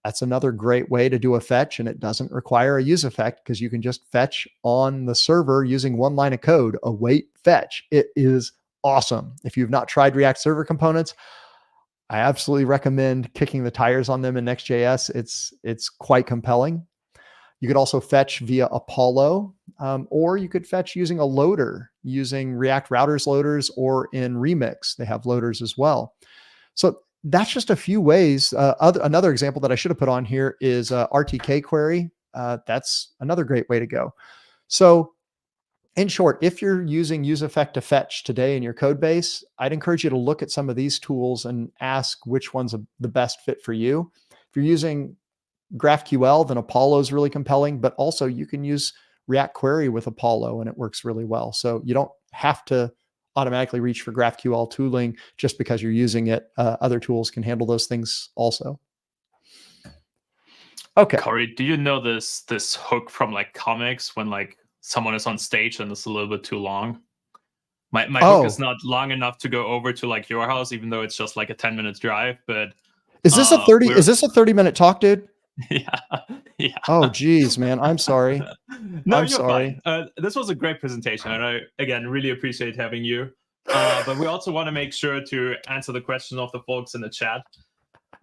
Speaker 12: That's another great way to do a fetch, and it doesn't require a use effect because you can just fetch on the server using one line of code, await fetch. It is awesome. If you've not tried React Server Components, I absolutely recommend kicking the tires on them in Next.js. It's quite compelling. You could also fetch via Apollo, or you could fetch using a loader, using React Routers loaders, or in Remix, they have loaders as well. So that's just a few ways. Another example that I should have put on here is RTK query. That's another great way to go. So in short, if you're using useEffect to fetch today in your code base, I'd encourage you to look at some of these tools and ask which one's the best fit for you. If you're using GraphQL, then Apollo is really compelling, but also you can use React Query with Apollo and it works really well. So you don't have to automatically reach for GraphQL tooling just because you're using it. Other tools can handle those things also. Okay.
Speaker 2: Cory, do you know this hook from like comics when like someone is on stage and it's a little bit too long? My hook is not long enough to go over to like your house, even though it's just like a 10-minute drive. But
Speaker 12: is this a 30? Is this a 30-minute talk, dude?
Speaker 2: Yeah.
Speaker 12: Oh, geez, man. I'm sorry.
Speaker 2: No,
Speaker 12: I'm
Speaker 2: you're
Speaker 12: sorry.
Speaker 2: fine. This was a great presentation, and I, again, really appreciate having you. But we also want to make sure to answer the questions of the folks in the chat.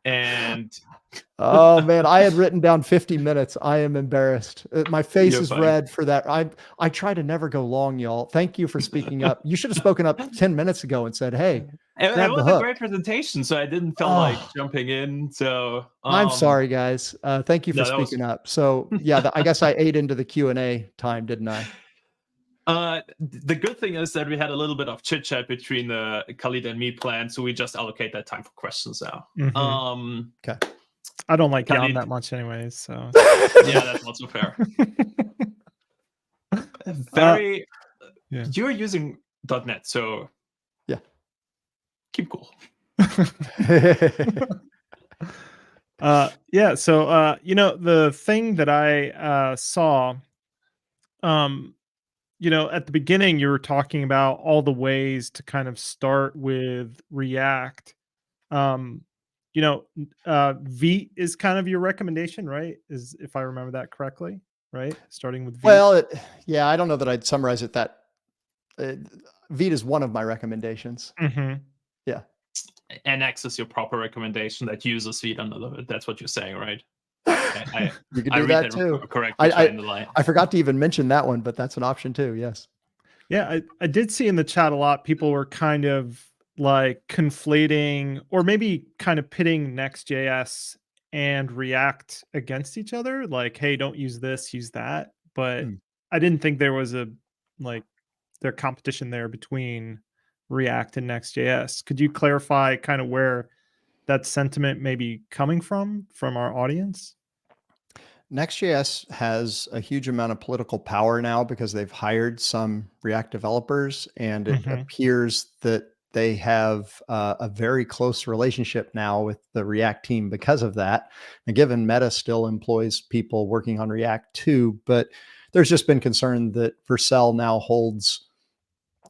Speaker 2: And
Speaker 12: oh, man, I had written down 50 minutes. I am embarrassed. My face is red for that. I try to never go long, y'all. Thank you for speaking up. You should have spoken up 10 minutes ago and said, hey,
Speaker 2: it was a great presentation, so I didn't feel like jumping in. So
Speaker 12: I'm sorry, guys. Thank you for speaking up. So yeah, I guess I ate into the Q&A time, didn't I?
Speaker 2: The good thing is that we had a little bit of chit chat between Khalid and me planned, so we just allocate that time for questions now.
Speaker 12: Okay.
Speaker 3: I don't like Jan that much anyways, so
Speaker 2: yeah, that's also fair. You're using .NET, so
Speaker 12: yeah,
Speaker 3: keep cool. Yeah, so you know, the thing that I saw, you know, at the beginning you were talking about all the ways to kind of start with React. You know, Vite is kind of your recommendation, right? Is, if I remember that correctly, right? Starting with Vite.
Speaker 12: Well, yeah, I don't know that I'd summarize it that Vite is one of my recommendations. Yeah.
Speaker 2: NX is your proper recommendation that uses Vite under the, that's what you're saying, right?
Speaker 12: You can do that too.
Speaker 2: Correctly.
Speaker 12: I forgot to even mention that one, but that's an option too. Yes.
Speaker 3: Yeah, I did see in the chat a lot people were kind of like conflating or maybe kind of pitting Next.js and React against each other. Like, hey, don't use this, use that. But I didn't think there was a like their competition there between React and Next.js. Could you clarify kind of where that sentiment may be coming from our audience?
Speaker 12: Next.js has a huge amount of political power now because they've hired some React developers, and it appears that they have a very close relationship now with the React team because of that. And given Meta still employs people working on React too, but there's just been concern that Vercel now holds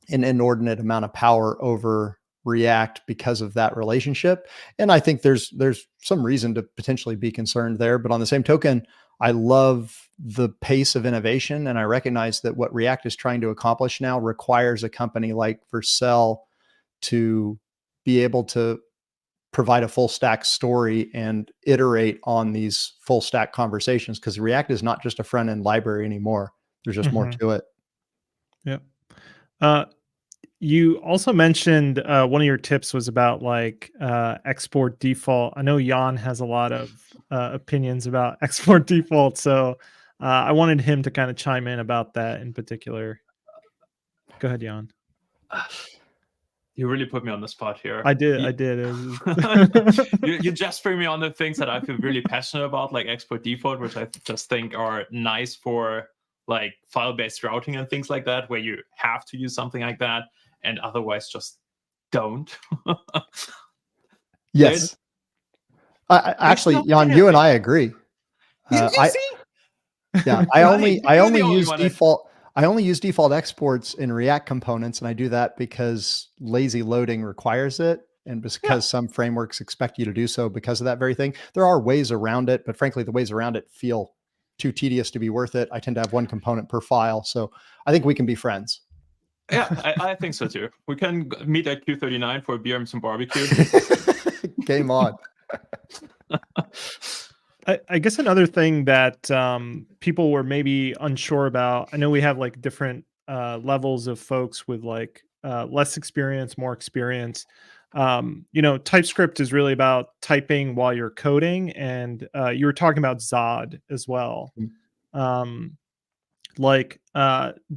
Speaker 12: an inordinate amount of power over React because of that relationship. And I think there's some reason to potentially be concerned there. But on the same token, I love the pace of innovation, and I recognize that what React is trying to accomplish now requires a company like Vercel to be able to provide a full stack story and iterate on these full stack conversations, because React is not just a front end library anymore. There's just more to it.
Speaker 3: Yeah. You also mentioned one of your tips was about like export default. I know Jan has a lot of opinions about export default, so I wanted him to kind of chime in about that in particular. Go ahead, Jan.
Speaker 2: You really put me on the spot here.
Speaker 3: I did. It was...
Speaker 2: you just bring me on the things that I feel really passionate about, like export default, which I just think are nice for like file-based routing and things like that, where you have to use something like that, and otherwise just don't.
Speaker 12: Yes. Actually, Jan, you and I agree.
Speaker 2: You see?
Speaker 12: Yeah, I only use default exports in React components, and I do that because lazy loading requires it, and because some frameworks expect you to do so because of that very thing. There are ways around it, but frankly, the ways around it feel too tedious to be worth it. I tend to have one component per file, so I think we can be friends.
Speaker 2: Yeah, I think so too. We can meet at Q39 for a beer and some barbecue.
Speaker 12: Game on.
Speaker 3: I guess another thing that people were maybe unsure about, I know we have like different levels of folks with like less experience, more experience. TypeScript is really about typing while you're coding, and you were talking about Zod as well. Do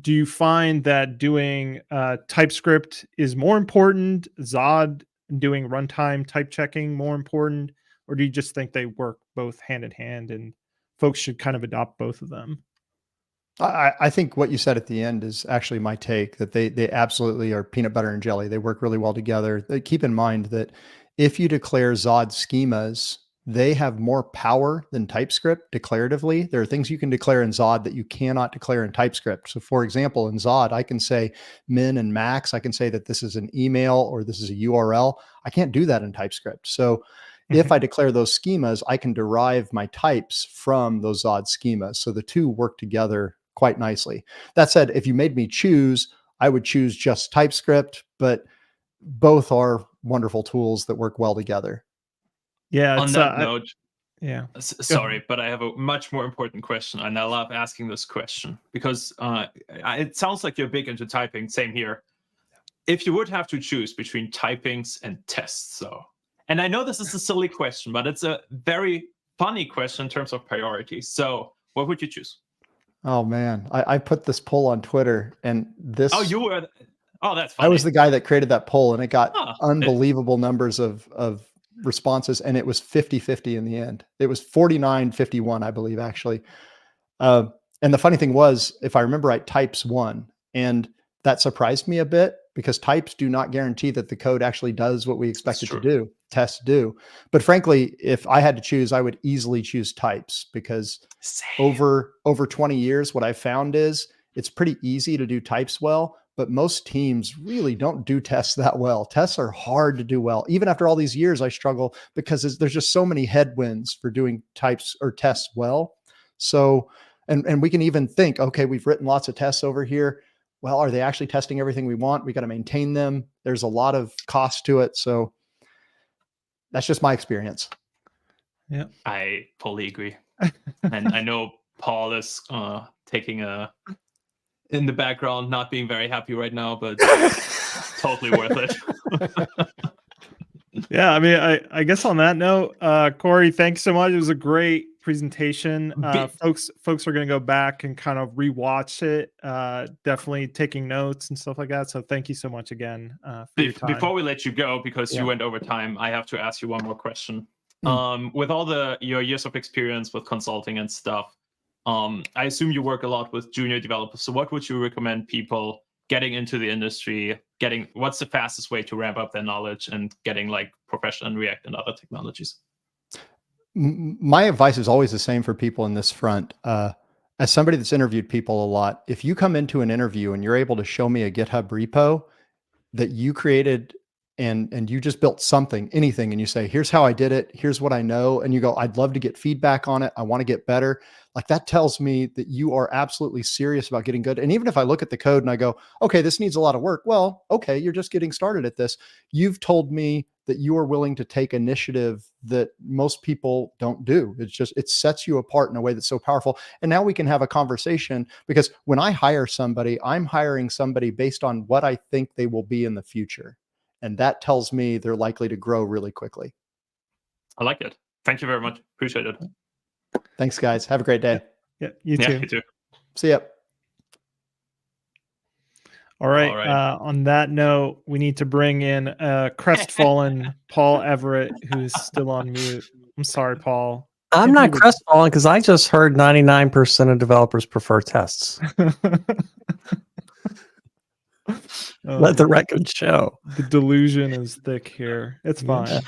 Speaker 3: you find that doing TypeScript is more important, Zod doing runtime type checking more important, or do you just think they work both hand in hand and folks should kind of adopt both of them?
Speaker 12: I think what you said at the end is actually my take, that they absolutely are peanut butter and jelly. They work really well together. Keep in mind that if you declare Zod schemas, they have more power than TypeScript declaratively. There are things you can declare in Zod that you cannot declare in TypeScript. So for example, in Zod, I can say min and max. I can say that this is an email or this is a URL. I can't do that in TypeScript. So if I declare those schemas, I can derive my types from those Zod schemas. So the two work together quite nicely. That said, if you made me choose, I would choose just TypeScript, but both are wonderful tools that work well together.
Speaker 3: Yeah.
Speaker 2: On that note,
Speaker 3: yeah.
Speaker 2: Sorry, but I have a much more important question, and I love asking this question because it sounds like you're big into typing. Same here. If you would have to choose between typings and tests, though, and I know this is a silly question, but it's a very funny question in terms of priorities. So, what would you choose?
Speaker 12: Oh man, I put this poll on Twitter, and this.
Speaker 2: Oh, you were. Oh, that's funny.
Speaker 12: I was the guy that created that poll, and it got unbelievable numbers of responses, and it was 50-50 in the end. It was 49-51, I believe, actually. And the funny thing was, if I remember right, types won, and that surprised me a bit because types do not guarantee that the code actually does what we expect it to do. Tests do. But frankly, if I had to choose, I would easily choose types because over 20 years, what I found is it's pretty easy to do types well, but most teams really don't do tests that well. Tests are hard to do well. Even after all these years, I struggle because there's just so many headwinds for doing types or tests well. So, and we can even think, okay, we've written lots of tests over here. Well, are they actually testing everything we want? We got to maintain them. There's a lot of cost to it. So that's just my experience.
Speaker 3: Yeah,
Speaker 2: I fully agree. And I know Paul is taking in the background, not being very happy right now, but totally worth it.
Speaker 3: Yeah, I mean, I guess on that note, Cory, thanks so much. It was a great presentation. Folks are going to go back and kind of rewatch it, definitely taking notes and stuff like that. So thank you so much again for your time.
Speaker 2: Before we let you go, because you went over time, I have to ask you one more question. With all your years of experience with consulting and stuff, I assume you work a lot with junior developers. So what would you recommend people getting into the industry, what's the fastest way to ramp up their knowledge and getting like professional in React and other technologies?
Speaker 12: My advice is always the same for people in this front. As somebody that's interviewed people a lot, if you come into an interview and you're able to show me a GitHub repo that you created and you just built something, anything, and you say, here's how I did it, here's what I know, and you go, I'd love to get feedback on it, I want to get better. Like that tells me that you are absolutely serious about getting good. And even if I look at the code and I go, okay, this needs a lot of work. Well, okay, you're just getting started at this. You've told me that you are willing to take initiative that most people don't do. It sets you apart in a way that's so powerful. And now we can have a conversation, because when I hire somebody, I'm hiring somebody based on what I think they will be in the future. And that tells me they're likely to grow really quickly.
Speaker 2: I like it. Thank you very much. Appreciate it.
Speaker 12: Thanks, guys. Have a great day.
Speaker 3: Yeah, you too.
Speaker 2: You too.
Speaker 12: See ya.
Speaker 3: All right.
Speaker 2: All right.
Speaker 3: On that note, we need to bring in crestfallen Paul Everett, who is still on mute. I'm sorry, Paul.
Speaker 1: I'm not crestfallen because I just heard 99% of developers prefer tests. Let the record show.
Speaker 3: The delusion is thick here. It's fine.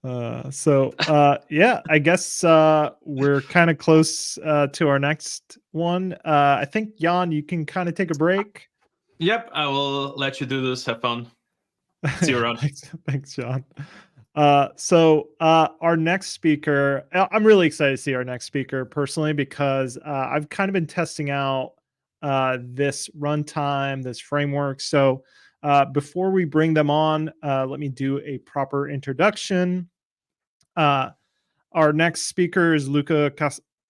Speaker 3: Yeah, I guess we're kind of close to our next one. I think Jan, you can kind of take a break.
Speaker 2: Yep, I will let you do this. Have fun. See you around.
Speaker 3: Thanks, John. Our next speaker, I'm really excited to see our next speaker personally, because I've kind of been testing out this runtime, this framework. So before we bring them on, let me do a proper introduction. Our next speaker is Luca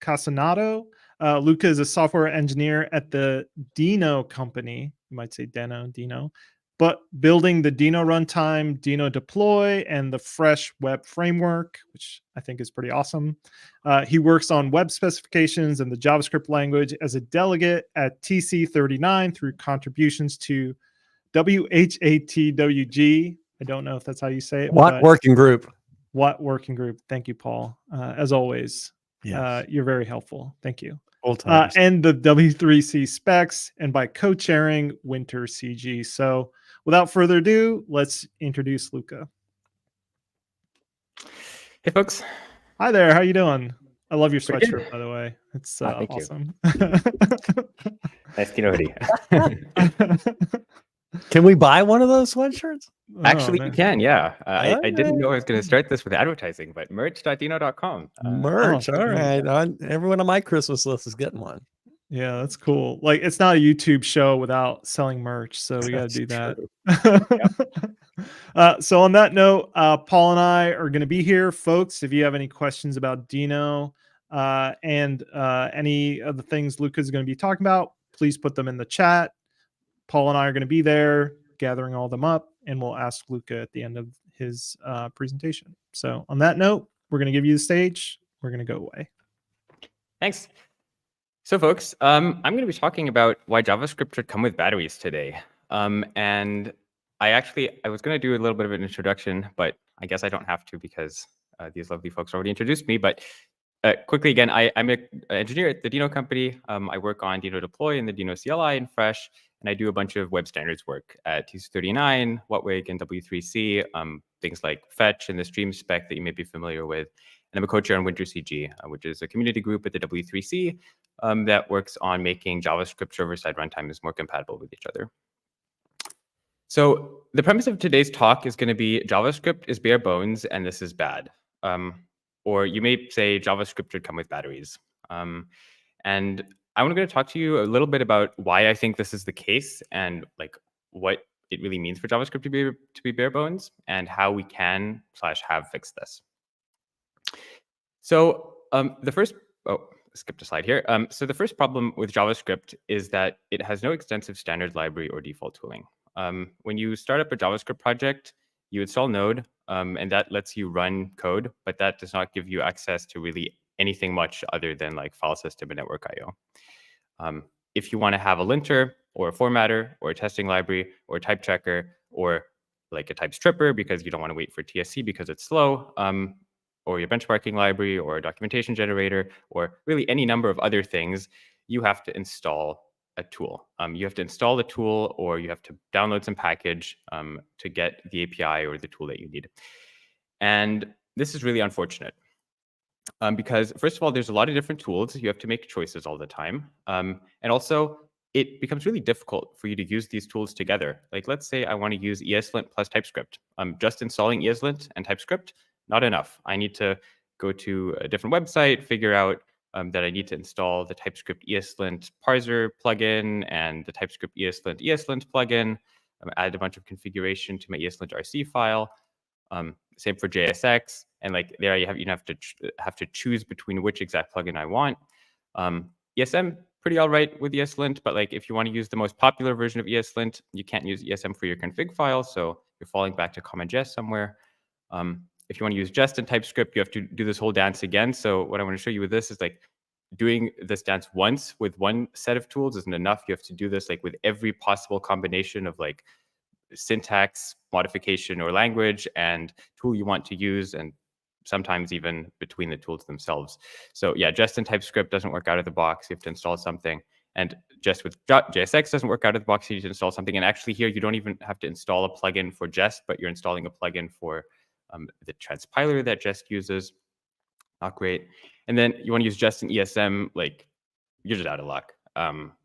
Speaker 3: Casonato. Luca is a software engineer at the Dino company. You might say Dino, but building the Dino runtime, Dino deploy, and the fresh web framework, which I think is pretty awesome. He works on web specifications and the JavaScript language as a delegate at TC39 through contributions to WHATWG. I don't know if that's how you say it.
Speaker 1: What working group?
Speaker 3: What working group? Thank you, Paul. As always,
Speaker 1: yes.
Speaker 3: You're very helpful. Thank you.
Speaker 1: And
Speaker 3: the W3C specs, and by co-chairing Winter CG. So without further ado, let's introduce Luca.
Speaker 13: Hey, folks.
Speaker 3: Hi there. How you doing? I love your
Speaker 13: Pretty
Speaker 3: sweatshirt,
Speaker 13: good.
Speaker 3: by the way. It's
Speaker 13: Thank
Speaker 3: awesome.
Speaker 13: Nice Dino hoodie.
Speaker 1: Can we buy one of those sweatshirts?
Speaker 13: Actually, you can, yeah. I
Speaker 1: Okay.
Speaker 13: didn't know I was going to start this with advertising, but merch.dino.com.
Speaker 1: Merch.
Speaker 3: Oh,
Speaker 1: All right. Everyone on my Christmas list is getting one.
Speaker 3: Yeah, that's cool. Like, it's not a YouTube show without selling merch, so we got to do that. So on that note, Paul and I are going to be here, folks. If you have any questions about Dino and any of the things Luca is going to be talking about, please put them in the chat. Paul and I are going to be there gathering all them up, and we'll ask Luca at the end of his presentation. So on that note, we're going to give you the stage. We're going to go away.
Speaker 13: Thanks. So folks, I'm going to be talking about why JavaScript should come with batteries today. And I was going to do a little bit of an introduction, but I guess I don't have to because these lovely folks already introduced me. But quickly again, I'm an engineer at the Dino company. I work on Dino deploy and the Dino CLI and Fresh, and I do a bunch of web standards work at TC39, WHATWG, and W3C, things like Fetch and the Stream spec that you may be familiar with. And I'm a co-chair on Winter CG, which is a community group at the W3C that works on making JavaScript server-side runtimes more compatible with each other. So the premise of today's talk is going to be JavaScript is bare bones and this is bad. Or you may say JavaScript should come with batteries. And I'm going to talk to you a little bit about why I think this is the case and like what it really means for JavaScript to be bare bones and how we can / have fixed this. So skipped a slide here. So the first problem with JavaScript is that it has no extensive standard library or default tooling. When you start up a JavaScript project, you install Node, and that lets you run code, but that does not give you access to really anything much other than like file system and network I/O. If you want to have a linter or a formatter or a testing library or a type checker or like a type stripper because you don't want to wait for TSC because it's slow, or your benchmarking library or a documentation generator or really any number of other things, you have to install a tool. You have to install the tool or you have to download some package to get the API or the tool that you need. And this is really unfortunate because first of all, there's a lot of different tools. You have to make choices all the time. And also it becomes really difficult for you to use these tools together. Like let's say I want to use ESLint plus TypeScript. Just installing ESLint and TypeScript, not enough. I need to go to a different website, figure out that I need to install the TypeScript ESLint parser plugin and the TypeScript ESLint plugin, add a bunch of configuration to my ESLint RC file. Same for JSX, and like there you have to choose between which exact plugin I want. ESM pretty all right with ESLint, but like if you want to use the most popular version of ESLint, you can't use ESM for your config file, so you're falling back to common Jest somewhere. If you want to use Jest and TypeScript, you have to do this whole dance again. So what I want to show you with this is like doing this dance once with one set of tools isn't enough. You have to do this like with every possible combination of like syntax modification or language and tool you want to use, and sometimes even between the tools themselves. So yeah, Jest in TypeScript doesn't work out of the box. You have to install something. And Jest with JSX doesn't work out of the box. You need to install something. And actually here, you don't even have to install a plugin for Jest, but you're installing a plugin for the transpiler that Jest uses. Not great. And then you want to use Jest in ESM, like you're just out of luck.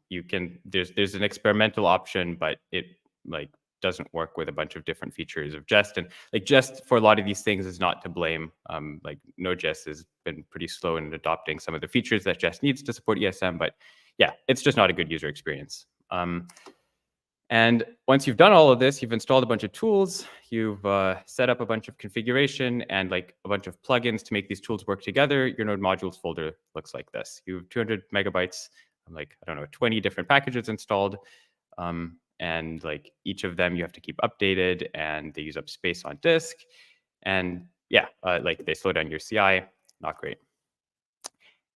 Speaker 13: You can, there's an experimental option, but it like doesn't work with a bunch of different features of Jest. And like Jest for a lot of these things is not to blame. Like Node.js has been pretty slow in adopting some of the features that Jest needs to support ESM, but yeah, it's just not a good user experience. And once you've done all of this, you've installed a bunch of tools, you've set up a bunch of configuration and like a bunch of plugins to make these tools work together. Your Node modules folder looks like this. You have 200 megabytes, like, I don't know, 20 different packages installed. And like each of them you have to keep updated, and they use up space on disk. And yeah, like they slow down your CI, not great.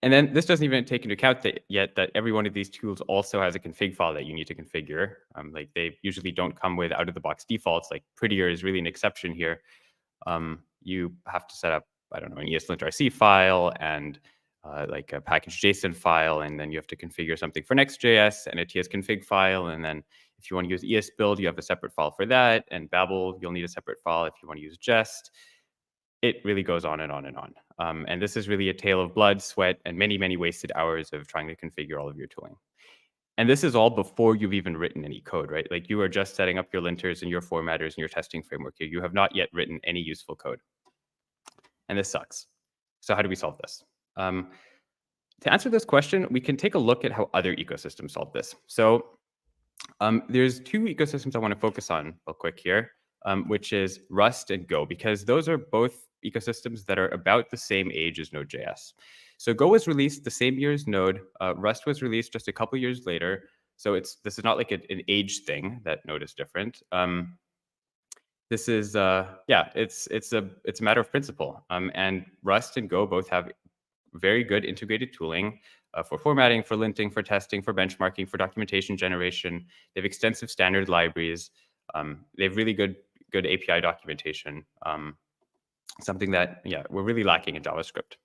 Speaker 13: And then this doesn't even take into account that every one of these tools also has a config file that you need to configure. Like they usually don't come with out-of-the-box defaults. Like Prettier is really an exception here. You have to set up, I don't know, an ESLint.rc file and like a package JSON file, and then you have to configure something for Next.js and a TS-config file. And then if you want to use ESBuild, you have a separate file for that. And Babel, you'll need a separate file if you want to use Jest. It really goes on and on and on. And this is really a tale of blood, sweat, and many, many wasted hours of trying to configure all of your tooling. And this is all before you've even written any code, right? Like you are just setting up your linters and your formatters and your testing framework here. You have not yet written any useful code. And this sucks. So how do we solve this? To answer this question, we can take a look at how other ecosystems solve this. So there's two ecosystems I want to focus on real quick here, which is Rust and Go, because those are both ecosystems that are about the same age as Node.js. So Go was released the same year as Node. Rust was released just a couple years later. So this is not like an age thing that Node is different. This is yeah, it's a matter of principle. And Rust and Go both have very good integrated tooling for formatting, for linting, for testing, for benchmarking, for documentation generation. They have extensive standard libraries. They have really good API documentation. Something that, yeah, we're really lacking in JavaScript.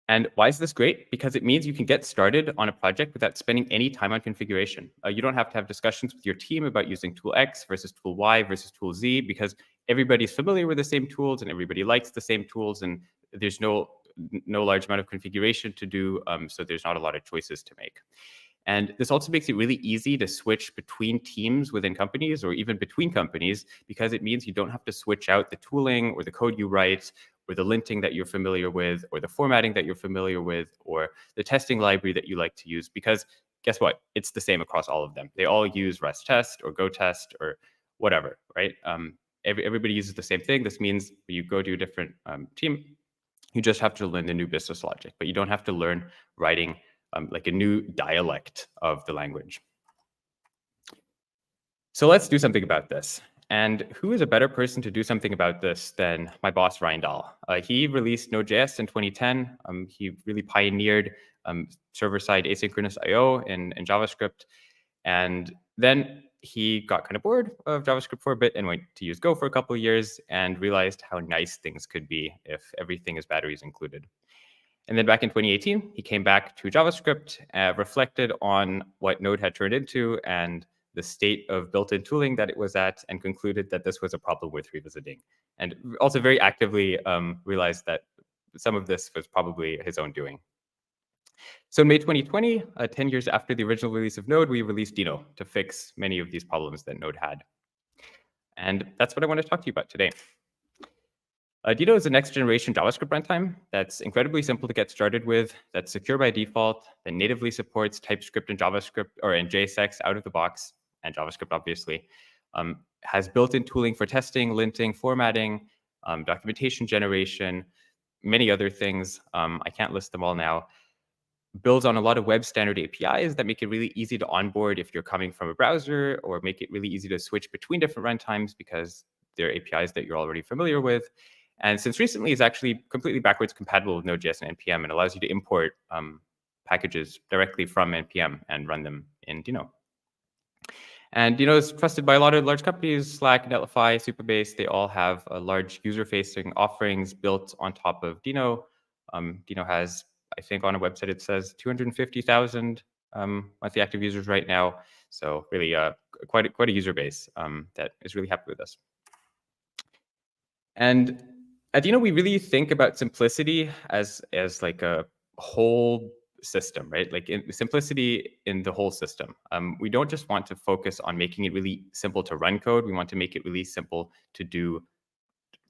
Speaker 13: And why is this great? Because it means you can get started on a project without spending any time on configuration. You don't have to have discussions with your team about using tool X versus tool Y versus tool Z, because everybody's familiar with the same tools and everybody likes the same tools, and there's no large amount of configuration to do, so there's not a lot of choices to make. And this also makes it really easy to switch between teams within companies or even between companies, because it means you don't have to switch out the tooling or the code you write or the linting that you're familiar with or the formatting that you're familiar with or the testing library that you like to use, because guess what? It's the same across all of them. They all use Rust test or Go test or whatever, right? Everybody uses the same thing. This means you go to a different team, you just have to learn the new business logic, but you don't have to learn writing like a new dialect of the language. So let's do something about this. And who is a better person to do something about this than my boss, Ryan Dahl? He released Node.js in 2010. He really pioneered server-side asynchronous I/O in JavaScript. And then he got kind of bored of JavaScript for a bit and went to use Go for a couple of years and realized how nice things could be if everything is batteries included. And then back in 2018, he came back to JavaScript, reflected on what Node had turned into and the state of built-in tooling that it was at, and concluded that this was a problem worth revisiting. And also very actively realized that some of this was probably his own doing. So in May 2020, 10 years after the original release of Node, we released Dino to fix many of these problems that Node had. And that's what I want to talk to you about today. Dino is a next generation JavaScript runtime that's incredibly simple to get started with, that's secure by default, that natively supports TypeScript and JavaScript, or in JSX out of the box, and JavaScript obviously, has built-in tooling for testing, linting, formatting, documentation generation, many other things. I can't list them all now. Builds on a lot of web standard APIs that make it really easy to onboard if you're coming from a browser, or make it really easy to switch between different runtimes because they're APIs that you're already familiar with. And since recently, it's actually completely backwards compatible with Node.js and NPM and allows you to import packages directly from NPM and run them in Dino. And Dino is trusted by a lot of large companies, Slack, Netlify, Supabase. They all have large user-facing offerings built on top of Dino. Dino has, I think on a website, it says 250,000 monthly active users right now. So really quite a user base that is really happy with us. And at Dino, we really think about simplicity as like a whole system, right? Like simplicity in the whole system. We don't just want to focus on making it really simple to run code. We want to make it really simple to do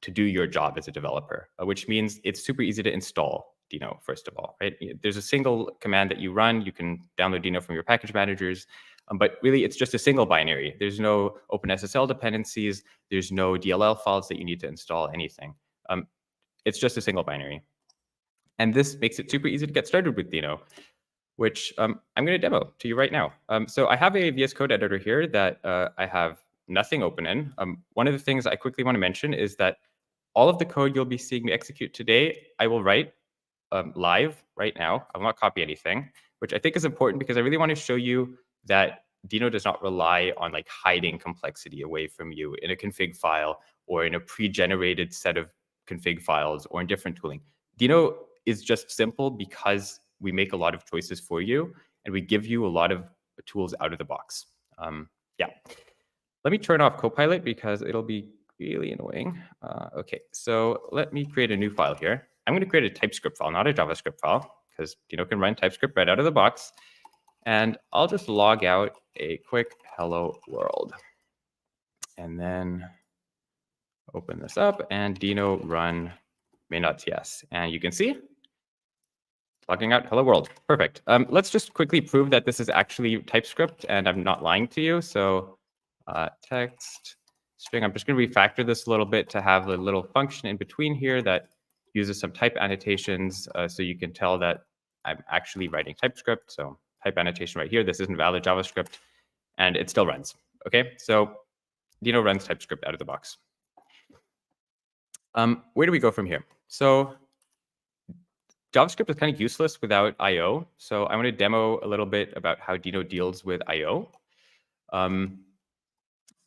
Speaker 13: your job as a developer, which means it's super easy to install Dino, first of all, right? There's a single command that you run. You can download Dino from your package managers, but really it's just a single binary. There's no OpenSSL dependencies. There's no DLL files that you need to install anything. It's just a single binary. And this makes it super easy to get started with Dino, which I'm going to demo to you right now. So I have a VS Code editor here that I have nothing open in. One of the things I quickly want to mention is that all of the code you'll be seeing me execute today, I will write live right now. I will not copy anything, which I think is important because I really want to show you that Dino does not rely on like hiding complexity away from you in a config file or in a pre-generated set of config files or in different tooling. Dino is just simple because we make a lot of choices for you and we give you a lot of tools out of the box. Yeah. Let me turn off Copilot because it'll be really annoying. Okay, so let me create a new file here. I'm going to create a TypeScript file, not a JavaScript file, because Dino can run TypeScript right out of the box. And I'll just log out a quick hello world. And then open this up and Dino run main.ts. And you can see logging out hello world. Perfect. Let's just quickly prove that this is actually TypeScript and I'm not lying to you. So text string, I'm just going to refactor this a little bit to have a little function in between here that uses some type annotations so you can tell that I'm actually writing TypeScript. So type annotation right here. This isn't valid JavaScript and it still runs. Okay, so Dino runs TypeScript out of the box. Where do we go from here? So JavaScript is kind of useless without I/O. So I want to demo a little bit about how Dino deals with I/O.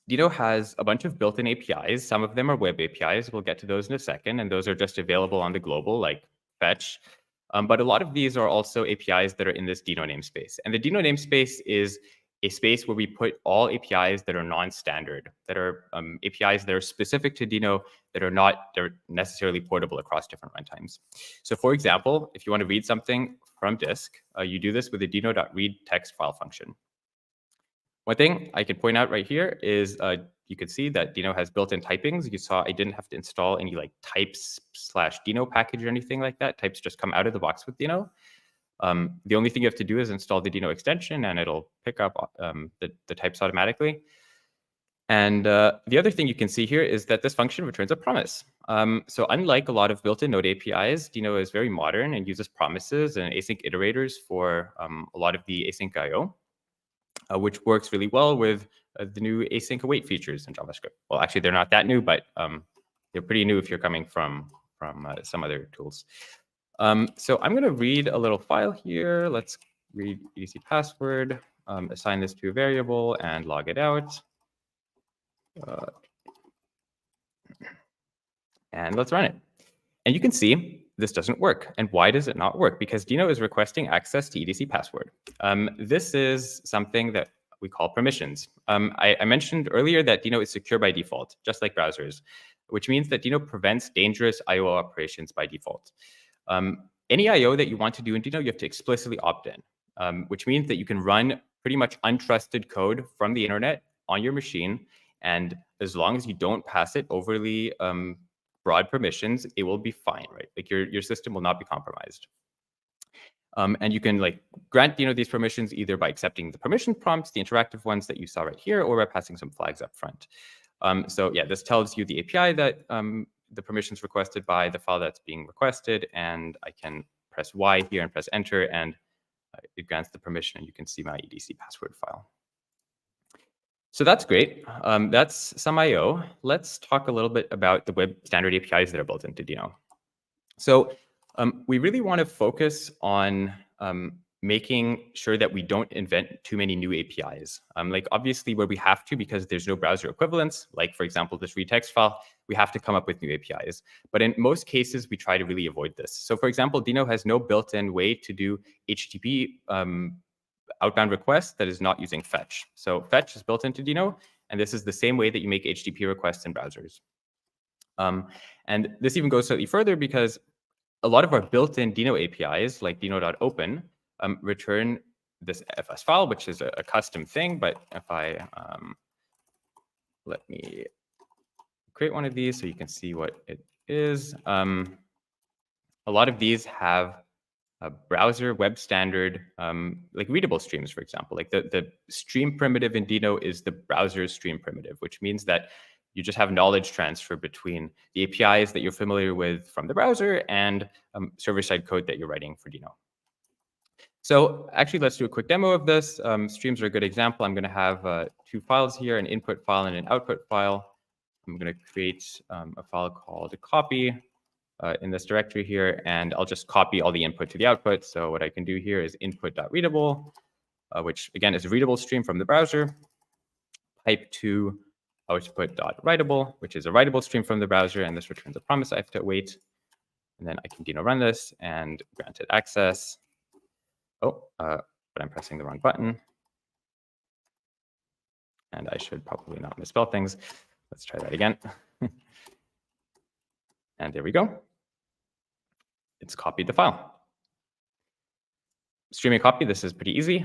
Speaker 13: Dino has a bunch of built-in APIs. Some of them are web APIs. We'll get to those in a second. And those are just available on the global, like fetch. But a lot of these are also APIs that are in this Dino namespace. And the Dino namespace is a space where we put all APIs that are non-standard, that are APIs that are specific to Dino, that are not necessarily portable across different runtimes. So for example, if you want to read something from disk, you do this with the dino.read text file function. One thing I can point out right here is you can see that Dino has built-in typings. You saw I didn't have to install any like types/Dino package or anything like that. Types just come out of the box with Dino. The only thing you have to do is install the Dino extension and it'll pick up the types automatically. And the other thing you can see here is that this function returns a promise. So unlike a lot of built-in Node APIs, Dino is very modern and uses promises and async iterators for a lot of the async I/O. Which works really well with the new async await features in JavaScript. Well, actually, they're not that new, but they're pretty new if you're coming from some other tools. So I'm going to read a little file here. Let's read EDC password, assign this to a variable, and log it out. And let's run it. And you can see this doesn't work. And why does it not work? Because Dino is requesting access to EDC password. This is something that we call permissions. I mentioned earlier that Dino is secure by default, just like browsers, which means that Dino prevents dangerous I/O operations by default. Any I/O that you want to do in Dino, you have to explicitly opt in, which means that you can run pretty much untrusted code from the internet on your machine. And as long as you don't pass it overly broad permissions, it will be fine, right? Like your system will not be compromised. And you can like grant Dino these permissions either by accepting the permission prompts, the interactive ones that you saw right here, or by passing some flags up front. So yeah, this tells you the API that the permissions requested by, the file that's being requested, and I can press Y here and press enter, and it grants the permission, and you can see my EDC password file. So that's great. That's some I/O. Let's talk a little bit about the web standard APIs that are built into Dino. So we really want to focus on making sure that we don't invent too many new APIs. Like obviously where we have to, because there's no browser equivalents, like for example, this read text file, we have to come up with new APIs. But in most cases, we try to really avoid this. So for example, Dino has no built-in way to do HTTP outbound requests that is not using fetch. So fetch is built into Dino, and this is the same way that you make HTTP requests in browsers. And this even goes slightly further because a lot of our built-in Dino APIs, like dino.open, return this FS file, which is a custom thing. But if I let me create one of these so you can see what it is. A lot of these have a browser web standard, like readable streams, for example. Like the stream primitive in Dino is the browser's stream primitive, which means that you just have knowledge transfer between the APIs that you're familiar with from the browser and server-side code that you're writing for Dino. So actually, let's do a quick demo of this. Streams are a good example. I'm going to have two files here, an input file and an output file. I'm going to create a file called copy in this directory here, and I'll just copy all the input to the output. So what I can do here is input.readable, which again is a readable stream from the browser, pipe to output.writable, which is a writable stream from the browser, and this returns a promise I have to await. And then I can Dino run this and grant it access. Oh, but I'm pressing the wrong button. And I should probably not misspell things. Let's try that again. And there we go. It's copied the file. Streaming copy, this is pretty easy.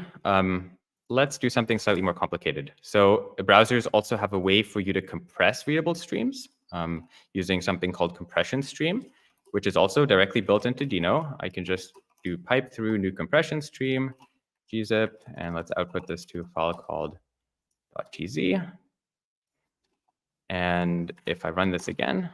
Speaker 13: Let's do something slightly more complicated. So browsers also have a way for you to compress readable streams using something called compression stream, which is also directly built into Dino. I can just do pipe through new compression stream, gzip, and let's output this to a file called .gz. And if I run this again,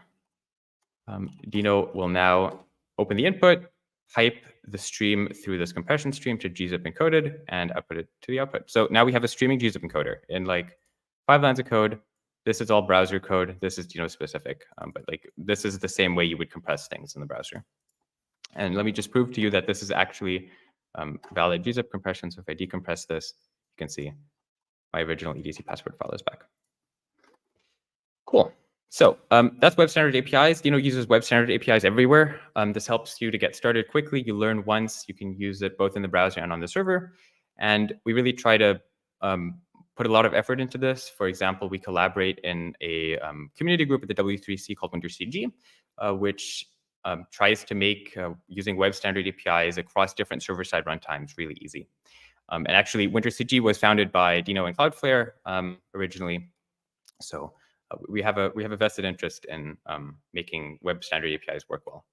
Speaker 13: Dino will now open the input, pipe the stream through this compression stream to gzip encoded, and output it to the output. So now we have a streaming gzip encoder in like 5 lines of code. This is all browser code. This is Dino specific, but like this is the same way you would compress things in the browser. And let me just prove to you that this is actually valid gzip compression. So if I decompress this, you can see my original EDC password file is back. Cool. So that's web standard APIs. Dino uses web standard APIs everywhere. This helps you to get started quickly. You learn once, you can use it both in the browser and on the server. And we really try to put a lot of effort into this. For example, we collaborate in a community group at the W3C called WinterCG, which tries to make using web standard APIs across different server-side runtimes really easy. And actually, WinterCG was founded by Dino and Cloudflare originally. So we have a vested interest in making web standard APIs work well.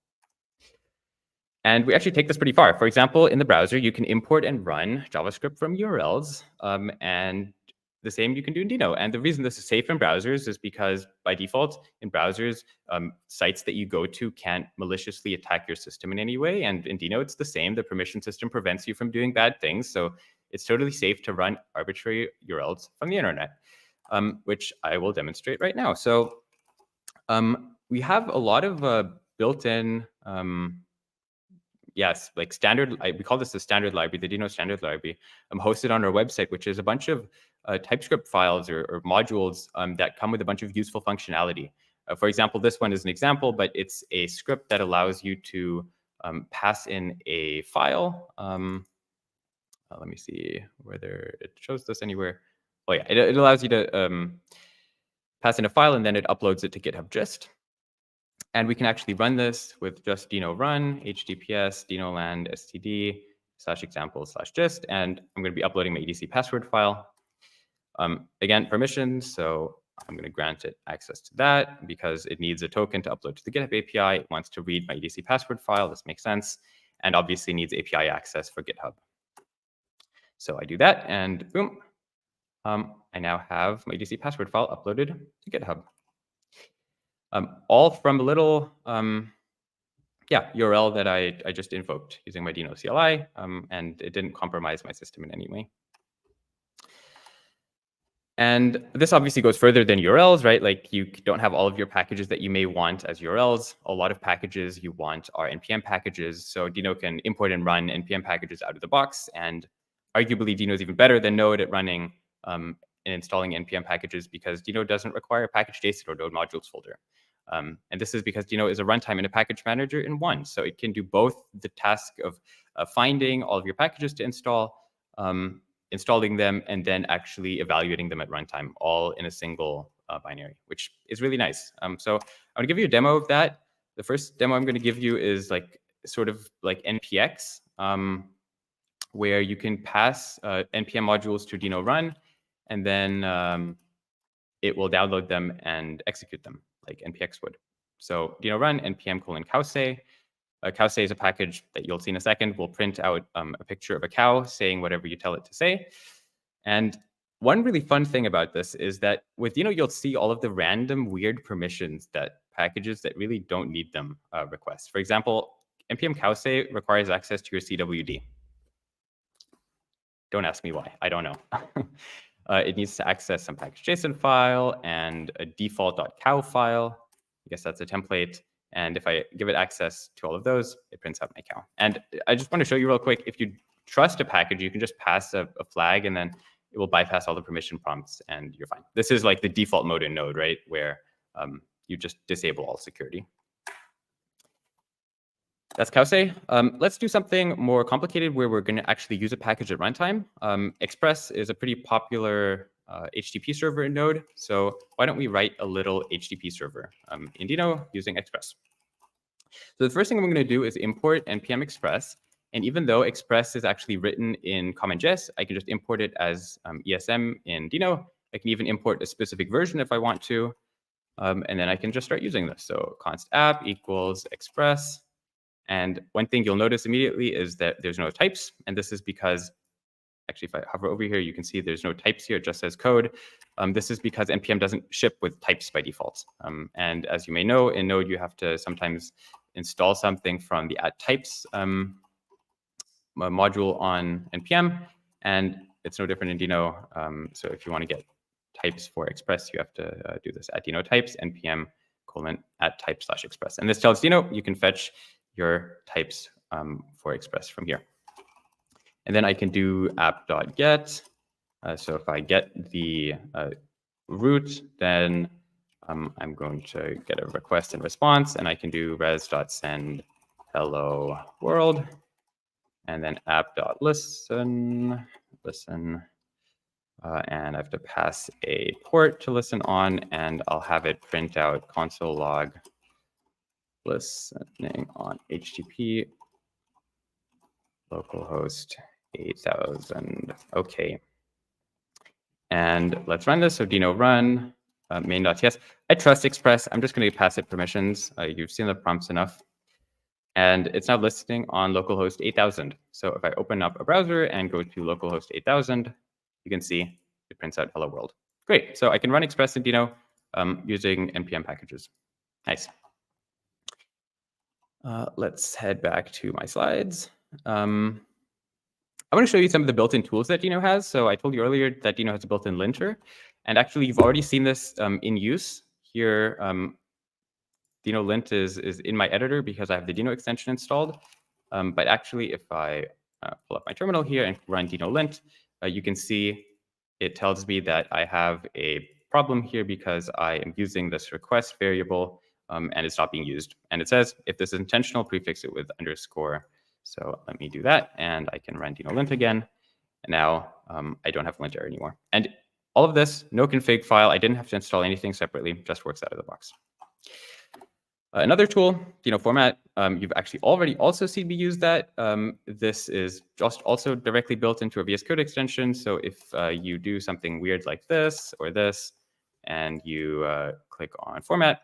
Speaker 13: And we actually take this pretty far. For example, in the browser, you can import and run JavaScript from URLs, and the same you can do in Dino. And the reason this is safe in browsers is because by default, in browsers, sites that you go to can't maliciously attack your system in any way. And in Dino, it's the same. The permission system prevents you from doing bad things. So it's totally safe to run arbitrary URLs from the internet, which I will demonstrate right now. So we have a lot of built-in, yes, like standard, we call this the standard library, the Dino standard library, hosted on our website, which is a bunch of TypeScript files or modules that come with a bunch of useful functionality. For example, this one is an example, but it's a script that allows you to pass in a file. Let me see whether it shows this anywhere. Oh yeah, it allows you to pass in a file and then it uploads it to GitHub gist. And we can actually run this with just Dino run, https, dinoland std /example/gist, and I'm going to be uploading my EDC password file. Again, permissions, so I'm going to grant it access to that because it needs a token to upload to the GitHub API. It wants to read my EDC password file. This makes sense. And obviously needs API access for GitHub. So I do that, and boom. I now have my EDC password file uploaded to GitHub. All from a little URL that I just invoked using my Dino CLI, and it didn't compromise my system in any way. And this obviously goes further than URLs, right? Like you don't have all of your packages that you may want as URLs. A lot of packages you want are NPM packages. So Dino can import and run NPM packages out of the box. And arguably, Dino is even better than Node at running and installing NPM packages because Dino doesn't require a package.json or Node modules folder. And this is because Dino is a runtime and a package manager in one. So it can do both the task of finding all of your packages to install, installing them, and then actually evaluating them at runtime, all in a single binary, which is really nice. So I'm going to give you a demo of that. The first demo I'm going to give you is like sort of like npx, where you can pass npm modules to Dino run, and then it will download them and execute them like npx would. So Dino run npm:/cowsay. Cowsay is a package that you'll see in a second. Will print out a picture of a cow saying whatever you tell it to say. And one really fun thing about this is that with Dino, you'll see all of the random weird permissions that packages that really don't need them request. For example, npm cowsay requires access to your CWD. Don't ask me why. I don't know. It needs to access some package.json file and a default.cow file. I guess that's a template. And if I give it access to all of those, it prints out my cow. And I just want to show you real quick, if you trust a package, you can just pass a flag and then it will bypass all the permission prompts and you're fine. This is like the default mode in Node, right? Where you just disable all security. That's cowsay. Let's do something more complicated where we're going to actually use a package at runtime. Express is a pretty popular HTTP server in Node. So why don't we write a little HTTP server in Dino using Express? So the first thing I'm going to do is import npm express. And even though Express is actually written in CommonJS, I can just import it as ESM in Dino. I can even import a specific version if I want to. And then I can just start using this. So const app equals express. And one thing you'll notice immediately is that there's no types. And this is because, actually, if I hover over here, you can see there's no types here. It just says code. This is because NPM doesn't ship with types by default. And as you may know, in Node, you have to sometimes install something from the @types module on NPM. And it's no different in Dino. So if you want to get types for Express, you have to do this @Dino types npm @type/express. And this tells Dino you can fetch your types for Express from here. And then I can do app.get. So if I get the root, then I'm going to get a request and response, and I can do res.send hello world, and then app.listen, listen, and I have to pass a port to listen on, and I'll have it print out console log listening on HTTP localhost 8000. Okay. And let's run this. So Dino run main.ts. I trust Express. I'm just going to pass it permissions. You've seen the prompts enough. And it's now listening on localhost 8000. So if I open up a browser and go to localhost 8000, you can see it prints out hello world. Great. So I can run Express in Dino using npm packages. Nice. Let's head back to my slides. I want to show you some of the built-in tools that Dino has. So I told you earlier that Dino has a built-in linter. And actually, you've already seen this in use. Here, Dino lint is in my editor because I have the Dino extension installed. But actually, if I pull up my terminal here and run Dino lint, you can see it tells me that I have a problem here because I am using this request variable and it's not being used. And it says, if this is intentional, prefix it with underscore. So let me do that, and I can run Dino lint again. And now I don't have linter anymore. And all of this, no config file. I didn't have to install anything separately, just works out of the box. Another tool, Dino format. You've actually already also seen me use that. This is just also directly built into a VS Code extension. So if you do something weird like this or this, and you click on format,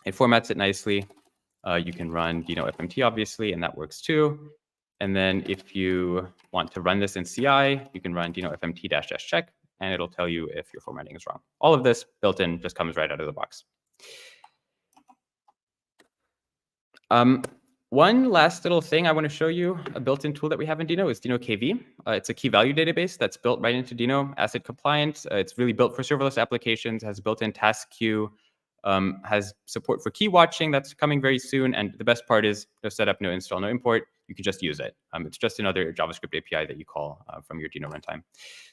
Speaker 13: it formats it nicely. You can run Dino FMT, obviously, and that works too. And then if you want to run this in CI, you can run Dino FMT -- check, and it'll tell you if your formatting is wrong. All of this built in just comes right out of the box. one last little thing I want to show you, a built-in tool that we have in Dino is Dino KV. It's a key value database that's built right into Dino, ACID compliant. It's really built for serverless applications, has built-in task queue, has support for key watching that's coming very soon. And the best part is no setup, no install, no import. You can just use it. It's just another JavaScript API that you call from your Dino runtime.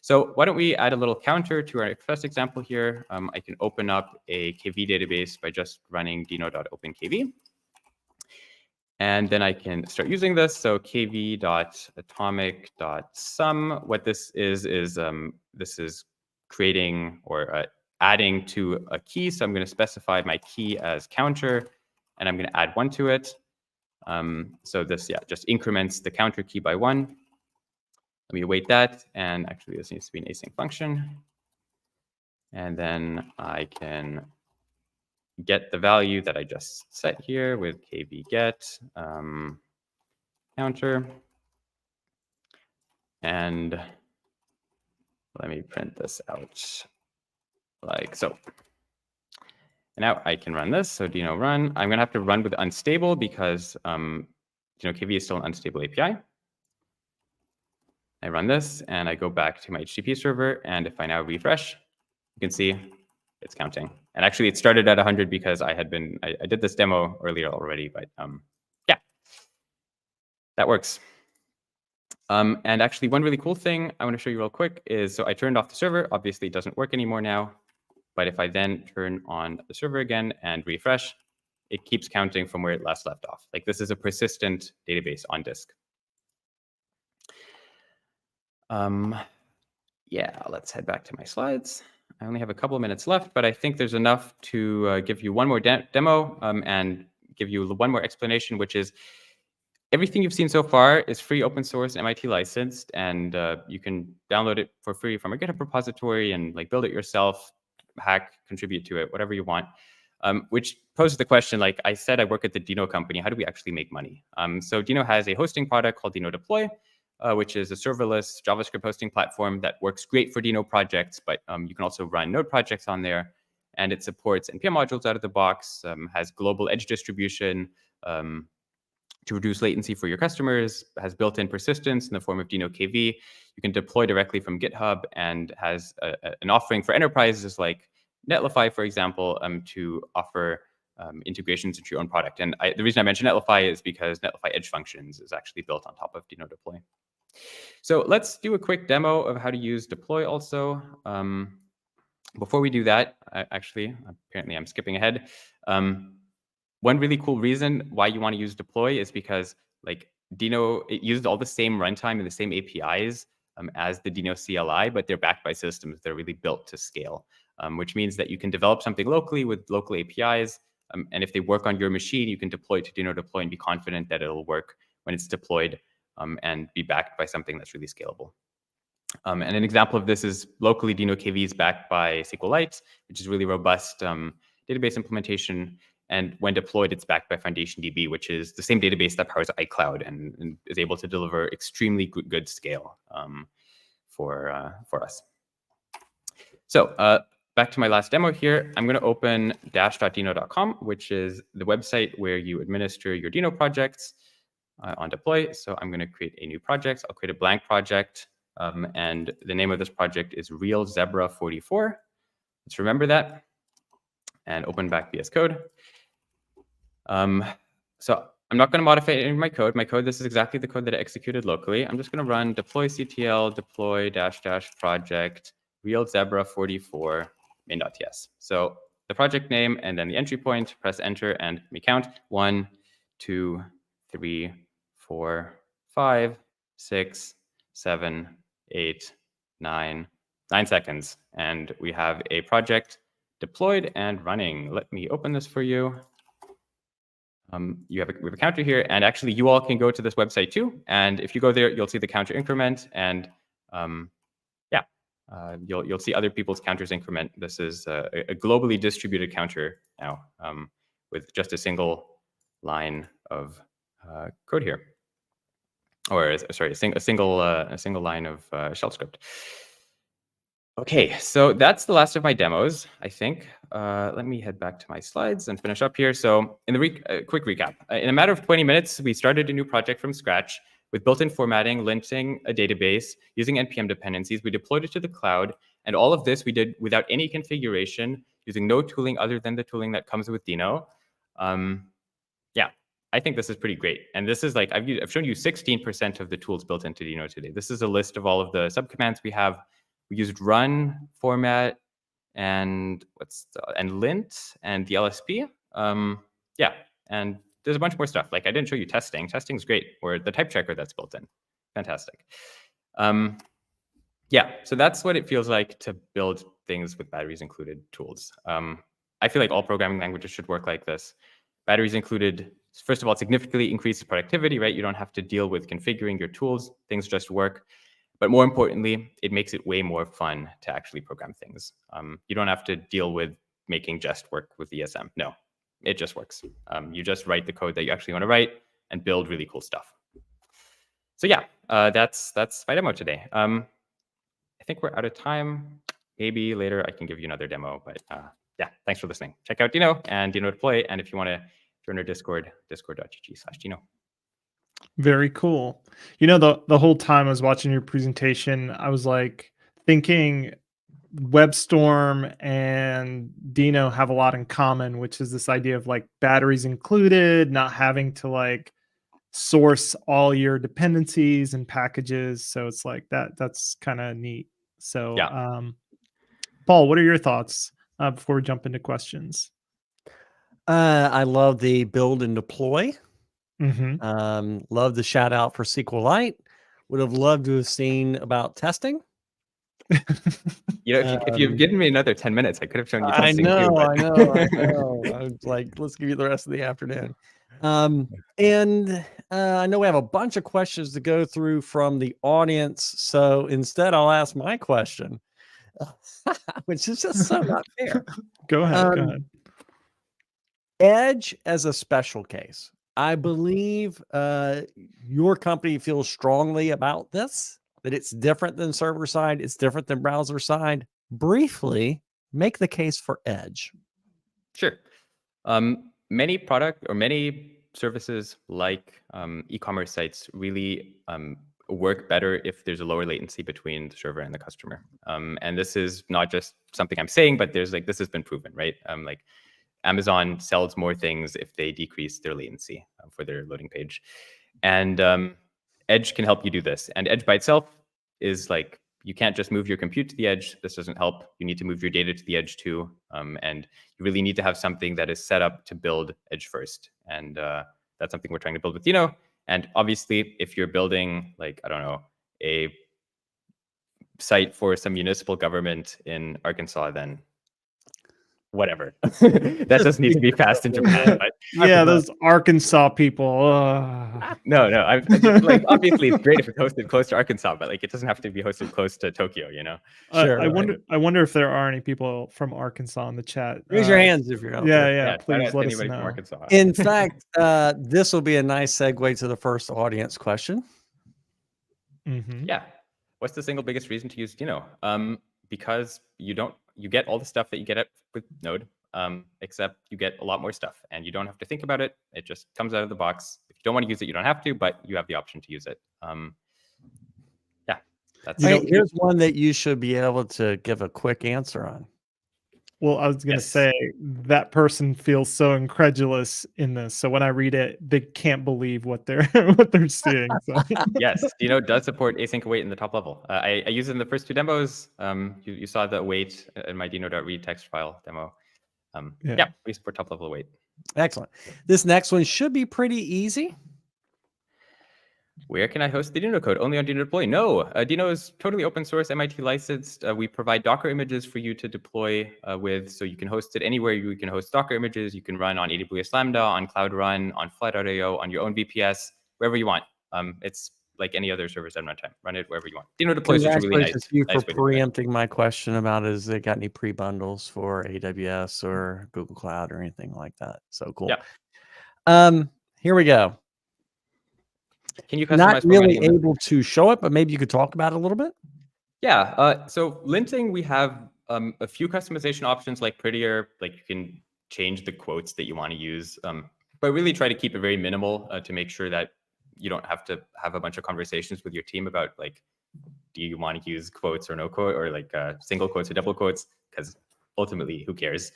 Speaker 13: So why don't we add a little counter to our first example here? I can open up a KV database by just running dino.openkv. And then I can start using this. So kv.atomic.sum. What this is this is creating or adding to a key. So I'm going to specify my key as counter, and I'm going to add 1 to it. So this, just increments the counter key by 1. Let me await that. And actually, this needs to be an async function. And then I can get the value that I just set here with kv get counter. And let me print this out like so. And now I can run this. So Dino run. I'm going to have to run with unstable because Dino KV is still an unstable API. I run this and I go back to my HTTP server. And if I now refresh, you can see it's counting. And actually, it started at 100 because I did this demo earlier already. But yeah, that works. And actually, one really cool thing I want to show you real quick is, so I turned off the server. Obviously, it doesn't work anymore now. But if I then turn on the server again and refresh, it keeps counting from where it last left off. Like this is a persistent database on disk. Yeah, let's head back to my slides. I only have a couple of minutes left, but I think there's enough to give you one more demo and give you one more explanation, which is everything you've seen so far is free, open source, MIT licensed, and you can download it for free from a GitHub repository and like build it yourself, hack, contribute to it, whatever you want. Which poses the question, like I said, I work at the Dino company. How do we actually make money? So Dino has a hosting product called Dino Deploy, which is a serverless JavaScript hosting platform that works great for Dino projects, but you can also run Node projects on there. And it supports NPM modules out of the box, has global edge distribution to reduce latency for your customers, has built-in persistence in the form of Dino KV. You can deploy directly from GitHub and has an offering for enterprises like Netlify, for example, to offer integrations into your own product. And the reason I mention Netlify is because Netlify Edge Functions is actually built on top of Dino Deploy. So let's do a quick demo of how to use deploy also. Before we do that, actually, apparently I'm skipping ahead. One really cool reason why you want to use deploy is because like Dino, it uses all the same runtime and the same APIs as the Dino CLI, but they're backed by systems that are really built to scale, which means that you can develop something locally with local APIs. And if they work on your machine, you can deploy it to Dino Deploy and be confident that it'll work when it's deployed and be backed by something that's really scalable. And an example of this is locally Dino KV is backed by SQLite, which is really robust database implementation. And when deployed, it's backed by FoundationDB, which is the same database that powers iCloud and is able to deliver extremely good scale for us. So back to my last demo here, I'm going to open dash.dino.com, which is the website where you administer your Dino projects on deploy. So I'm going to create a new project. I'll create a blank project. And the name of this project is Real Zebra 44. Let's remember that. And open back VS Code. So I'm not going to modify any of my code. This is exactly the code that I executed locally. I'm just going to run deploy-ctl deploy -- project real zebra 44 main.ts. So the project name and then the entry point, press enter and let me count 1, 2, 3, 4, 5, 6, 7, 8, 9 seconds. And we have a project deployed and running. Let me open this for you. We have a counter here, and actually you all can go to this website too. And if you go there, you'll see the counter increment, and you'll see other people's counters increment. This is a globally distributed counter now with just a single line of code here, or sorry, a single line of shell script. Okay, so that's the last of my demos, I think. Let me head back to my slides and finish up here. So in the quick recap, in a matter of 20 minutes, we started a new project from scratch with built-in formatting, linting a database, using NPM dependencies. We deployed it to the cloud, and all of this we did without any configuration, using no tooling other than the tooling that comes with Dino. Yeah, I think this is pretty great. And this is like, I've shown you 16% of the tools built into Dino today. This is a list of all of the subcommands we have. We used run, format, and lint and the LSP. Yeah, and there's a bunch more stuff. Like I didn't show you testing. Testing's great, or the type checker that's built in. Fantastic. Yeah, so that's what it feels like to build things with batteries included tools. I feel like all programming languages should work like this. Batteries included, first of all, significantly increases productivity, right? You don't have to deal with configuring your tools. Things just work. But more importantly, it makes it way more fun to actually program things. You don't have to deal with making jest work with ESM. No, it just works. You just write the code that you actually want to write and build really cool stuff. So yeah, that's my demo today. I think we're out of time. Maybe later I can give you another demo, but yeah, thanks for listening. Check out Dino and Dino Deploy, and if you want to join our Discord, discord.gg/Dino.
Speaker 3: Very cool. You know, the whole time I was watching your presentation, I was like thinking WebStorm and Dino have a lot in common, which is this idea of like batteries included, not having to like source all your dependencies and packages. So it's like that's kind of neat. So yeah. Paul, what are your thoughts before we jump into questions?
Speaker 1: I love the build and deploy.
Speaker 3: Mm-hmm.
Speaker 1: Love the shout out for SQLite. Would have loved to have seen about testing.
Speaker 13: You know, if you've given me another 10 minutes, I could have shown you testing
Speaker 1: I know,
Speaker 13: too. But...
Speaker 1: I know. I was like, let's give you the rest of the afternoon. And I know we have a bunch of questions to go through from the audience. So instead, I'll ask my question, which is just so not fair.
Speaker 3: Go ahead. Go ahead.
Speaker 1: Edge as a special case. I believe your company feels strongly about this, that it's different than server side, it's different than browser side. Briefly, make the case for Edge.
Speaker 13: Sure. Many services like e-commerce sites really work better if there's a lower latency between the server and the customer. And this is not just something I'm saying, but there's like, this has been proven, right? Like Amazon sells more things if they decrease their latency for their loading page. And Edge can help you do this. And Edge by itself is like, you can't just move your compute to the edge. This doesn't help. You need to move your data to the edge too. And you really need to have something that is set up to build Edge first. And that's something we're trying to build with Dino. And obviously, if you're building, like, I don't know, a site for some municipal government in Arkansas, then whatever. That doesn't need to be fast in Japan. But
Speaker 3: yeah, those Arkansas people.
Speaker 13: No. Like obviously it's great if it's hosted close to Arkansas, but like it doesn't have to be hosted close to Tokyo, you know.
Speaker 3: Sure. I wonder if there are any people from Arkansas in the chat.
Speaker 1: Raise your hands if you're out there.
Speaker 3: Yeah. Please let us know.
Speaker 13: From Arkansas.
Speaker 1: In fact, this will be a nice segue to the first audience question.
Speaker 3: Mm-hmm.
Speaker 13: Yeah. What's the single biggest reason to use Dino? Because you get all the stuff that you get with Node, except you get a lot more stuff and you don't have to think about it. It just comes out of the box. If you don't want to use it, you don't have to, but you have the option to use it. Yeah, that's
Speaker 1: here's one that you should be able to give a quick answer on.
Speaker 3: Well, I was going to say that person feels so incredulous in this. So when I read it, they can't believe what they're seeing. So.
Speaker 13: Yes, Dino does support async await in the top level. I use it in the first two demos. You saw the await in my Dino.read text file demo. Yeah, we support top level await.
Speaker 1: Excellent. This next one should be pretty easy.
Speaker 13: Where can I host the Dino code? Only on Dino Deploy? No, Dino is totally open source, MIT licensed. We provide Docker images for you to deploy with, so you can host it anywhere. You can host Docker images. You can run on AWS Lambda, on Cloud Run, on Fly.io, on your own VPS, wherever you want. It's like any other server at runtime. Run it wherever you want. Dino Deploy is really nice.
Speaker 1: Thank you for preempting my question about is they got any pre-bundles for AWS or Google Cloud or anything like that. So cool.
Speaker 13: Yeah.
Speaker 1: Here we go.
Speaker 13: Can you customize
Speaker 1: not really able to show it, but maybe you could talk about it a little bit?
Speaker 13: Yeah, so linting, we have a few customization options like prettier, like you can change the quotes that you want to use, but really try to keep it very minimal to make sure that you don't have to have a bunch of conversations with your team about like, do you want to use quotes or no quote, or like single quotes or double quotes? Because ultimately, who cares?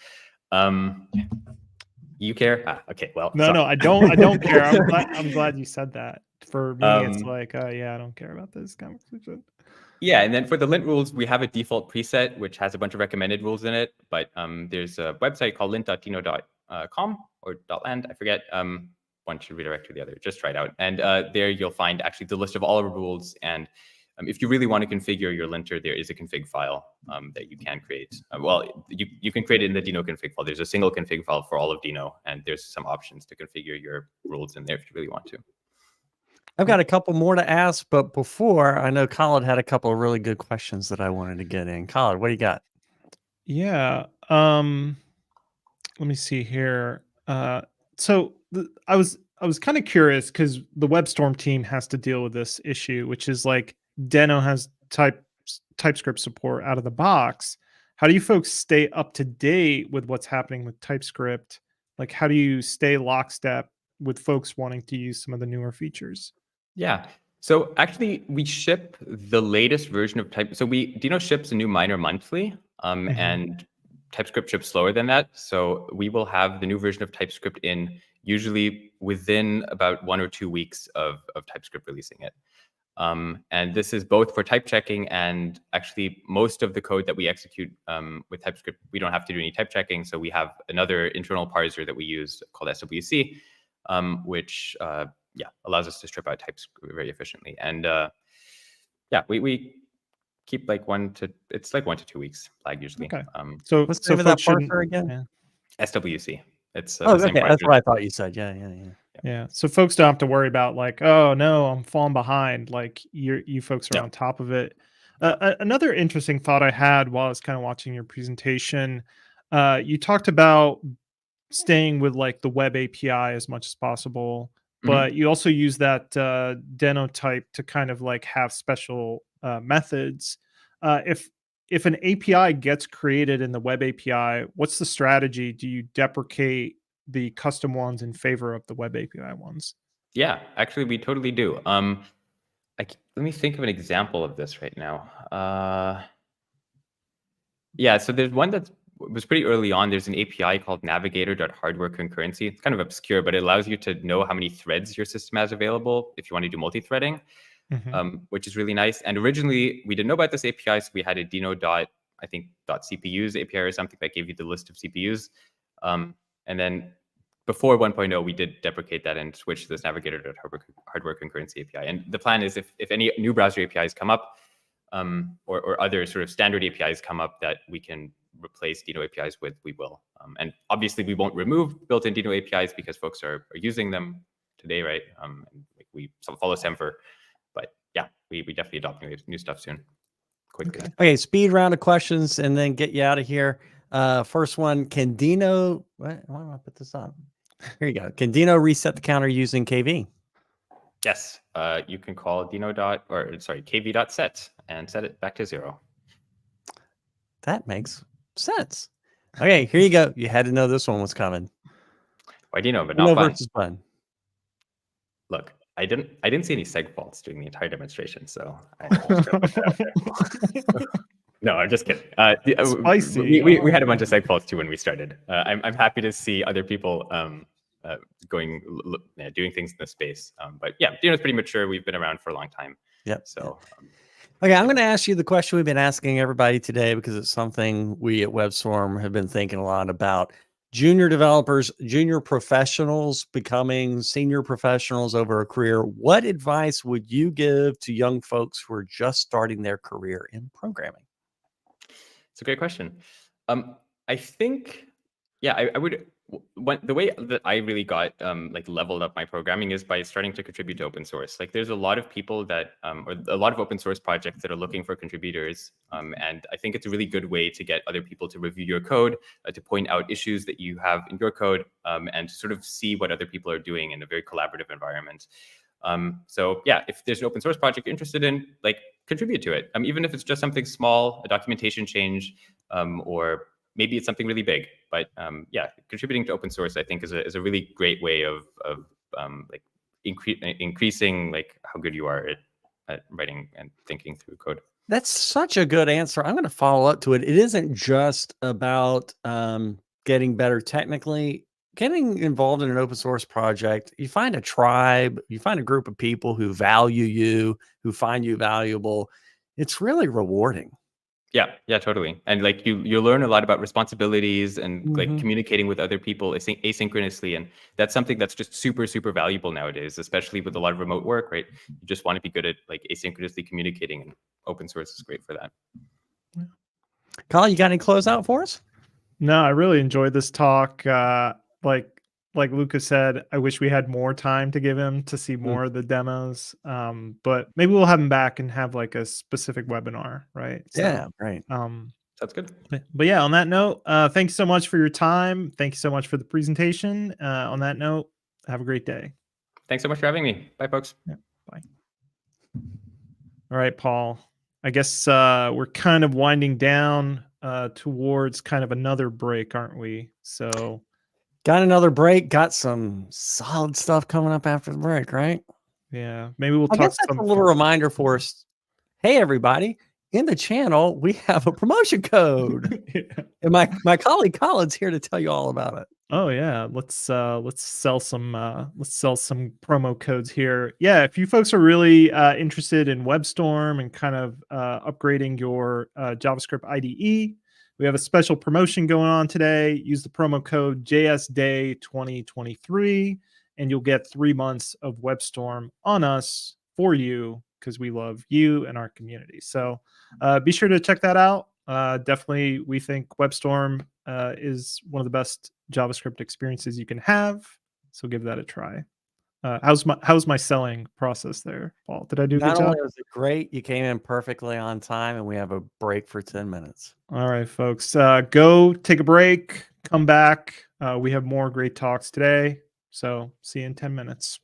Speaker 13: You care? Okay, well.
Speaker 3: No, I don't care. I'm glad you said that. For me, it's like, yeah, I don't care about this conversation.
Speaker 13: Yeah, and then for the lint rules, we have a default preset which has a bunch of recommended rules in it. But there's a website called lint.dino.com or .land, I forget. One should redirect to the other. Just try it out, and there you'll find actually the list of all our rules. And if you really want to configure your linter, there is a config file that you can create. Well, you can create it in the Dino config file. There's a single config file for all of Dino, and there's some options to configure your rules in there if you really want to.
Speaker 1: I've got a couple more to ask, but before, I know Colin had a couple of really good questions that I wanted to get in. Colin, what do you got?
Speaker 3: Yeah. Let me see here. So I was kind of curious because the WebStorm team has to deal with this issue, which is like Deno has TypeScript support out of the box. How do you folks stay up to date with what's happening with TypeScript? Like, how do you stay lockstep with folks wanting to use some of the newer features?
Speaker 13: Yeah. So actually, we ship the latest version of So Dino ships a new minor monthly, and TypeScript ships slower than that. So we will have the new version of TypeScript in usually within about 1 or 2 weeks of TypeScript releasing it. And this is both for type checking, and actually most of the code that we execute with TypeScript, we don't have to do any type checking. So we have another internal parser that we use called SWC, which allows us to strip out types very efficiently. And we keep like 1 to 2 weeks lag usually.
Speaker 3: Okay.
Speaker 1: So what's the name of that parser again?
Speaker 3: Yeah.
Speaker 13: SWC. It's
Speaker 1: the same parser. That's what I thought you said. Yeah.
Speaker 3: So folks don't have to worry about like, oh no, I'm falling behind. Like you folks are on top of it. Another interesting thought I had while I was kind of watching your presentation, you talked about staying with like the web API as much as possible, but you also use that Deno type to kind of like have special methods. If an API gets created in the web API, what's the strategy? Do you deprecate the custom ones in favor of the web API ones?
Speaker 13: Yeah, actually, we totally do. Let me think of an example of this right now. Yeah, so there's one that was pretty early on. There's an API called navigator.hardwareConcurrency. It's kind of obscure, but it allows you to know how many threads your system has available if you want to do multi-threading, which is really nice. And originally, we didn't know about this API, so we had a Dino.CPUs API or something that gave you the list of CPUs. And then before 1.0, we did deprecate that and switch to this navigator.hardwareConcurrency API. And the plan is if any new browser APIs come up, or other sort of standard APIs come up that we can replace Dino APIs with, we will. And obviously, we won't remove built-in Dino APIs because folks are using them today, right? And we follow Semver. But yeah, we definitely adopt new stuff soon, quickly.
Speaker 1: Okay, speed round of questions and then get you out of here. First one, can Dino, why don't I put this up? Here you go. Can Dino reset the counter using KV?
Speaker 13: Yes, you can call kv.set and set it back to 0.
Speaker 1: That makes sense. Okay, here you go. You had to know this one was coming.
Speaker 13: Why Dino, but not fun.
Speaker 1: Versus fun.
Speaker 13: Look, I didn't see any seg faults during the entire demonstration, so no, I'm just kidding.
Speaker 3: Spicy.
Speaker 13: We had a bunch of seg faults too when we started. I'm happy to see other people doing things in the space. But yeah, Dino's pretty mature. We've been around for a long time.
Speaker 1: Yep.
Speaker 13: So.
Speaker 1: Okay, I'm going to ask you the question we've been asking everybody today because it's something we at WebStorm have been thinking a lot about. Junior developers, junior professionals becoming senior professionals over a career. What advice would you give to young folks who are just starting their career in programming?
Speaker 13: It's a great question. I think, I would. The way that I really got like leveled up my programming is by starting to contribute to open source. Like there's a lot of people that, or a lot of open source projects that are looking for contributors. And I think it's a really good way to get other people to review your code, to point out issues that you have in your code, and to sort of see what other people are doing in a very collaborative environment. So yeah, if there's an open source project you're interested in, like contribute to it. Even if it's just something small, a documentation change, or maybe it's something really big. But yeah, contributing to open source, I think, is a really great way of like increasing like how good you are at writing and thinking through code.
Speaker 1: That's such a good answer. I'm going to follow up to it. It isn't just about getting better technically. Getting involved in an open source project, you find a tribe, you find a group of people who value you, who find you valuable. It's really rewarding.
Speaker 13: Yeah, totally. And like you learn a lot about responsibilities and like communicating with other people asynchronously. And that's something that's just super, super valuable nowadays, especially with a lot of remote work, right? You just want to be good at like asynchronously communicating, and open source is great for that.
Speaker 1: Kyle, you got any closeout for us?
Speaker 3: No, I really enjoyed this talk. Like Luca said, I wish we had more time to give him to see more of the demos. But maybe we'll have him back and have like a specific webinar, right? So,
Speaker 1: yeah, right.
Speaker 13: That's good.
Speaker 3: But yeah, on that note, thanks so much for your time. Thank you so much for the presentation. On that note, have a great day.
Speaker 13: Thanks so much for having me. Bye, folks.
Speaker 3: Yeah, bye. All right, Paul. I guess we're kind of winding down towards kind of another break, aren't we? So
Speaker 1: got another break, got some solid stuff coming up after the break, right?
Speaker 3: Yeah, maybe we'll
Speaker 1: I
Speaker 3: talk
Speaker 1: guess that's a little reminder for us. Hey, everybody, in the channel, we have a promotion code. And my colleague Colin's here to tell you all about it.
Speaker 3: Oh yeah, let's sell some promo codes here. Yeah, if you folks are really interested in WebStorm and kind of upgrading your JavaScript IDE, we have a special promotion going on today. Use the promo code JSDay2023 and you'll get 3 months of WebStorm on us for you, because we love you and our community. So be sure to check that out. Definitely, we think WebStorm is one of the best JavaScript experiences you can have. So give that a try. How's my selling process there, Paul? Did I do a good job?
Speaker 1: Not only was it great, you came in perfectly on time, and we have a break for 10 minutes.
Speaker 3: All right, folks, go take a break, come back. We have more great talks today. So see you in 10 minutes.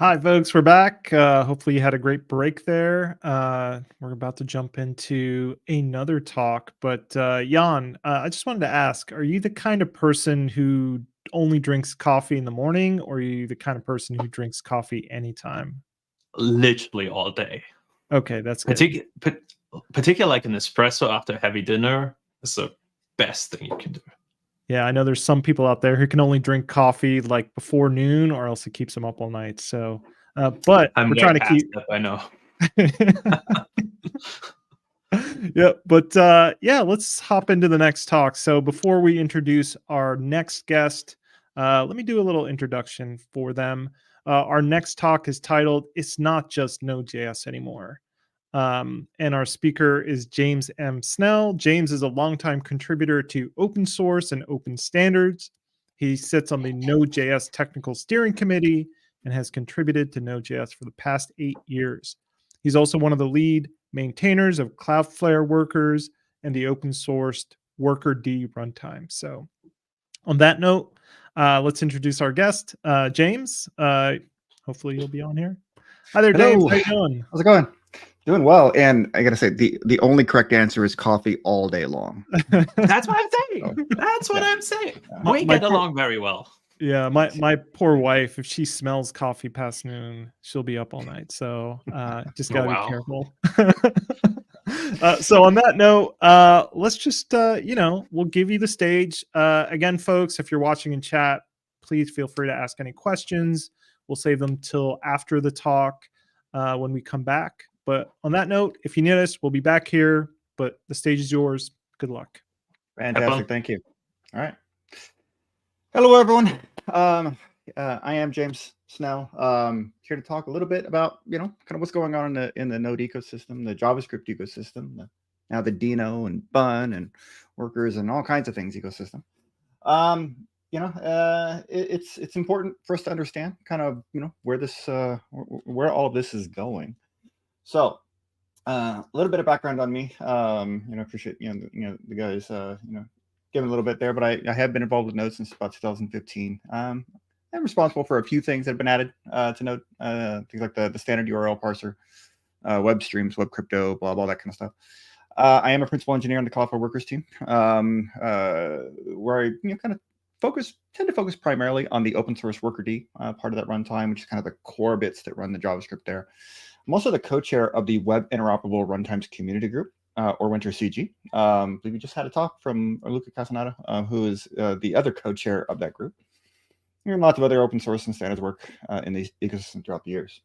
Speaker 3: Hi, folks. We're back. Hopefully, you had a great break there. We're about to jump into another talk. But Jan, I just wanted to ask, are you the kind of person who only drinks coffee in the morning, or are you the kind of person who drinks coffee anytime?
Speaker 2: Literally all day.
Speaker 3: Okay, that's good.
Speaker 2: Particularly like an espresso after a heavy dinner is the best thing you can do.
Speaker 3: Yeah, I know there's some people out there who can only drink coffee like before noon, or else it keeps them up all night. So, but
Speaker 2: I'm
Speaker 3: we're trying to
Speaker 2: past
Speaker 3: keep.
Speaker 2: that, I know.
Speaker 3: Yeah, but yeah, let's hop into the next talk. So before we introduce our next guest, let me do a little introduction for them. Our next talk is titled "It's Not Just Node.js Anymore." And our speaker is James M. Snell. James is a longtime contributor to open source and open standards. He sits on the Node.js Technical Steering Committee and has contributed to Node.js for the past 8 years. He's also one of the lead maintainers of Cloudflare workers and the open sourced Workerd runtime. So on that note, let's introduce our guest, James. Hopefully you'll be on here. Hi there, James.
Speaker 14: Hello.
Speaker 3: How you doing?
Speaker 14: How's it going? Doing well. And I gotta say, the only correct answer is coffee all day long.
Speaker 2: That's what I'm saying. That's what I'm saying. We get along very well.
Speaker 3: Yeah, my poor wife, if she smells coffee past noon, she'll be up all night. So just gotta be careful. So on that note, let's just we'll give you the stage. Again, folks, if you're watching in chat, please feel free to ask any questions. We'll save them till after the talk when we come back. But on that note, if you need us, we'll be back here. But the stage is yours. Good luck.
Speaker 14: Fantastic. Thank you. All right. Hello, everyone. I am James Snell. Here to talk a little bit about, kind of what's going on in the Node ecosystem, the JavaScript ecosystem, now the Dino and Bun and workers and all kinds of things ecosystem. It's important for us to understand kind of, where this, where all of this is going. So, a little bit of background on me. Appreciate the guys giving a little bit there, but I have been involved with Node since about 2015. I'm responsible for a few things that have been added to Node, things like the standard URL parser, web streams, web crypto, blah that kind of stuff. I am a principal engineer on the Cloudflare workers team, where I kind of tend to focus primarily on the open source Workerd part of that runtime, which is kind of the core bits that run the JavaScript there. I'm also the co-chair of the Web Interoperable Runtimes Community Group, or Winter CG. I believe we just had a talk from Luca Casonato, who is the other co-chair of that group. And lots of other open source and standards work in these ecosystems throughout the years.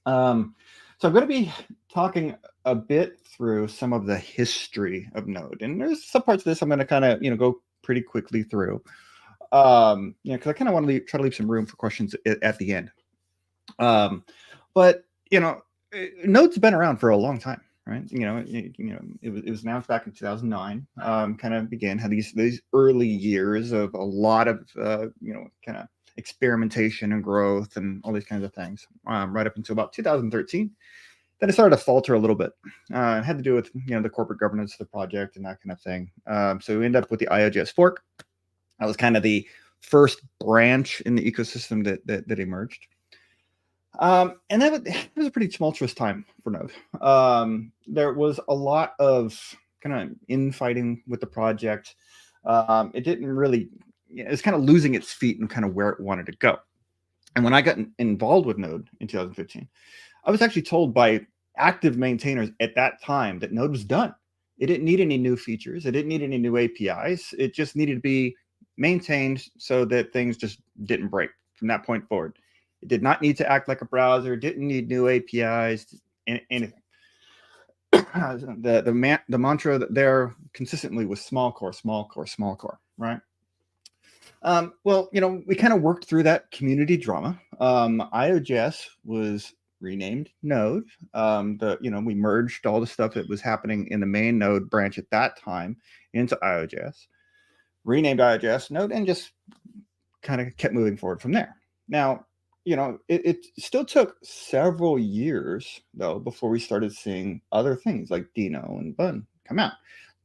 Speaker 14: So I'm going to be talking a bit through some of the history of Node. And there's some parts of this I'm going to kind of, go pretty quickly through. Because I kind of want to try to leave some room for questions at the end. But Node's been around for a long time, right? It was announced back in 2009. Kind of had these early years of a lot of kind of experimentation and growth and all these kinds of things, right up until about 2013. Then it started to falter a little bit. It had to do with the corporate governance of the project and that kind of thing. So we ended up with the IOJS fork. That was kind of the first branch in the ecosystem that emerged. And it was a pretty tumultuous time for Node. There was a lot of kind of infighting with the project. It didn't really, it was kind of losing its feet and kind of where it wanted to go. And when I got involved with Node in 2015, I was actually told by active maintainers at that time that Node was done. It didn't need any new features. It didn't need any new APIs. It just needed to be maintained so that things just didn't break from that point forward. It did not need to act like a browser. It didn't need new APIs, anything. The mantra there consistently was small core, small core, small core, right? Well, we kind of worked through that community drama. IOJS was renamed Node. We merged all the stuff that was happening in the main Node branch at that time into IOJS, renamed IOJS Node, and just kind of kept moving forward from there. Now, it still took several years, though, before we started seeing other things like Dino and Bun come out.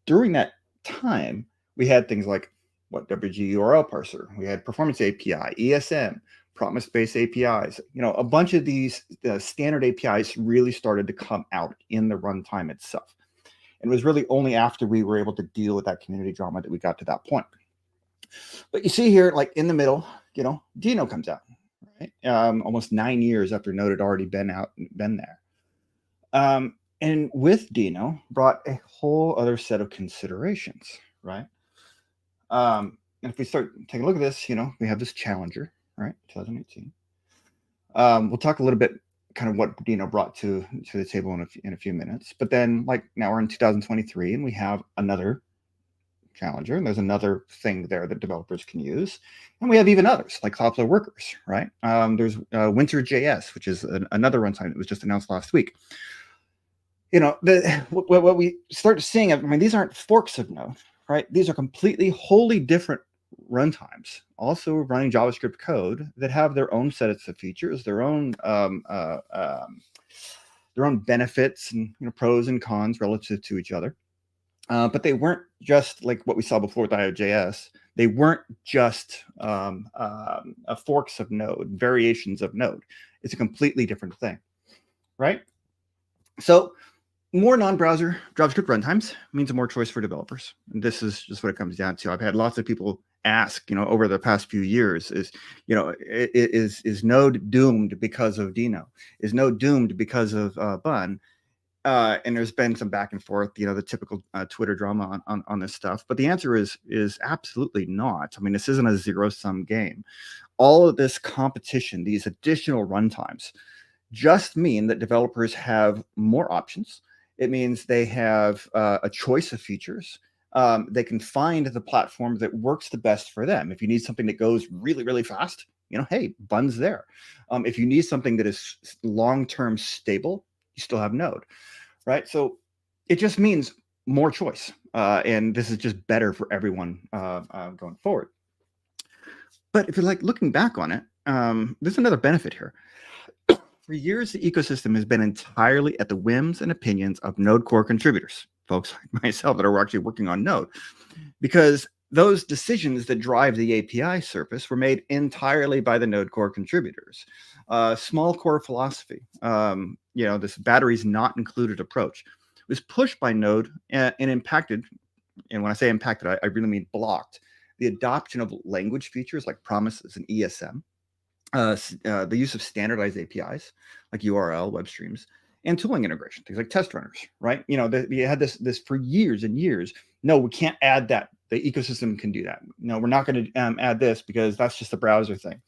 Speaker 14: During that time, we had things like WG URL parser. We had performance API, ESM, promise-based APIs. A bunch of these standard APIs really started to come out in the runtime itself. And it was really only after we were able to deal with that community drama that we got to that point. But you see here, like in the middle, Dino comes out, right? Almost 9 years after Node had already been there. And with Dino brought a whole other set of considerations, right? And if we start taking a look at this, we have this challenger, right? 2018. We'll talk a little bit kind of what Dino brought to the table in a few minutes. But then, now we're in 2023, and we have another challenger, and there's another thing there that developers can use. And we have even others, like Cloudflare Workers, right? There's Winter.js, which is another runtime that was just announced last week. What we start seeing, these aren't forks of Node, right? These are completely, wholly different runtimes, also running JavaScript code that have their own sets of features, their own benefits and pros and cons relative to each other. But they weren't just like what we saw before with IOJS. They weren't just forks of Node, variations of Node. It's a completely different thing, right? So more non-browser JavaScript runtimes means more choice for developers. And this is just what it comes down to. I've had lots of people ask, over the past few years, is Node doomed because of Dino? Is Node doomed because of Bun? And there's been some back and forth, the typical Twitter drama on this stuff. But the answer is absolutely not. This isn't a zero-sum game. All of this competition, these additional runtimes, just mean that developers have more options. It means they have a choice of features. They can find the platform that works the best for them. If you need something that goes really, really fast, hey, Bun's there. If you need something that is long-term stable, you still have Node, right? So it just means more choice. And this is just better for everyone going forward. But if you're looking back on it, there's another benefit here. For years, the ecosystem has been entirely at the whims and opinions of Node core contributors, folks like myself that are actually working on Node, because those decisions that drive the API surface were made entirely by the Node core contributors. Small core philosophy, this batteries not included approach was pushed by Node and impacted, and when I say impacted, I really mean blocked, the adoption of language features like promises and ESM. The use of standardized APIs like URL, web streams, and tooling integration, things like test runners, right? You had this for years and years. No, we can't add that. The ecosystem can do that. No, we're not going to add this because that's just a browser thing.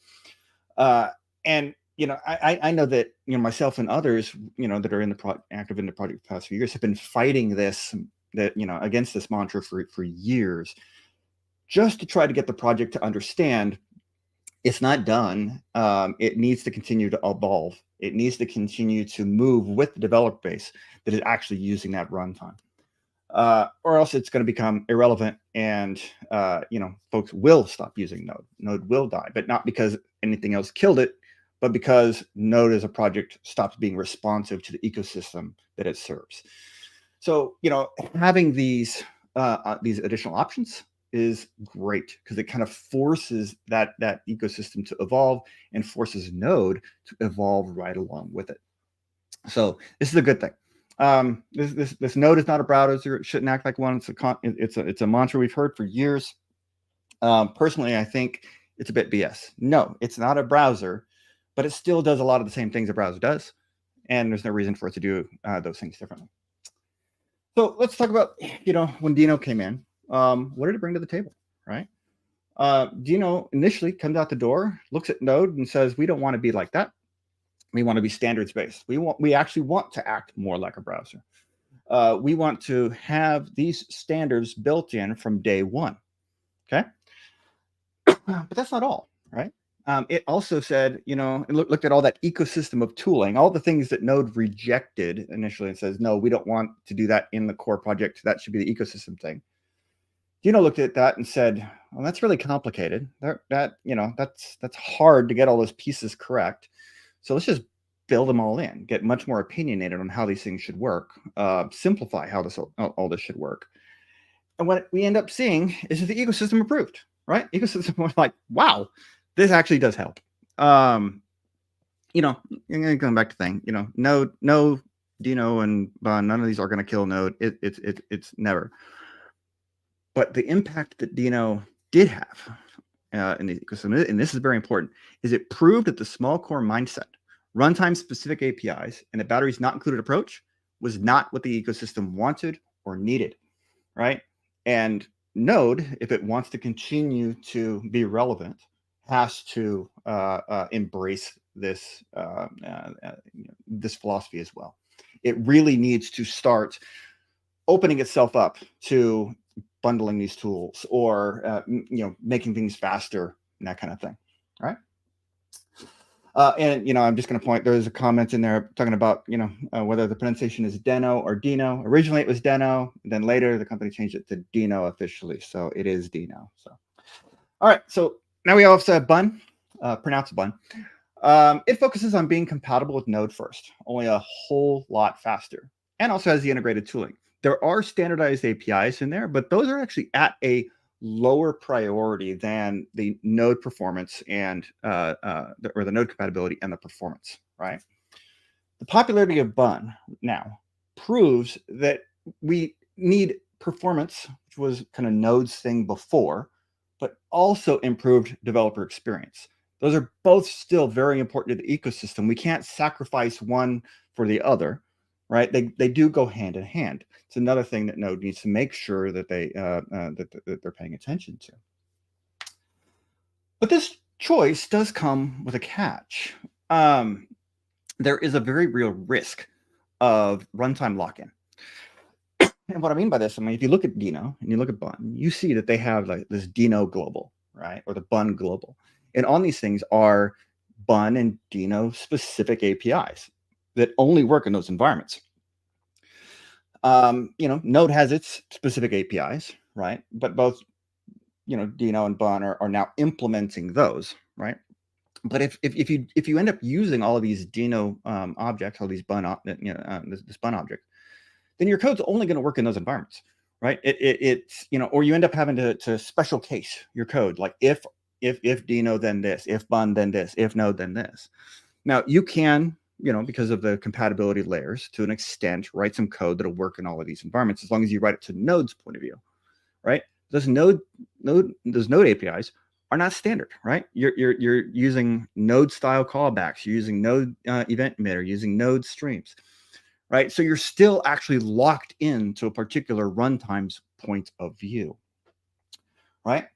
Speaker 14: And I know that myself and others that are active in the project the past few years have been fighting this against this mantra for years, just to try to get the project to understand it's not done. It needs to continue to evolve. It needs to continue to move with the developer base that is actually using that runtime, or else it's going to become irrelevant, and folks will stop using Node. Node will die, but not because anything else killed it, but because Node as a project stops being responsive to the ecosystem that it serves. So having these additional options is great, because it kind of forces that ecosystem to evolve and forces Node to evolve right along with it. So this is a good thing. This Node is not a browser. It shouldn't act like one. It's a mantra we've heard for years. Personally, I think it's a bit BS. No, it's not a browser, but it still does a lot of the same things a browser does, and there's no reason for it to do those things differently. So let's talk about, when Dino came in, what did it bring to the table, right? Dino initially comes out the door, looks at Node and says, we don't want to be like that. We want to be standards based. We actually want to act more like a browser. We want to have these standards built in from day one. Okay. But that's not all, right? It also said, it looked at all that ecosystem of tooling, all the things that Node rejected initially and says, no, we don't want to do that in the core project. That should be the ecosystem thing. Dino looked at that and said, well, that's really complicated. That's hard to get all those pieces correct. So let's just build them all in, get much more opinionated on how these things should work, simplify how all this should work. And what we end up seeing is that the ecosystem improved, right? Ecosystem was like, wow, this actually does help. Going back to thing, Node, Dino, and Bun, none of these are going to kill Node. It's never. But the impact that Dino did have in the ecosystem, and this is very important, is it proved that the small core mindset, runtime specific APIs, and a batteries not included approach was not what the ecosystem wanted or needed, right? And Node, if it wants to continue to be relevant, has to embrace this this philosophy as well. It really needs to start opening itself up to bundling these tools or making things faster and that kind of thing, right? And I'm just going to point. There's a comment in there talking about whether the pronunciation is Deno or Dino. Originally it was Deno, then later the company changed it to Dino officially, so it is Dino. So, all right. So now we also have Bun, pronounced Bun. It focuses on being compatible with Node first, only a whole lot faster, and also has the integrated tooling. There are standardized APIs in there, but those are actually at a lower priority than the Node performance and the Node compatibility and the performance, right? The popularity of Bun now proves that we need performance, which was kind of Node's thing before, but also improved developer experience. Those are both still very important to the ecosystem. We can't sacrifice one for the other, right? They do go hand in hand. It's another thing that Node needs to make sure that that they're paying attention to. But this choice does come with a catch. There is a very real risk of runtime lock-in. And what I mean by this, if you look at Dino and you look at Bun, you see that they have like this Dino global, right? Or the Bun global. And on these things are Bun and Dino specific APIs that only work in those environments. Node has its specific APIs, right? But both, Dino and Bun are now implementing those, right? But if you end up using all of these Dino objects, all these Bun, this Bun object, then your code's only going to work in those environments, right? It's or you end up having to special case your code, like if Dino then this, if Bun then this, if Node then this. Now you can, because of the compatibility layers, to an extent, write some code that'll work in all of these environments as long as you write it to Node's point of view, right? Those Node APIs are not standard, right? You're using Node style callbacks, you're using Node event emitter, using Node streams, right? So you're still actually locked into a particular runtime's point of view, right?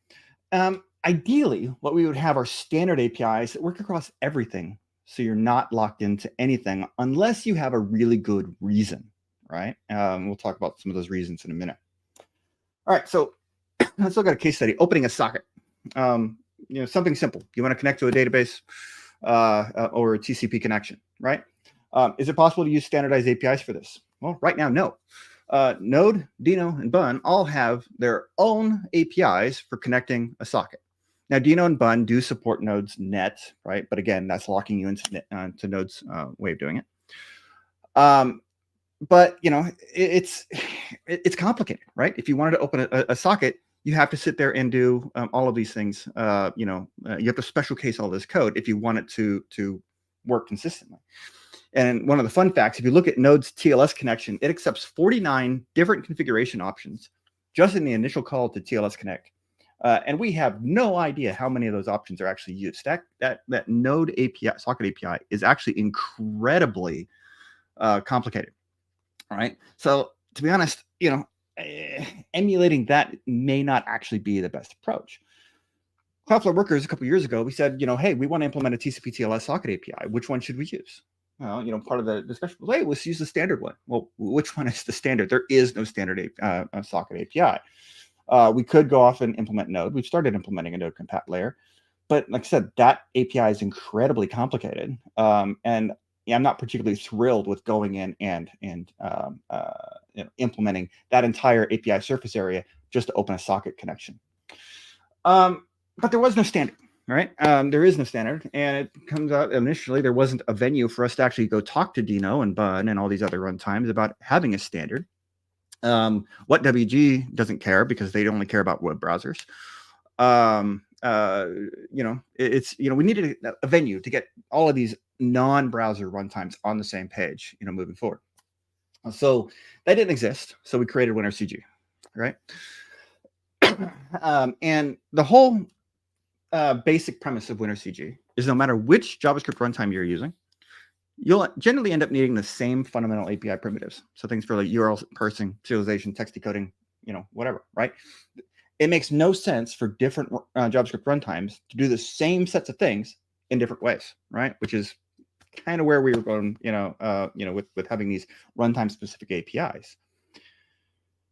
Speaker 14: Ideally, what we would have are standard APIs that work across everything. So you're not locked into anything unless you have a really good reason, right? We'll talk about some of those reasons in a minute. All right, so let's look at a case study, opening a socket. Something simple. You want to connect to a database or a TCP connection, right? Is it possible to use standardized APIs for this? Well, right now, no. Node, Dino, and Bun all have their own APIs for connecting a socket. Now, Dino and Bun do support Node's net, right? But again, that's locking you into Node's way of doing it. But it's complicated, right? If you wanted to open a socket, you have to sit there and do all of these things. You have to special case all this code if you want it to work consistently. And one of the fun facts, if you look at Node's TLS connection, it accepts 49 different configuration options just in the initial call to TLS connect. And we have no idea how many of those options are actually used. That Node API, socket API, is actually incredibly complicated. All right. So to be honest, emulating that may not actually be the best approach. Cloudflare Workers a couple of years ago, we said, hey, we want to implement a TCP TLS socket API. Which one should we use? Well, part of the discussion was, hey, let's use the standard one. Well, which one is the standard? There is no standard socket API. We could go off and implement Node. We've started implementing a Node compat layer. But like I said, that API is incredibly complicated. And I'm not particularly thrilled with going in and implementing that entire API surface area just to open a socket connection. But there was no standard, right? There is no standard. And it comes out initially, there wasn't a venue for us to actually go talk to Dino and Bun and all these other runtimes about having a standard. What WG doesn't care because they only care about web browsers. We needed a venue to get all of these non-browser runtimes on the same page, moving forward. So that didn't exist. So we created WinRCG, right? And the whole basic premise of WinRCG is no matter which JavaScript runtime you're using, you'll generally end up needing the same fundamental API primitives. So things for like URL parsing, serialization, text decoding, whatever, right? It makes no sense for different JavaScript runtimes to do the same sets of things in different ways, right? Which is kind of where we were going, with having these runtime specific APIs,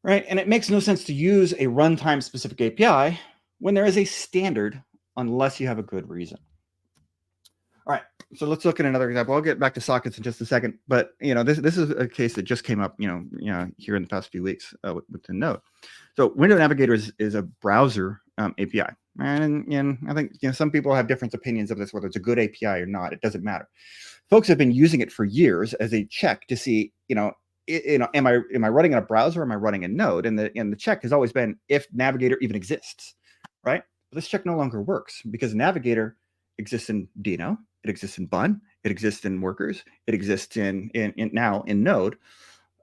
Speaker 14: right? And it makes no sense to use a runtime specific API when there is a standard, unless you have a good reason. All right, so let's look at another example. I'll get back to sockets in just a second, but this is a case that just came up, here in the past few weeks with the Node. So Window Navigator is a browser API, and I think some people have different opinions of this, whether it's a good API or not. It doesn't matter. Folks have been using it for years as a check to see, am I running in a browser or am I running in Node? And the check has always been if Navigator even exists, right? But this check no longer works because Navigator exists in Dino. It exists in Bun. It exists in Workers. It exists now in Node.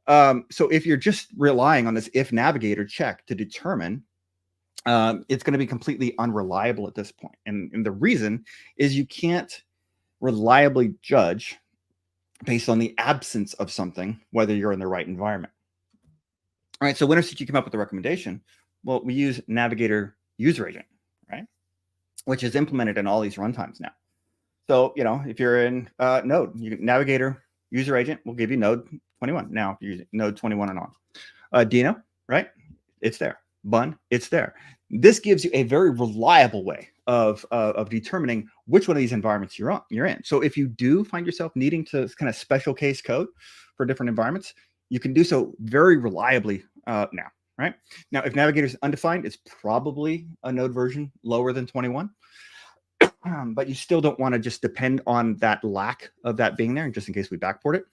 Speaker 14: So if you're just relying on this if Navigator check to determine, it's going to be completely unreliable at this point. And the reason is you can't reliably judge based on the absence of something whether you're in the right environment. All right. So WinRCG came up with a recommendation. Well, we use Navigator user agent, right? Which is implemented in all these runtimes now. So, if you're in Node, Navigator user agent will give you Node 21. Now, you're using Node 21 and on. Dino, right? It's there. Bun, it's there. This gives you a very reliable way of determining which one of these environments you're in. So if you do find yourself needing to kind of special case code for different environments, you can do so very reliably now, right? Now, if Navigator is undefined, it's probably a Node version lower than 21. But you still don't want to just depend on that lack of that being there, just in case we backport it.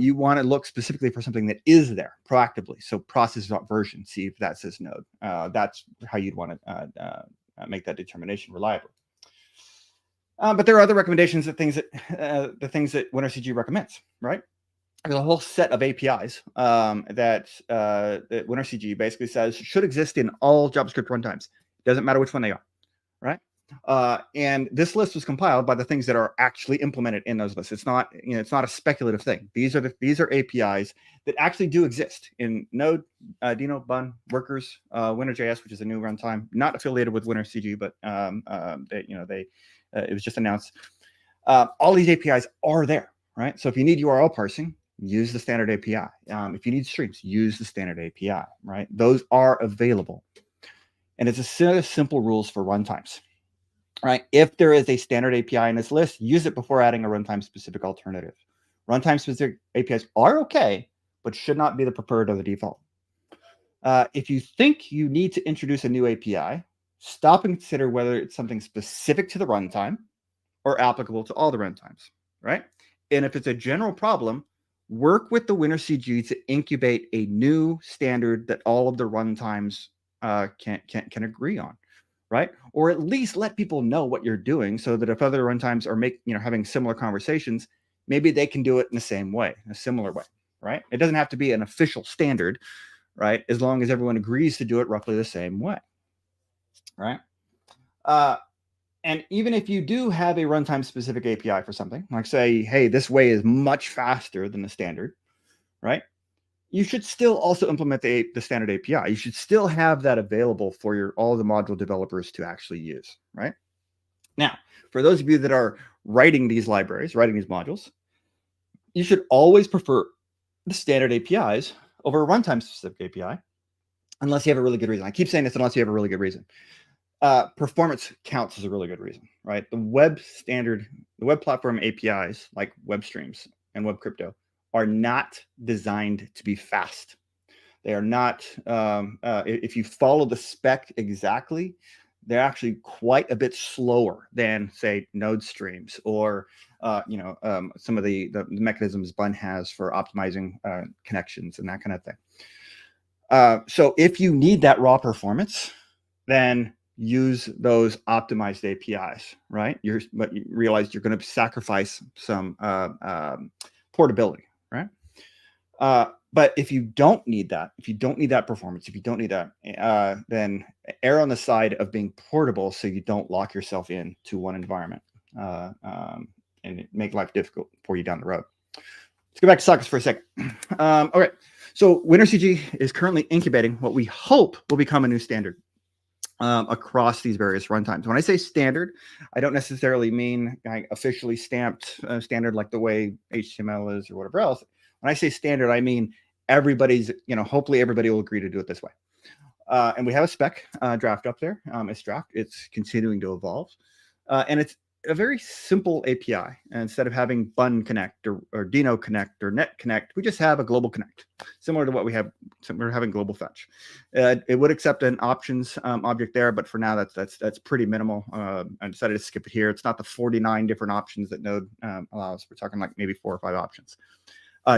Speaker 14: You want to look specifically for something that is there proactively. So process.version, see if that says Node. That's how you'd want to make that determination reliably. But there are other recommendations of things that the things that WinRCG recommends, right? There's a whole set of APIs that WinRCG basically says should exist in all JavaScript runtimes. It doesn't matter which one they are, right? And this list was compiled by the things that are actually implemented in those lists. It's not, it's not a speculative thing. These are APIs that actually do exist in Node, Dino, Bun, Workers, Winner.js, which is a new runtime, not affiliated with WinRCG, but it was just announced. All these APIs are there, right? So if you need URL parsing, use the standard API. If you need streams, use the standard API, right? Those are available. And it's a set of simple rules for runtimes. Right? If there is a standard API in this list, use it before adding a runtime specific alternative. Runtime specific APIs are okay, but should not be the preferred or the default. If you think you need to introduce a new API, stop and consider whether it's something specific to the runtime or applicable to all the runtimes, right? And if it's a general problem, work with the WinRCG to incubate a new standard that all of the runtimes can agree on. Right? Or at least let people know what you're doing so that if other runtimes are having similar conversations, maybe they can do it in the same way, in a similar way, right? It doesn't have to be an official standard, right? As long as everyone agrees to do it roughly the same way, right? And even if you do have a runtime specific API for something, like say, hey, this way is much faster than the standard, right? you should still also implement the standard API. You should still have that available for all the module developers to actually use, right? Now, for those of you that are writing these libraries, writing these modules, you should always prefer the standard APIs over a runtime specific API, unless you have a really good reason. I keep saying this, unless you have a really good reason. Performance counts as a really good reason, right? The web platform APIs like WebStreams and Web Crypto are not designed to be fast. They are not, if you follow the spec exactly, they're actually quite a bit slower than, say, Node streams or some of the mechanisms Bun has for optimizing connections and that kind of thing. So if you need that raw performance, then use those optimized APIs, right? But you realize you're going to sacrifice some portability, right? But if you don't need that, performance, if you don't need that, then err on the side of being portable so you don't lock yourself into one environment and make life difficult for you down the road. Let's go back to sockets for a second. Okay, so WinterCG is currently incubating what we hope will become a new standard across these various runtimes. When I say standard, I don't necessarily mean officially stamped standard like the way HTML is or whatever else. When I say standard, I mean everybody's, hopefully everybody will agree to do it this way. And we have a spec draft up there. It's draft. It's continuing to evolve. And it's a very simple API. And instead of having Bun Connect or Dino Connect or Net Connect, we just have a global connect, similar to what we have. We're having global fetch. It would accept an options object there, but for now that's pretty minimal. I decided to skip it here. It's not the 49 different options that Node allows. We're talking like maybe 4 or 5 options.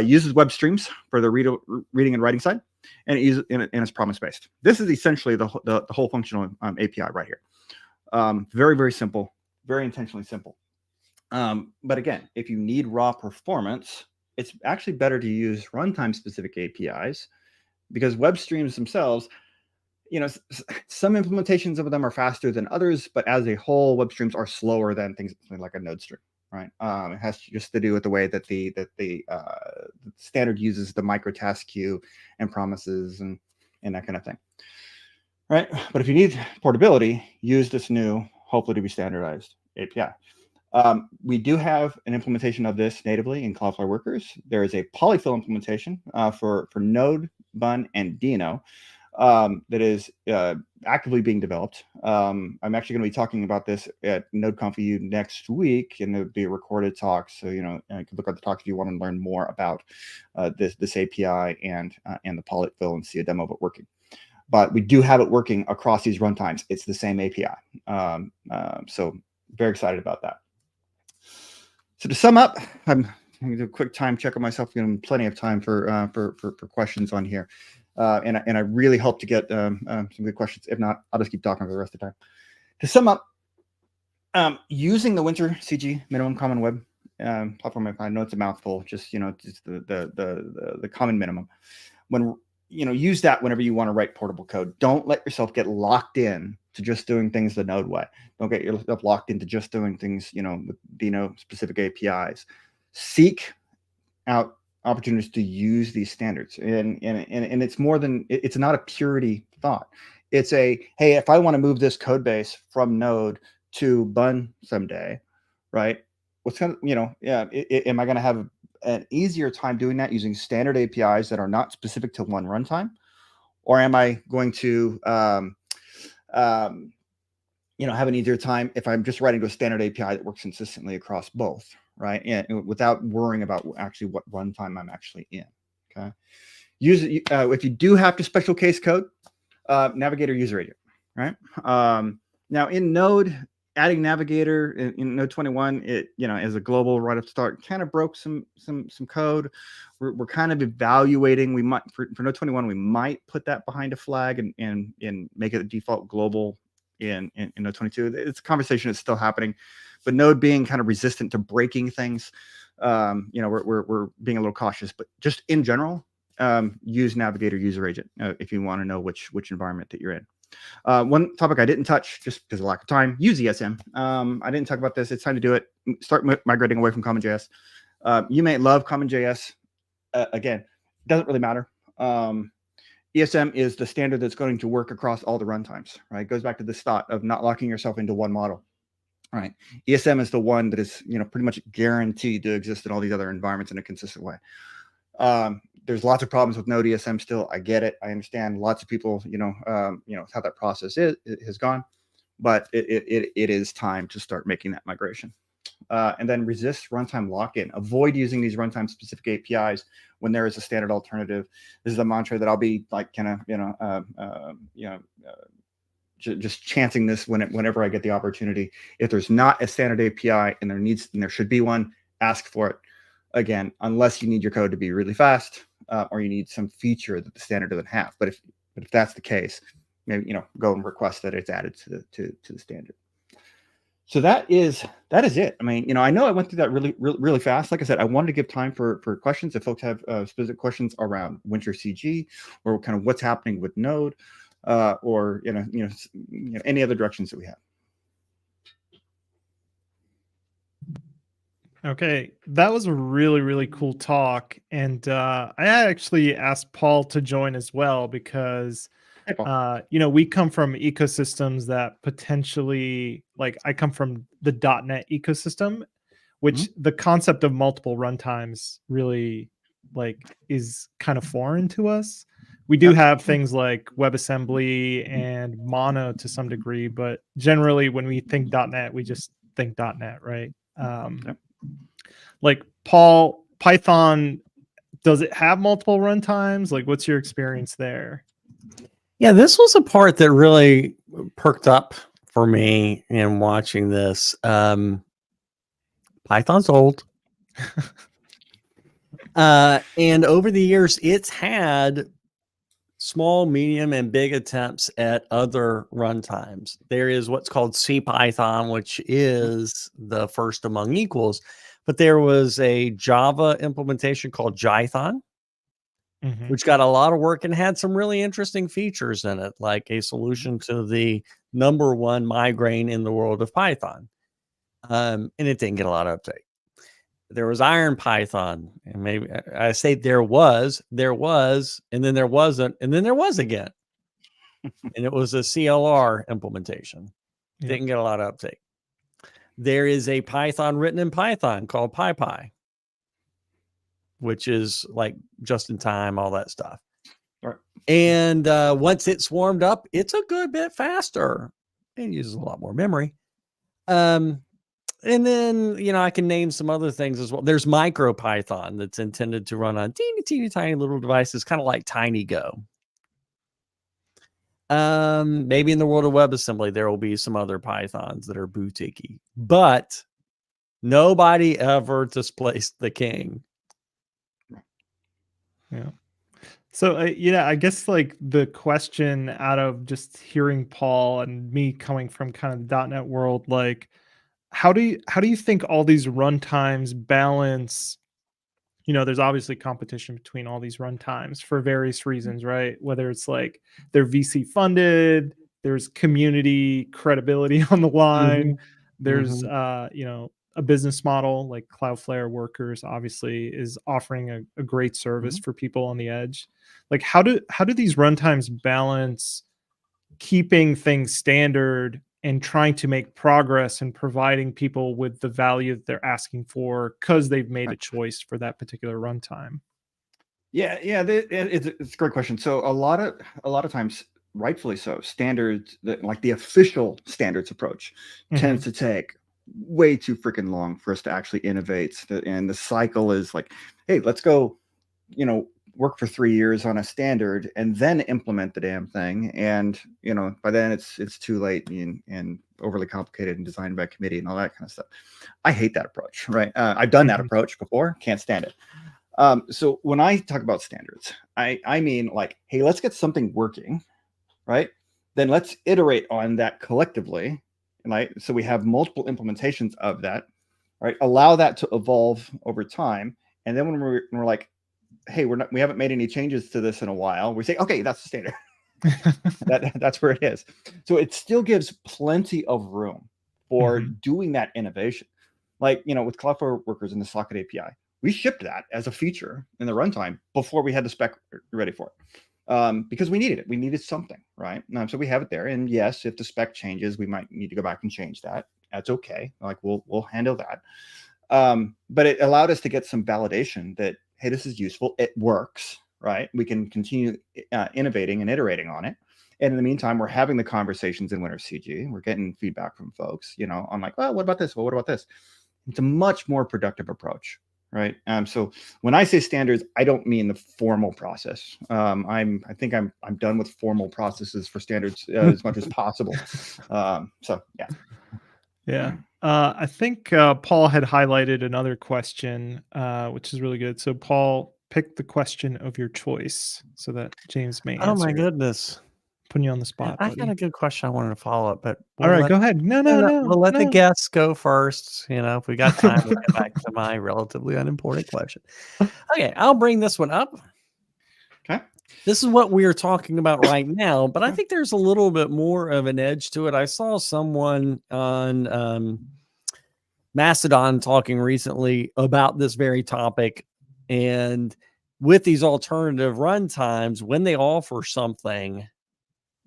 Speaker 14: Uses web streams for the reading and writing side, and it's promise based. This is essentially the whole functional API right here. Very, very simple, very intentionally simple. But again, if you need raw performance, it's actually better to use runtime specific APIs, because web streams themselves, some implementations of them are faster than others, but as a whole, web streams are slower than things like a Node stream. Right. It has just to do with the way that the standard uses the microtask queue and promises and that kind of thing. Right. But if you need portability, use this new, hopefully to be standardized API. We do have an implementation of this natively in Cloudflare Workers. There is a polyfill implementation for Node, Bun, and Dino that is actively being developed. I'm actually going to be talking about this at NodeConf next week, and it'll be a recorded talk. So, you can look at the talk if you want to learn more about this API and the polyfill and see a demo of it working. But we do have it working across these runtimes. It's the same API. So very excited about that. So to sum up, I'm going to do a quick time check on myself. Giving plenty of time for questions on here. And I really hope to get some good questions. If not, I'll just keep talking for the rest of the time. To sum up, using the WinterCG minimum common web platform, I know it's a mouthful, just just the common minimum. When use that whenever you want to write portable code. Don't let yourself get locked in to just doing things the Node way. Don't get yourself locked into just doing things with Dino specific APIs. Seek out opportunities to use these standards, and it's more than it's not a purity thought. It's a, hey, if I want to move this code base from Node to Bun someday, right? What's kind of am I going to have an easier time doing that using standard APIs that are not specific to one runtime, or am I going to have an easier time if I'm just writing to a standard API that works consistently across both? Right, and without worrying about actually what runtime I'm actually in. Okay, use it if you do have to special case code, Navigator user agent. Right, now in Node, adding Navigator in Node 21, it as a global right at the start kind of broke some code. We're kind of evaluating. We might for Node 21 we might put that behind a flag and make it a default global in Node 22. It's a conversation that's still happening. But Node being kind of resistant to breaking things, we're being a little cautious. But just in general, use Navigator user agent if you want to know which environment that you're in. One topic I didn't touch just because of lack of time, use ESM. I didn't talk about this. It's time to do it. Start migrating away from CommonJS. You may love CommonJS. Again, it doesn't really matter. ESM is the standard that's going to work across all the runtimes, right? It goes back to this thought of not locking yourself into one model, right? ESM is the one that is, pretty much guaranteed to exist in all these other environments in a consistent way. There's lots of problems with Node ESM still. I get it. I understand lots of people, how that process has gone, but it is time to start making that migration. And then resist runtime lock-in. Avoid using these runtime specific APIs when there is a standard alternative. This is a mantra that I'll be like just chanting this whenever I get the opportunity. If there's not a standard API and there should be one, ask for it. Again, unless you need your code to be really fast or you need some feature that the standard doesn't have. But if that's the case, maybe go and request that it's added to the standard. So that is it. I mean, I know I went through that really fast. Like I said, I wanted to give time for questions. If folks have specific questions around Winter CG or kind of what's happening with Node, or any other directions that we have.
Speaker 3: Okay, that was a really cool talk, and I actually asked Paul to join as well because we come from ecosystems that potentially, like I come from the .NET ecosystem, which the concept of multiple runtimes really is kind of foreign to us. We do have things like WebAssembly and Mono to some degree, but generally when we think .NET, we just think .NET, right? Like Paul, Python, does it have multiple runtimes? Like, what's your experience there?
Speaker 1: Yeah, this was a part that really perked up for me in watching this. Python's old. And over the years, it's had small, medium, and big attempts at other runtimes. There is what's called CPython, which is the first among equals. But there was a Java implementation called Jython, which got a lot of work and had some really interesting features in it, like a solution to the #1 migraine in the world of Python. And it didn't get a lot of uptake. There was Iron Python, and maybe I say there was, and then there wasn't, and then there was again. And it was a CLR implementation. Didn't get a lot of uptake. There is a Python written in Python called PyPy, which is like just in time, all that stuff.
Speaker 14: Right.
Speaker 1: And once it's warmed up, it's a good bit faster. It uses a lot more memory. And then, I can name some other things as well. There's MicroPython that's intended to run on teeny tiny little devices, kind of like TinyGo. Maybe in the world of WebAssembly, there will be some other Pythons that are boutique-y, but nobody ever displaced the king.
Speaker 3: Yeah. So, I guess like the question out of just hearing Paul and me coming from kind of the .NET world, like, how do you think all these runtimes balance? There's obviously competition between all these runtimes for various reasons, right? Whether it's like they're VC funded, there's community credibility on the line, there's a business model like Cloudflare Workers obviously is offering a great service for people on the edge. Like how do these runtimes balance keeping things standard and trying to make progress and providing people with the value that they're asking for because they've made a choice for that particular runtime?
Speaker 14: Yeah, it's a great question. So a lot of times, rightfully so, standards like the official standards approach tends to take way too freaking long for us to actually innovate. And the cycle is like, hey, let's go, work for 3 years on a standard and then implement the damn thing. And, by then it's too late and overly complicated and designed by committee and all that kind of stuff. I hate that approach, right? I've done that approach before, can't stand it. So when I talk about standards, I mean like, hey, let's get something working, right? Then let's iterate on that collectively, right? So we have multiple implementations of that, right? Allow that to evolve over time. And then when we're like, hey, we haven't made any changes to this in a while, we say, okay, that's the standard. That's where it is. So it still gives plenty of room for doing that innovation. Like, with Cloudflare Workers and the Socket API, we shipped that as a feature in the runtime before we had the spec ready for it, because we needed it. We needed something, right? So we have it there. And yes, if the spec changes, we might need to go back and change that. That's okay. Like we'll handle that. But it allowed us to get some validation that, hey, this is useful. It works, right? We can continue innovating and iterating on it. And in the meantime, we're having the conversations in Winter CG. We're getting feedback from folks, on like, well, what about this? Well, what about this? It's a much more productive approach, right? So when I say standards, I don't mean the formal process. I think I'm done with formal processes for standards as much as possible. So yeah.
Speaker 3: Yeah. I think Paul had highlighted another question, which is really good. So Paul, pick the question of your choice so that James may answer.
Speaker 1: Oh my goodness.
Speaker 3: Putting you on the spot.
Speaker 1: I got a good question I wanted to follow up, but
Speaker 3: all right, go ahead. No.
Speaker 1: We'll let the guests go first. If we got time, we'll get back to my relatively unimportant question. Okay, I'll bring this one up.
Speaker 14: Okay.
Speaker 1: This is what we are talking about right now, but I think there's a little bit more of an edge to it. I saw someone on Mastodon talking recently about this very topic, and with these alternative runtimes, when they offer something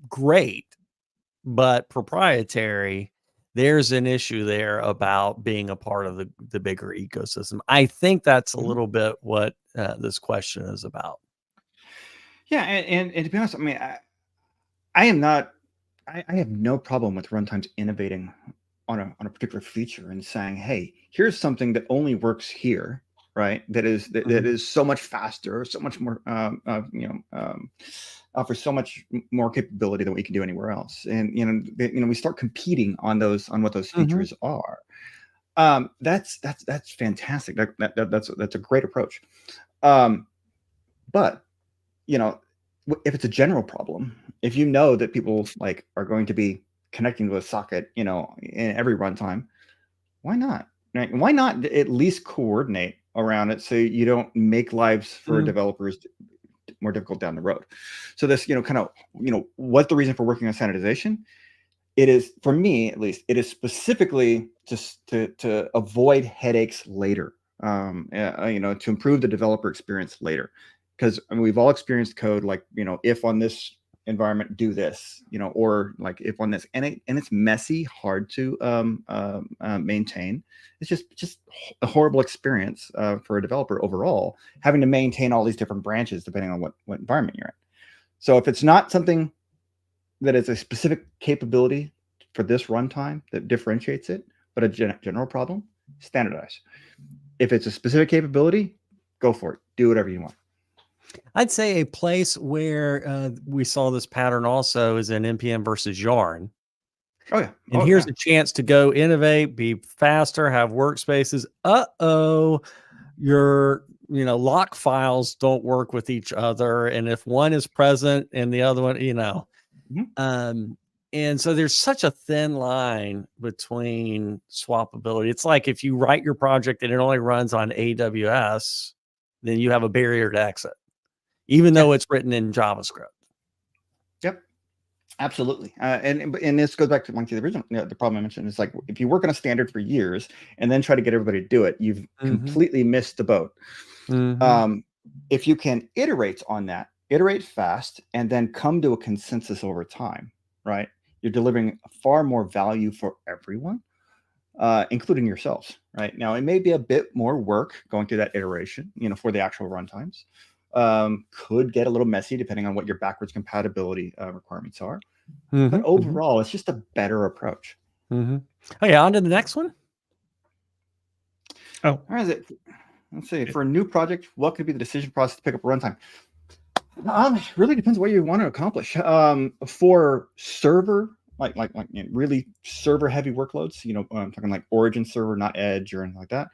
Speaker 1: great but proprietary, there's an issue there about being a part of the bigger ecosystem. I think that's a little bit what this question is about.
Speaker 14: Yeah, and to be honest, I mean, I have no problem with runtimes innovating on a particular feature and saying, hey, here's something that only works here, right? That is so much faster, so much more, offers so much more capability than we can do anywhere else. And we start competing on what those features are. That's fantastic. That's a great approach. But if it's a general problem, if you know that people are going to be connecting to a socket, in every runtime, why not? Right? Why not at least coordinate around it so you don't make lives for developers more difficult down the road? So this, what's the reason for working on standardization? It is, for me at least, it is specifically just to avoid headaches later, to improve the developer experience later. Because we've all experienced code like, if on this environment, do this, or like if on this, and it's messy, hard to maintain. It's just a horrible experience for a developer overall, having to maintain all these different branches depending on what environment you're in. So if it's not something that is a specific capability for this runtime that differentiates it, but a general problem, standardize. If it's a specific capability, go for it. Do whatever you want.
Speaker 1: I'd say a place where we saw this pattern also is in NPM versus Yarn.
Speaker 14: Oh yeah.
Speaker 1: And here's a chance to go innovate, be faster, have workspaces. Your lock files don't work with each other, and if one is present and the other one, and so there's such a thin line between swappability. It's like if you write your project and it only runs on AWS, then you have a barrier to exit, even though it's written in JavaScript.
Speaker 14: Yep, absolutely. And this goes back to one of the original, the problem I mentioned. Is like if you work on a standard for years and then try to get everybody to do it, you've completely missed the boat. If you can iterate on that, iterate fast, and then come to a consensus over time, right? You're delivering far more value for everyone, including yourselves, right? Now, it may be a bit more work going through that iteration, for the actual runtimes. Could get a little messy depending on what your backwards compatibility requirements are. But overall, it's just a better approach.
Speaker 1: Okay, on to the next one.
Speaker 14: Oh, where is it? Let's see. For a new project, what could be the decision process to pick up a runtime? Really depends what you want to accomplish. For server, like really server heavy workloads, I'm talking like Origin server, not Edge or anything like that.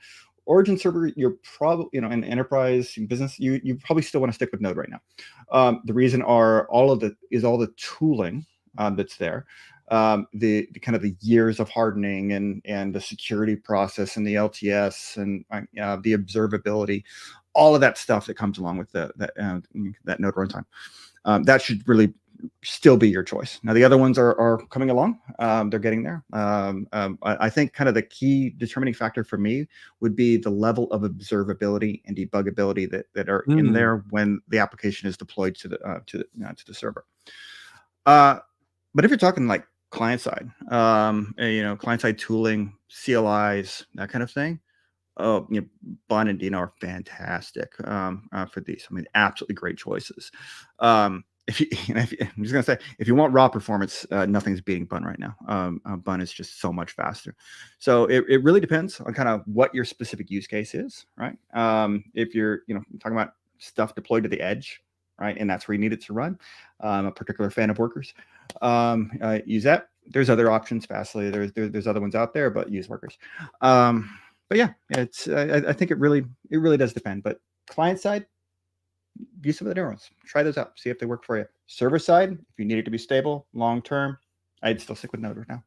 Speaker 14: Origin server, you're probably, in enterprise business, you probably still want to stick with Node right now. The reason are all the tooling that's there, the kind of the years of hardening and the security process and the LTS and the observability, all of that stuff that comes along with that Node runtime. That should really still be your choice. Now, the other ones are coming along. They're getting there. I think kind of the key determining factor for me would be the level of observability and debuggability that are in there when the application is deployed to the server. But if you're talking like client side, client side tooling, CLIs, that kind of thing, Bun and Dino are fantastic for these. I mean, absolutely great choices. I'm just gonna say, if you want raw performance, nothing's beating Bun right now. Bun is just so much faster. So it really depends on kind of what your specific use case is, right? If you're talking about stuff deployed to the edge, right, and that's where you need it to run. I'm a particular fan of workers. Use that. There's other options, Fastly. There's other ones out there, but use workers. But yeah, it's I think it really does depend. But client side, use some of the new ones. Try those out. See if they work for you. Server side, if you need it to be stable long term, I'd still stick with Node right now.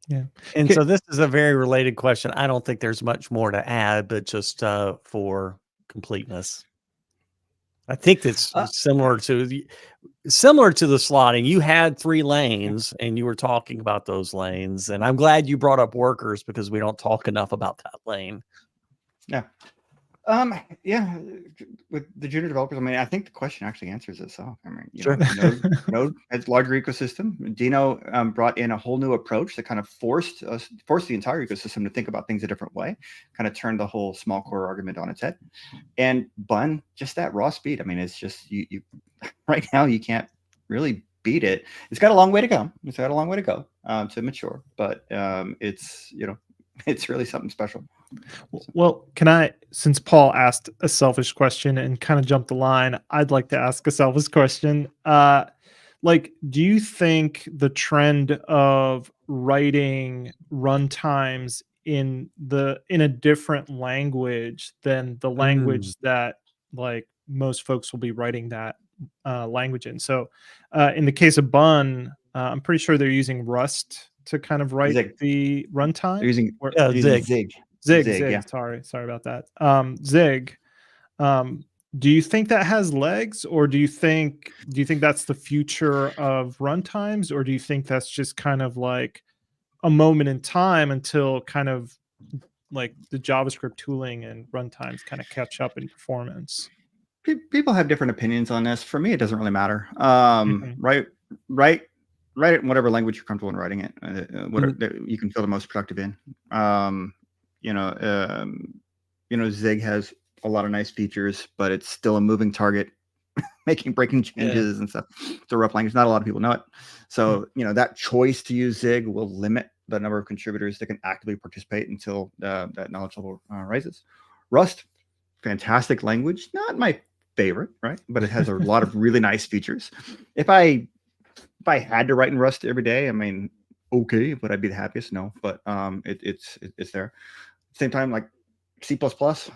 Speaker 3: Yeah.
Speaker 1: And so this is a very related question. I don't think there's much more to add, but just for completeness, I think that's similar to the slotting. You had 3 lanes and you were talking about those lanes, and I'm glad you brought up workers because we don't talk enough about that lane.
Speaker 14: Yeah. Yeah, with the junior developers, I mean, I think the question actually answers itself. I mean,
Speaker 1: Sure.
Speaker 14: Node has larger ecosystem. Dino brought in a whole new approach that kind of forced the entire ecosystem to think about things a different way, kind of turned the whole small core argument on its head. And Bun, just that raw speed. I mean, it's just you right now you can't really beat it. It's got a long way to go. It's got a long way to go to mature, but it's it's really something special.
Speaker 3: Well, can I, since Paul asked a selfish question and kind of jumped the line, I'd like to ask a selfish question. Like, do you think the trend of writing runtimes in a different language than the language that like most folks will be writing that language in? So in the case of Bun, I'm pretty sure they're using Rust to kind of write
Speaker 14: Zig.
Speaker 3: the runtime.
Speaker 14: They're using
Speaker 3: Zig.
Speaker 14: Zig, yeah.
Speaker 3: Sorry about that. Zig. Do you think that has legs, or do you think that's the future of runtimes, or do you think that's just kind of like a moment in time until kind of like the JavaScript tooling and runtimes kind of catch up in performance?
Speaker 14: People have different opinions on this. For me, it doesn't really matter. Write it in whatever language you're comfortable in writing it. Whatever you can feel the most productive in. Zig has a lot of nice features, but it's still a moving target, breaking changes and stuff. It's a rough language. Not a lot of people know it. So, that choice to use Zig will limit the number of contributors that can actively participate until that knowledge level rises. Rust, fantastic language. Not my favorite, right? But it has a lot of really nice features. If I had to write in Rust every day, I mean, okay, would I be the happiest? No, but it's there. At the same time, like C++, that's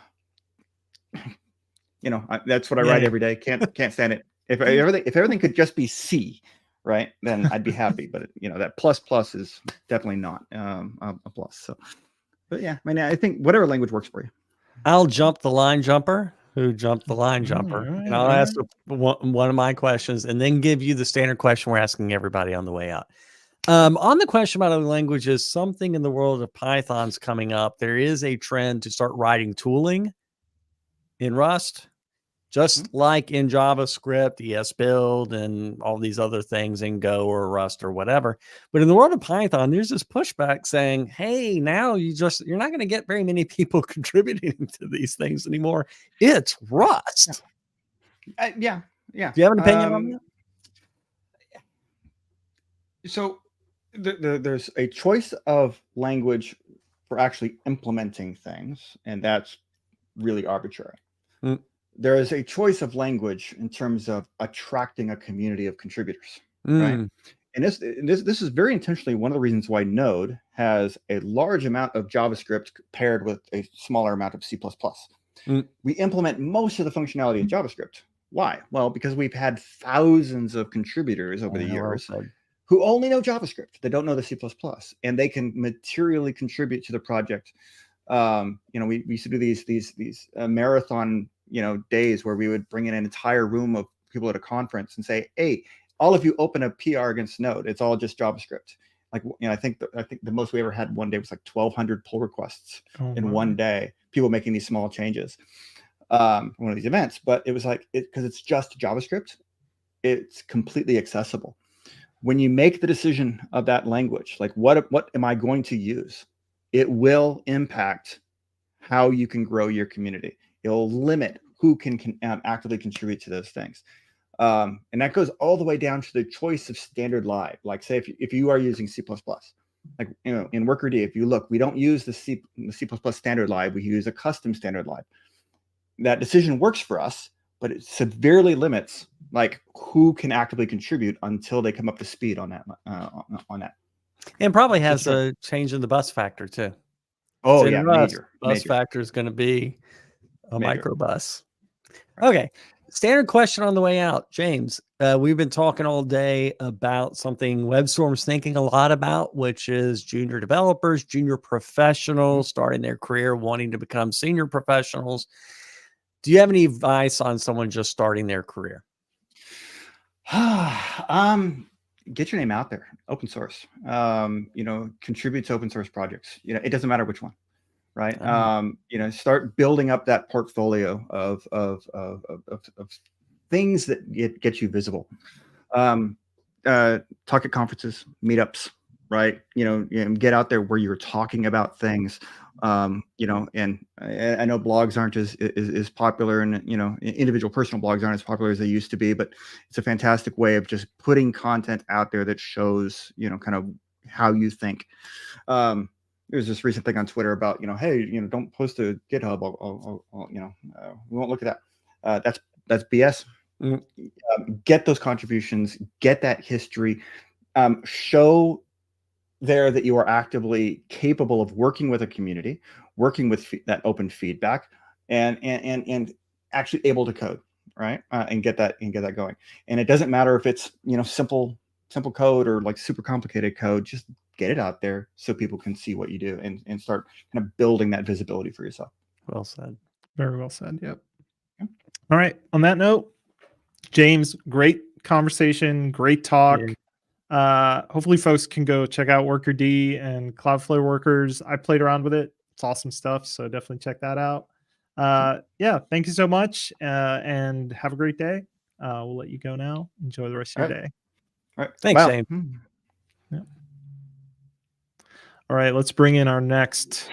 Speaker 14: what I write every day. Can't stand it. If everything could just be C, right, then I'd be happy. But that plus is definitely not a plus. So, but yeah, I mean, I think whatever language works for you.
Speaker 1: I'll jump the line jumper. Who jumped the line jumper? And I'll ask one of my questions, and then give you the standard question we're asking everybody on the way out. On the question about other languages, something in the world of Python's coming up. There is a trend to start writing tooling in Rust, just like in JavaScript, ESBuild, and all these other things in Go or Rust or whatever. But in the world of Python, there's this pushback saying, hey, now you're not going to get very many people contributing to these things anymore. It's Rust.
Speaker 14: Yeah.
Speaker 1: Do you have an opinion on that?
Speaker 14: So there's a choice of language for actually implementing things, and that's really arbitrary. There is a choice of language in terms of attracting a community of contributors, right? And this is very intentionally one of the reasons why Node has a large amount of JavaScript paired with a smaller amount of C++. We implement most of the functionality in JavaScript. Why? Well, because we've had thousands of contributors over the years who only know JavaScript. They don't know the C++, and they can materially contribute to the project. We used to do these marathon days where we would bring in an entire room of people at a conference and say, hey, all of you open a PR against Node, it's all just JavaScript. Like, you know, I think the most we ever had one day was like 1,200 pull requests in one day. People making these small changes, one of these events. But it was like, because it's just JavaScript, it's completely accessible. When you make the decision of that language, like what am I going to use? It will impact how you can grow your community. It'll limit who can actively contribute to those things. And that goes all the way down to the choice of standard lib. Like, say if you are using C++, like, you know, in workerd, if you look, we don't use the C++ standard lib, we use a custom standard lib. That decision works for us, but it severely limits like who can actively contribute until they come up to speed on that.
Speaker 1: And probably has a change in the bus factor too.
Speaker 14: Oh,
Speaker 1: so
Speaker 14: yeah,
Speaker 1: major. Bus
Speaker 14: major.
Speaker 1: factor is going to be a
Speaker 14: Major.
Speaker 1: microbus. Okay. Standard question on the way out, James. We've been talking all day about something WebStorm's thinking a lot about, which is junior developers, junior professionals starting their career, wanting to become senior professionals. Do you have any advice on someone just starting their career?
Speaker 14: Get your name out there. Open source. You know, contribute to open source projects. You know, it doesn't matter which one, right? You know, start building up that portfolio of things that get you visible. Talk at conferences, meetups, right? You know, get out there where you're talking about things. You know, and I know blogs aren't as popular, and, you know, individual personal blogs aren't as popular as they used to be, but it's a fantastic way of just putting content out there that shows, you know, kind of how you think. There's this recent thing on Twitter about, you know, hey, you know, don't post to GitHub. I'll you know, we won't look at that. That's BS. Get those contributions, get that history, show there that you are actively capable of working with a community, working with that open feedback, and actually able to code, right? And get that going. And it doesn't matter if it's, you know, simple code or like super complicated code. Just get it out there so people can see what you do and start kind of building that visibility for yourself.
Speaker 1: Well said.
Speaker 3: Very well said. Yep. All right. On that note, James, great conversation, great talk. Hopefully folks can go check out workerd and Cloudflare Workers. I played around with it. It's awesome stuff. So definitely check that out. Yeah, thank you so much. And have a great day. We'll let you go now. Enjoy the rest of your day.
Speaker 14: All right.
Speaker 1: Thanks, James.
Speaker 3: Yeah. All right, let's bring in our next.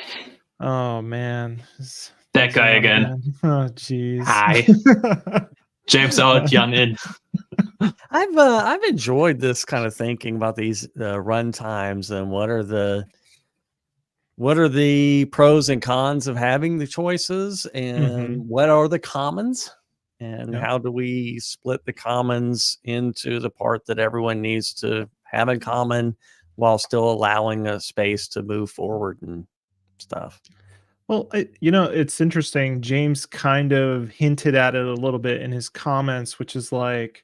Speaker 3: Oh man.
Speaker 2: That guy again.
Speaker 3: Oh geez.
Speaker 2: Hi. James out, Jan in.
Speaker 1: I've enjoyed this kind of thinking about these run times and what are the pros and cons of having the choices, and what are the commons, and how do we split the commons into the part that everyone needs to have in common while still allowing a space to move forward and stuff.
Speaker 3: Well, you know, it's interesting. James kind of hinted at it a little bit in his comments, which is like,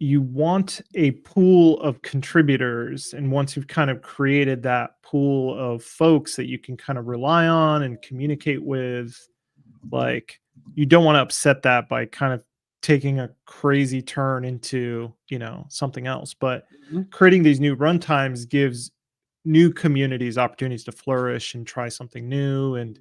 Speaker 3: you want a pool of contributors. And once you've kind of created that pool of folks that you can kind of rely on and communicate with, like, you don't want to upset that by kind of taking a crazy turn into, you know, something else. But creating these new runtimes gives new communities opportunities to flourish and try something new. And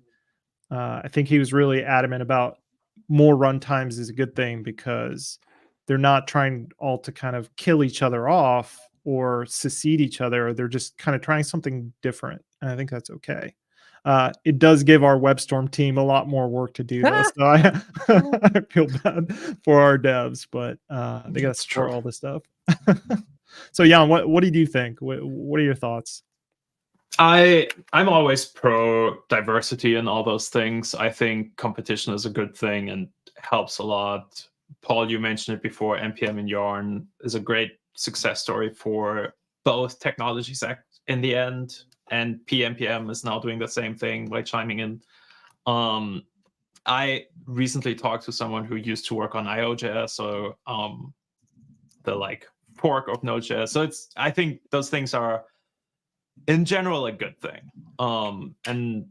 Speaker 3: I think he was really adamant about more runtimes is a good thing, because they're not trying all to kind of kill each other off or secede each other. They're just kind of trying something different. And I think that's okay. It does give our WebStorm team a lot more work to do, though. So I feel bad for our devs, but they got to support all this stuff. So, Jan, what did you think? What are your thoughts?
Speaker 2: I'm always pro diversity and all those things. I think competition is a good thing and helps a lot. Paul, you mentioned it before, NPM and Yarn is a great success story for both technologies in the end, and PNPM is now doing the same thing by chiming in. I recently talked to someone who used to work on IO.js, so the like fork of Node.js. So I think those things are in general a good thing. And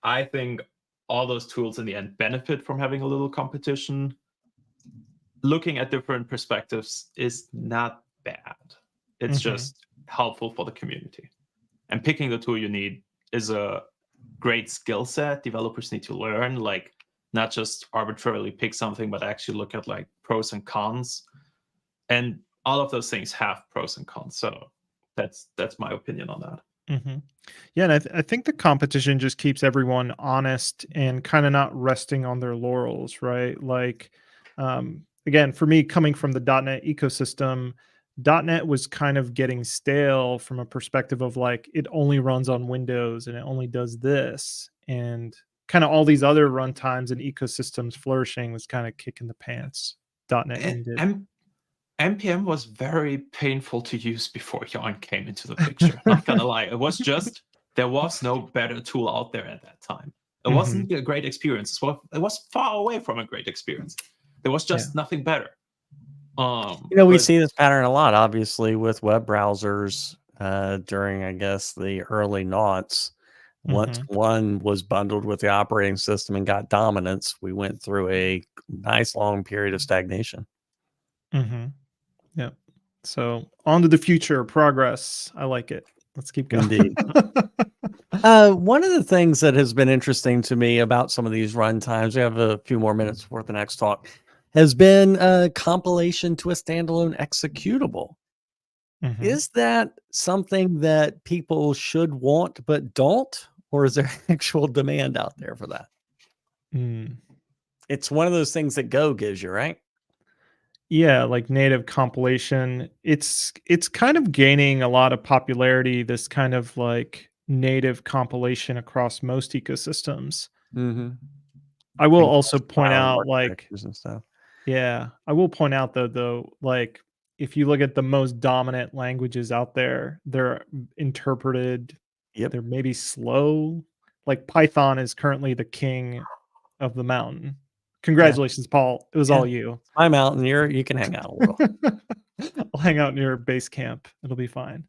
Speaker 2: I think all those tools in the end benefit from having a little competition. looking at different perspectives is not bad. It's just helpful for the community. And picking the tool you need is a great skill set developers need to learn, like not just arbitrarily pick something, but actually look at like pros and cons. And all of those things have pros and cons. So that's my opinion on that.
Speaker 3: Yeah, and I think the competition just keeps everyone honest and kind of not resting on their laurels, right? Like, again, for me, coming from the .NET ecosystem, .NET was kind of getting stale from a perspective of like it only runs on Windows and it only does this, and kind of all these other runtimes and ecosystems flourishing was kind of kicking the pants. .NET ended.
Speaker 2: NPM was very painful to use before Yarn came into the picture. Not gonna lie, it was just there was no better tool out there at that time. It wasn't a great experience. It was far away from a great experience. There was just nothing better.
Speaker 1: We see this pattern a lot, obviously, with web browsers during, I guess, the early noughts. Once one was bundled with the operating system and got dominance, we went through a nice long period of stagnation.
Speaker 3: Yeah. So on to the future, progress. I like it. Let's keep going.
Speaker 1: Indeed. One of the things that has been interesting to me about some of these runtimes, we have a few more minutes before the next talk, has been a compilation to a standalone executable. Is that something that people should want but don't? Or is there actual demand out there for that? It's one of those things that Go gives you, right?
Speaker 3: Yeah, like native compilation. It's kind of gaining a lot of popularity, this kind of like native compilation across most ecosystems. I will also point out, like, yeah, I will point out though, like, if you look at the most dominant languages out there, they're interpreted, they're maybe slow. Like Python is currently the king of the mountain. Congratulations, Paul. It was all you.
Speaker 1: My mountain, you can hang out a little.
Speaker 3: I'll hang out near base camp. It'll be fine.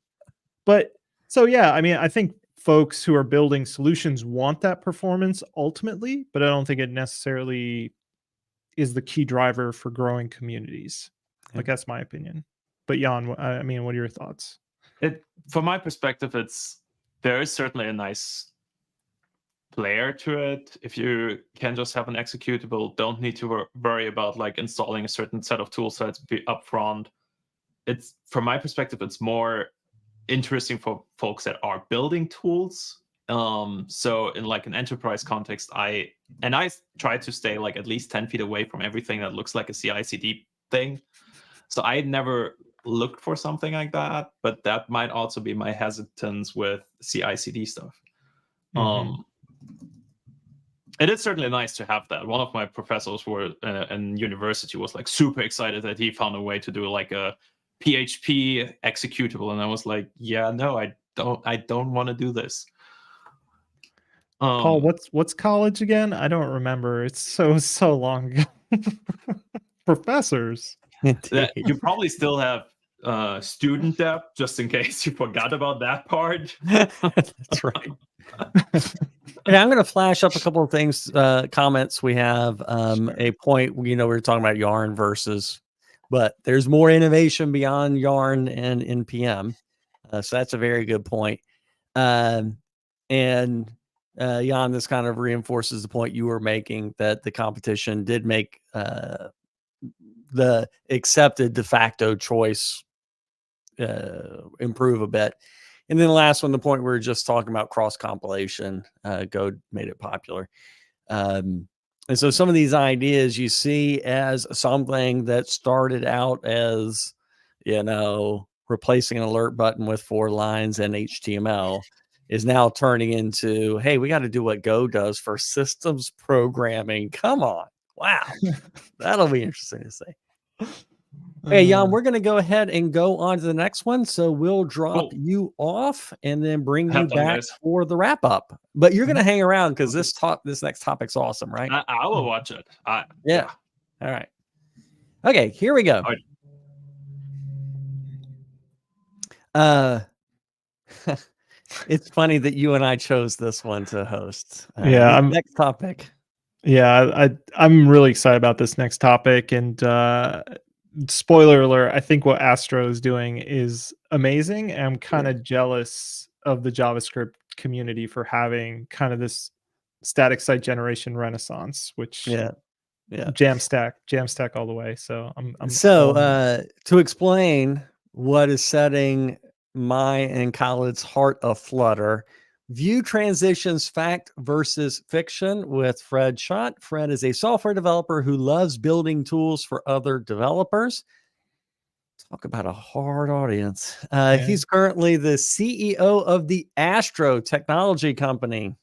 Speaker 3: But so yeah, I mean, I think folks who are building solutions want that performance ultimately, but I don't think it necessarily is the key driver for growing communities. Like that's my opinion. But Jan, I mean, what are your thoughts?
Speaker 2: From my perspective, there is certainly a nice layer to it. If you can just have an executable, don't need to worry about like installing a certain set of tool sets up front. It's, from my perspective, it's more interesting for folks that are building tools. So in like an enterprise context, I try to stay like at least 10 feet away from everything that looks like a CI/CD thing. So I never looked for something like that, but that might also be my hesitance with CI/CD stuff. It is certainly nice to have that. One of my professors in university was like super excited that he found a way to do like a PHP executable, and I was like, yeah, no, I don't want to do this.
Speaker 3: Paul, what's college again? I don't remember. It's so long ago. Professors.
Speaker 2: You probably still have student debt, just in case you forgot about that part.
Speaker 1: That's right. And I'm going to flash up a couple of things, comments. We have a point, we were talking about Yarn versus, but there's more innovation beyond Yarn and NPM. So that's a very good point. And Jan, this kind of reinforces the point you were making, that the competition did make the accepted de facto choice improve a bit. And then the last one, the point we were just talking about, cross compilation, Go made it popular. And so some of these ideas you see as something that started out as, replacing an alert button with 4 lines and HTML is now turning into, hey, we got to do what Go does for systems programming. Come on. Wow. That'll be interesting to see. Hey, Jan, we're going to go ahead and go on to the next one. So we'll drop you off and then bring you back for the wrap up. But you're going to hang around because this next topic's awesome, right?
Speaker 2: I will watch it.
Speaker 1: Yeah. All right. Okay, here we go. It's funny that you and I chose this one to host.
Speaker 3: Yeah.
Speaker 1: Next topic.
Speaker 3: Yeah, I'm really excited about this next topic. And spoiler alert, I think what Astro is doing is amazing. And I'm kind of jealous of the JavaScript community for having kind of this static site generation renaissance, which
Speaker 1: Yeah.
Speaker 3: Jamstack all the way. So I'm
Speaker 1: So to explain what is setting my and Khaled's heart aflutter, view transitions fact versus fiction with Fred Schott. Fred is a software developer who loves building tools for other developers. Talk about a hard audience. He's currently the CEO of the Astro technology company.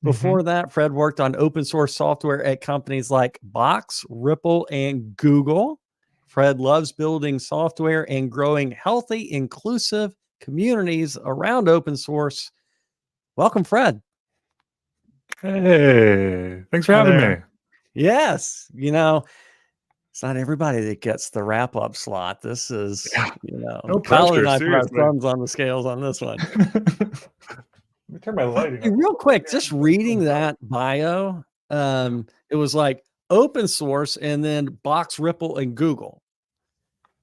Speaker 1: Before that, Fred worked on open source software at companies like Box, Ripple, and Google. Fred loves building software and growing healthy, inclusive communities around open source. Welcome, Fred.
Speaker 15: Hey, thanks for having me.
Speaker 1: Yes. You know, it's not everybody that gets the wrap up slot. This is,
Speaker 15: no
Speaker 1: Khaled
Speaker 15: pressure,
Speaker 1: and I put our
Speaker 15: seriously.
Speaker 1: thumbs on the scales on this one.
Speaker 15: Let me turn my lighting
Speaker 1: Hey,
Speaker 15: on.
Speaker 1: real quick, just reading that bio, it was like open source and then Box, Ripple, and Google.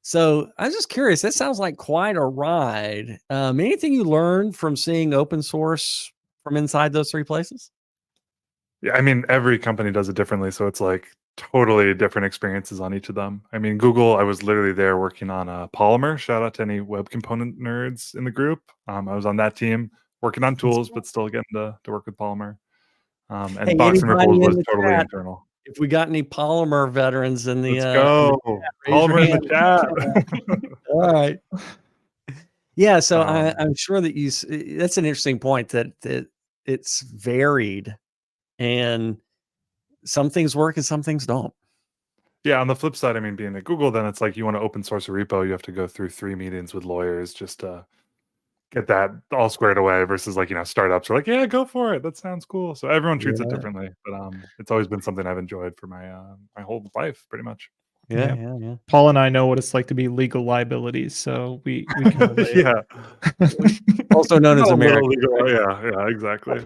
Speaker 1: So I was just curious. That sounds like quite a ride. Anything you learned from seeing open source from inside those three places?
Speaker 15: Yeah, I mean, every company does it differently, so it's like totally different experiences on each of them. I mean, Google, I was literally there working on a Polymer. Shout out to any web component nerds in the group. I was on that team working on tools, but still getting to work with Polymer. And
Speaker 1: Hey,
Speaker 15: Box and Ripple
Speaker 1: anybody in
Speaker 15: was
Speaker 1: the
Speaker 15: totally
Speaker 1: chat,
Speaker 15: internal.
Speaker 1: if we got any Polymer veterans in the
Speaker 15: Let's go.
Speaker 1: raise your
Speaker 15: Polymer in
Speaker 1: hand.
Speaker 15: the chat.
Speaker 1: All right. Yeah, so
Speaker 15: Um,
Speaker 1: I'm sure that that's an interesting point that it's varied and some things work and some things don't.
Speaker 15: Yeah, on the flip side, I mean, being at Google, then it's like you want to open source a repo, you have to go through 3 meetings with lawyers just to get that all squared away versus like, startups are like, yeah, go for it. That sounds cool. So everyone treats it differently, but it's always been something I've enjoyed for my my whole life, pretty much.
Speaker 1: Yeah.
Speaker 3: Paul and I know what it's like to be legal liabilities, so we can relate.
Speaker 15: Yeah.
Speaker 1: Also known as
Speaker 15: Not a little
Speaker 1: American.
Speaker 15: legal, yeah, exactly.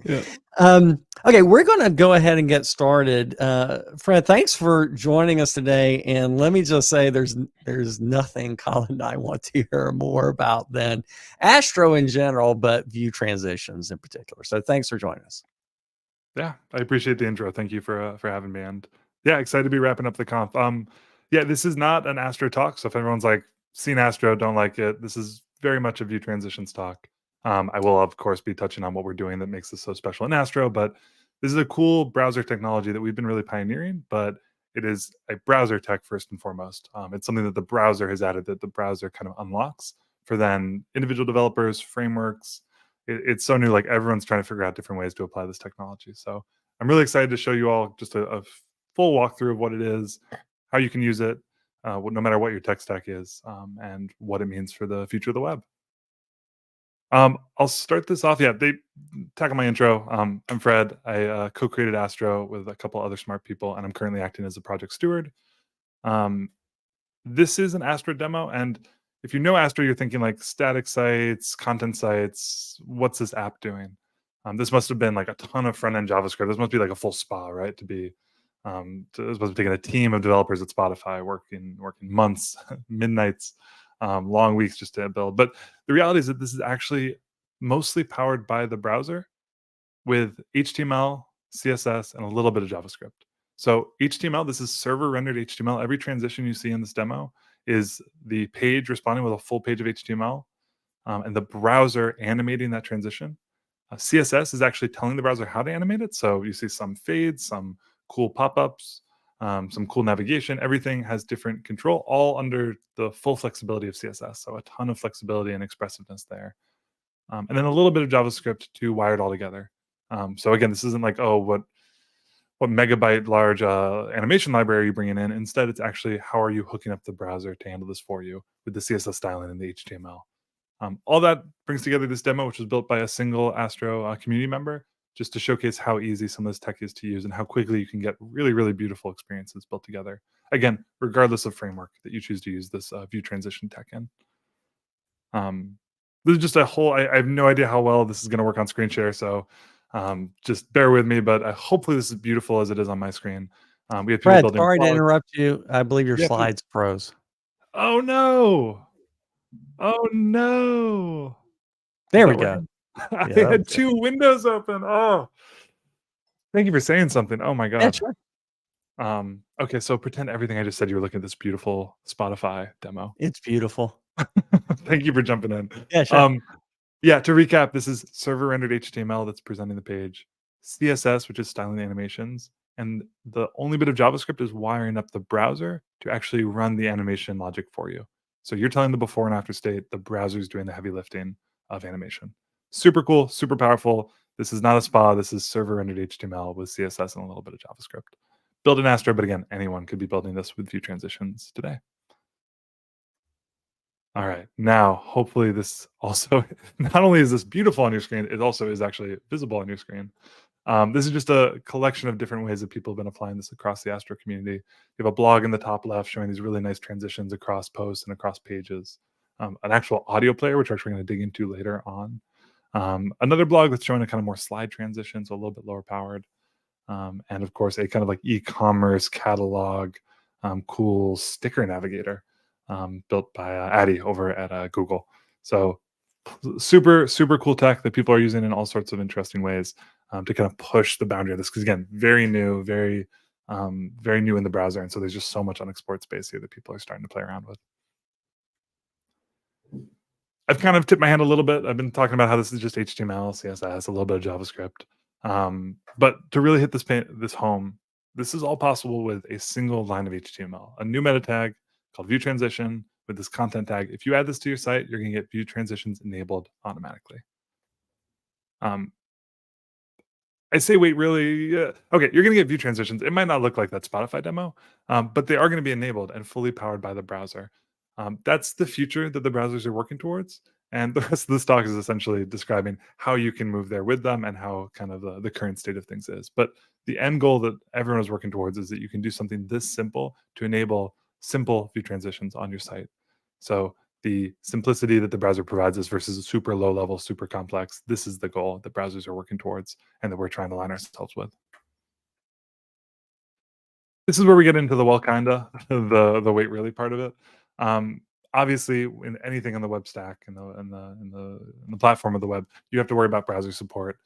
Speaker 3: Yeah.
Speaker 1: Okay, we're going to go ahead and get started. Fred, thanks for joining us today. And let me just say, there's nothing Colin and I want to hear more about than Astro in general, but view transitions in particular. So thanks for joining us.
Speaker 15: Yeah, I appreciate the intro. Thank you for having me. And yeah, excited to be wrapping up the conf. Yeah, this is not an Astro talk. So if everyone's like seen Astro, don't like it, this is very much a view transitions talk. I will, of course, be touching on what we're doing that makes this so special in Astro, but this is a cool browser technology that we've been really pioneering, but it is a browser tech first and foremost. It's something that the browser has added that the browser kind of unlocks for then individual developers, frameworks. It's so new, like everyone's trying to figure out different ways to apply this technology. So I'm really excited to show you all just a full walkthrough of what it is, how you can use it, no matter what your tech stack is, and what it means for the future of the web. I'll start this off. Yeah, they tackle my intro. I'm Fred. I co-created Astro with a couple other smart people, and I'm currently acting as a project steward. This is an Astro demo, and if you know Astro, you're thinking like static sites, content sites. What's this app doing? This must have been like a ton of front-end JavaScript. This must be like a full spa, right? To be supposed to be taking a team of developers at Spotify working months, midnights, long weeks just to build. But the reality is that this is actually mostly powered by the browser with HTML, CSS, and a little bit of JavaScript. So HTML, this is server rendered HTML. Every transition you see in this demo is the page responding with a full page of HTML, and the browser animating that transition. CSS is actually telling the browser how to animate it. So you see some fades, some cool pop-ups, some cool navigation. Everything has different control, all under the full flexibility of CSS. So a ton of flexibility and expressiveness there. And then a little bit of JavaScript to wire it all together. So again, this isn't like, oh, what megabyte large animation library are you bringing in? Instead, it's actually how are you hooking up the browser to handle this for you with the CSS styling and the HTML. All that brings together this demo, which was built by a single Astro community member, just to showcase how easy some of this tech is to use and how quickly you can get really, really beautiful experiences built together. Again, regardless of framework that you choose to use this view transition tech in. This is just a whole, I have no idea how well this is going to work on screen share. So Just bear with me, but hopefully this is beautiful as it is on my screen. We have people
Speaker 1: Brad,
Speaker 15: building.
Speaker 1: sorry to interrupt you. I believe your
Speaker 15: Yeah, please.
Speaker 1: slides froze.
Speaker 15: Oh no! Oh no!
Speaker 1: There
Speaker 15: Is
Speaker 1: we
Speaker 15: that
Speaker 1: go.
Speaker 15: I
Speaker 1: Yeah,
Speaker 15: had two windows open. Oh, thank you for saying something. Oh my
Speaker 1: yeah,
Speaker 15: god.
Speaker 1: sure.
Speaker 15: Okay, so pretend everything I just said. You were looking at this beautiful Spotify demo.
Speaker 1: It's beautiful.
Speaker 15: Thank you for jumping in.
Speaker 1: Yeah, sure.
Speaker 15: Yeah, to recap, this is server rendered HTML that's presenting the page, CSS, which is styling the animations, and the only bit of JavaScript is wiring up the browser to actually run the animation logic for you. So you're telling the before and after state, the browser's doing the heavy lifting of animation. Super cool, super powerful. This is not a SPA. This is server rendered HTML with CSS and a little bit of JavaScript. Build in Astro, but again, anyone could be building this with view transitions today. All right, now hopefully this also, not only is this beautiful on your screen, it also is actually visible on your screen. This is just a collection of different ways that people have been applying this across the Astro community. You have a blog in the top left showing these really nice transitions across posts and across pages. An actual audio player, which we're actually going to dig into later on. Another blog that's showing a kind of more slide transition, so a little bit lower powered. And of course, a kind of like e-commerce catalog, cool sticker navigator built by Addy over at Google. So super, super cool tech that people are using in all sorts of interesting ways to kind of push the boundary of this. Because again, very new, very new in the browser. And so there's just so much unexplored space here that people are starting to play around with. I've kind of tipped my hand a little bit. I've been talking about how this is just HTML, CSS, a little bit of JavaScript. But to really hit this home, this is all possible with a single line of HTML, a new meta tag called view transition with this content tag. If you add this to your site, you're going to get view transitions enabled automatically. I say, wait, really? Okay, you're going to get view transitions. It might not look like that Spotify demo, but they are going to be enabled and fully powered by the browser. That's the future that the browsers are working towards. And the rest of this talk is essentially describing how you can move there with them and how kind of the current state of things is. But the end goal that everyone is working towards is that you can do something this simple to enable simple view transitions on your site. So the simplicity that the browser provides us versus a super low level, super complex, this is the goal that browsers are working towards and that we're trying to align ourselves with. This is where we get into the well, kinda, the wait really part of it. Obviously, in anything on the web stack and the platform of the web, you have to worry about browser support.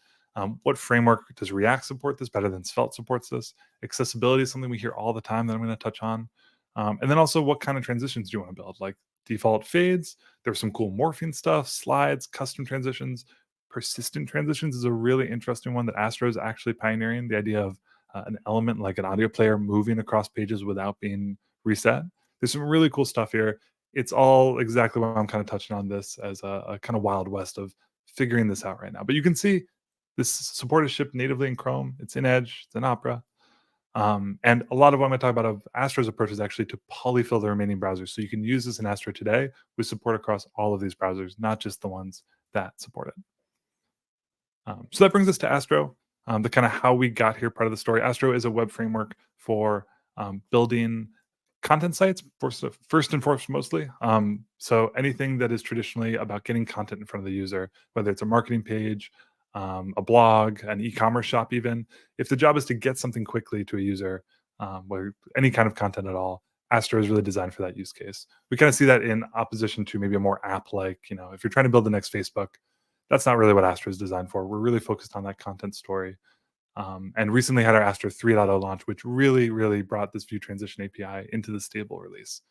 Speaker 15: What framework does React support this better than Svelte supports this? Accessibility is something we hear all the time that I'm going to touch on. And then also, what kind of transitions do you want to build? Like default fades, there's some cool morphing stuff, slides, custom transitions. Persistent transitions is a really interesting one that Astro is actually pioneering, the idea of an element like an audio player moving across pages without being reset. There's some really cool stuff here. It's all exactly what I'm kind of touching on this as a kind of wild west of figuring this out right now. But you can see this support is shipped natively in Chrome. It's in Edge. It's in Opera. And a lot of what I'm going to talk about of Astro's approach is actually to polyfill the remaining browsers. So you can use this in Astro today with support across all of these browsers, not just the ones that support it. So that brings us to Astro, the kind of how we got here part of the story. Astro is a web framework for building content sites, first and foremost mostly. So anything that is traditionally about getting content in front of the user, whether it's a marketing page, a blog, an e-commerce shop even, if the job is to get something quickly to a user, where any kind of content at all, Astro is really designed for that use case. We kind of see that in opposition to maybe a more app-like, if you're trying to build the next Facebook, that's not really what Astro is designed for. We're really focused on that content story. And recently had our Astro 3.0 launch, which really, really brought this view transition API into the stable release.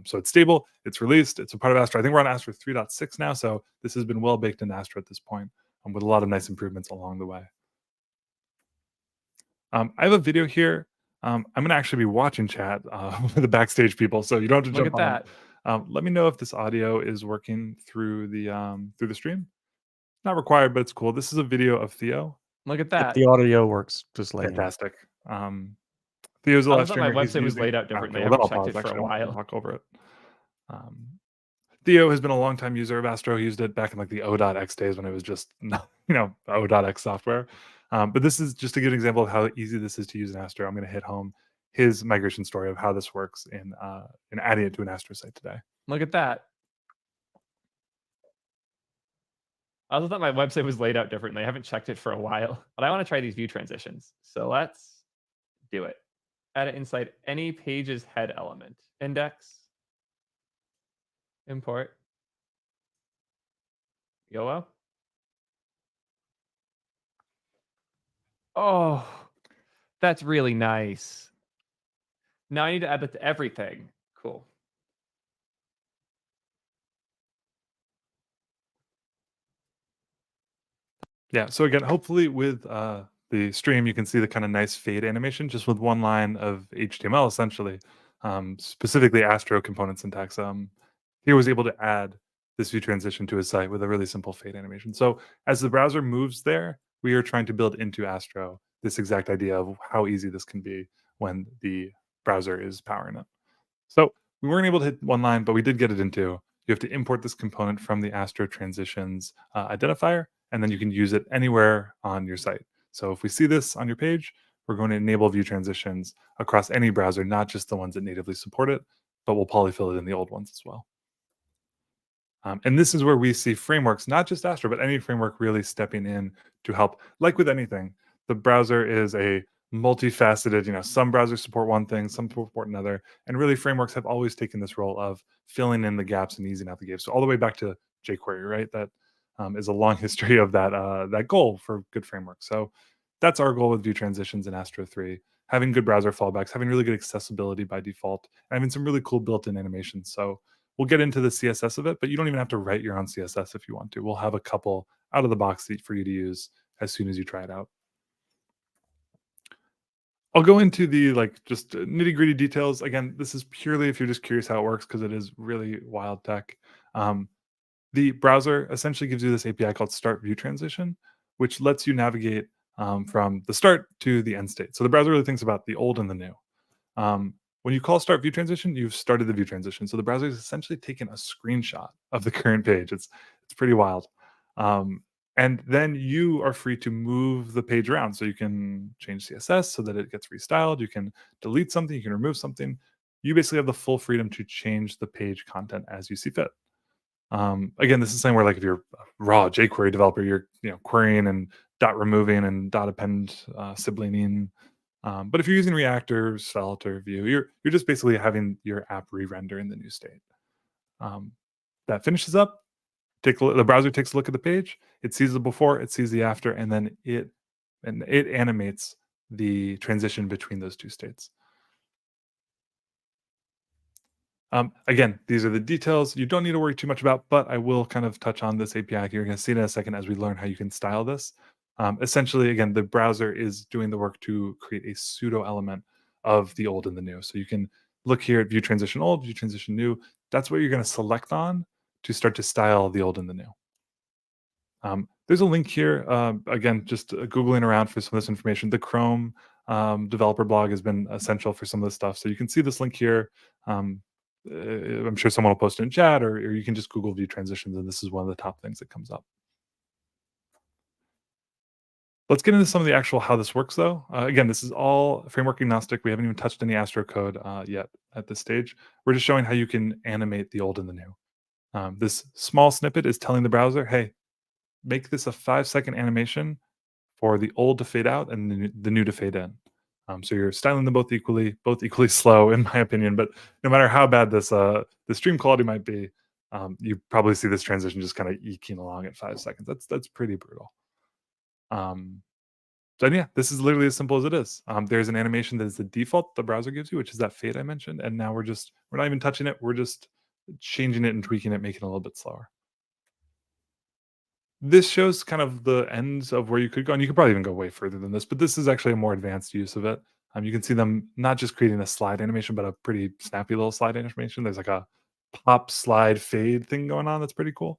Speaker 15: So it's stable, it's released, it's a part of Astro. I think we're on Astro 3.6 now, so this has been well baked into Astro at this point, with a lot of nice improvements along the way. I have a video here. I'm going to actually be watching chat with the backstage people, so you don't have to jump on that. Let me know if this audio is working through the stream. Not required, but it's cool. This is a video of Theo.
Speaker 16: Look at that.
Speaker 1: The audio works just like
Speaker 15: fantastic. Theo's a live streamer.
Speaker 13: My website was laid out differently.
Speaker 15: Okay,
Speaker 13: I haven't checked it for a while.
Speaker 15: Walk over it. Theo has been a long-time user of Astro. He used it back in like the O.X days when it was just O.X software. But this is just a good example of how easy this is to use in Astro. I'm going to hit home his migration story of how this works in adding it to an Astro site today.
Speaker 16: Look at that.
Speaker 13: I also thought my website was laid out differently. I haven't checked it for a while, but I want to try these view transitions. So let's do it. Add it inside any page's head element. Index. Import. YOLO. Oh, that's really nice. Now I need to add that to everything. Cool.
Speaker 15: Yeah, so again, hopefully with the stream, you can see the kind of nice fade animation just with one line of HTML, essentially, specifically Astro component syntax. He was able to add this view transition to his site with a really simple fade animation. So as the browser moves there, we are trying to build into Astro this exact idea of how easy this can be when the browser is powering it. So we weren't able to hit one line, but we did get it into. You have to import this component from the Astro transitions identifier, and then you can use it anywhere on your site. So if we see this on your page, we're going to enable view transitions across any browser, not just the ones that natively support it, but we'll polyfill it in the old ones as well. And this is where we see frameworks, not just Astro, but any framework really stepping in to help. Like with anything, the browser is a multifaceted, some browsers support one thing, some support another. And really frameworks have always taken this role of filling in the gaps and easing out the gaps. So all the way back to jQuery, right? That is a long history of that goal for good frameworks. So that's our goal with view transitions in Astro 3, having good browser fallbacks, having really good accessibility by default, and having some really cool built-in animations. So we'll get into the CSS of it, but you don't even have to write your own CSS if you want to. We'll have a couple out of the box for you to use as soon as you try it out. I'll go into the just nitty-gritty details. Again, this is purely if you're just curious how it works, because it is really wild tech. The browser essentially gives you this API called Start View Transition, which lets you navigate from the start to the end state. So the browser really thinks about the old and the new. When you call Start View Transition, you've started the view transition. So the browser is essentially taking a screenshot of the current page. It's pretty wild. And then you are free to move the page around. So you can change CSS so that it gets restyled. You can delete something. You can remove something. You basically have the full freedom to change the page content as you see fit. Again, this is something where if you're a raw jQuery developer, you're querying and dot removing and dot append siblinging. But if you're using React or Svelte or Vue, you're just basically having your app re-render in the new state. That finishes up. The browser takes a look at the page. It sees the before, it sees the after, and then it animates the transition between those two states. Again, these are the details you don't need to worry too much about, but I will kind of touch on this API. You're going to see it in a second as we learn how you can style this. Essentially, again, the browser is doing the work to create a pseudo element of the old and the new. So you can look here at view transition old, view transition new. That's what you're going to select on to start to style the old and the new. There's a link here. Again, just Googling around for some of this information. The Chrome developer blog has been essential for some of this stuff. So you can see this link here. I'm sure someone will post it in chat, or you can just Google view transitions, and this is one of the top things that comes up. Let's get into some of the actual how this works, though. Again, this is all framework agnostic. We haven't even touched any Astro code yet at this stage. We're just showing how you can animate the old and the new. This small snippet is telling the browser, hey, make this a 5-second animation for the old to fade out and the new to fade in. So you're styling them both equally slow, in my opinion. But no matter how bad this the stream quality might be, you probably see this transition just kind of eking along at 5 seconds. That's pretty brutal. So yeah, this is literally as simple as it is. There's an animation that is the default the browser gives you, which is that fade I mentioned, and now we're not even touching it. We're just changing it and tweaking it, making it a little bit slower. This shows kind of the ends of where you could go, and you could probably even go way further than this, but this is actually a more advanced use of it. You can see them not just creating a slide animation, but a pretty snappy little slide animation. There's like a pop, slide, fade thing going on that's pretty cool.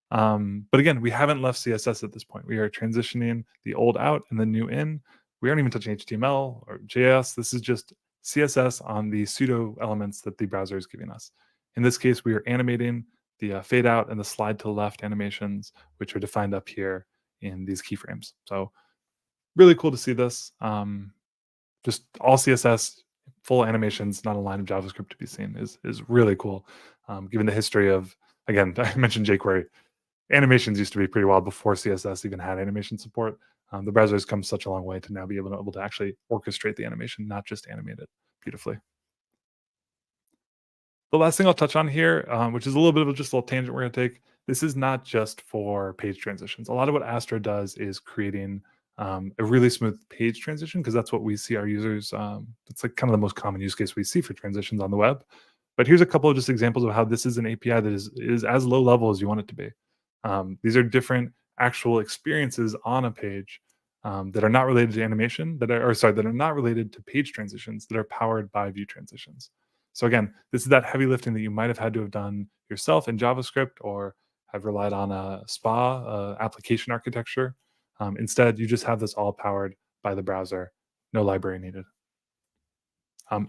Speaker 15: But again, we haven't left CSS at this point. We are transitioning the old out and the new in. We aren't even touching HTML or JS. This is just CSS on the pseudo elements that the browser is giving us. In this case, we are animating the fade out and the slide to the left animations, which are defined up here in these keyframes. So really cool to see this. Just all CSS, full animations, not a line of JavaScript to be seen is really cool. Given the history of, again, I mentioned jQuery. Animations used to be pretty wild before CSS even had animation support. The browser has come such a long way to now be able to actually orchestrate the animation, not just animate it beautifully. The last thing I'll touch on here, which is a little bit of just a little tangent we're going to take, this is not just for page transitions. A lot of what Astro does is creating a really smooth page transition, because that's what we see our users. It's like kind of the most common use case we see for transitions on the web. But here's a couple of just examples of how this is an API that is as low level as you want it to be. These are different actual experiences on a page that are not related to animation, that are not related to page transitions, that are powered by view transitions. So again, this is that heavy lifting that you might have had to have done yourself in JavaScript, or have relied on a SPA application architecture. Instead, you just have this all powered by the browser, no library needed.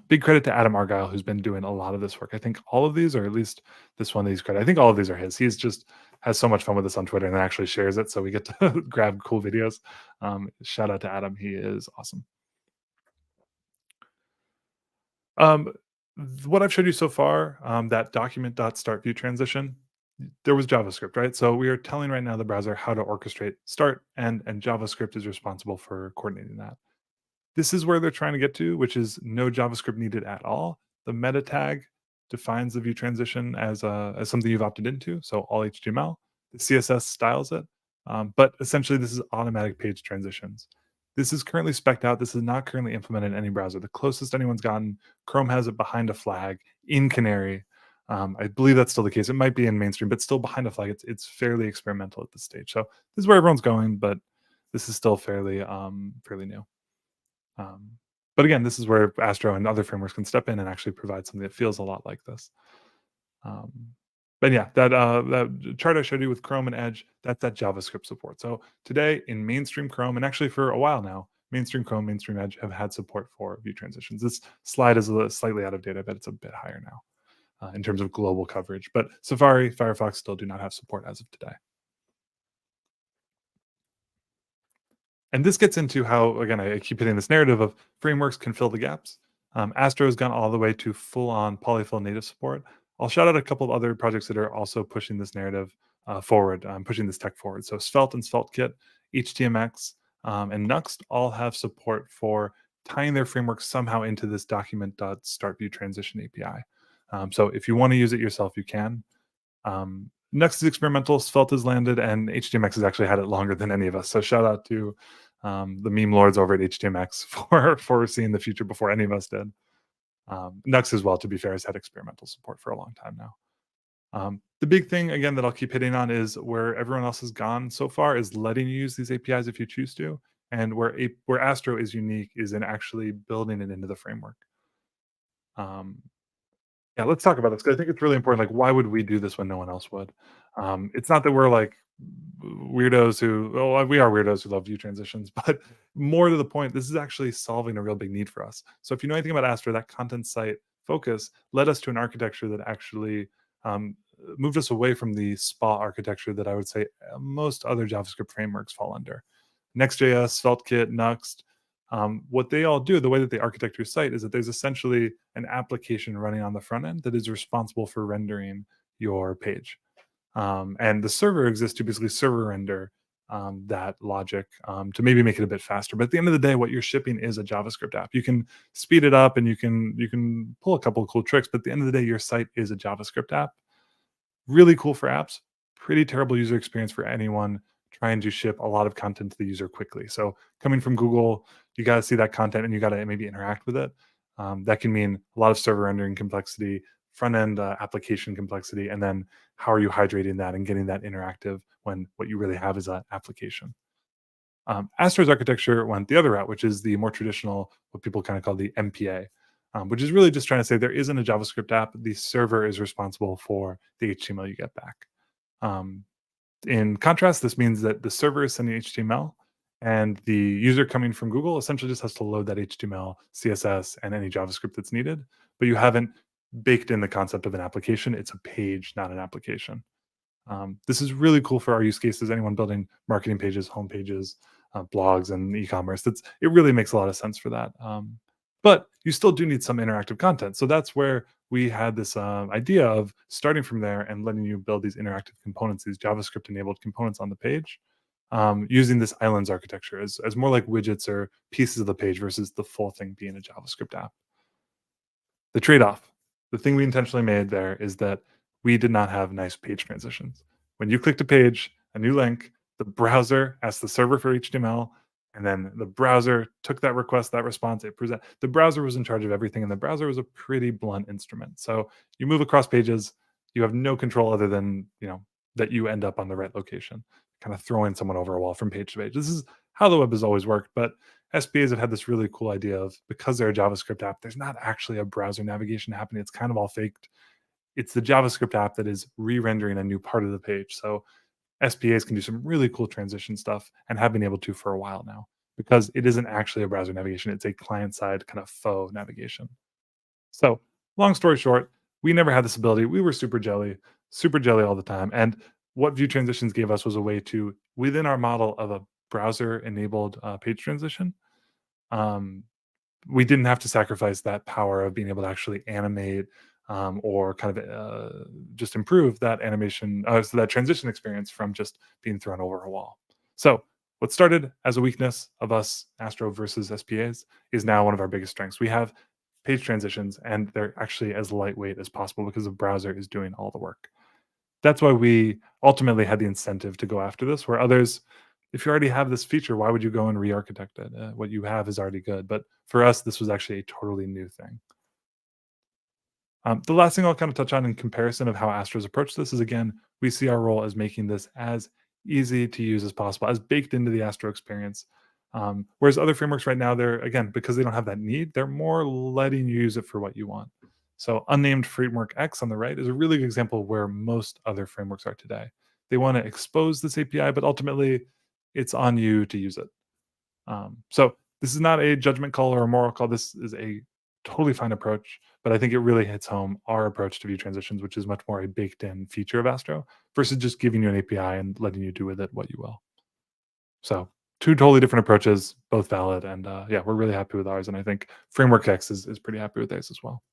Speaker 15: Big credit to Adam Argyle, who's been doing a lot of this work. I think all of these, or at least this one that he's credit, I think all of these are his. He's just has so much fun with this on Twitter and then actually shares it, so we get to grab cool videos. Shout out to Adam, he is awesome. What I've showed you so far, that document.startView transition, there was JavaScript, right? So we are telling right now the browser how to orchestrate start, and JavaScript is responsible for coordinating that. This is where they're trying to get to, which is no JavaScript needed at all. The meta tag defines the view transition as something you've opted into, so all HTML. The CSS styles it, but essentially this is automatic page transitions. This is currently spec'd out. This is not currently implemented in any browser. The closest anyone's gotten, Chrome has it behind a flag in Canary. I believe that's still the case. It might be in mainstream, but still behind a flag. It's fairly experimental at this stage. So this is where everyone's going, but this is still fairly new. But again, this is where Astro and other frameworks can step in and actually provide something that feels a lot like this. But yeah, that chart I showed you with Chrome and Edge, that's that JavaScript support. So today in mainstream Chrome, and actually for a while now, mainstream Chrome, mainstream Edge have had support for view transitions. This slide is slightly out of date. I bet it's a bit higher now in terms of global coverage. But Safari, Firefox still do not have support as of today. And this gets into how, again, I keep hitting this narrative of frameworks can fill the gaps. Astro has gone all the way to full-on polyfill native support. I'll shout out a couple of other projects that are also pushing this narrative forward, pushing this tech forward. So Svelte and SvelteKit, HTMX, and Nuxt all have support for tying their framework somehow into this document.startView transition API. So if you want to use it yourself, you can. Nuxt is experimental, Svelte has landed, and HTMX has actually had it longer than any of us. So shout out to the meme lords over at HTMX for seeing the future before any of us did. Nuxt as well, to be fair, has had experimental support for a long time now. The big thing, again, that I'll keep hitting on is where everyone else has gone so far is letting you use these APIs if you choose to. And where Astro is unique is in actually building it into the framework. Yeah, let's talk about this, because I think it's really important. Like, why would we do this when no one else would? It's not that we're like weirdos we are weirdos who love view transitions, but more to the point, this is actually solving a real big need for us. So if you know anything about Astro, that content site focus led us to an architecture that actually moved us away from the SPA architecture that I would say most other JavaScript frameworks fall under. Next.js, SvelteKit, Nuxt, what they all do, the way that they architect your site, is that there's essentially an application running on the front end that is responsible for rendering your page. And the server exists to basically server render that logic to maybe make it a bit faster. But at the end of the day, what you're shipping is a JavaScript app. You can speed it up and you can pull a couple of cool tricks, but at the end of the day, your site is a JavaScript app. Really cool for apps, pretty terrible user experience for anyone trying to ship a lot of content to the user quickly. So coming from Google, you got to see that content and you got to maybe interact with it. That can mean a lot of server rendering complexity, front-end application complexity, and then how are you hydrating that and getting that interactive when what you really have is an application. Astro's architecture went the other route, which is the more traditional, what people kind of call the MPA, which is really just trying to say there isn't a JavaScript app. The server is responsible for the HTML you get back. In contrast, this means that the server is sending HTML, and the user coming from Google essentially just has to load that HTML, CSS, and any JavaScript that's needed, but you haven't baked in the concept of an application. It's a page, not an application. This is really cool for our use cases. Anyone building marketing pages, home pages, blogs, and e-commerce. It really makes a lot of sense for that. But you still do need some interactive content. So that's where we had this idea of starting from there and letting you build these interactive components, these JavaScript-enabled components on the page, using this islands architecture as more like widgets or pieces of the page versus the full thing being a JavaScript app. The trade-off, the thing we intentionally made there is that we did not have nice page transitions. When you clicked a page, a new link, the browser asked the server for HTML, and then the browser took that request, that response, the browser was in charge of everything, and the browser was a pretty blunt instrument. So you move across pages, you have no control other than, that you end up on the right location, kind of throwing someone over a wall from page to page. This is how the web has always worked, but SPAs have had this really cool idea of, because they're a JavaScript app, there's not actually a browser navigation happening. It's kind of all faked. It's the JavaScript app that is re-rendering a new part of the page. So SPAs can do some really cool transition stuff and have been able to for a while now, because it isn't actually a browser navigation. It's a client-side kind of faux navigation. So long story short, we never had this ability. We were super jelly all the time. And what view transitions gave us was a way to, within our model of a browser-enabled page transition, we didn't have to sacrifice that power of being able to actually animate or kind of just improve that animation, so that transition experience from just being thrown over a wall. So what started as a weakness of us, Astro versus SPAs, is now one of our biggest strengths. We have page transitions, and they're actually as lightweight as possible because the browser is doing all the work. That's why we ultimately had the incentive to go after this, where others, if you already have this feature, why would you go and re-architect it? What you have is already good. But for us, this was actually a totally new thing. The last thing I'll kind of touch on in comparison of how Astro's approached this is, again, we see our role as making this as easy to use as possible, as baked into the Astro experience. Whereas other frameworks right now, they're, again, because they don't have that need, they're more letting you use it for what you want. So unnamed framework X on the right is a really good example where most other frameworks are today. They want to expose this API, but ultimately it's on you to use it. So this is not a judgment call or a moral call. This is a totally fine approach, but I think it really hits home our approach to view transitions, which is much more a baked in feature of Astro versus just giving you an API and letting you do with it what you will. So two totally different approaches, both valid. And yeah, we're really happy with ours. And I think Framework X is pretty happy with theirs as well.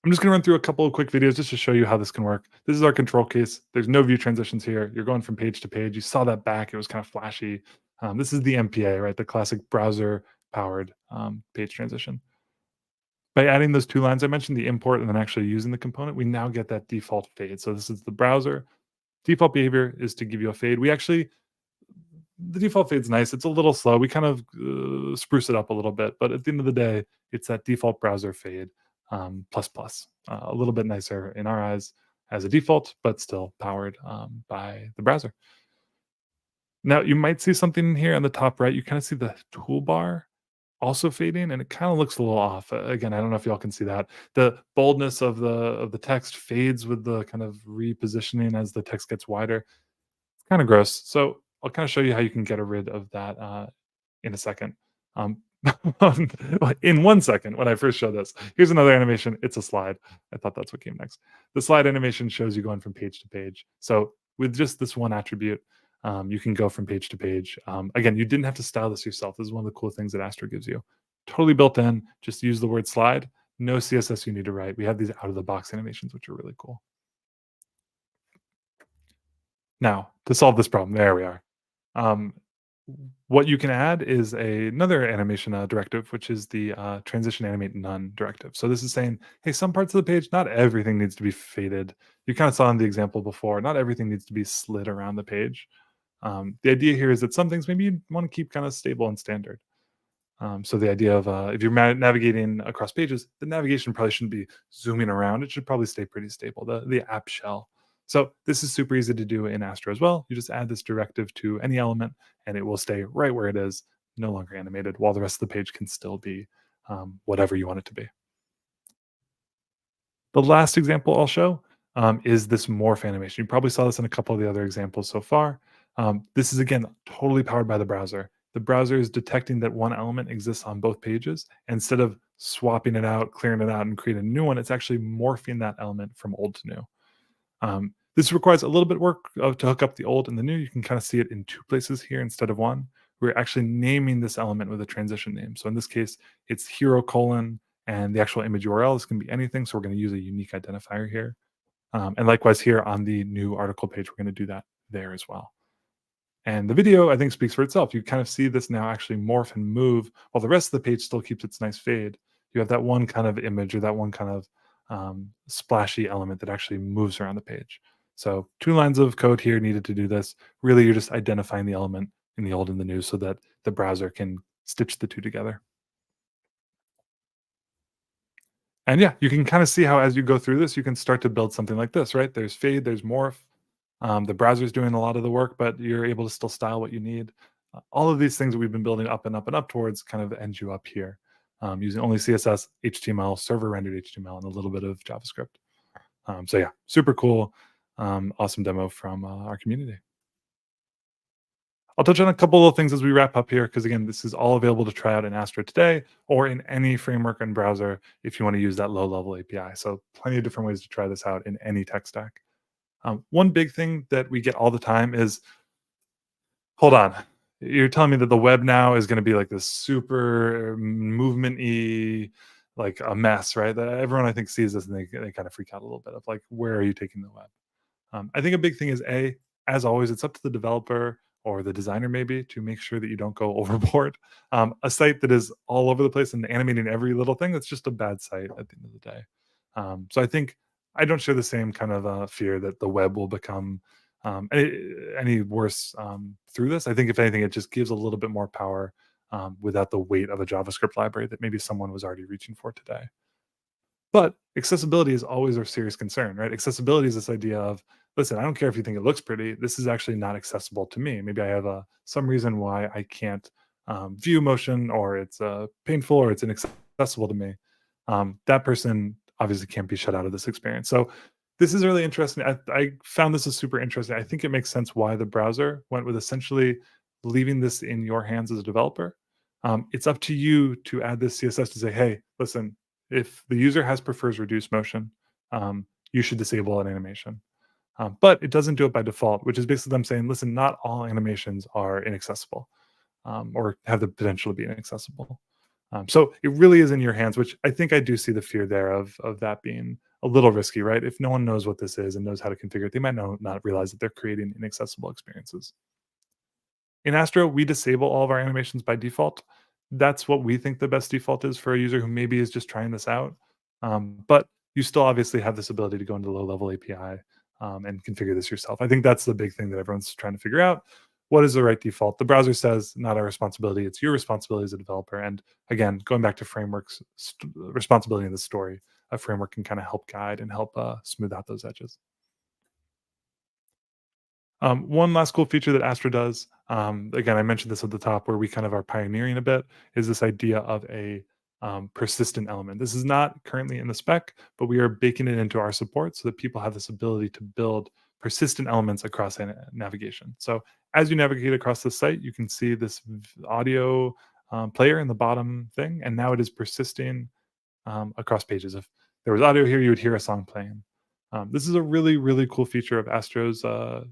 Speaker 15: I'm just going to run through a couple of quick videos just to show you how this can work. This is our control case. There's no view transitions here. You're going from page to page. You saw that back. It was kind of flashy. This is the MPA, right? The classic browser-powered page transition. By adding those two lines I mentioned, the import and then actually using the component, we now get that default fade. So this is the browser. Default behavior is to give you a fade. The default fade's nice. It's a little slow. We kind of spruce it up a little bit. But at the end of the day, it's that default browser fade. A little bit nicer in our eyes as a default, but still powered by the browser. Now, you might see something here on the top right. You kind of see the toolbar also fading, and it kind of looks a little off. Again, I don't know if y'all can see that. The boldness of the text fades with the kind of repositioning as the text gets wider. It's kind of gross. So I'll kind of show you how you can get rid of that in a second. In 1 second, when I first show this, here's another animation. It's a slide. I thought that's what came next. The slide animation shows you going from page to page. So with just this one attribute, you can go from page to page. Again, you didn't have to style this yourself. This is one of the cool things that Astro gives you. Totally built in. Just use the word slide. No CSS you need to write. We have these out-of-the-box animations, which are really cool. Now, to solve this problem, there we are. What you can add is another animation directive, which is the transition animate none directive. So this is saying, hey, some parts of the page, not everything needs to be faded. You kind of saw in the example before, not everything needs to be slid around the page. The idea here is that some things maybe you want to keep kind of stable and standard. So the idea of if you're navigating across pages, the navigation probably shouldn't be zooming around. It should probably stay pretty stable, the app shell. So this is super easy to do in Astro as well. You just add this directive to any element, and it will stay right where it is, no longer animated, while the rest of the page can still be whatever you want it to be. The last example I'll show is this morph animation. You probably saw this in a couple of the other examples so far. This is, again, totally powered by the browser. The browser is detecting that one element exists on both pages. Instead of swapping it out, clearing it out, and creating a new one, it's actually morphing that element from old to new. This requires a little bit of work to hook up the old and the new. You can kind of see it in two places here instead of one. we're actually naming this element with a transition name. So in this case, it's hero colon, and the actual image URL is going to be anything. So we're going to use a unique identifier here. And likewise here on the new article page, we're going to do that there as well. And the video, I think, speaks for itself. You kind of see this now actually morph and move while the rest of the page still keeps its nice fade. You have that one kind of image or that one kind of splashy element that actually moves around the page. So 2 lines of code here needed to do this. Really, you're just identifying the element in the old and the new so that the browser can stitch the two together. And yeah, you can kind of see how as you go through this, you can start to build something like this, right? There's fade, there's morph. The browser's doing a lot of the work, but you're able to still style what you need. All of these things that we've been building up and up and up towards kind of end you up here, using only CSS, HTML, server-rendered HTML, and a little bit of JavaScript. So yeah, super cool, awesome demo from our community. I'll touch on a couple of things as we wrap up here, because again, this is all available to try out in Astro today or in any framework and browser if you want to use that low-level API. So plenty of different ways to try this out in any tech stack. One big thing that we get all the time is, hold on, you're telling me that the web now is going to be like this super movement-y, like a mess, right? That everyone I think sees this and they kind of freak out a little bit of like, where are you taking the web? I think a big thing is as always, it's up to the developer or the designer maybe to make sure that you don't go overboard. A site that is all over the place and animating every little thing, that's just a bad site at the end of the day. So I think I don't share the same kind of fear that the web will become any worse through this. I think if anything, it just gives a little bit more power without the weight of a JavaScript library that maybe someone was already reaching for today. But accessibility is always a serious concern, right? Accessibility is this idea of, listen, I don't care if you think it looks pretty. This is actually not accessible to me. Maybe I have some reason why I can't view motion, or it's painful, or it's inaccessible to me. That person obviously can't be shut out of this experience. So this is really interesting. I found this is super interesting. I think it makes sense why the browser went with essentially leaving this in your hands as a developer. It's up to you to add this CSS to say, hey, listen, if the user prefers reduced motion, you should disable an animation. But it doesn't do it by default, which is basically them saying, listen, not all animations are inaccessible or have the potential to be inaccessible. So it really is in your hands, which I think I do see the fear there of that being a little risky, right? If no one knows what this is and knows how to configure it, they might not realize that they're creating inaccessible experiences. In Astro, we disable all of our animations by default. That's what we think the best default is for a user who maybe is just trying this out. But you still obviously have this ability to go into the low-level API and configure this yourself. I think that's the big thing that everyone's trying to figure out. What is the right default? The browser says not our responsibility. It's your responsibility as a developer. And again, going back to frameworks, responsibility in the story, a framework can kind of help guide and help smooth out those edges. One last cool feature that Astro does, again, I mentioned this at the top where we kind of are pioneering a bit, is this idea of a persistent element. This is not currently in the spec, but we are baking it into our support so that people have this ability to build persistent elements across navigation. So as you navigate across the site, you can see this audio player in the bottom thing, and now it is persisting across pages. If there was audio here, you would hear a song playing. This is a really, really cool feature of Astro's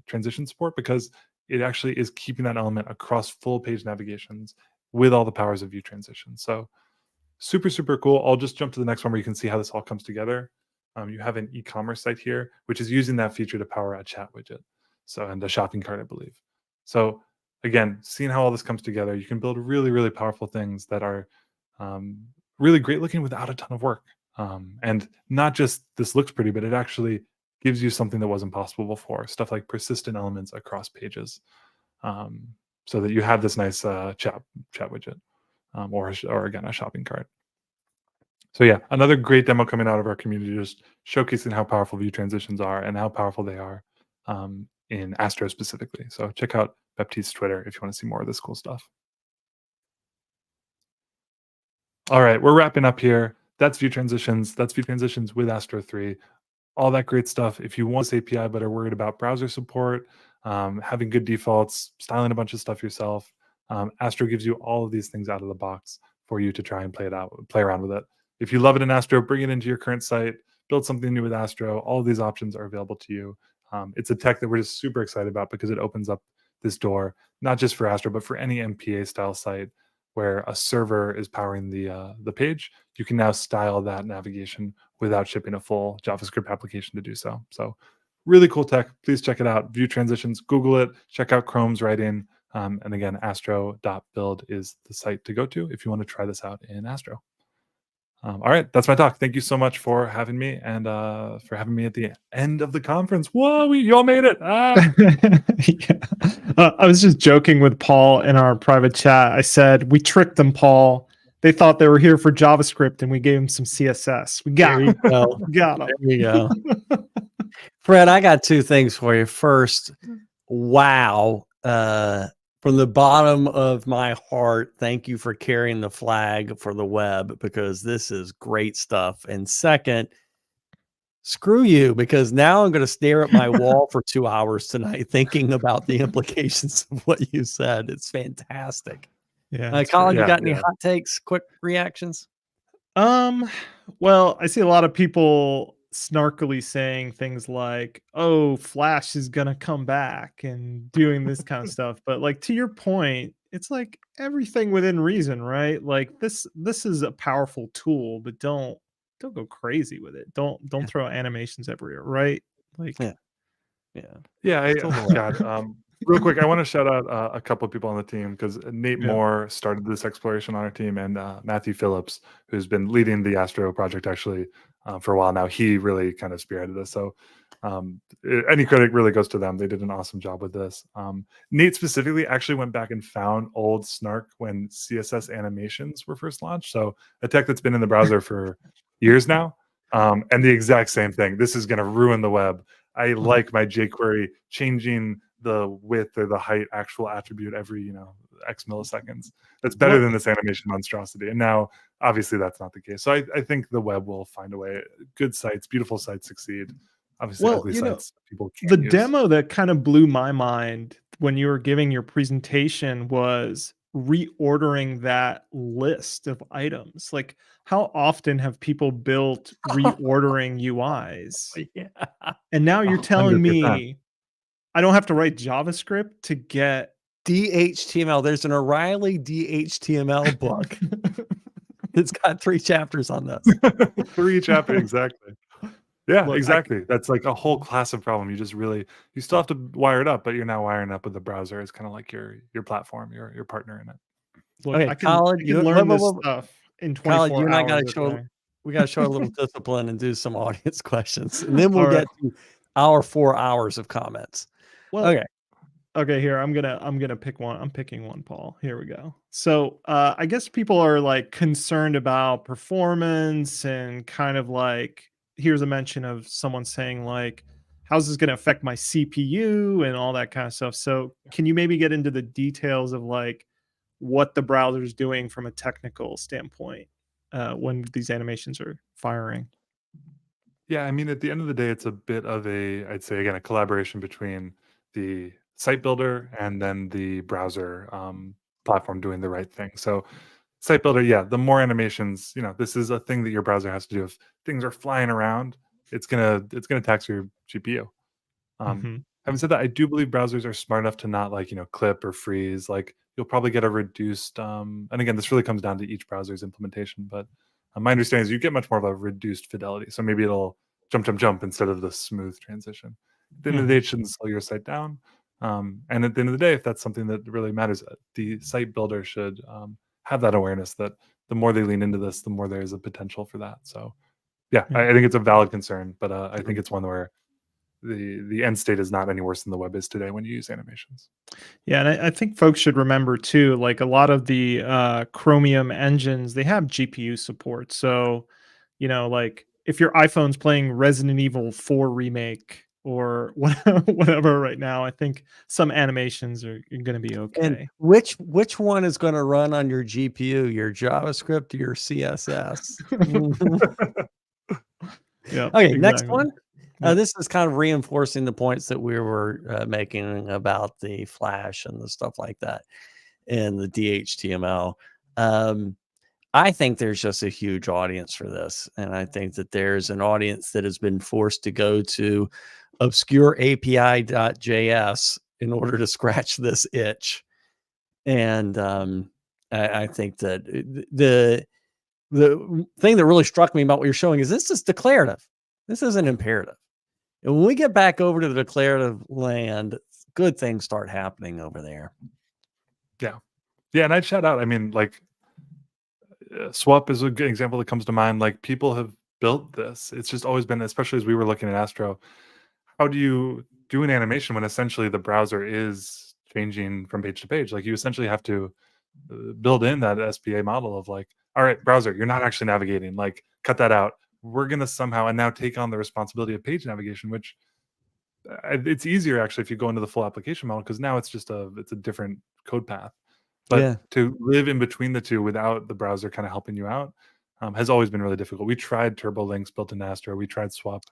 Speaker 15: transition support, because it actually is keeping that element across full page navigations with all the powers of view transition. So super, super cool. I'll just jump to the next one where you can see how this all comes together. You have an e-commerce site here, which is using that feature to power a chat widget. So, and a shopping cart, I believe. So again, seeing how all this comes together, you can build really, really powerful things that are really great looking without a ton of work. And not just this looks pretty, but it actually gives you something that wasn't possible before. Stuff like persistent elements across pages, so that you have this nice chat widget, or again, a shopping cart. So yeah, another great demo coming out of our community, just showcasing how powerful view transitions are and how powerful they are in Astro specifically. So check out Baptiste's Twitter if you want to see more of this cool stuff. All right, we're wrapping up here. That's view transitions. That's view transitions with Astro 3. All that great stuff. If you want this API but are worried about browser support, having good defaults, styling a bunch of stuff yourself, Astro gives you all of these things out of the box for you to try and play around with it. If you love it in Astro, bring it into your current site, build something new with Astro. All of these options are available to you. It's a tech that we're just super excited about because it opens up this door, not just for Astro, but for any MPA style site where a server is powering the page. You can now style that navigation without shipping a full JavaScript application to do so. So really cool tech. Please check it out. View transitions, Google it, check out Chrome's writing. And again, astro.build is the site to go to if you want to try this out in Astro. All right, that's my talk. Thank you so much for having me and for having me at the end of the conference. Whoa, you all made it.
Speaker 3: Yeah. I was just joking with Paul in our private chat. I said, we tricked them, Paul. They thought they were here for JavaScript and we gave them some CSS. We got
Speaker 1: There you
Speaker 3: them.
Speaker 1: go.
Speaker 3: Got them.
Speaker 1: There you go. Fred, I got two things for you. First, wow. From the bottom of my heart, thank you for carrying the flag for the web, because this is great stuff. And second, screw you, because now I'm going to stare at my wall for 2 hours tonight thinking about the implications of what you said. It's fantastic.
Speaker 3: Yeah.
Speaker 1: Colin, you got any hot takes, quick reactions?
Speaker 3: Well, I see a lot of people snarkily saying things like, oh, Flash is gonna come back and doing this kind of stuff. But like, to your point, it's like everything within reason, right? Like this is a powerful tool, but don't go crazy with it. Don't throw animations everywhere, right? Like
Speaker 15: God. Real quick, I want to shout out a couple of people on the team, because Nate Moore started this exploration on our team, and Matthew Phillips, who's been leading the Astro project actually for a while now. He really kind of spearheaded this. So any credit really goes to them. They did an awesome job with this. Nate specifically actually went back and found old Snark when CSS animations were first launched. So a tech that's been in the browser for years now. And the exact same thing. This is going to ruin the web. I like my jQuery changing the width or the height actual attribute every X milliseconds. That's better than this animation monstrosity. And now obviously that's not the case. So I think the web will find a way. Good sites, beautiful sites succeed. Obviously ugly sites people can't
Speaker 3: the
Speaker 15: use.
Speaker 3: demo that kind of blew my mind when you were giving your presentation was reordering that list of items. Like, how often have people built reordering UIs?
Speaker 1: Yeah.
Speaker 3: And now you're telling
Speaker 1: 100%.
Speaker 3: me I don't have to write JavaScript to get
Speaker 1: DHTML. There's an O'Reilly DHTML book. It's got 3 chapters on this.
Speaker 15: 3 chapters, exactly. Yeah, exactly. That's like a whole class of problem. You still have to wire it up, but you're now wiring up with the browser. It's kind of like your platform, your partner in it.
Speaker 3: Look,
Speaker 1: Okay,
Speaker 3: I can
Speaker 1: Colin,
Speaker 3: learn this stuff in 24
Speaker 1: Colin, you and I got
Speaker 3: hours.
Speaker 1: to show.
Speaker 3: Okay?
Speaker 1: We got to show a little discipline and do some audience questions, and then we'll
Speaker 3: All
Speaker 1: get
Speaker 3: right.
Speaker 1: to our 4 hours of comments.
Speaker 3: Well, okay, here I'm gonna pick one. I'm picking one, Paul. Here we go. So I guess people are like concerned about performance, and kind of like, here's a mention of someone saying like, how's this gonna affect my CPU and all that kind of stuff. So can you maybe get into the details of like what the browser is doing from a technical standpoint when these animations are firing?
Speaker 15: Yeah, I mean, at the end of the day, it's a bit of I'd say again, a collaboration between the site builder and then the browser platform doing the right thing. So site builder, yeah, the more animations, this is a thing that your browser has to do. If things are flying around, it's gonna tax your GPU. Having said that, I do believe browsers are smart enough to not clip or freeze. Like, you'll probably get a reduced, and again, this really comes down to each browser's implementation, but my understanding is you get much more of a reduced fidelity. So maybe it'll jump instead of the smooth transition. At the end of the day, it shouldn't slow your site down. And at the end of the day, if that's something that really matters, the site builder should have that awareness that the more they lean into this, the more there is a potential for that. So yeah, I think it's a valid concern, but I think it's one where the end state is not any worse than the web is today when you use animations.
Speaker 3: Yeah, and I think folks should remember too, like a lot of the Chromium engines, they have GPU support. So, like if your iPhone's playing Resident Evil 4 remake or whatever right now, I think some animations are going to be okay.
Speaker 1: And which one is going to run on your GPU, your JavaScript or your CSS?
Speaker 3: Yeah.
Speaker 1: Okay,
Speaker 3: exactly.
Speaker 1: next one. This is kind of reinforcing the points that we were making about the Flash and the stuff like that and the DHTML. I think there's just a huge audience for this. And I think that there's an audience that has been forced to go to obscure API.js in order to scratch this itch. And I think that the thing that really struck me about what you're showing is this is declarative. This isn't imperative. And when we get back over to the declarative land, good things start happening over there.
Speaker 15: Yeah. Yeah. And I'd shout out, I mean, like Swap is a good example that comes to mind. Like people have built this. It's just always been, especially as we were looking at Astro, how do you do an animation when essentially the browser is changing from page to page? Like you essentially have to build in that SPA model of like, all right, browser, you're not actually navigating, like cut that out. We're going to somehow, and now take on the responsibility of page navigation, which it's easier actually if you go into the full application model, because now it's just it's a different code path. But to live in between the two without the browser kind of helping you out has always been really difficult. We tried turbo links built in Astro. We tried Swap.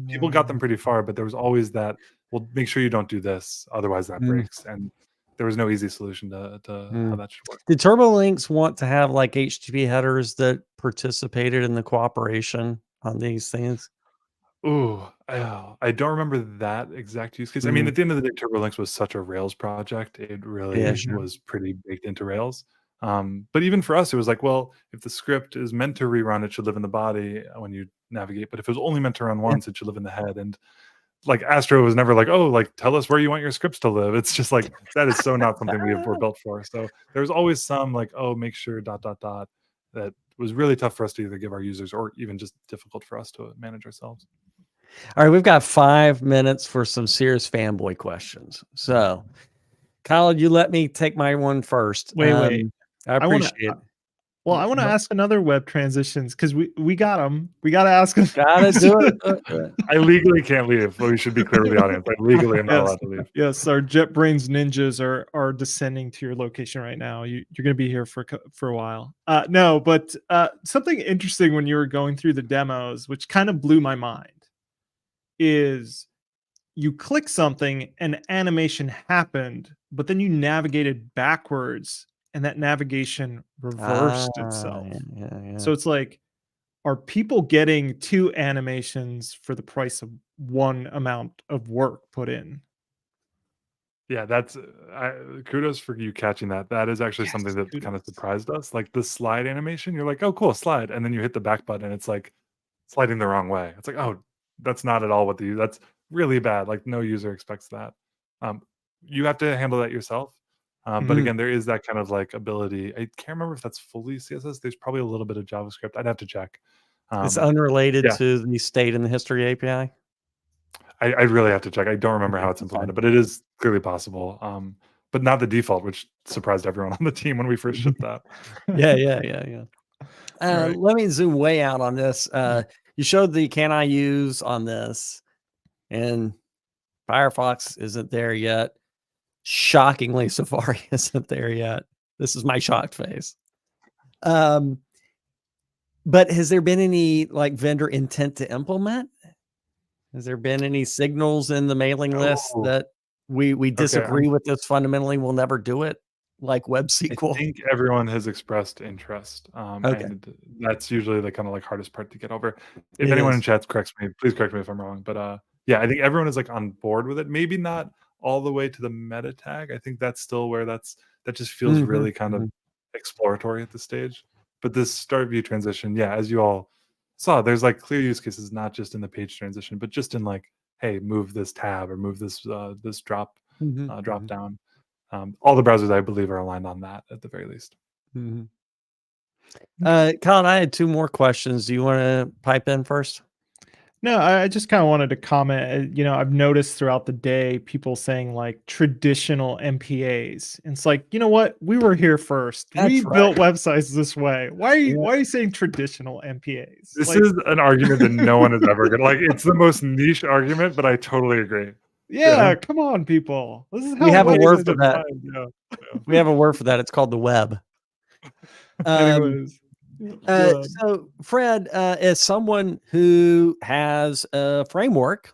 Speaker 15: People got them pretty far, but there was always that, well, make sure you don't do this, otherwise that breaks. And there was no easy solution to how that should work.
Speaker 1: Did turbo links want to have like HTTP headers that participated in the cooperation on these things?
Speaker 15: Ooh, I don't remember that exact use case. I mean, at the end of the day, TurboLinks was such a Rails project. It really was pretty baked into Rails. But even for us, it was like, well, if the script is meant to rerun, it should live in the body when you navigate. But if it was only meant to run once, it should live in the head. And like Astro was never like, oh, like tell us where you want your scripts to live. It's just like, that is so not something we're built for. So there was always some like, oh, make sure ... that was really tough for us to either give our users or even just difficult for us to manage ourselves.
Speaker 1: All right, we've got 5 minutes for some serious fanboy questions. So, Kyle, you let me take my one first.
Speaker 3: Wait.
Speaker 1: I appreciate it.
Speaker 3: Well, I want to ask another web transitions because we got them. We got to ask them.
Speaker 1: Gotta do it.
Speaker 15: I legally can't leave, but we should be clear with the audience. I legally am not allowed to leave.
Speaker 3: Yes, our JetBrains ninjas are descending to your location right now. You're going to be here for a while. No, but something interesting when you were going through the demos, which kind of blew my mind, is you click something, an animation happened, but then you navigated backwards and that navigation reversed itself. So it's like, are people getting 2 animations for the price of 1 amount of work put in?
Speaker 15: Yeah, that's kudos for you catching that. That is actually something that kind of surprised us. Like the slide animation, you're like, oh, cool, slide. And then you hit the back button and it's like sliding the wrong way. It's like, oh, that's not at all that's really bad. Like no user expects that. You have to handle that yourself. But again, there is that kind of like ability. I can't remember if that's fully CSS. There's probably a little bit of JavaScript. I'd have to check.
Speaker 1: It's unrelated to the state and the history API.
Speaker 15: I really have to check. I don't remember how it's implemented, but it is clearly possible. But not the default, which surprised everyone on the team when we first shipped that.
Speaker 1: Yeah. Let me zoom way out on this. You showed the can I use on this, and Firefox isn't there yet. Shockingly, Safari isn't there yet. This is my shocked face. But has there been any like vendor intent to implement? Has there been any signals in the mailing list that we disagree with this fundamentally? We'll never do it, like Web SQL?
Speaker 15: I think everyone has expressed interest. And that's usually the kind of like hardest part to get over. If anyone in chat corrects me, please correct me if I'm wrong. But yeah, I think everyone is like on board with it. Maybe not all the way to the meta tag. I think that's still where that just feels really kind of exploratory at this stage. But this start view transition, yeah, as you all saw, there's like clear use cases, not just in the page transition, but just in like, hey, move this tab or move this this drop down. All the browsers, I believe, are aligned on that at the very least.
Speaker 1: Colin, I had 2 more questions. Do you want to pipe in first?
Speaker 3: No, I just kind of wanted to comment. I've noticed throughout the day people saying like traditional MPAs. And it's like, you know what? We were here first. We built websites this way. Why are you saying traditional MPAs?
Speaker 15: This is an argument that no one is ever going to like. It's the most niche argument, but I totally agree.
Speaker 3: Yeah, come on, people. This is how
Speaker 1: we have a word for that. We have a word for that. It's called the web.
Speaker 3: Anyways.
Speaker 1: So Fred, as someone who has a framework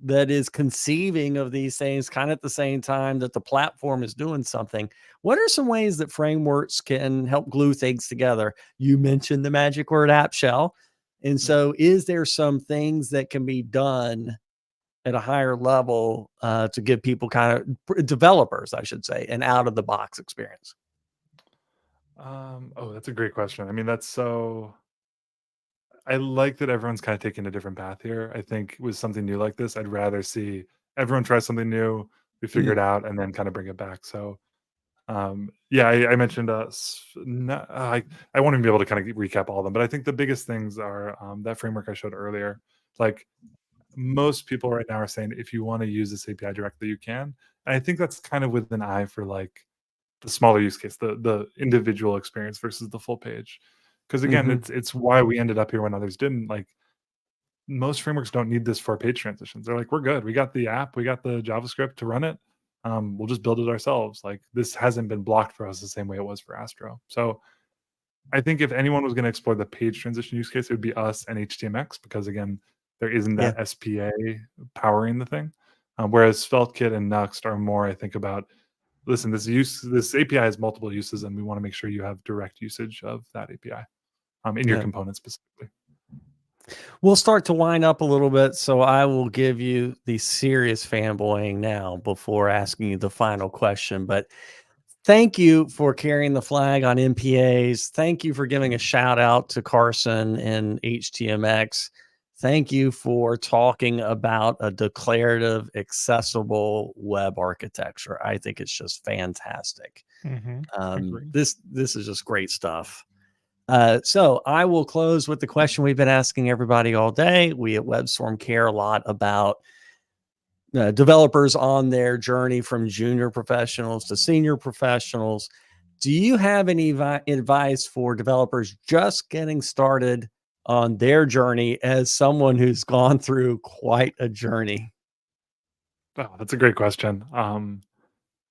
Speaker 1: that is conceiving of these things kind of at the same time that the platform is doing something, what are some ways that frameworks can help glue things together? You mentioned the magic word app shell. And so is there some things that can be done at a higher level to give people developers, I should say, an out of the box experience?
Speaker 15: Oh, that's a great question. I mean, I like that everyone's kind of taking a different path here. I think with something new like this, I'd rather see everyone try something new, we figure it out, and then kind of bring it back. So, yeah, I mentioned I won't even be able to kind of recap all of them, but I think the biggest things are that framework I showed earlier. Like most people right now are saying, if you want to use this API directly, you can. And I think that's kind of with an eye for like the smaller use case, the individual experience versus the full page. Because again, it's why we ended up here when others didn't. Like most frameworks don't need this for page transitions. They're like, we're good. We got the app, we got the JavaScript to run it. We'll just build it ourselves. Like this hasn't been blocked for us the same way it was for Astro. So I think if anyone was going to explore the page transition use case, it would be us and HTMX, because again, there isn't that SPA powering the thing. Whereas SvelteKit and Nuxt are more, I think, about, listen, this API has multiple uses, and we want to make sure you have direct usage of that API in your component specifically.
Speaker 1: We'll start to wind up a little bit, so I will give you the serious fanboying now before asking you the final question. But thank you for carrying the flag on MPAs. Thank you for giving a shout out to Carson and HTMX. Thank you for talking about a declarative, accessible web architecture. I think it's just fantastic. This is just great stuff. So I will close with the question we've been asking everybody all day. We at WebStorm care a lot about developers on their journey from junior professionals to senior professionals. Do you have any advice for developers just getting started on their journey as someone who's gone through quite a journey?
Speaker 15: Oh, that's a great question. I'm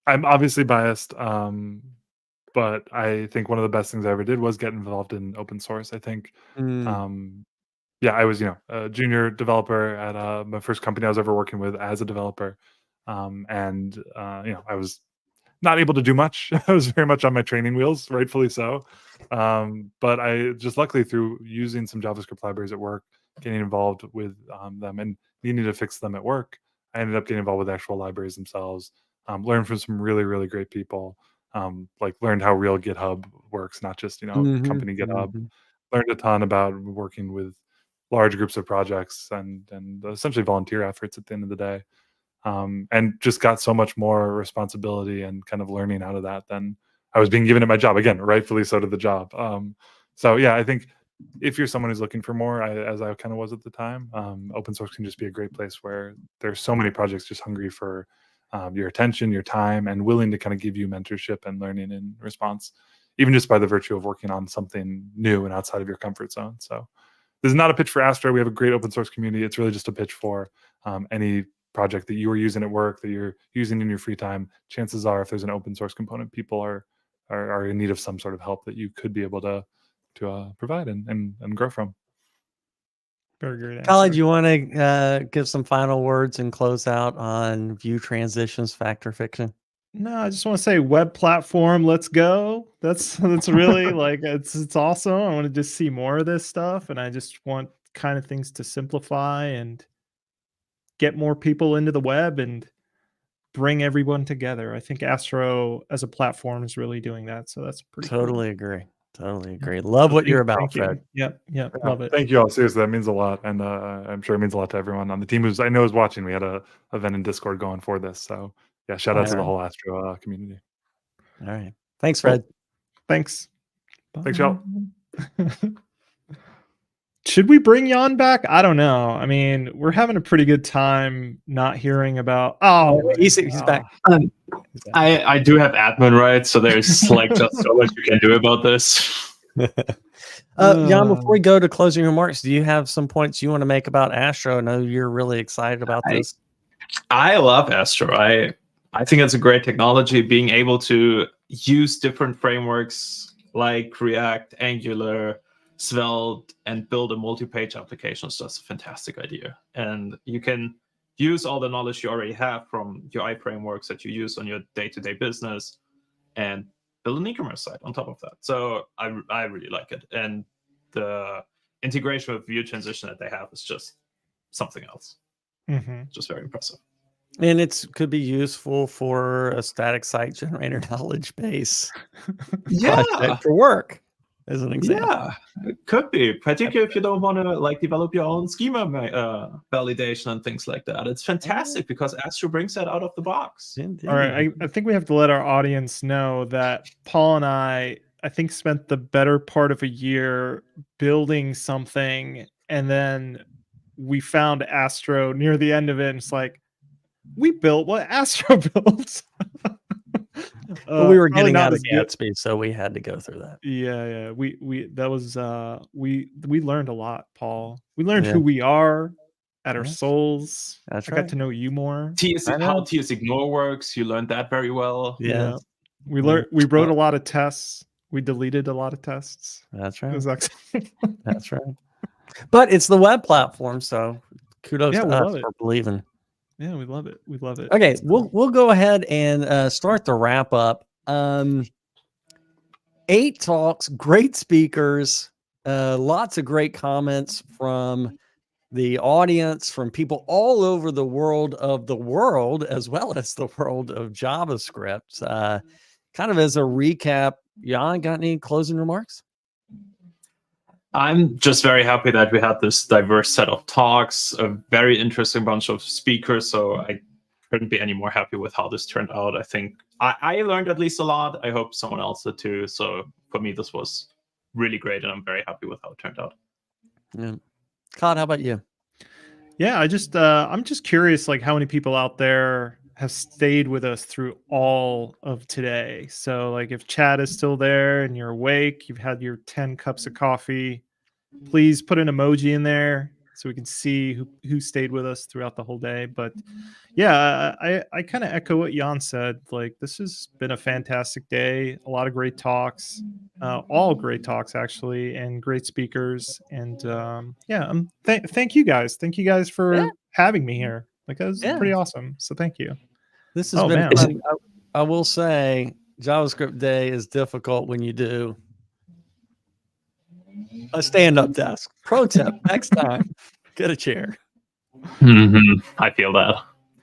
Speaker 15: obviously biased, but I think one of the best things I ever did was get involved in open source. I think, yeah, I was, a junior developer at my first company I was ever working with as a developer. And I was not able to do much. I was very much on my training wheels, rightfully so. But I just luckily, through using some JavaScript libraries at work, getting involved with them and needing to fix them at work, I ended up getting involved with actual libraries themselves, learned from some really, really great people, like learned how real GitHub works, not just, company GitHub. Learned a ton about working with large groups of projects and essentially volunteer efforts at the end of the day. And just got so much more responsibility and kind of learning out of that than I was being given at my job. Again, rightfully so to the job. So yeah, I think if you're someone who's looking for more, as I kind of was at the time, open source can just be a great place where there's so many projects just hungry for your attention, your time, and willing to kind of give you mentorship and learning in response, even just by the virtue of working on something new and outside of your comfort zone. So this is not a pitch for Astro. We have a great open source community. It's really just a pitch for any project that you are using at work, that you're using in your free time. Chances are, if there's an open source component, people are in need of some sort of help that you could be able to provide and grow from.
Speaker 3: Very great answer.
Speaker 1: Colin, do you want to give some final words and close out on Vue transitions, factor fiction?
Speaker 3: No, I just want to say web platform, let's go. That's really like it's awesome. I want to just see more of this stuff, and I just want kind of things to simplify and get more people into the web and bring everyone together. I think Astro as a platform is really doing that. So that's pretty
Speaker 1: Totally agree. Totally agree. Love what you're about, Fred.
Speaker 3: Yep. Love it.
Speaker 15: Thank you all. Seriously, that means a lot. And I'm sure it means a lot to everyone on the team who's I know is watching. We had a event in Discord going for this. So yeah, shout out to the whole Astro community.
Speaker 1: All right. Thanks, Fred.
Speaker 3: Thanks.
Speaker 15: Thanks, y'all.
Speaker 3: Should we bring Jan back? I don't know. I mean, we're having a pretty good time not hearing about.
Speaker 1: He's back.
Speaker 2: I do have admin rights, so there's like just so much you can do about this.
Speaker 1: Jan, before we go to closing remarks, do you have some points you want to make about Astro? I know you're really excited about this.
Speaker 2: I love Astro. I think it's a great technology. Being able to use different frameworks like React, Angular, Svelte, and build a multi-page application is just a fantastic idea. And you can use all the knowledge you already have from UI frameworks that you use on your day-to-day business and build an e-commerce site on top of that. So I really like it. And the integration with Vue transition that they have is just something else. Just very impressive.
Speaker 1: And it could be useful for a static site generator knowledge base project for work, as an example.
Speaker 2: Yeah, it could be, particularly if you don't want to like develop your own schema validation and things like that. It's fantastic because Astro brings that out of the box.
Speaker 1: Indeed.
Speaker 3: All right, I think we have to let our audience know that Paul and I think spent the better part of a year building something, and then we found Astro near the end of it, and it's like, we built what Astro built.
Speaker 1: But we were getting
Speaker 3: not
Speaker 1: out of
Speaker 3: as good.
Speaker 1: Gatsby, so we had to go through that.
Speaker 3: Yeah. We learned a lot, Paul. We learned
Speaker 1: Yeah.
Speaker 3: who we are at our
Speaker 1: Yes.
Speaker 3: souls.
Speaker 1: That's
Speaker 3: I
Speaker 1: right.
Speaker 3: got to know you more.
Speaker 2: How TS-ignore works, you learned that very well.
Speaker 1: Yeah.
Speaker 3: We learned. We wrote a lot of tests. We deleted a lot of tests.
Speaker 1: That's
Speaker 3: It
Speaker 1: right.
Speaker 3: was excellent.
Speaker 1: That's right. But it's the web platform, so kudos to
Speaker 3: we
Speaker 1: us
Speaker 3: love it.
Speaker 1: for believing.
Speaker 3: Yeah, we love it. We love it.
Speaker 1: Okay, we'll go ahead and start the wrap up. 8 talks, great speakers, lots of great comments from the audience, from people all over the world, as well as the world of JavaScript. Kind of as a recap, Jan, got any closing remarks?
Speaker 2: I'm just very happy that we had this diverse set of talks, a very interesting bunch of speakers. So I couldn't be any more happy with how this turned out. I think I learned at least a lot. I hope someone else did too. So for me, this was really great, and I'm very happy with how it turned out.
Speaker 1: Yeah. Cotin, how about you?
Speaker 3: Yeah, I'm just curious, like how many people out there have stayed with us through all of today. So like if chat is still there and you're awake, you've had your 10 cups of coffee, please put an emoji in there so we can see who stayed with us throughout the whole day. But yeah, I kind of echo what Jan said. Like this has been a fantastic day, a lot of great talks, all great talks actually, and great speakers. And thank you guys. Thank you guys for having me here. Like that was pretty awesome. So thank you.
Speaker 1: This has been fun. I will say JavaScript Day is difficult when you do a stand-up desk. Pro tip, next time, get a chair.
Speaker 2: I feel that.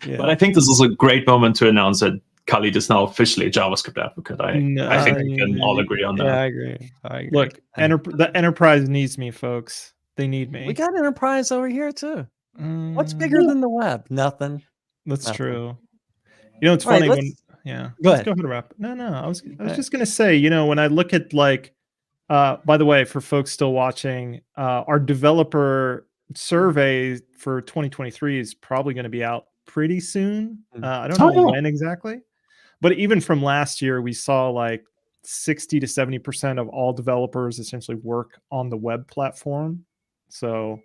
Speaker 1: Yeah.
Speaker 2: But I think this is a great moment to announce that Khalid is now officially a JavaScript advocate. I think we can all agree on that.
Speaker 1: Yeah, I agree.
Speaker 3: Look, the enterprise needs me, folks. They need me.
Speaker 1: We got enterprise over here too. What's bigger than the web? Nothing.
Speaker 3: That's
Speaker 1: Nothing.
Speaker 3: True. You know, it's
Speaker 1: All right,
Speaker 3: funny when
Speaker 1: Go
Speaker 3: let's
Speaker 1: ahead.
Speaker 3: go ahead and wrap. No, I was just gonna say, you know, when I look at like, by the way, for folks still watching, our developer survey for 2023 is probably going to be out pretty soon. I don't know when exactly, but even from last year, we saw like 60 to 70% of all developers essentially work on the web platform. So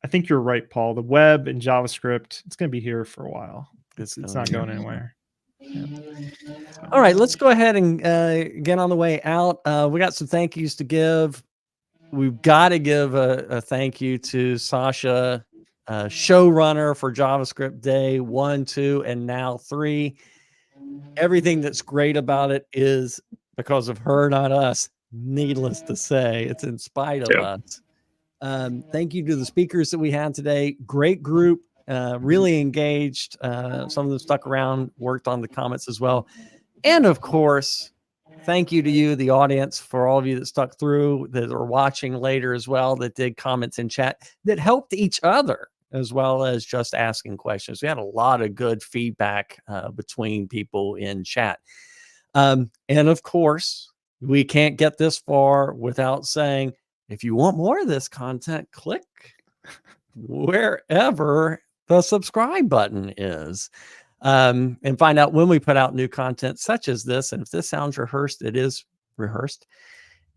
Speaker 3: I think you're right, Paul. The web and JavaScript, it's going to be here for a while. It's not going anywhere. Yeah.
Speaker 1: All right, let's go ahead and get on the way out. We got some thank yous to give. We've got to give a thank you to Sasha, showrunner for JavaScript Day 1, 2, and now 3. Everything that's great about it is because of her, not us. Needless to say, it's in spite of us. Thank you to the speakers that we had today. Great group. Really engaged. Some of them stuck around, worked on the comments as well. And of course, thank you to you, the audience, for all of you that stuck through, that are watching later as well, that did comments in chat, that helped each other, as well as just asking questions. We had a lot of good feedback between people in chat. And of course, we can't get this far without saying, if you want more of this content, click wherever the subscribe button is, and find out when we put out new content such as this. And if this sounds rehearsed, it is rehearsed.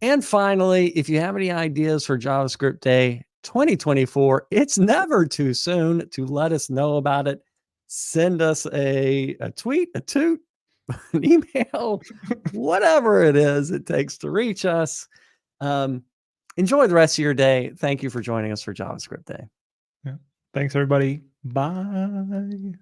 Speaker 1: And finally, if you have any ideas for JavaScript Day 2024, it's never too soon to let us know about it. Send us a tweet, a toot, an email, whatever it is it takes to reach us. Enjoy the rest of your day. Thank you for joining us for JavaScript Day.
Speaker 3: Yeah. Thanks, everybody. Bye.